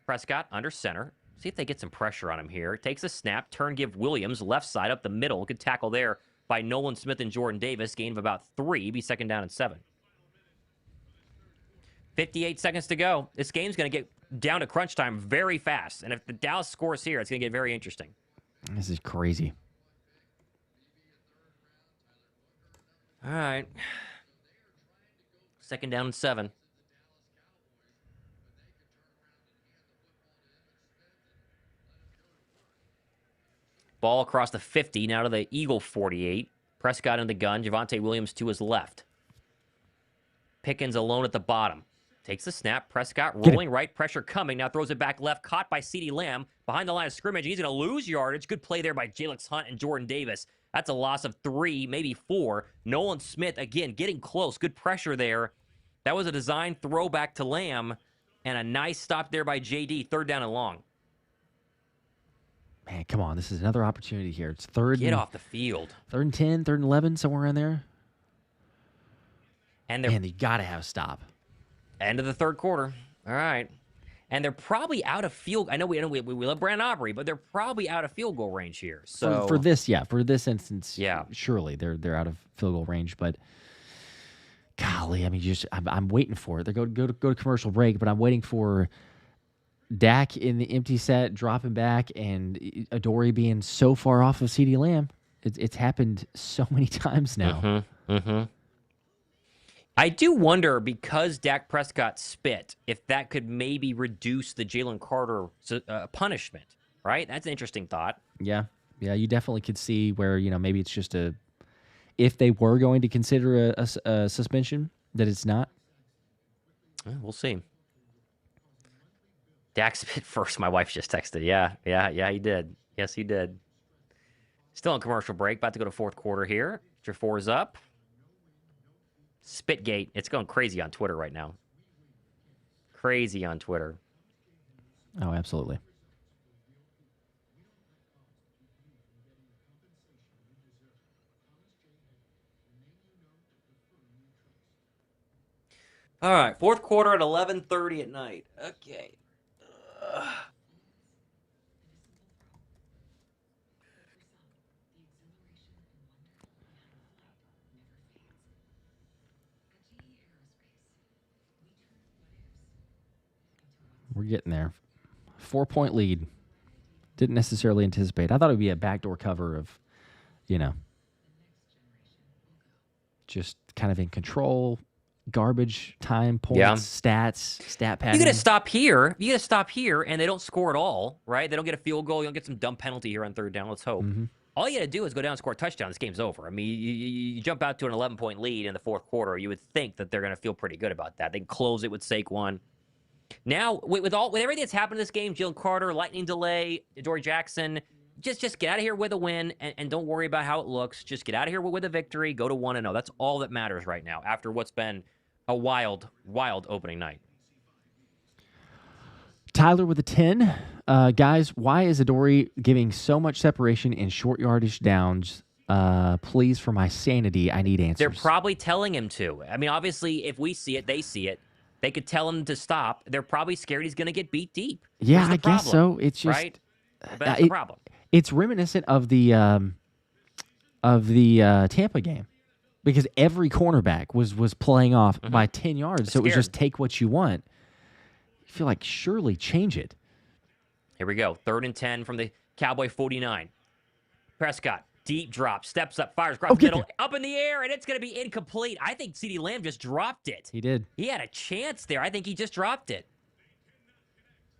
Prescott under center. See if they get some pressure on him here. Takes a snap. Turn give Williams. Left side up the middle. Good tackle there by Nolan Smith and Jordan Davis. Gain of about 3. Be 2nd down and 7. 58 seconds to go. This game's going to get down to crunch time very fast. And if the Dallas scores here, it's going to get very interesting. This is crazy. All right. 2nd down and 7. Ball across the 50, now to the Eagle 48. Prescott in the gun. Javonte Williams to his left. Pickens alone at the bottom. Takes the snap. Prescott rolling right. Pressure coming. Now throws it back left. Caught by Ceedee Lamb. Behind the line of scrimmage. He's going to lose yardage. Good play there by Jalyx Hunt and Jordan Davis. That's a loss of 3, maybe 4. Nolan Smith, again, getting close. Good pressure there. That was a design throwback to Lamb. And a nice stop there by JD. 3rd down and long. Man, come on. This is another opportunity here. It's 3rd. Get off the field. 3rd and 10, 3rd and 11, somewhere around there. And you got to have a stop. End of the 3rd quarter. All right. And they're probably out of field. I know we love Brandon Aubrey, but they're probably out of field goal range here. So for this instance, surely they're out of field goal range. But golly, I mean, I'm waiting for it. They go to commercial break, but I'm waiting for Dak in the empty set, dropping back, and Adoree being so far off of Ceedee Lamb. It's happened so many times now. I do wonder, because Dak Prescott spit, if that could maybe reduce the Jalen Carter punishment, right? That's an interesting thought. Yeah, you definitely could see where, maybe it's just if they were going to consider a suspension, that it's not. We'll see. Dak spit first, my wife just texted. Yeah, he did. Yes, he did. Still on commercial break, about to go to 4th quarter here. Your 4 is up. Spitgate. It's going crazy on Twitter right now. Crazy on Twitter. Oh, absolutely. All right, 4th quarter at 11:30 at night. Okay. We're getting there. 4-point lead. Didn't necessarily anticipate. I thought it would be a backdoor cover of, just kind of in control, garbage time, points, stats, stat padding. You got to stop here. You got to stop here, and they don't score at all, right? They don't get a field goal. You don't get some dumb penalty here on third down. Let's hope. Mm-hmm. All you got to do is go down and score a touchdown. This game's over. I mean, you jump out to an 11-point lead in the fourth quarter. You would think that they're going to feel pretty good about that. They can close it with Saquon. Now, with everything that's happened in this game, Jalen Carter, lightning delay, Dory Jackson, just get out of here with a win and don't worry about how it looks. Just get out of here with a victory. Go to 1-0. That's all that matters right now after what's been a wild, wild opening night. Tyler with a 10. Guys, why is Adoree giving so much separation in short yardage downs? Please, for my sanity, I need answers. They're probably telling him to. I mean, obviously, if we see it, they see it. They could tell him to stop. They're probably scared he's going to get beat deep. Yeah, I guess so. It's just right. But that's the problem. It's reminiscent of the Tampa game, because every cornerback was playing off by 10 yards. So it was just take what you want. You feel like surely change it. Here we go. 3rd and 10 from the Cowboy 49. Prescott. Deep drop, steps up, fires, across the middle, up in the air, and it's going to be incomplete. I think Ceedee Lamb just dropped it. He did. He had a chance there. I think he just dropped it.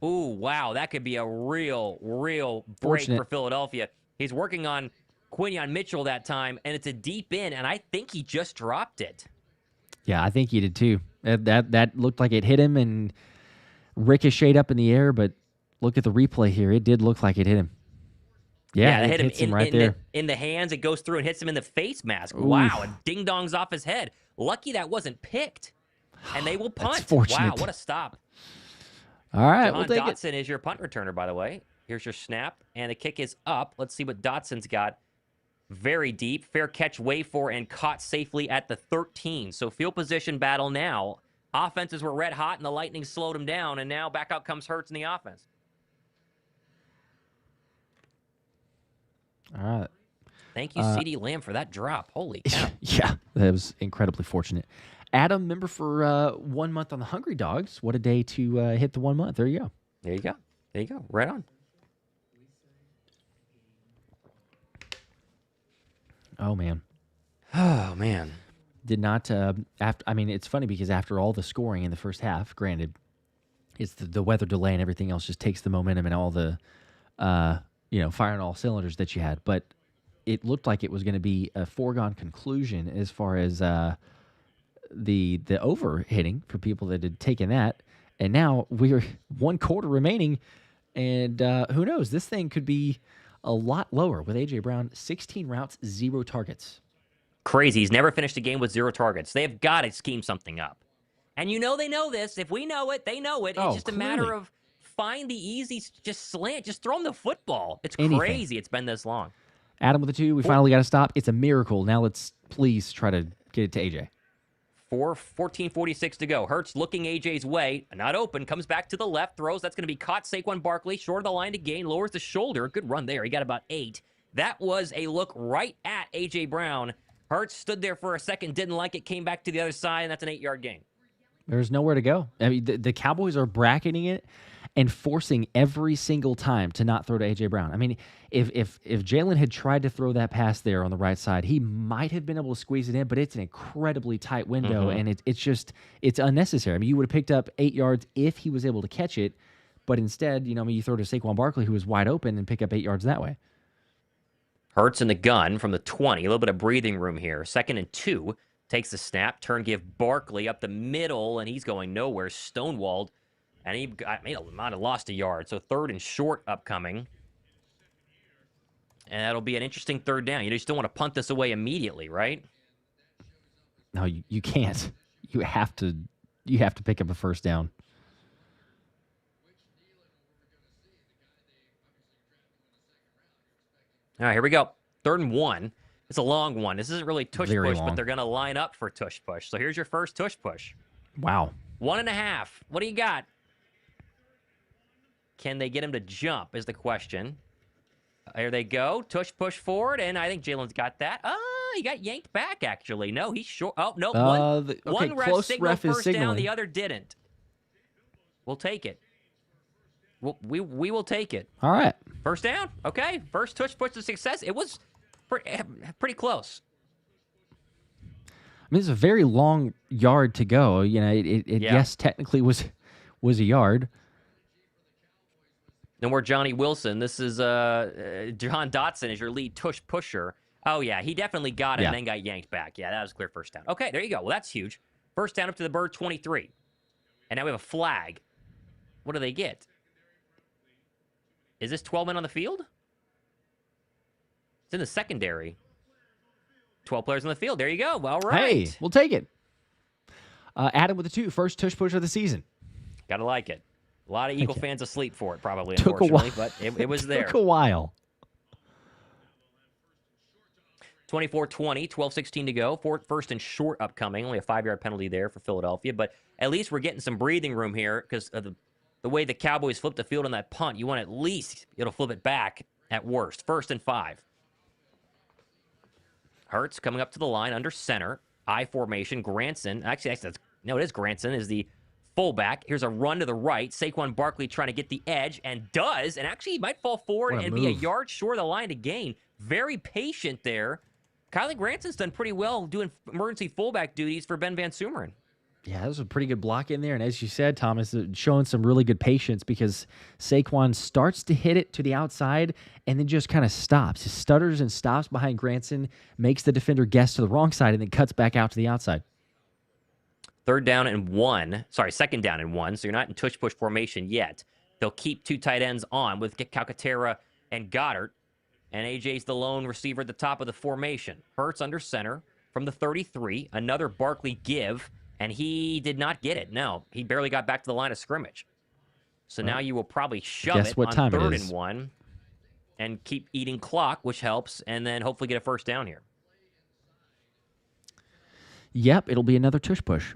Ooh, wow. That could be a real break for Philadelphia. He's working on Quinyon Mitchell that time, and it's a deep in, and I think he just dropped it. Yeah, I think he did too. That looked like it hit him and ricocheted up in the air, but look at the replay here. It did look like it hit him. Yeah, it hit him right there. In the hands. It goes through and hits him in the face mask. Oof. Wow, and ding-dongs off his head. Lucky that wasn't picked. And they will punt. That's fortunate. Wow, what a stop. All right, John Dotson is your punt returner, by the way. Here's your snap, and the kick is up. Let's see what Dotson's got. Very deep. Fair catch, way for, and caught safely at the 13. So field position battle now. Offenses were red hot, and the Lightning slowed them down, and now back out comes Hurts in the offense. All right. Thank you, Ceedee Lamb, for that drop. Holy cow. Yeah, that was incredibly fortunate. Adam, member for 1 month on the Hungry Dogs. What a day to hit the 1 month. There you go. There you go. Right on. Oh, man. Did not, it's funny because after all the scoring in the first half, granted, it's the weather delay and everything else just takes the momentum and all the, firing all cylinders that you had. But it looked like it was going to be a foregone conclusion as far as the over hitting for people that had taken that. And now we're 1 quarter remaining, and who knows? This thing could be a lot lower with A.J. Brown, 16 routes, 0 targets. Crazy. He's never finished a game with 0 targets. They've got to scheme something up. And they know this. If we know it, they know it. It's just clearly. a matter of find the easy, just slant. Just throw him the football. It's Anything. crazy it's been this long. Adam with a 2. We finally got to stop. It's a miracle. Now let's please try to get it to A.J. 14:46 to go. Hurts looking AJ's way. Not open. Comes back to the left. Throws. That's going to be caught. Saquon Barkley. Short of the line to gain. Lowers the shoulder. Good run there. He got about 8. That was a look right at AJ Brown. Hurts stood there for a second. Didn't like it. Came back to the other side. And that's an 8-yard gain. There's nowhere to go. I mean, the Cowboys are bracketing it and forcing every single time to not throw to A.J. Brown. I mean, if Jalen had tried to throw that pass there on the right side, he might have been able to squeeze it in, but it's an incredibly tight window, and it's unnecessary. I mean, you would have picked up 8 yards if he was able to catch it, but instead, you throw to Saquon Barkley, who was wide open, and pick up 8 yards that way. Hurts in the gun from the 20. A little bit of breathing room here. 2nd and 2. Takes the snap. Turn give Barkley up the middle, and he's going nowhere. Stonewalled. And he might have lost a yard. So 3rd and short upcoming. And that'll be an interesting 3rd down. You just don't want to punt this away immediately, right? No, you can't. You have to pick up a 1st down. All right, here we go. 3rd and 1. It's a long one. This isn't really tush Very push, long. but they're going to line up for tush push. So here's your first tush push. Wow. 1.5. What do you got? Can they get him to jump is the question. There they go. Tush push forward, and I think Jalen's got that. He got yanked back, actually. No, he's short. Oh, no. One ref signaled first down, the other didn't. We'll take it. We will take it. All right. First down. Okay. First tush push to success. It was pretty close. I mean, it's a very long yard to go. You know, yes, technically was a yard. No more Johnny Wilson. This is John Dotson is your lead tush pusher. Oh, yeah, he definitely got it and then got yanked back. Yeah, that was a clear first down. Okay, there you go. Well, that's huge. First down up to the Bird 23. And now we have a flag. What do they get? Is this 12 men on the field? It's in the secondary. 12 players on the field. There you go. All right. Hey, we'll take it. Adam with the 2. First tush push of the season. Gotta like it. A lot of Eagle fans asleep for it, probably, Took unfortunately, but it was there. Took a while. 24-20, 12-16 to go. First and short upcoming. Only a 5-yard penalty there for Philadelphia, but at least we're getting some breathing room here because of the way the Cowboys flipped the field on that punt. You want at least it'll flip it back at worst. 1st and 5. Hurts coming up to the line under center. I formation. Granson. Actually, it is Granson is the fullback. Here's a run to the right. Saquon Barkley trying to get the edge and does. And actually, he might fall forward and be a yard short of the line to gain. Very patient there. Kylie Granson's done pretty well doing emergency fullback duties for Ben Van Sumeren. Yeah, that was a pretty good block in there. And as you said, Thomas, showing some really good patience because Saquon starts to hit it to the outside and then just kind of stops. He stutters and stops behind Granson, makes the defender guess to the wrong side, and then cuts back out to the outside. 2nd down and 1. So you're not in tush-push formation yet. They'll keep 2 tight ends on with Calcaterra and Goddard. And AJ's the lone receiver at the top of the formation. Hurts under center from the 33. Another Barkley give. And he did not get it. No, he barely got back to the line of scrimmage. So now you will probably shove it on 3rd and 1 and keep eating clock, which helps, and then hopefully get a first down here. Yep, it'll be another tush push.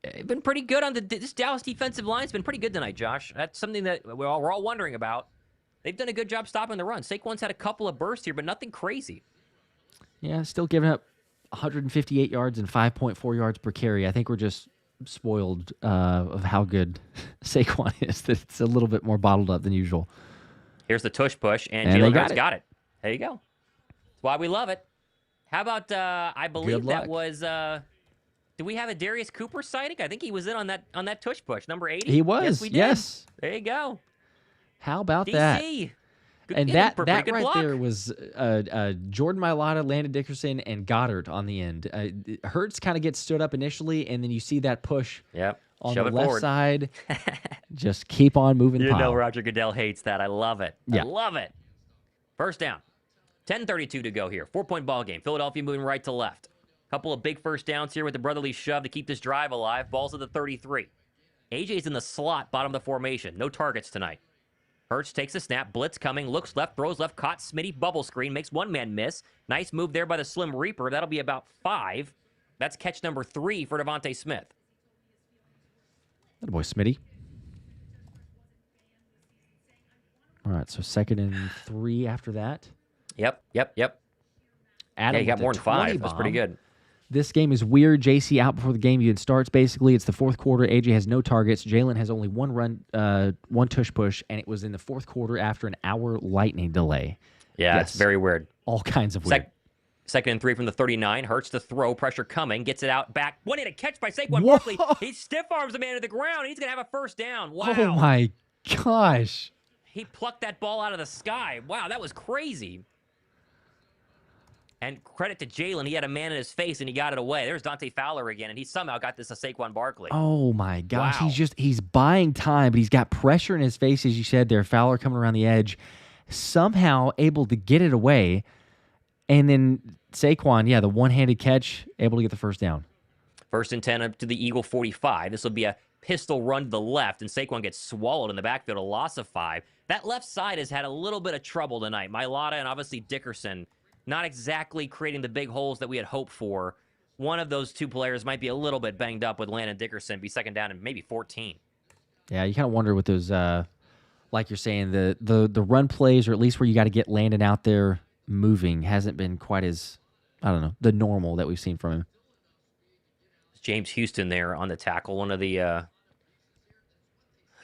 It's been pretty good on this Dallas defensive line. It's been pretty good tonight, Josh. That's something that we're all wondering about. They've done a good job stopping the run. Saquon's had a couple of bursts here, but nothing crazy. Yeah, still giving up 158 yards and 5.4 yards per carry. I think we're just spoiled of how good Saquon is. That it's a little bit more bottled up than usual. Here's the tush push, and Jalen Hurts got it. There you go. That's why we love it. How about, I believe that was, do we have a Darius Cooper sighting? I think he was in on that tush push, number 80. He was, yes. We did. Yes. There you go. How about DC. that? And that right block. there was Jordan Mailata, Landon Dickerson, and Goddard on the end. Hurts kind of gets stood up initially, and then you see that push on the left side. Just keep on moving. You know Roger Goodell hates that. I love it. Yeah. I love it. First down. 10:32 to go here. 4-point ball game. Philadelphia moving right to left. Couple of big first downs here with the brotherly shove to keep this drive alive. Ball's at the 33. AJ's in the slot, bottom of the formation. No targets tonight. Hurts takes a snap, blitz coming, looks left, throws left, caught Smitty, bubble screen, makes one man miss. Nice move there by the Slim Reaper. That'll be about 5. That's catch number 3 for Devontae Smith. That boy, Smitty. All right, so 2nd and 3 after that. Yep. Adam, you got more than 5. That's pretty good. This game is weird. JC out before the game even starts. Basically, it's the 4th quarter. AJ has no targets. Jalen has only one run, one tush push, and it was in the 4th quarter after an hour lightning delay. Yeah, it's very weird. All kinds of weird. 2nd and 3 from the 39. Hurts to throw. Pressure coming. Gets it out back. One-handed catch by Saquon Barkley. He stiff arms the man to the ground, and he's going to have a first down. Wow. Oh, my gosh. He plucked that ball out of the sky. Wow, that was crazy. And credit to Jalen, he had a man in his face and he got it away. There's Dante Fowler again, and he somehow got this to Saquon Barkley. Oh my gosh, wow. He's buying time, but he's got pressure in his face, as you said there. Fowler coming around the edge, somehow able to get it away, and then Saquon, the one-handed catch, able to get the first down. 1st and 10 up to the Eagle 45. This will be a pistol run to the left, and Saquon gets swallowed in the backfield, a loss of 5. That left side has had a little bit of trouble tonight. Mailata and obviously Dickerson not exactly creating the big holes that we had hoped for. One of those two players might be a little bit banged up with Landon Dickerson, be 2nd down and maybe 14. Yeah, you kind of wonder with those, like you're saying, the run plays, or at least where you got to get Landon out there moving, hasn't been quite as, I don't know, the normal that we've seen from him. James Houston there on the tackle, one of the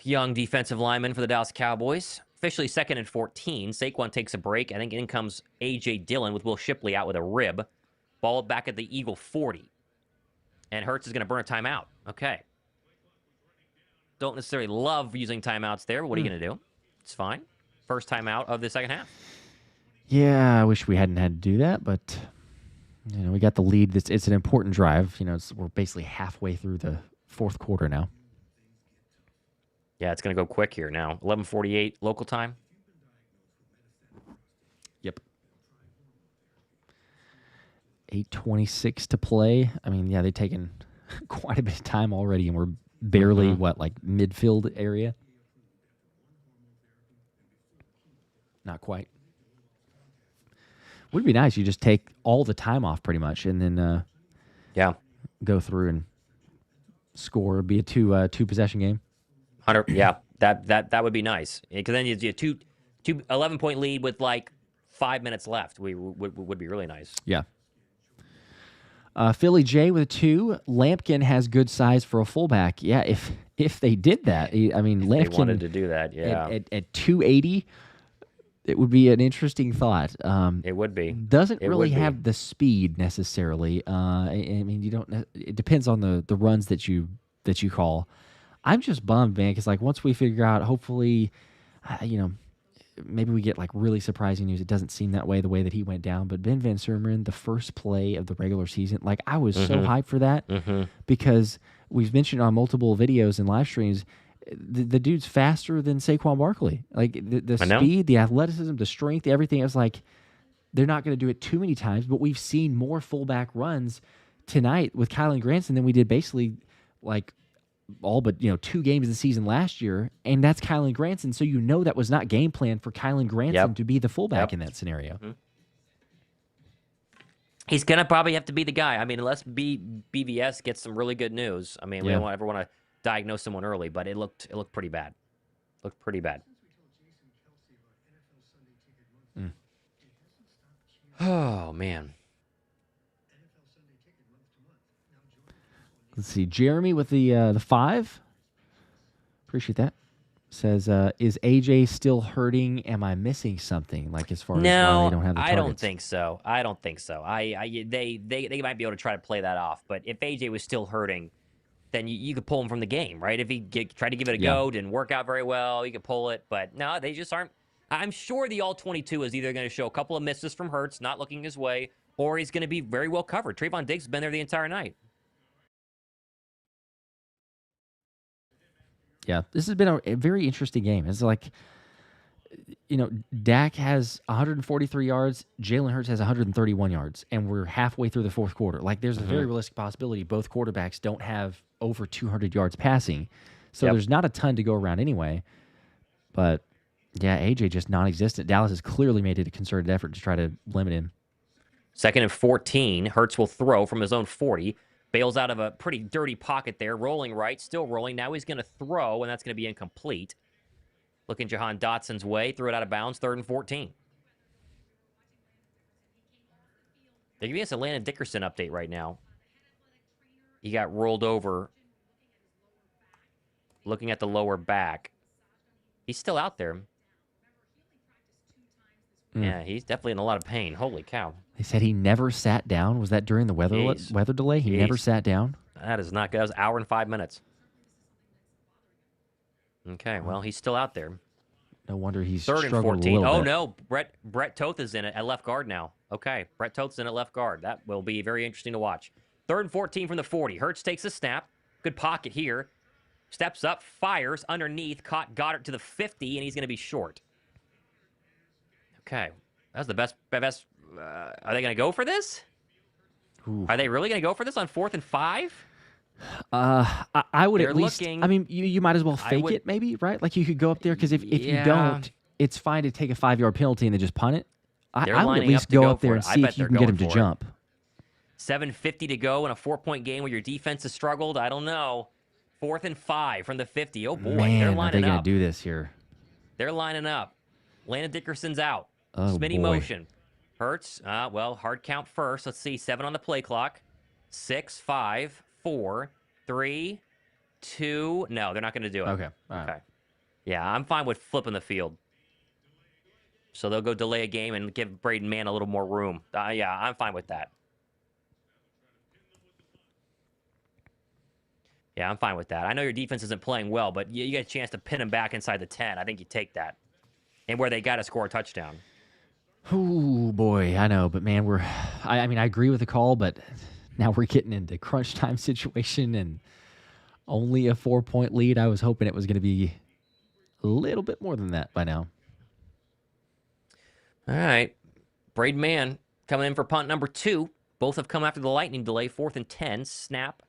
young defensive lineman for the Dallas Cowboys. Officially 2nd and 14. Saquon takes a break. I think in comes A.J. Dillon with Will Shipley out with a rib. Ball back at the Eagle 40. And Hurts is going to burn a timeout. Okay. Don't necessarily love using timeouts there, but what are you going to do? It's fine. First timeout of the second half. Yeah, I wish we hadn't had to do that, but we got the lead. It's an important drive. We're basically halfway through the fourth quarter now. Yeah, it's going to go quick here now. 11:48 local time. Yep. 8:26 to play. I mean, yeah, they've taken quite a bit of time already, and we're barely, midfield area? Not quite. Would be nice. You just take all the time off pretty much, and then go through and score. It'd be a two possession game. 100. Yeah, that would be nice, because then you do two 11-point lead with like 5 minutes left. Would be really nice. Yeah. Philly J with a 2. Lampkin has good size for a fullback. Yeah, if they did that, I mean, Lampkin they wanted to do that. Yeah, at 280. It would be an interesting thought. It would be. Doesn't really have the speed necessarily. I mean, you don't. It depends on the runs that you call. I'm just bummed, man, because like once we figure out, hopefully, maybe we get like really surprising news. It doesn't seem that way, the way that he went down. But Ben Van Sumeren, the first play of the regular season, like I was so hyped for that because we've mentioned on multiple videos and live streams. The dude's faster than Saquon Barkley. Like the speed, the athleticism, the strength, everything. It was like they're not going to do it too many times, but we've seen more fullback runs tonight with Kylan Granson than we did basically like all but 2 games of the season last year, and that's Kylan Granson. So that was not game plan for Kylan Granson to be the fullback in that scenario. He's gonna probably have to be the guy. I mean, unless BVS gets some really good news. I mean, we don't ever want to diagnose someone early, but it looked pretty bad. Looked pretty bad. Oh man. Let's see. Jeremy with the 5. Appreciate that. Says, is AJ still hurting? Am I missing something? Like as far as why they don't have the targets? I don't think so. I don't think so. They might be able to try to play that off. But if AJ was still hurting, then you could pull him from the game, right? If he tried to give it a go, didn't work out very well, you could pull it. But no, they just aren't. I'm sure the all-22 is either going to show a couple of misses from Hurts, not looking his way, or he's going to be very well covered. Trayvon Diggs has been there the entire night. Yeah, this has been a very interesting game. It's like, Dak has 143 yards, Jalen Hurts has 131 yards, and we're halfway through the fourth quarter. Like, there's a very realistic possibility both quarterbacks don't have over 200 yards passing. So there's not a ton to go around anyway. But, yeah, AJ just non-existent. Dallas has clearly made it a concerted effort to try to limit him. 2nd and 14. Hurts will throw from his own 40. Bails out of a pretty dirty pocket there. Rolling right, still rolling. Now he's going to throw, and that's going to be incomplete. Looking Jahan Dotson's way. Threw it out of bounds. 3rd and 14. They're giving us a Landon Dickerson update right now. He got rolled over. Looking at the lower back. He's still out there. Yeah, he's definitely in a lot of pain. Holy cow. They said he never sat down. Was that during the weather delay? He never sat down? That is not good. That was an hour and 5 minutes. Okay, well, he's still out there. No wonder he's 3rd and struggled 14. a little bit. No, Brett Toth is in it at left guard now. Okay, Brett Toth's in at left guard. That will be very interesting to watch. 3rd and 14 from the 40. Hurts takes a snap. Good pocket here. Steps up, fires underneath, caught Goddard to the 50, and he's going to be short. Okay, that's the best. Are they going to go for this? Ooh. Are they really going to go for this on 4th and 5? I would at least. I mean, you might as well fake it, maybe, right? Like you could go up there because if you don't, it's fine to take a 5-yard penalty and then just punt it. I would at least go up there and see if you can get him to jump. 7:50 to go in a 4-point game where your defense has struggled. I don't know. 4th and 5 from the 50. Oh boy, Man, they're lining are they going up. to do this here? They're lining up. Landon Dickerson's out. Oh, Smitty boy. motion. Hurts. Hard count first. Let's see. 7 on the play clock. 6, 5, 4, 3, 2. No, they're not going to do it. Okay. All right. Okay. Yeah, I'm fine with flipping the field. So they'll go delay a game and give Braden Mann a little more room. Yeah, I'm fine with that. Yeah, I'm fine with that. I know your defense isn't playing well, but you get a chance to pin them back inside the 10. I think you take that. And where they got to score a touchdown. Oh, boy, I know. But, man, I mean, I agree with the call, but now we're getting into crunch time situation and only a 4-point lead. I was hoping it was going to be a little bit more than that by now. All right. Braden Mann coming in for punt number 2. Both have come after the lightning delay. 4th and 10. Snap.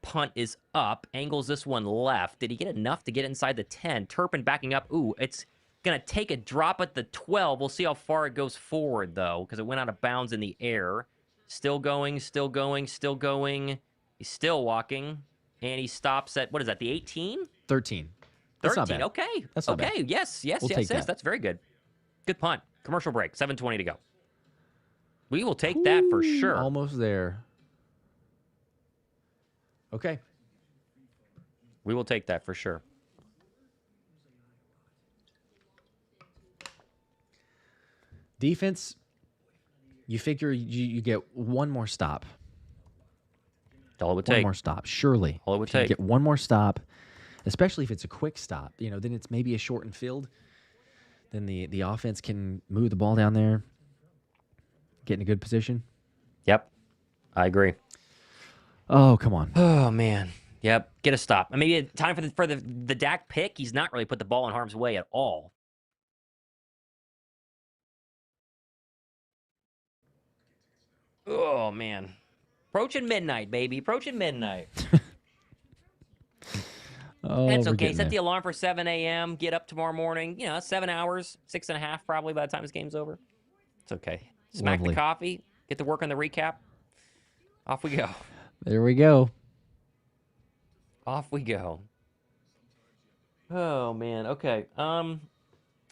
Punt is up. Angles this one left. Did he get enough to get inside the 10? Turpin backing up. Ooh, it's going to take a drop at the 12. We'll see how far it goes forward, though, because it went out of bounds in the air. Still going, still going, still going. He's still walking. And he stops at, what is that, the 18? 13. That's 13, not bad. okay. That's not okay, bad. yes. We'll take that. That's very good. Good punt. Commercial break. 7:20 to go. We will take that for sure. Almost there. Okay. We will take that for sure. Defense, you figure you get one more stop. That's all it would take. One more stop, surely. All it would If you take. get one more stop, especially if it's a quick stop. Then it's maybe a shortened field. Then the offense can move the ball down there, get in a good position. Yep, I agree. Oh, come on. Oh, man. Yep, get a stop. And maybe time for the Dak pick. He's not really put the ball in harm's way at all. Oh, man. Approaching midnight, baby. Approaching midnight. It's okay. Set the alarm for 7 a.m. Get up tomorrow morning. 7 hours, 6.5 probably by the time this game's over. It's okay. Smack the coffee. Get to work on the recap. Off we go. There we go. Off we go. Oh, man. Okay.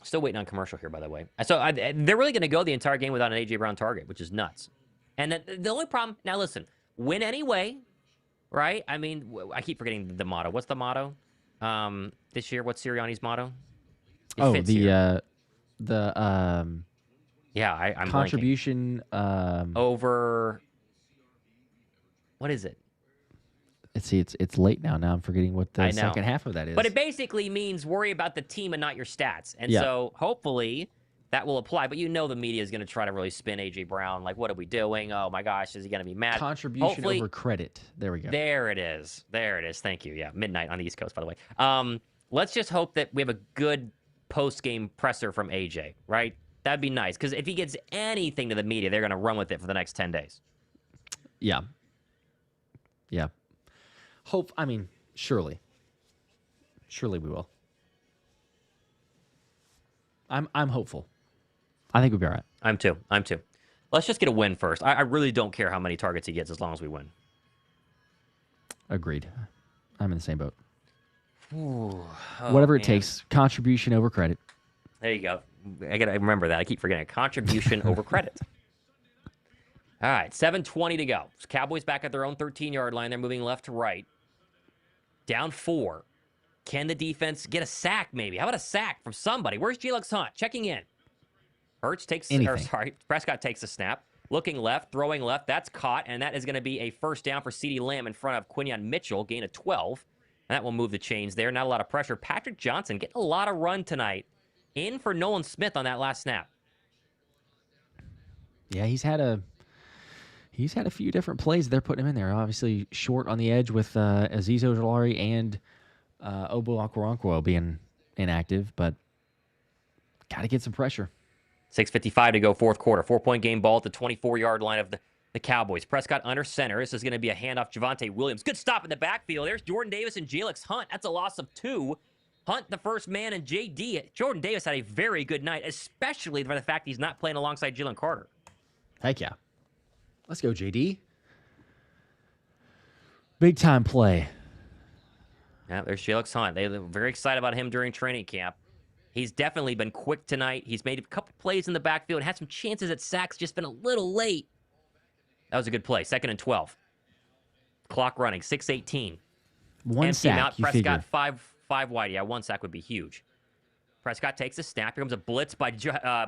Still waiting on commercial here, by the way. So they're really going to go the entire game without an A.J. Brown target, which is nuts. And the only problem... Now, listen. Win anyway, right? I mean, I keep forgetting the motto. What's the motto this year? What's Sirianni's motto? Yeah, I'm contribution over... What is it? It's late now. Now I'm forgetting what the second half of that is. But it basically means worry about the team and not your stats. And so hopefully that will apply. But the media is going to try to really spin A.J. Brown. Like, what are we doing? Oh, my gosh, is he going to be mad? Contribution over credit. There we go. There it is. Thank you. Yeah, midnight on the East Coast, by the way. Let's just hope that we have a good post-game presser from A.J., right? That'd be nice. Because if he gets anything to the media, they're going to run with it for the next 10 days. Yeah. Yeah. Surely. Surely we will. I'm hopeful. I think we'll be all right. I'm too. Let's just get a win first. I really don't care how many targets he gets as long as we win. Agreed. I'm in the same boat. Ooh, whatever it takes. Contribution over credit. There you go. I got to remember that. I keep forgetting. Contribution over credit. All right, 7:20 to go. Cowboys back at their own 13-yard line. They're moving left to right. Down 4. Can the defense get a sack, maybe? How about a sack from somebody? Where's Jalyx Hunt? Checking in. Prescott takes the snap. Looking left, throwing left. That's caught, and that is going to be a first down for Ceedee Lamb in front of Quinyon Mitchell. Gain of 12. And that will move the chains there. Not a lot of pressure. Patrick Johnson getting a lot of run tonight. In for Nolan Smith on that last snap. Yeah, he's had a few different plays they're putting him in there. Obviously, short on the edge with Azeez Ojulari and Obo Okoronkwo being inactive, but got to get some pressure. 6:55 to go, fourth quarter. 4-point game ball at the 24-yard line of the Cowboys. Prescott under center. This is going to be a handoff. Javonte Williams. Good stop in the backfield. There's Jordan Davis and Jalyx Hunt. That's a loss of 2. Hunt, the first man, and JD. Jordan Davis had a very good night, especially for the fact he's not playing alongside Jalen Carter. Heck yeah. Let's go, JD. Big time play. Yeah, there's Jalyx Hunt. They were very excited about him during training camp. He's definitely been quick tonight. He's made a couple plays in the backfield, had some chances at sacks, just been a little late. That was a good play. 2nd and 12. Clock running. 6:18. One Empty sack, out. you Prescott figure. five wide. Yeah, one sack would be huge. Prescott takes a snap. Here comes a blitz by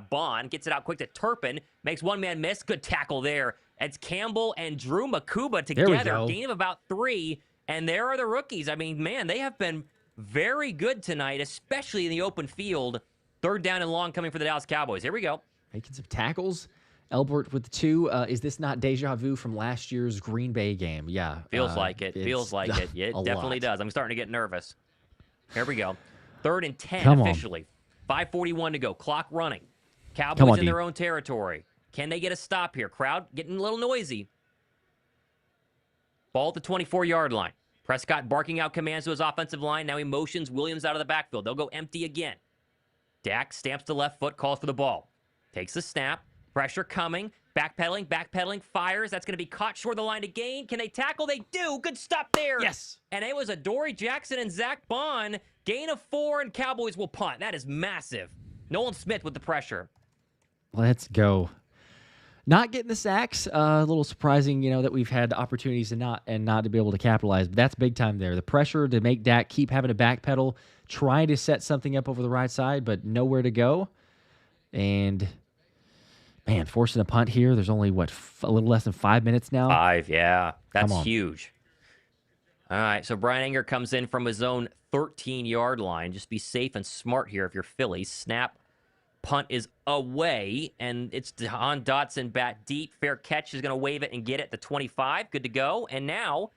Bond. Gets it out quick to Turpin. Makes one man miss. Good tackle there. It's Campbell and Drew Makuba together. Gain of about 3. And there are the rookies. I mean, man, they have been very good tonight, especially in the open field. 3rd down and long coming for the Dallas Cowboys. Here we go. Making some tackles. Elbert with the 2. Is this not deja vu from last year's Green Bay game? Yeah. Feels like it. Feels like it. It definitely does. I'm starting to get nervous. Here we go. 3rd and 10 officially. 5:41 to go. Clock running. Cowboys in their own territory. Can they get a stop here? Crowd getting a little noisy. Ball at the 24-yard line. Prescott barking out commands to his offensive line. Now he motions Williams out of the backfield. They'll go empty again. Dak stamps the left foot, calls for the ball. Takes the snap. Pressure coming. Backpedaling, fires. That's going to be caught short of the line to gain. Can they tackle? They do. Good stop there. Yes. And it was a Dory Jackson and Zach Bond. Gain of 4, and Cowboys will punt. That is massive. Nolan Smith with the pressure. Let's go. Not getting the sacks. A little surprising, that we've had opportunities to not to be able to capitalize. But that's big time there. The pressure to make Dak keep having to backpedal, trying to set something up over the right side, but nowhere to go. And man, forcing a punt here. There's only, a little less than 5 minutes now? 5, yeah. That's huge. All right, so Brian Anger comes in from his own 13-yard line. Just be safe and smart here if you're Philly. Snap. Punt is away, and it's Jahan Dotson bat deep. Fair catch is going to wave it and get it to 25. Good to go. And now,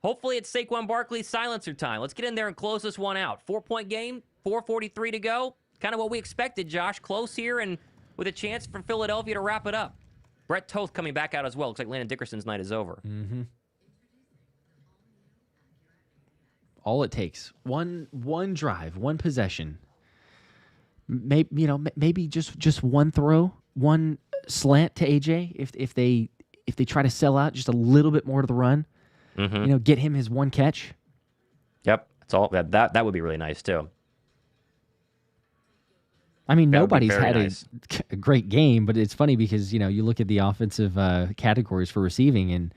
hopefully it's Saquon Barkley's silencer time. Let's get in there and close this one out. 4-point game, 4:43 to go. Kind of what we expected, Josh. Close here and with a chance for Philadelphia to wrap it up. Brett Toth coming back out as well. Looks like Landon Dickerson's night is over. Mm-hmm. All it takes, one drive, one possession. Maybe just one throw, one slant to AJ. If they try to sell out just a little bit more to the run, get him his one catch. Yep, that's all. That would be really nice too. I mean, nobody's had a great game, but it's funny because you look at the offensive categories for receiving, and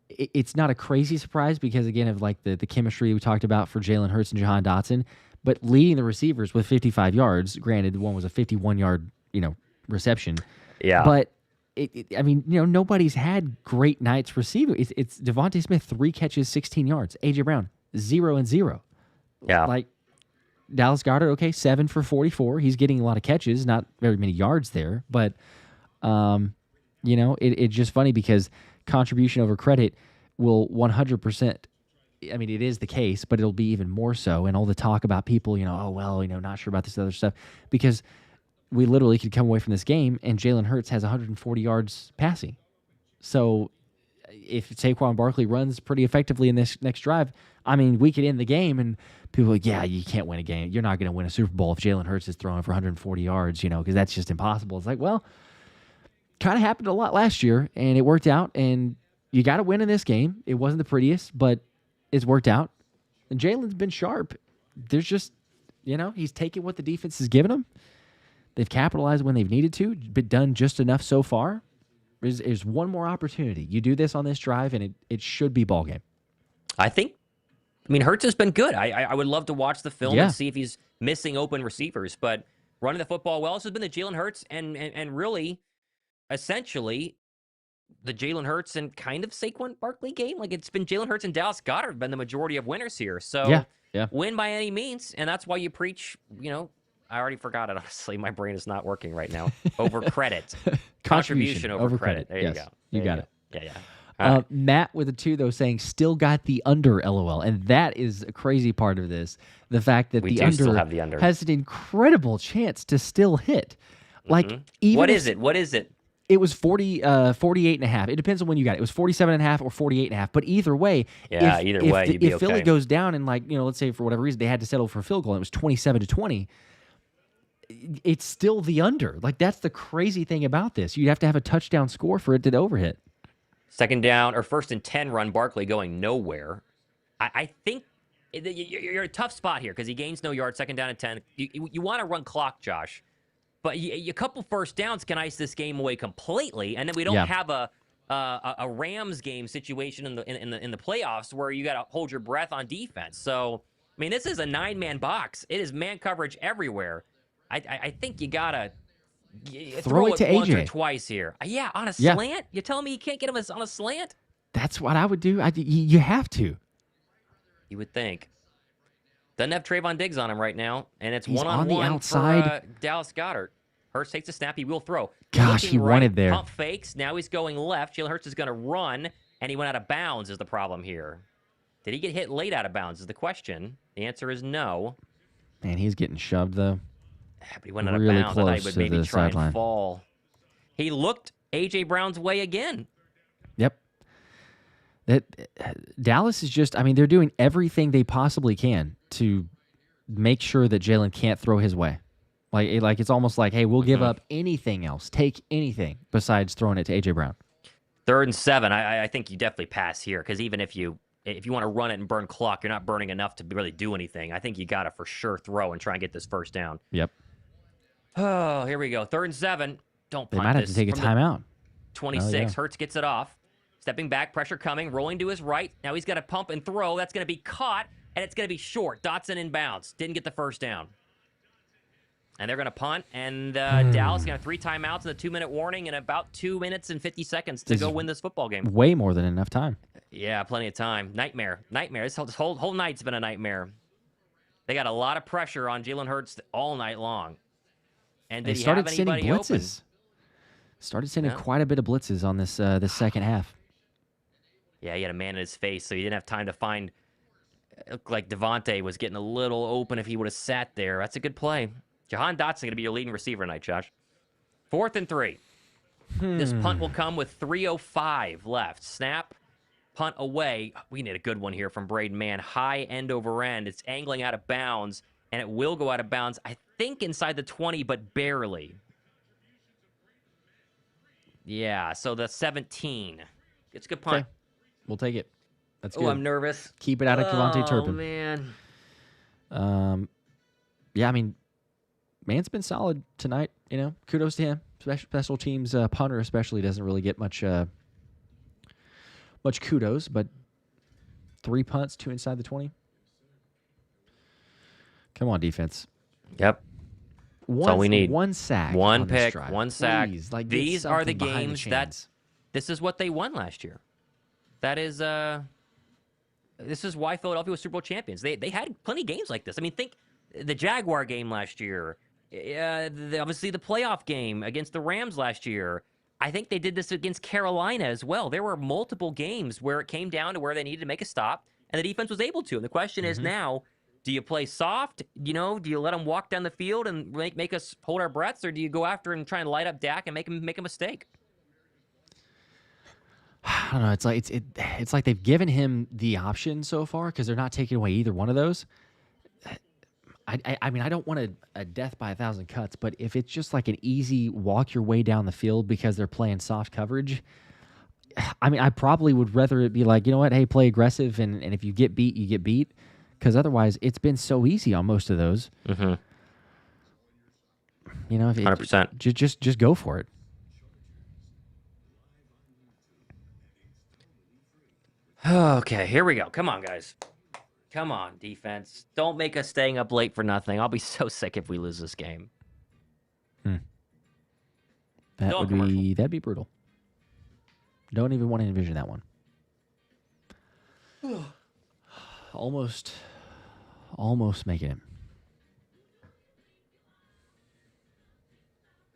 it's not a crazy surprise because again of like the chemistry we talked about for Jalen Hurts and Jahan Dotson. But leading the receivers with 55 yards, granted, one was a 51-yard, reception. Yeah. But, nobody's had great nights receiving. It's Devontae Smith, 3 catches, 16 yards. A.J. Brown, 0 and 0. Yeah. Like, Dallas Goedert, 7 for 44. He's getting a lot of catches, not very many yards there. But, it's just funny because contribution over credit will 100%. I mean, it is the case, but it'll be even more so. And all the talk about people, not sure about this other stuff, because we literally could come away from this game and Jalen Hurts has 140 yards passing. So if Saquon Barkley runs pretty effectively in this next drive, I mean, we could end the game and people are like, yeah, you can't win a game. You're not going to win a Super Bowl if Jalen Hurts is throwing for 140 yards, because that's just impossible. It's like, well, kind of happened a lot last year and it worked out and you got to win in this game. It wasn't the prettiest, but it's worked out. And Jalen's been sharp. There's just, he's taken what the defense has given him. They've capitalized when they've needed to, but done just enough so far. There's one more opportunity. You do this on this drive, and it should be ball game. Hurts has been good. I would love to watch the film and see if he's missing open receivers, but running the football well. This has been the Jalen Hurts and really, essentially, the Jalen Hurts and kind of Saquon Barkley game. Like, it's been Jalen Hurts and Dallas Goedert have been the majority of winners here. So, win by any means, and that's why you preach, I already forgot it, honestly. My brain is not working right now. Over credit. Contribution over credit. There you go. You got it. Yeah. Right. Matt with a 2, though, saying still got the under, LOL. And that is a crazy part of this. The fact that the under has an incredible chance to still hit. Like, even What is it? It was 48 and a half. It depends on when you got it. It was 47 and a half or 48 and a half. But either way, if Philly goes down and let's say for whatever reason they had to settle for a field goal and it was 27-20, it's still the under. Like, that's the crazy thing about this. You have to have a touchdown score for it to overhit. Second down or 1st and 10 run, Barkley going nowhere. I think you're in a tough spot here because he gains no yards. 2nd down and 10. You want to run clock, Josh. But a couple first downs can ice this game away completely, and then we don't have a Rams game situation in the playoffs where you got to hold your breath on defense. So, this is a 9-man box. It is man coverage everywhere. I think you gotta Throw it to once or AJ. twice here. Yeah, on a Yeah. slant. You telling me you can't get him on a slant? That's what I would do. You have to. You would think. Doesn't have Trayvon Diggs on him right now, and it's He's on the one-on-one outside. for Dallas Goedert. Hurts takes a snap. He will throw. Gosh, Looking he right, wanted there. Pump fakes. Now he's going left. Jalen Hurts is going to run, and he went out of bounds is the problem here. Did he get hit late out of bounds is the question. The answer is no. Man, he's getting shoved, though. But he went out of Really bounds. I thought he close would to maybe the try sideline. and fall. He looked A.J. Brown's way again. Yep. That Dallas is just, I mean, they're doing everything they possibly can to make sure that Jalen can't throw his way. Like it's almost like, hey, we'll give up anything else. Take anything besides throwing it to A.J. Brown. 3rd and 7. I think you definitely pass here because even if you want to run it and burn clock, you're not burning enough to really do anything. I think you got to for sure throw and try and get this first down. Yep. Oh, here we go. 3rd and 7. Don't They punt might have this to take a from the timeout. 26. Oh, yeah. Hurts gets it off. Stepping back, pressure coming, rolling to his right. Now he's got to pump and throw. That's going to be caught, and it's going to be short. Dotson inbounds. Didn't get the first down. And they're going to punt, and Dallas going to have 3 timeouts and a 2-minute warning and about 2 minutes and 50 seconds to go win this football game. Way more than enough time. Yeah, plenty of time. Nightmare. This whole night's been a nightmare. They got a lot of pressure on Jalen Hurts all night long. And did They he have started sending anybody open? blitzes. Started sending quite a bit of blitzes on this this second half. Yeah, he had a man in his face, so he didn't have time to find. It looked like Devontae was getting a little open if he would have sat there. That's a good play. Jahan Dotson going to be your leading receiver tonight, Josh. 4th and 3. This punt will come with 3:05 left. Snap, punt away. We need a good one here from Braden Mann. High end over end. It's angling out of bounds, and it will go out of bounds, I think inside the 20, but barely. Yeah, so the 17. It's a good punt. Okay. We'll take it. That's good. Oh, I'm nervous. Keep it out of Devontae Turpin. Oh, man. Yeah, I mean, Man's been solid tonight. You know, kudos to him. Special teams punter especially doesn't really get much kudos, but 3 punts, 2 inside the 20. Come on, defense. Yep. That's all we need. 1 sack. 1 on this pick, drive. 1 sack. Please, get These are the something behind games chains. this is what they won last year. That is this is why Philadelphia was Super Bowl champions. They had plenty of games like this. I mean, think the Jaguar game last year. Obviously the playoff game against the Rams last year. I think they did this against Carolina as well. There were multiple games where it came down to where they needed to make a stop, and the defense was able to. And the question is now, do you play soft? You know, do you let them walk down the field and make us hold our breaths, or do you go after and try and light up Dak and make a mistake? I don't know. It's like they've given him the option so far because they're not taking away either one of those. I mean, I don't want a death by 1,000 cuts, but if it's just like an easy walk your way down the field because they're playing soft coverage, I mean, I probably would rather it be like, you know what, hey, play aggressive, and if you get beat, you get beat. Because otherwise, it's been so easy on most of those. Mm-hmm. You know, 100%. Just go for it. Okay, here we go. Come on, guys. Come on, defense. Don't make us staying up late for nothing. I'll be so sick if we lose this game. That'd be brutal. Don't even want to envision that one. Almost making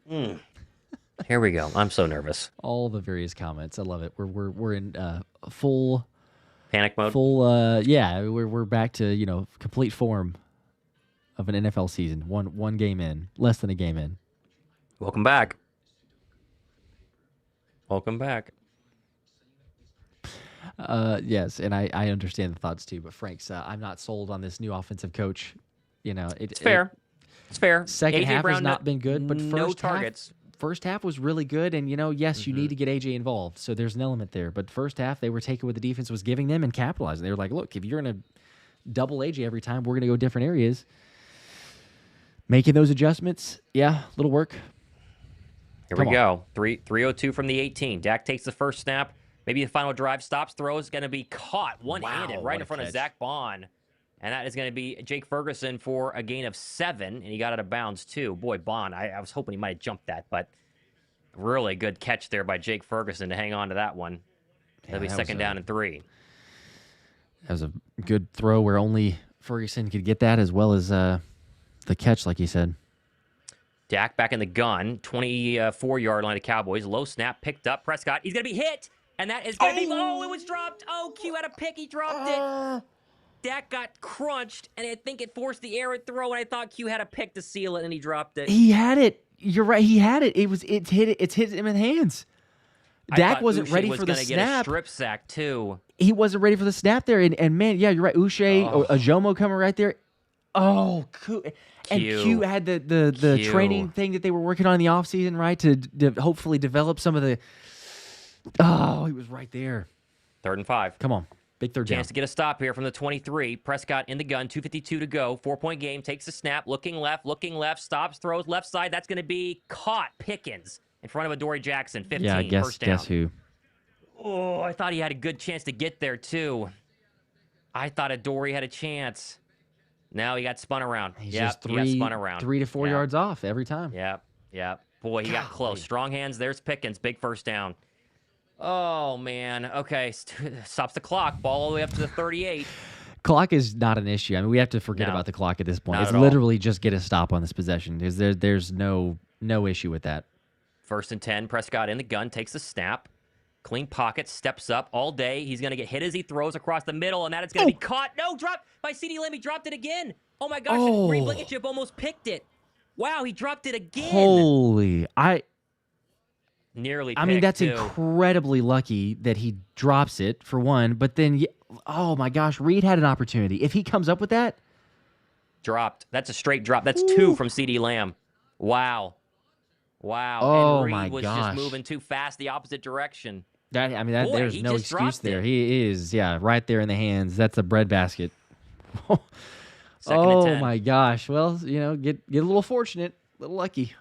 it. Here we go. I'm so nervous. All the various comments. I love it. We're in full Panic mode. We're back to complete form of an NFL season. One game in, less than a game in. Welcome back. Welcome back. Yes, and I understand the thoughts too. But Frank's, I'm not sold on this new offensive coach. It's fair. It's fair. Second AJ half Brown, has not been good, but no targets. First half was really good, and yes, you need to get AJ involved, so there's an element there. But first half, they were taking what the defense was giving them and capitalizing. They were like, "Look, if you're going to double AJ every time, we're going to go different areas." Making those adjustments, little work. Here we go. 3:02 from the 18. Dak takes the first snap. Maybe the final drive stops. Throw is going to be caught one-handed right in front of Zach Bond. And that is going to be Jake Ferguson for a gain of 7, and he got out of bounds, too. Boy, Bond, I was hoping he might have jumped that, but really good catch there by Jake Ferguson to hang on to that one. That'll be second down and 3. That was a good throw where only Ferguson could get that, as well as the catch, like you said. Dak back in the gun, 24-yard line of Cowboys. Low snap, picked up. Prescott, he's going to be hit, and that is going to be... Oh, it was dropped. Oh, Q had a pick. He dropped it. Dak got crunched, and I think it forced the errant throw, and I thought Q had a pick to seal it, and he dropped it. He had it. You're right. He had it. It's hit him in the hands. Dak wasn't ready for the snap. Get a strip sack, too. He wasn't ready for the snap there, and man, yeah, you're right. Uche, Ajomo coming right there. Oh, and Q had the training thing that they were working on in the offseason, right, to hopefully develop some of the... Oh, he was right there. 3rd and 5. Come on. Big third down. Chance to get a stop here from the 23. Prescott in the gun, 2:52 to go. 4-point game, takes the snap, looking left, stops, throws left side. That's going to be caught. Pickens in front of Adoree Jackson, 15, yeah, first down. Guess who? Oh, I thought he had a good chance to get there, too. I thought Adoree had a chance. No, he got spun around. He's yep, just he got spun around. 3 to 4 yards off every time. Yep. Boy, he got close. Strong hands. There's Pickens. Big first down. Oh, man. Okay. Stops the clock. Ball all the way up to the 38. Clock is not an issue. I mean, we have to forget about the clock at this point. It's literally just get a stop on this possession because there's no issue with that. 1st and 10. Prescott in the gun. Takes the snap. Clean pocket. Steps up all day. He's going to get hit as he throws across the middle, and that is going to be caught. No, dropped by Ceedee Lamb. He dropped it again. Oh, my gosh. Reed Blankenship almost picked it. Wow, he dropped it again. Holy. Nearly picked, I mean, that's too. incredibly lucky that he drops it, for one. But then, oh, my gosh, Reed had an opportunity. If he comes up with that. Dropped. That's a straight drop. That's 2 from Ceedee Lamb. Wow. Oh, and my Reed was gosh. just moving too fast the opposite direction. Boy, there's no excuse there. It. He is, right there in the hands. That's a breadbasket. Second and 10. Oh, my gosh. Well, get a little fortunate, a little lucky.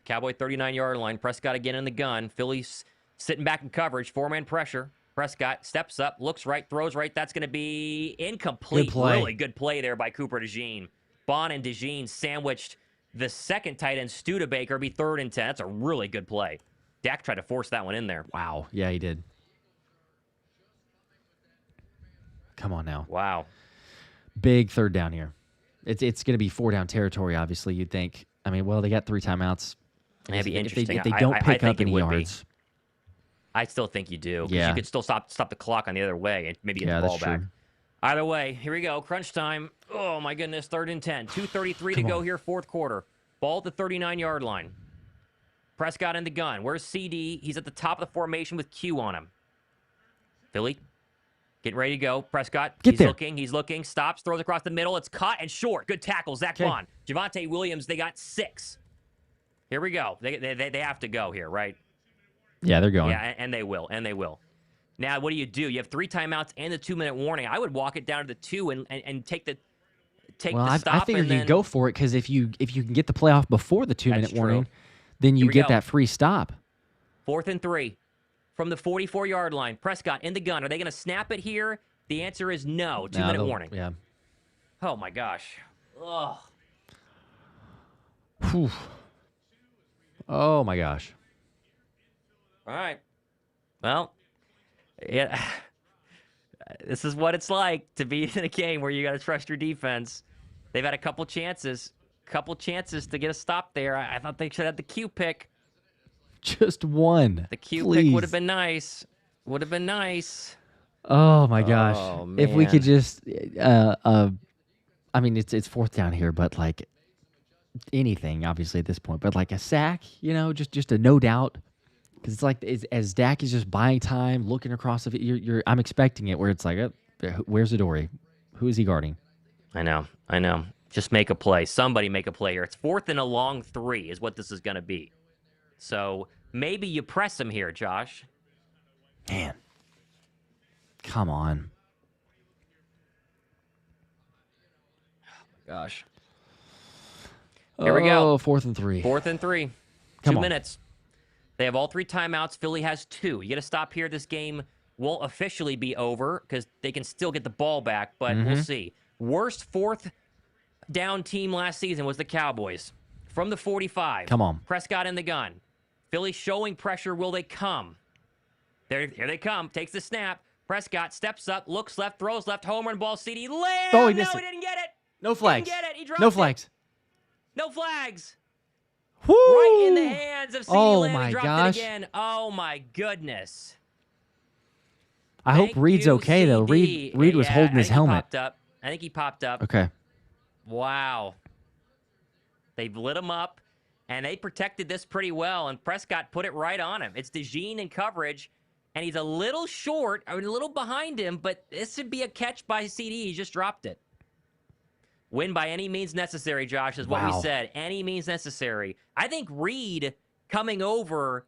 Cowboy 39-yard line. Prescott again in the gun. Phillies sitting back in coverage. 4-man pressure. Prescott steps up, looks right, throws right. That's going to be incomplete. Good play. Really good play there by Cooper DeJean. Bond and DeJean sandwiched the second tight end, Studebaker, be 3rd and 10. That's a really good play. Dak tried to force that one in there. Wow. Yeah, he did. Come on now. Wow. Big 3rd down here. It's going to be 4-down territory, obviously, you'd think. I mean, well, they got 3 timeouts. That'd be interesting. If they don't pick up any yards. I still think you do. Yeah. You could still stop the clock on the other way and maybe get the ball back. True. Either way, here we go. Crunch time. Oh, my goodness. 3rd and 10. 2:33 to go here, 4th quarter. Ball at the 39-yard line. Prescott in the gun. Where's CD? He's at the top of the formation with Q on him. Philly getting ready to go. Prescott, he's looking, stops, throws across the middle. It's caught and short. Good tackle, Zach Bond. Javonte Williams, they got 6. Here we go. They have to go here, right? Yeah, they're going. Yeah, and they will. Now, what do? You have 3 timeouts and the 2-minute warning. I would walk it down to the 2 and take the stop. I figured you go for it because if you can get the playoff before the 2-minute warning, then you get that free stop. 4th and 3 from the 44-yard line. Prescott in the gun. Are they going to snap it here? The answer is no. 2-minute warning. Yeah. Oh, my gosh. Ugh. Whew. Oh, my gosh. All right. Well, yeah. This is what it's like to be in a game where you got to trust your defense. They've had a couple chances to get a stop there. I thought they should have the Q pick. Just one. The Q pick would have been nice. Oh, my gosh. Oh, if we man. could just, I mean, it's 4th down here, but like anything, obviously, at this point. But like a sack, just a no doubt. Because it's like, as Dak is just buying time, looking across of it, I'm expecting it where it's like, where's Adoree? Who is he guarding? I know. Just make a play. Somebody make a play here. It's 4th and a long 3 is what this is going to be. So maybe you press him here, Josh. Man. Come on. Oh, my gosh. Here we go. 4th and 3. 4th and 3. Come 2 on. minutes. They have all 3 timeouts. Philly has 2. You got to stop here. This game won't officially be over because they can still get the ball back, but we'll see. Worst fourth down team last season was the Cowboys. From the 45. Come on. Prescott in the gun. Philly showing pressure. Will they come? Here they come. Takes the snap. Prescott steps up, looks left, throws left, home run ball, Ceedee Lamb. Oh, he no, missed he it. didn't get it. No flags. Didn't get it. He dropped No it. flags. No flags. Woo! Right in the hands of Ceedee Oh Lamb. my He dropped gosh. it again. Oh, my goodness. I hope Thank Reed's you, okay, though. CD. Reed was Yeah, holding his I think he helmet. popped up. I think he popped up. Okay. Wow. They've lit him up, and they protected this pretty well, and Prescott put it right on him. It's DeJean in coverage, and he's a little short, a little behind him, but this would be a catch by CD. He just dropped it. Win by any means necessary, Josh, is what we said. Any means necessary. I think Reed coming over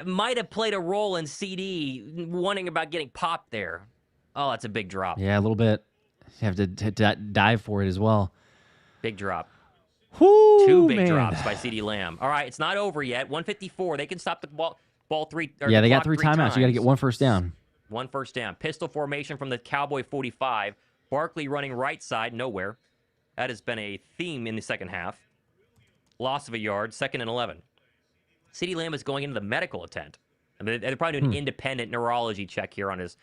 might have played a role in CD wondering about getting popped there. Oh, that's a big drop. Yeah, a little bit. You have to dive for it as well. Big drop. Whoo, Two big man. drops by CeeDee Lamb. All right, it's not over yet. 154. They can stop the ball three. Yeah, they got three three timeouts. times. You got to get one first down. One first down. Pistol formation from the Cowboy 45. Barkley running right side, nowhere. That has been a theme in the second half. Loss of a yard, 2nd and 11. CeeDee Lamb is going into the medical tent. I mean, they're probably doing an independent neurology check here on his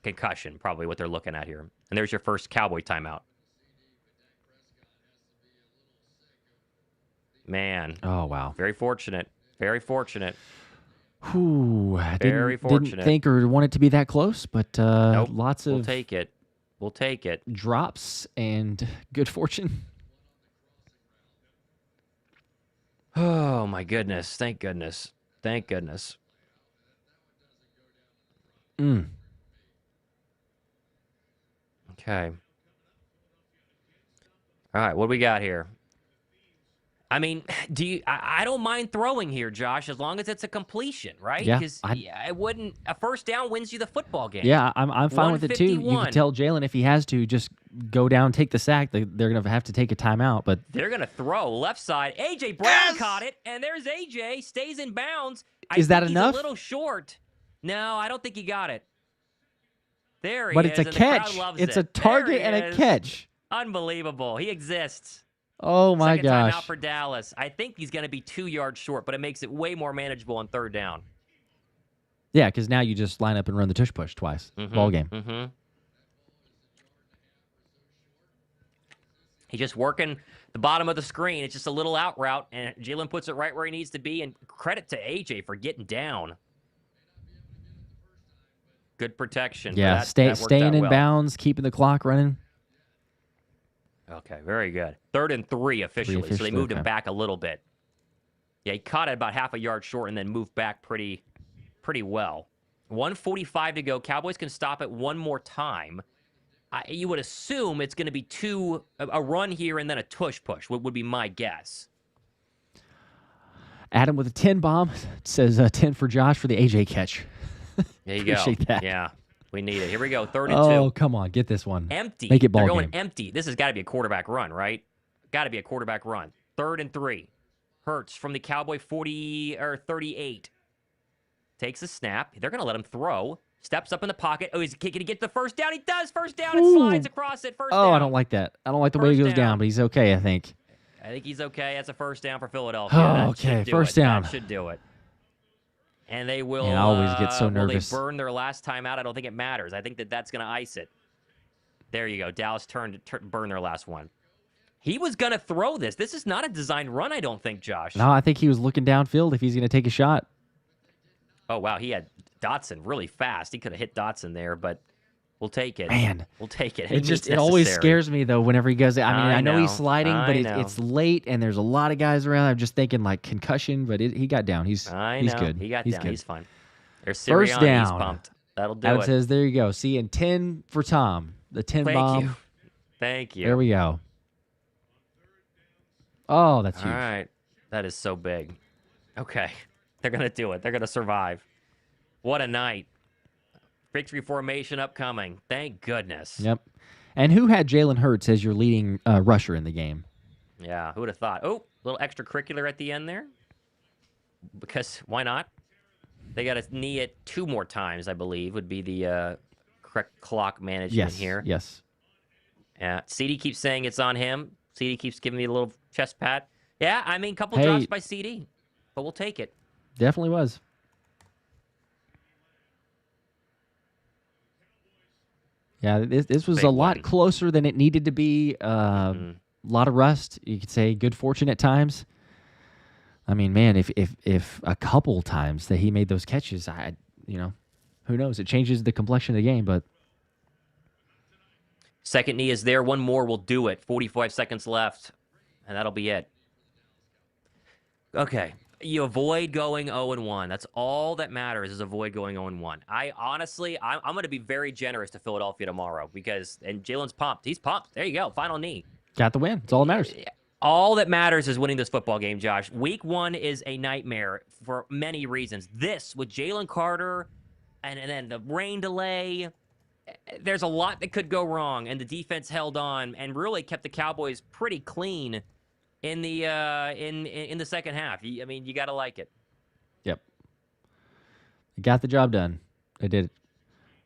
concussion, probably what they're looking at here. And there's your first Cowboy timeout. Man. Oh, wow. Very fortunate. Very fortunate. Whew. Very didn't fortunate. think or want it to be that close, but Nope. lots of We'll take it. We'll take it. drops and good fortune. Oh, my goodness. Thank goodness. Thank goodness. Okay. All right, what do we got here? I mean, I don't mind throwing here, Josh, as long as it's a completion, right? Yeah, Because it wouldn't. A first down wins you the football game. Yeah, I'm fine with it too. You 151. can tell Jalen if he has to just go down, take the sack. They're going to have to take a timeout, but They're going to throw left side. A.J. Brown caught it, and there's A.J. Stays in bounds. Is that he's enough? a little short. No, I don't think he got it. There he but is. it's a and the crowd catch. loves It's it. a target There he and a is. catch. Unbelievable. He exists. Oh my Second timeout gosh. for Dallas. I think he's going to be 2 yards short, but it makes it way more manageable on third down. Yeah, because now you just line up and run the tush push twice. Ball game. Mm-hmm. He's just working the bottom of the screen. It's just a little out route, and Jalen puts it right where he needs to be. And credit to AJ for getting down. Good protection. Yeah, That worked staying out in well. bounds, keeping the clock running. Okay, very good. 3rd and 3 officially, so they officially, moved him okay. back a little bit. Yeah, he caught it about half a yard short and then moved back pretty well. 1:45 to go. Cowboys can stop it one more time. You would assume it's going to be a run here and then a tush push, would be my guess. Adam with a 10 bomb says 10 for Josh for the AJ catch. There you go. Appreciate that. Yeah, we need it. Here we go. 3rd and 2. Oh, come on. Get this one. Empty. Make it ball They're going game. empty. This has got to be a quarterback run, right? Got to be a quarterback run. 3rd and 3. Hurts from the Cowboy 40 or 38. Takes a snap. They're going to let him throw. Steps up in the pocket. Oh, he's kicking to get the first down. He does. First down. It Ooh. slides across it. First down. Oh, I don't like that. I don't like the way he First goes down, down. but he's okay, I think. I think he's okay. That's a first down for Philadelphia. Oh, That okay. should do First it. down. That should do it. And they will. Man, I always get so Will nervous. they burn their last time out? I don't think it matters. I think that's going to ice it. There you go. Dallas burn their last one. He was going to throw this. This is not a designed run, I don't think, Josh. No, I think he was looking downfield if he's going to take a shot. Oh, wow. He had Dotson really fast. He could have hit Dotson there, but we'll take it. Man. We'll take it. It always scares me, though, whenever he goes. I know he's sliding, I but know. it's late, and there's a lot of guys around. I'm just thinking, like, concussion, but he got down. He's good. He got down. Good. He's fine. There's First Sirianni. down. He's pumped. That'll do Adam it. says, there you go. See, and 10 for Tom. The 10 Thank bomb. you. Thank you. There we go. Oh, that's huge. All right. That is so big. Okay. They're going to do it. They're going to survive. What a night. Victory formation upcoming. Thank goodness. Yep. And who had Jalen Hurts as your leading rusher in the game? Yeah, who would have thought? Oh, little extracurricular at the end there. Because why not? They got to knee it 2 more times, I believe, would be the correct clock management here. Yes. Yeah. Ceedee keeps saying it's on him. Ceedee keeps giving me a little chest pat. Yeah, I mean, couple drops by Ceedee, but we'll take it. Definitely was. Yeah, this was Big a lot win. closer than it needed to be. A lot of rust. You could say good fortune at times. I mean, man, if a couple times that he made those catches, who knows? It changes the complexion of the game, but second knee is there. One more will do it. 45 seconds left, and that'll be it. Okay. You avoid going 0-1. That's all that matters is avoid going 0-1. I'm going to be very generous to Philadelphia tomorrow and Jalen's pumped. He's pumped. There you go. Final knee. got the win. It's all that matters. All that matters is winning this football game, Josh. Week 1 is a nightmare for many reasons. This with Jalen Carter and then the rain delay, there's a lot that could go wrong, and the defense held on and really kept the Cowboys pretty clean in the in the second half. I mean, you got to like it. Yep. Got the job done. They did it.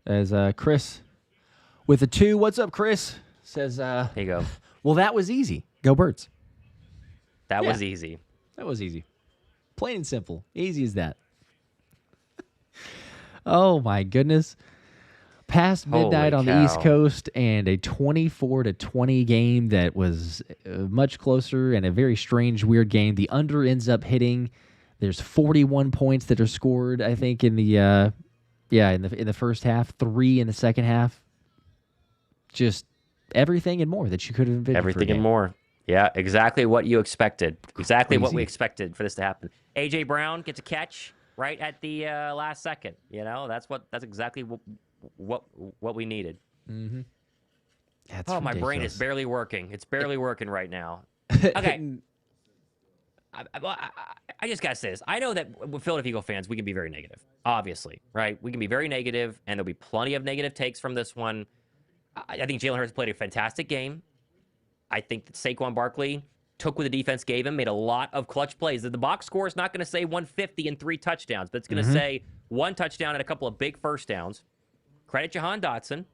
As Chris with a 2. What's up, Chris? Says, There you go. Well, that was easy. Go Birds. That was easy. That was easy. Plain and simple. Easy as that. Oh, my goodness. Past midnight on the East Coast and a 24-20 game that was much closer and a very strange, weird game. The under ends up hitting. There's 41 points that are scored, I think, in the in the first half, 3 in the second half. Just everything and more that you could have envisioned. Everything and more. Yeah, exactly what you expected. Exactly what we expected for this to happen. A.J. Brown gets a catch right at the last second. That's exactly what we needed. Mm-hmm. That's my ridiculous. brain is barely working. It's barely working right now. Okay. I just got to say this. I know that with Philadelphia Eagle fans, we can be very negative, obviously, right? We can be very negative, and there'll be plenty of negative takes from this one. I think Jalen Hurts played a fantastic game. I think that Saquon Barkley took what the defense gave him, made a lot of clutch plays. The box score is not going to say 150 and 3 touchdowns, but it's going to say 1 touchdown and a couple of big first downs. Credit Jahan Dotson.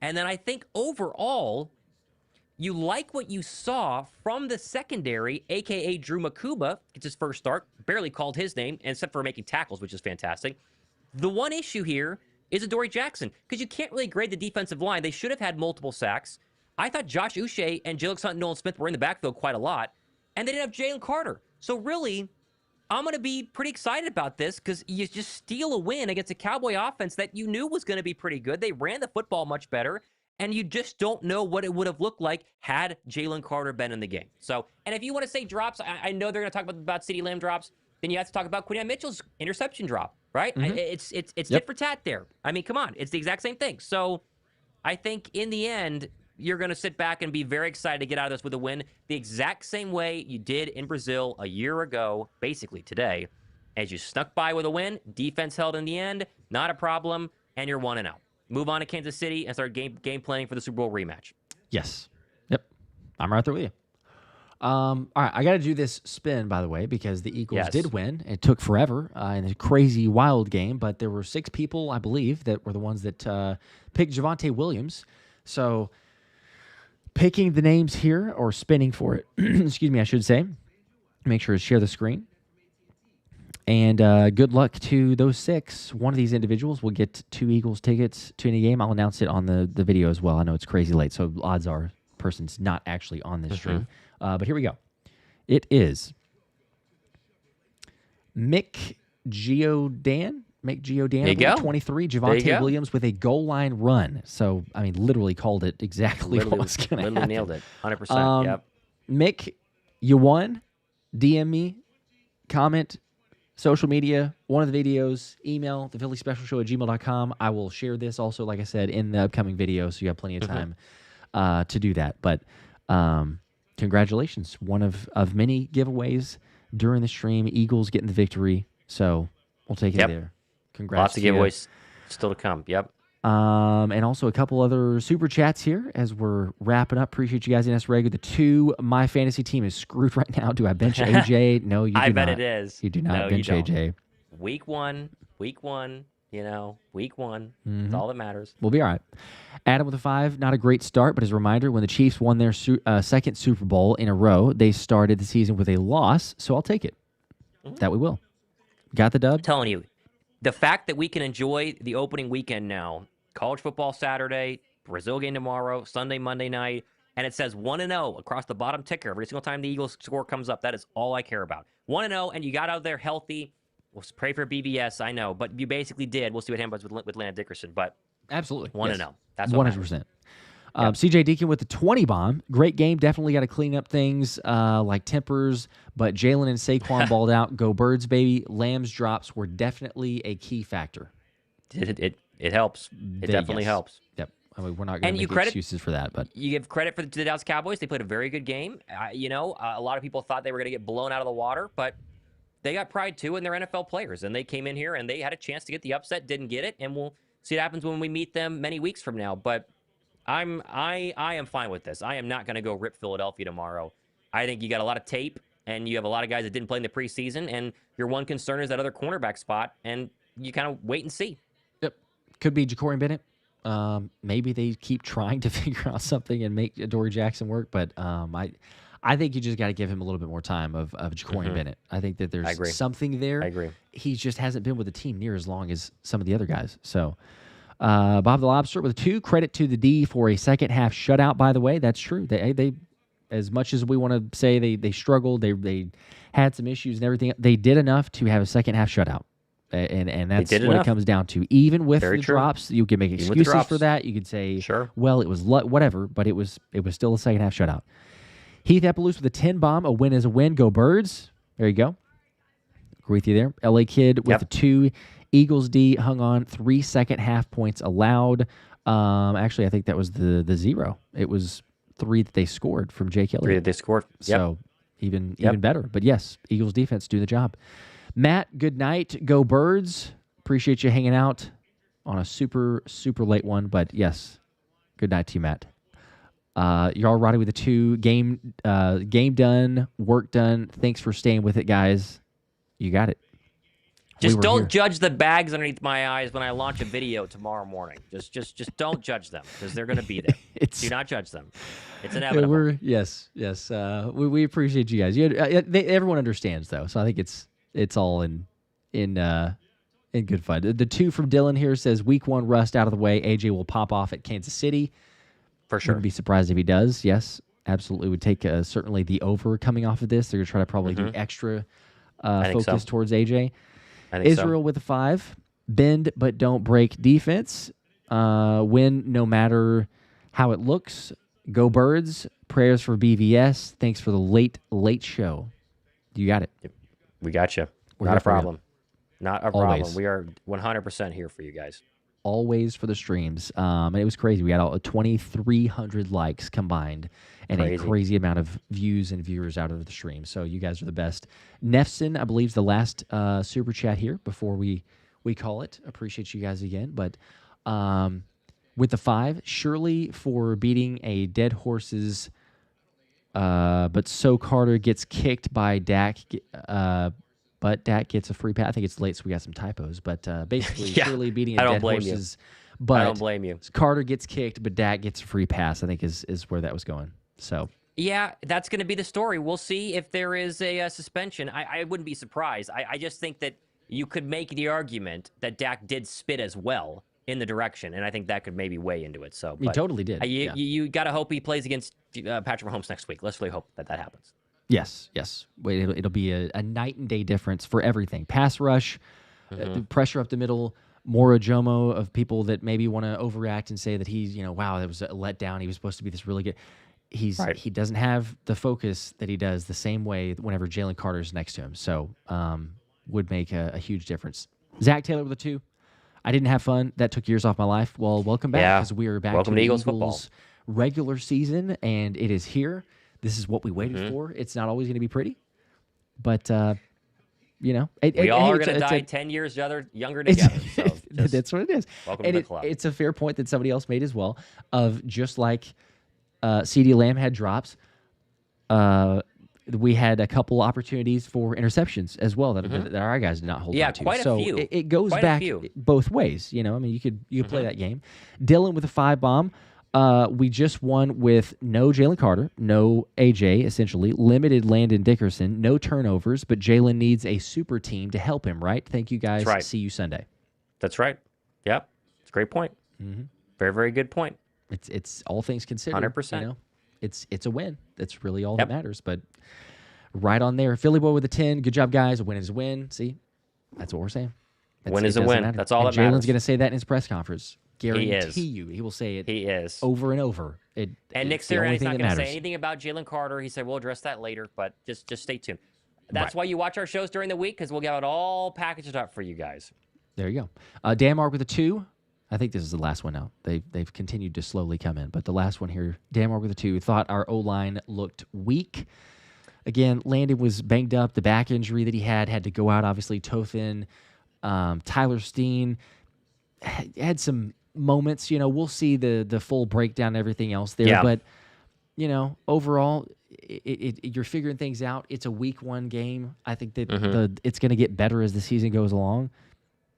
And then I think overall, you like what you saw from the secondary, a.k.a. Drew Makuba. Gets his first start. Barely called his name, except for making tackles, which is fantastic. The one issue here is Adoree Jackson, because you can't really grade the defensive line. They should have had multiple sacks. I thought Josh Uche and Jalyx Hunt and Nolan Smith were in the backfield quite a lot, and they didn't have Jalen Carter. So really, I'm going to be pretty excited about this because you just steal a win against a Cowboy offense that you knew was going to be pretty good. They ran the football much better, and you just don't know what it would have looked like had Jalen Carter been in the game. So, and if you want to say drops, I know they're going to talk about Ceedee Lamb drops, then you have to talk about Quinyon Mitchell's interception drop, right? It's tit for tat there. I mean, come on. It's the exact same thing. So I think in the end, you're going to sit back and be very excited to get out of this with a win the exact same way you did in Brazil a year ago, basically today, as you snuck by with a win. Defense held in the end, not a problem, and you're 1-0. Move on to Kansas City and start game planning for the Super Bowl rematch. Yes. Yep. I'm right there with you. All right, I got to do this spin, by the way, because the Eagles did win. It took forever in a crazy, wild game, but there were 6 people, I believe, that were the ones that picked Javonte Williams. So picking the names here, or spinning for it, excuse me, I should say. Make sure to share the screen. And good luck to those 6. One of these individuals will get 2 Eagles tickets to any game. I'll announce it on the video as well. I know it's crazy late, so odds are person's not actually on this stream. But here we go. It is Mick Geodan. Mick Geodan, 23. Javonte Williams with a goal line run. So, I mean, literally called it exactly what was going to happen. Literally nailed it. 100%. Yep. Mick, you won. DM me, comment, social media, one of the videos, email, the Philly Special Show at gmail.com. I will share this also, like I said, in the upcoming video, so you have plenty of time to do that. But congratulations. One of many giveaways during the stream. Eagles getting the victory. So we'll take it there. Congrats. Lots of giveaways still to come. Yep. And also a couple other super chats here as we're wrapping up. Appreciate you guys in us regular. The 2, my fantasy team is screwed right now. Do I bench AJ? No, you do not. I bet it is. You do not bench AJ. Week one, Week 1. That's all that matters. We'll be all right. Adam with a 5, not a great start, but as a reminder, when the Chiefs won their second Super Bowl in a row, they started the season with a loss, so I'll take it. That we will. Got the dub? I'm telling you, the fact that we can enjoy the opening weekend now, college football Saturday, Brazil game tomorrow, Sunday, Monday night, and it says 1-0 across the bottom ticker every single time the Eagles score comes up. That is all I care about. 1-0, and you got out there healthy. We'll pray for BBS, I know, but you basically did. We'll see what happens with Landon Dickerson, but absolutely 1-0. Yes. That's what 100%. CJ Deacon with the 20 bomb. Great game. Definitely got to clean up things like tempers, but Jalen and Saquon balled out. Go Birds, baby. Lamb's drops were definitely a key factor. It helps. It definitely helps. Yep. I mean, we're not going to make excuses for that, but you give credit to the Dallas Cowboys. They played a very good game. A lot of people thought they were going to get blown out of the water, but they got pride too in their NFL players, and they came in here and they had a chance to get the upset, didn't get it, and we'll see what happens when we meet them many weeks from now. But I am fine with this. I am not going to go rip Philadelphia tomorrow. I think you got a lot of tape, and you have a lot of guys that didn't play in the preseason, and your one concern is that other cornerback spot, and you kind of wait and see. Yep. Could be Ja'Cory Bennett. Maybe they keep trying to figure out something and make Adoree Jackson work, but I think you just got to give him a little bit more time of Ja'Cory Bennett. I think that there's something there. I agree. He just hasn't been with the team near as long as some of the other guys. So Bob the Lobster with 2. Credit to the D for a second half shutout, by the way. That's true. They as much as we want to say they struggled, they had some issues and everything, they did enough to have a second half shutout. And that's what it comes down to. Even with the drops, you can make excuses for that. You could say, well, it was whatever, but it was still a second half shutout. Heath Epalus with a 10 bomb. A win is a win. Go Birds. There you go. Agree with you there. LA Kid with a 2. Eagles D hung on. 3 second half points allowed. Actually, I think that was the 0. It was 3 that they scored from Jake Elliott. 3 that they scored. So even better. But yes, Eagles defense do the job. Matt, good night. Go Birds. Appreciate you hanging out on a super, super late one. But yes, good night to you, Matt. You're all righty with the 2. Game done, work done. Thanks for staying with it, guys. You got it. Just don't judge the bags underneath my eyes when I launch a video tomorrow morning. Just don't judge them because they're going to be there. Do not judge them. It's inevitable. Yes. We appreciate you guys. Everyone understands though, so I think it's all in good fun. The 2 from Dylan here says week 1 rust out of the way. AJ will pop off at Kansas City. For sure. Wouldn't be surprised if he does. Yes, absolutely. Would take certainly the over coming off of this. They're going to try to probably do extra focus towards AJ. I think Israel with a 5. Bend but don't break defense. Win no matter how it looks. Go Birds. Prayers for BVS. Thanks for the late show. You got it. We got you. Not a problem. Not a problem. We are 100% here for you guys. Always for the streams. And it was crazy. We got 2,300 likes combined and a crazy amount of views and viewers out of the stream. So you guys are the best. Nefson, I believe, is the last super chat here before we call it. Appreciate you guys again. But with the 5, Shirley for beating a dead horse's but so Carter gets kicked by Dak. But Dak gets a free pass. I think it's late, so we got some typos. But basically, Shirley beating a dead horse's. But I don't blame you. Carter gets kicked, but Dak gets a free pass. I think is where that was going. So yeah, that's going to be the story. We'll see if there is a suspension. I wouldn't be surprised. I just think that you could make the argument that Dak did spit as well in the direction, and I think that could maybe weigh into it. So he totally did. You got to hope he plays against Patrick Mahomes next week. Let's really hope that happens. Yes. It'll be a night and day difference for everything. Pass rush, pressure up the middle, more Jomo of people that maybe want to overreact and say that he's, wow, that was a letdown. He was supposed to be this really good. He doesn't have the focus that he does the same way whenever Jalen Carter's next to him. So would make a huge difference. Zach Taylor with a 2. I didn't have fun. That took years off my life. Well, welcome back because we are back to Eagles football regular season, and it is here. This is what we waited for. It's not always going to be pretty, but we all are going to die 10 years younger together. So that's what it is. Welcome to the club. It's a fair point that somebody else made as well. Of just like Ceedee Lamb had drops, we had a couple opportunities for interceptions as well that our guys did not hold on to. Quite a so few. It goes Quite a back few. both ways. You know, I mean, you could play that game. Dylan with a 5 bomb. We just won with no Jalen Carter, no AJ, essentially, limited Landon Dickerson, no turnovers, but Jalen needs a super team to help him, right? Thank you, guys. That's right. See you Sunday. That's right. Yep. It's a great point. Very, very good point. It's all things considered. 100%. You know, it's a win. That's really all that matters. But right on there, Philly boy with a 10. Good job, guys. A win is a win. See, that's what we're saying. Win is a win. Matter. That's all and that matters. Jalen's going to say that in his press conference. Guarantee He you, he will say it. He is over and over. And Nick Sirianni's not going to say anything about Jalen Carter. He said we'll address that later, but just stay tuned. That's why you watch our shows during the week, because we'll get it all packaged up for you guys. There you go. Dan Mark with a 2. I think this is the last one now. They've continued to slowly come in, but the last one here, Dan Mark with a 2, thought our O-line looked weak. Again, Landon was banged up. The back injury that he had to go out. Obviously, Tothin, Tyler Steen had some moments. You know, we'll see the full breakdown and everything else there. But, you know, overall, you're figuring things out. It's a week 1 game. I think that it's going to get better as the season goes along.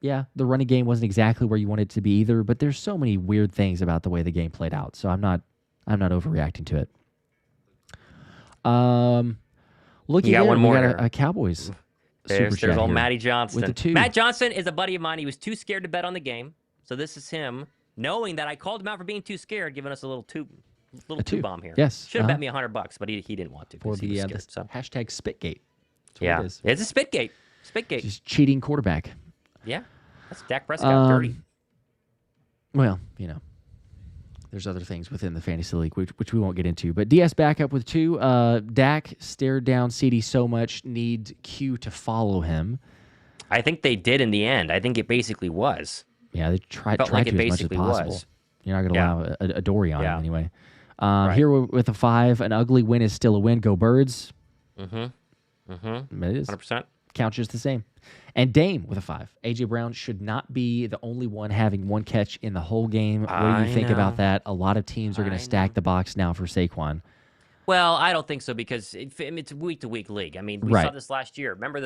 Yeah, the running game wasn't exactly where you wanted it to be either, but there's so many weird things about the way the game played out. So I'm not overreacting to it. Looking at one more. We got a Cowboys. There's old Matty Johnson. With the 2. Matt Johnson is a buddy of mine. He was too scared to bet on the game. So this is him knowing that I called him out for being too scared, giving us a little two bomb here. Yes. Should have bet me $100, but he didn't want to. For the scared, so. hashtag Spitgate. Yeah, it's a Spitgate. Spitgate. Just cheating quarterback. Yeah, that's Dak Prescott dirty. Well, you know, there's other things within the fantasy league which we won't get into. But DS back up with 2. Dak stared down Ceedee so much, need Q to follow him. I think they did in the end. I think it basically was. Yeah, they tried like to as much as possible. Was. You're not going to allow a Dory on him anyway. Right. Here with a 5, an ugly win is still a win. Go Birds. It is. 100%. Count just the same. And Dame with a 5. A.J. Brown should not be the only one having 1 catch in the whole game. What do you think about that? A lot of teams are going to stack the box now for Saquon. Well, I don't think so because it's week-to-week league. I mean, we saw this last year. Remember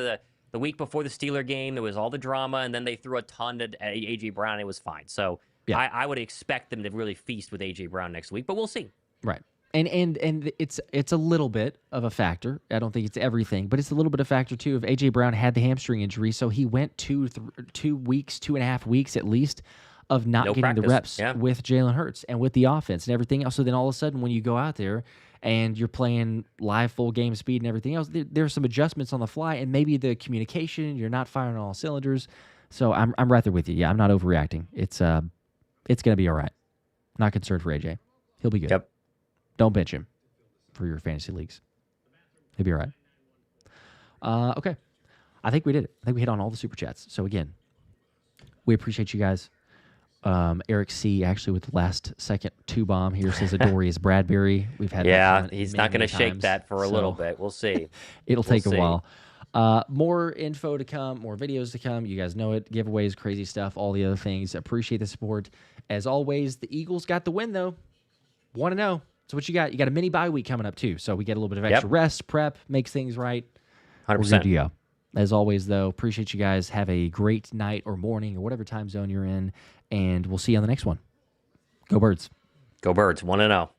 the week before the Steeler game, there was all the drama, and then they threw a ton at A.J. Brown, and it was fine. So I would expect them to really feast with A.J. Brown next week, but we'll see. Right. And it's a little bit of a factor. I don't think it's everything, but it's a little bit of a factor too. If A.J. Brown had the hamstring injury, so he went 2.5 weeks at least of not getting practice. the reps with Jalen Hurts and with the offense and everything else. So then all of a sudden when you go out there and you're playing live full game speed and everything else, there's some adjustments on the fly and maybe the communication, you're not firing on all cylinders. So I'm right there with you. Yeah, I'm not overreacting. It's going to be all right. Not concerned for AJ. He'll be good. Yep. Don't bench him for your fantasy leagues. He'll be all right. Okay. I think we did it. I think we hit on all the super chats. So again, we appreciate you guys. Eric C. actually with the last second 2 bomb here says Adorius Bradbury. We've had he's not going to shake that for a little bit. We'll see. It'll take a while. More info to come, more videos to come. You guys know it. Giveaways, crazy stuff, all the other things. Appreciate the support. As always, the Eagles got the win though. 1-0. So what you got? You got a mini bye week coming up too. So we get a little bit of extra rest, prep, makes things right. 100%. We're good to go. As always, though, appreciate you guys. Have a great night or morning or whatever time zone you're in, and we'll see you on the next one. Go Birds. Go Birds. 1-0.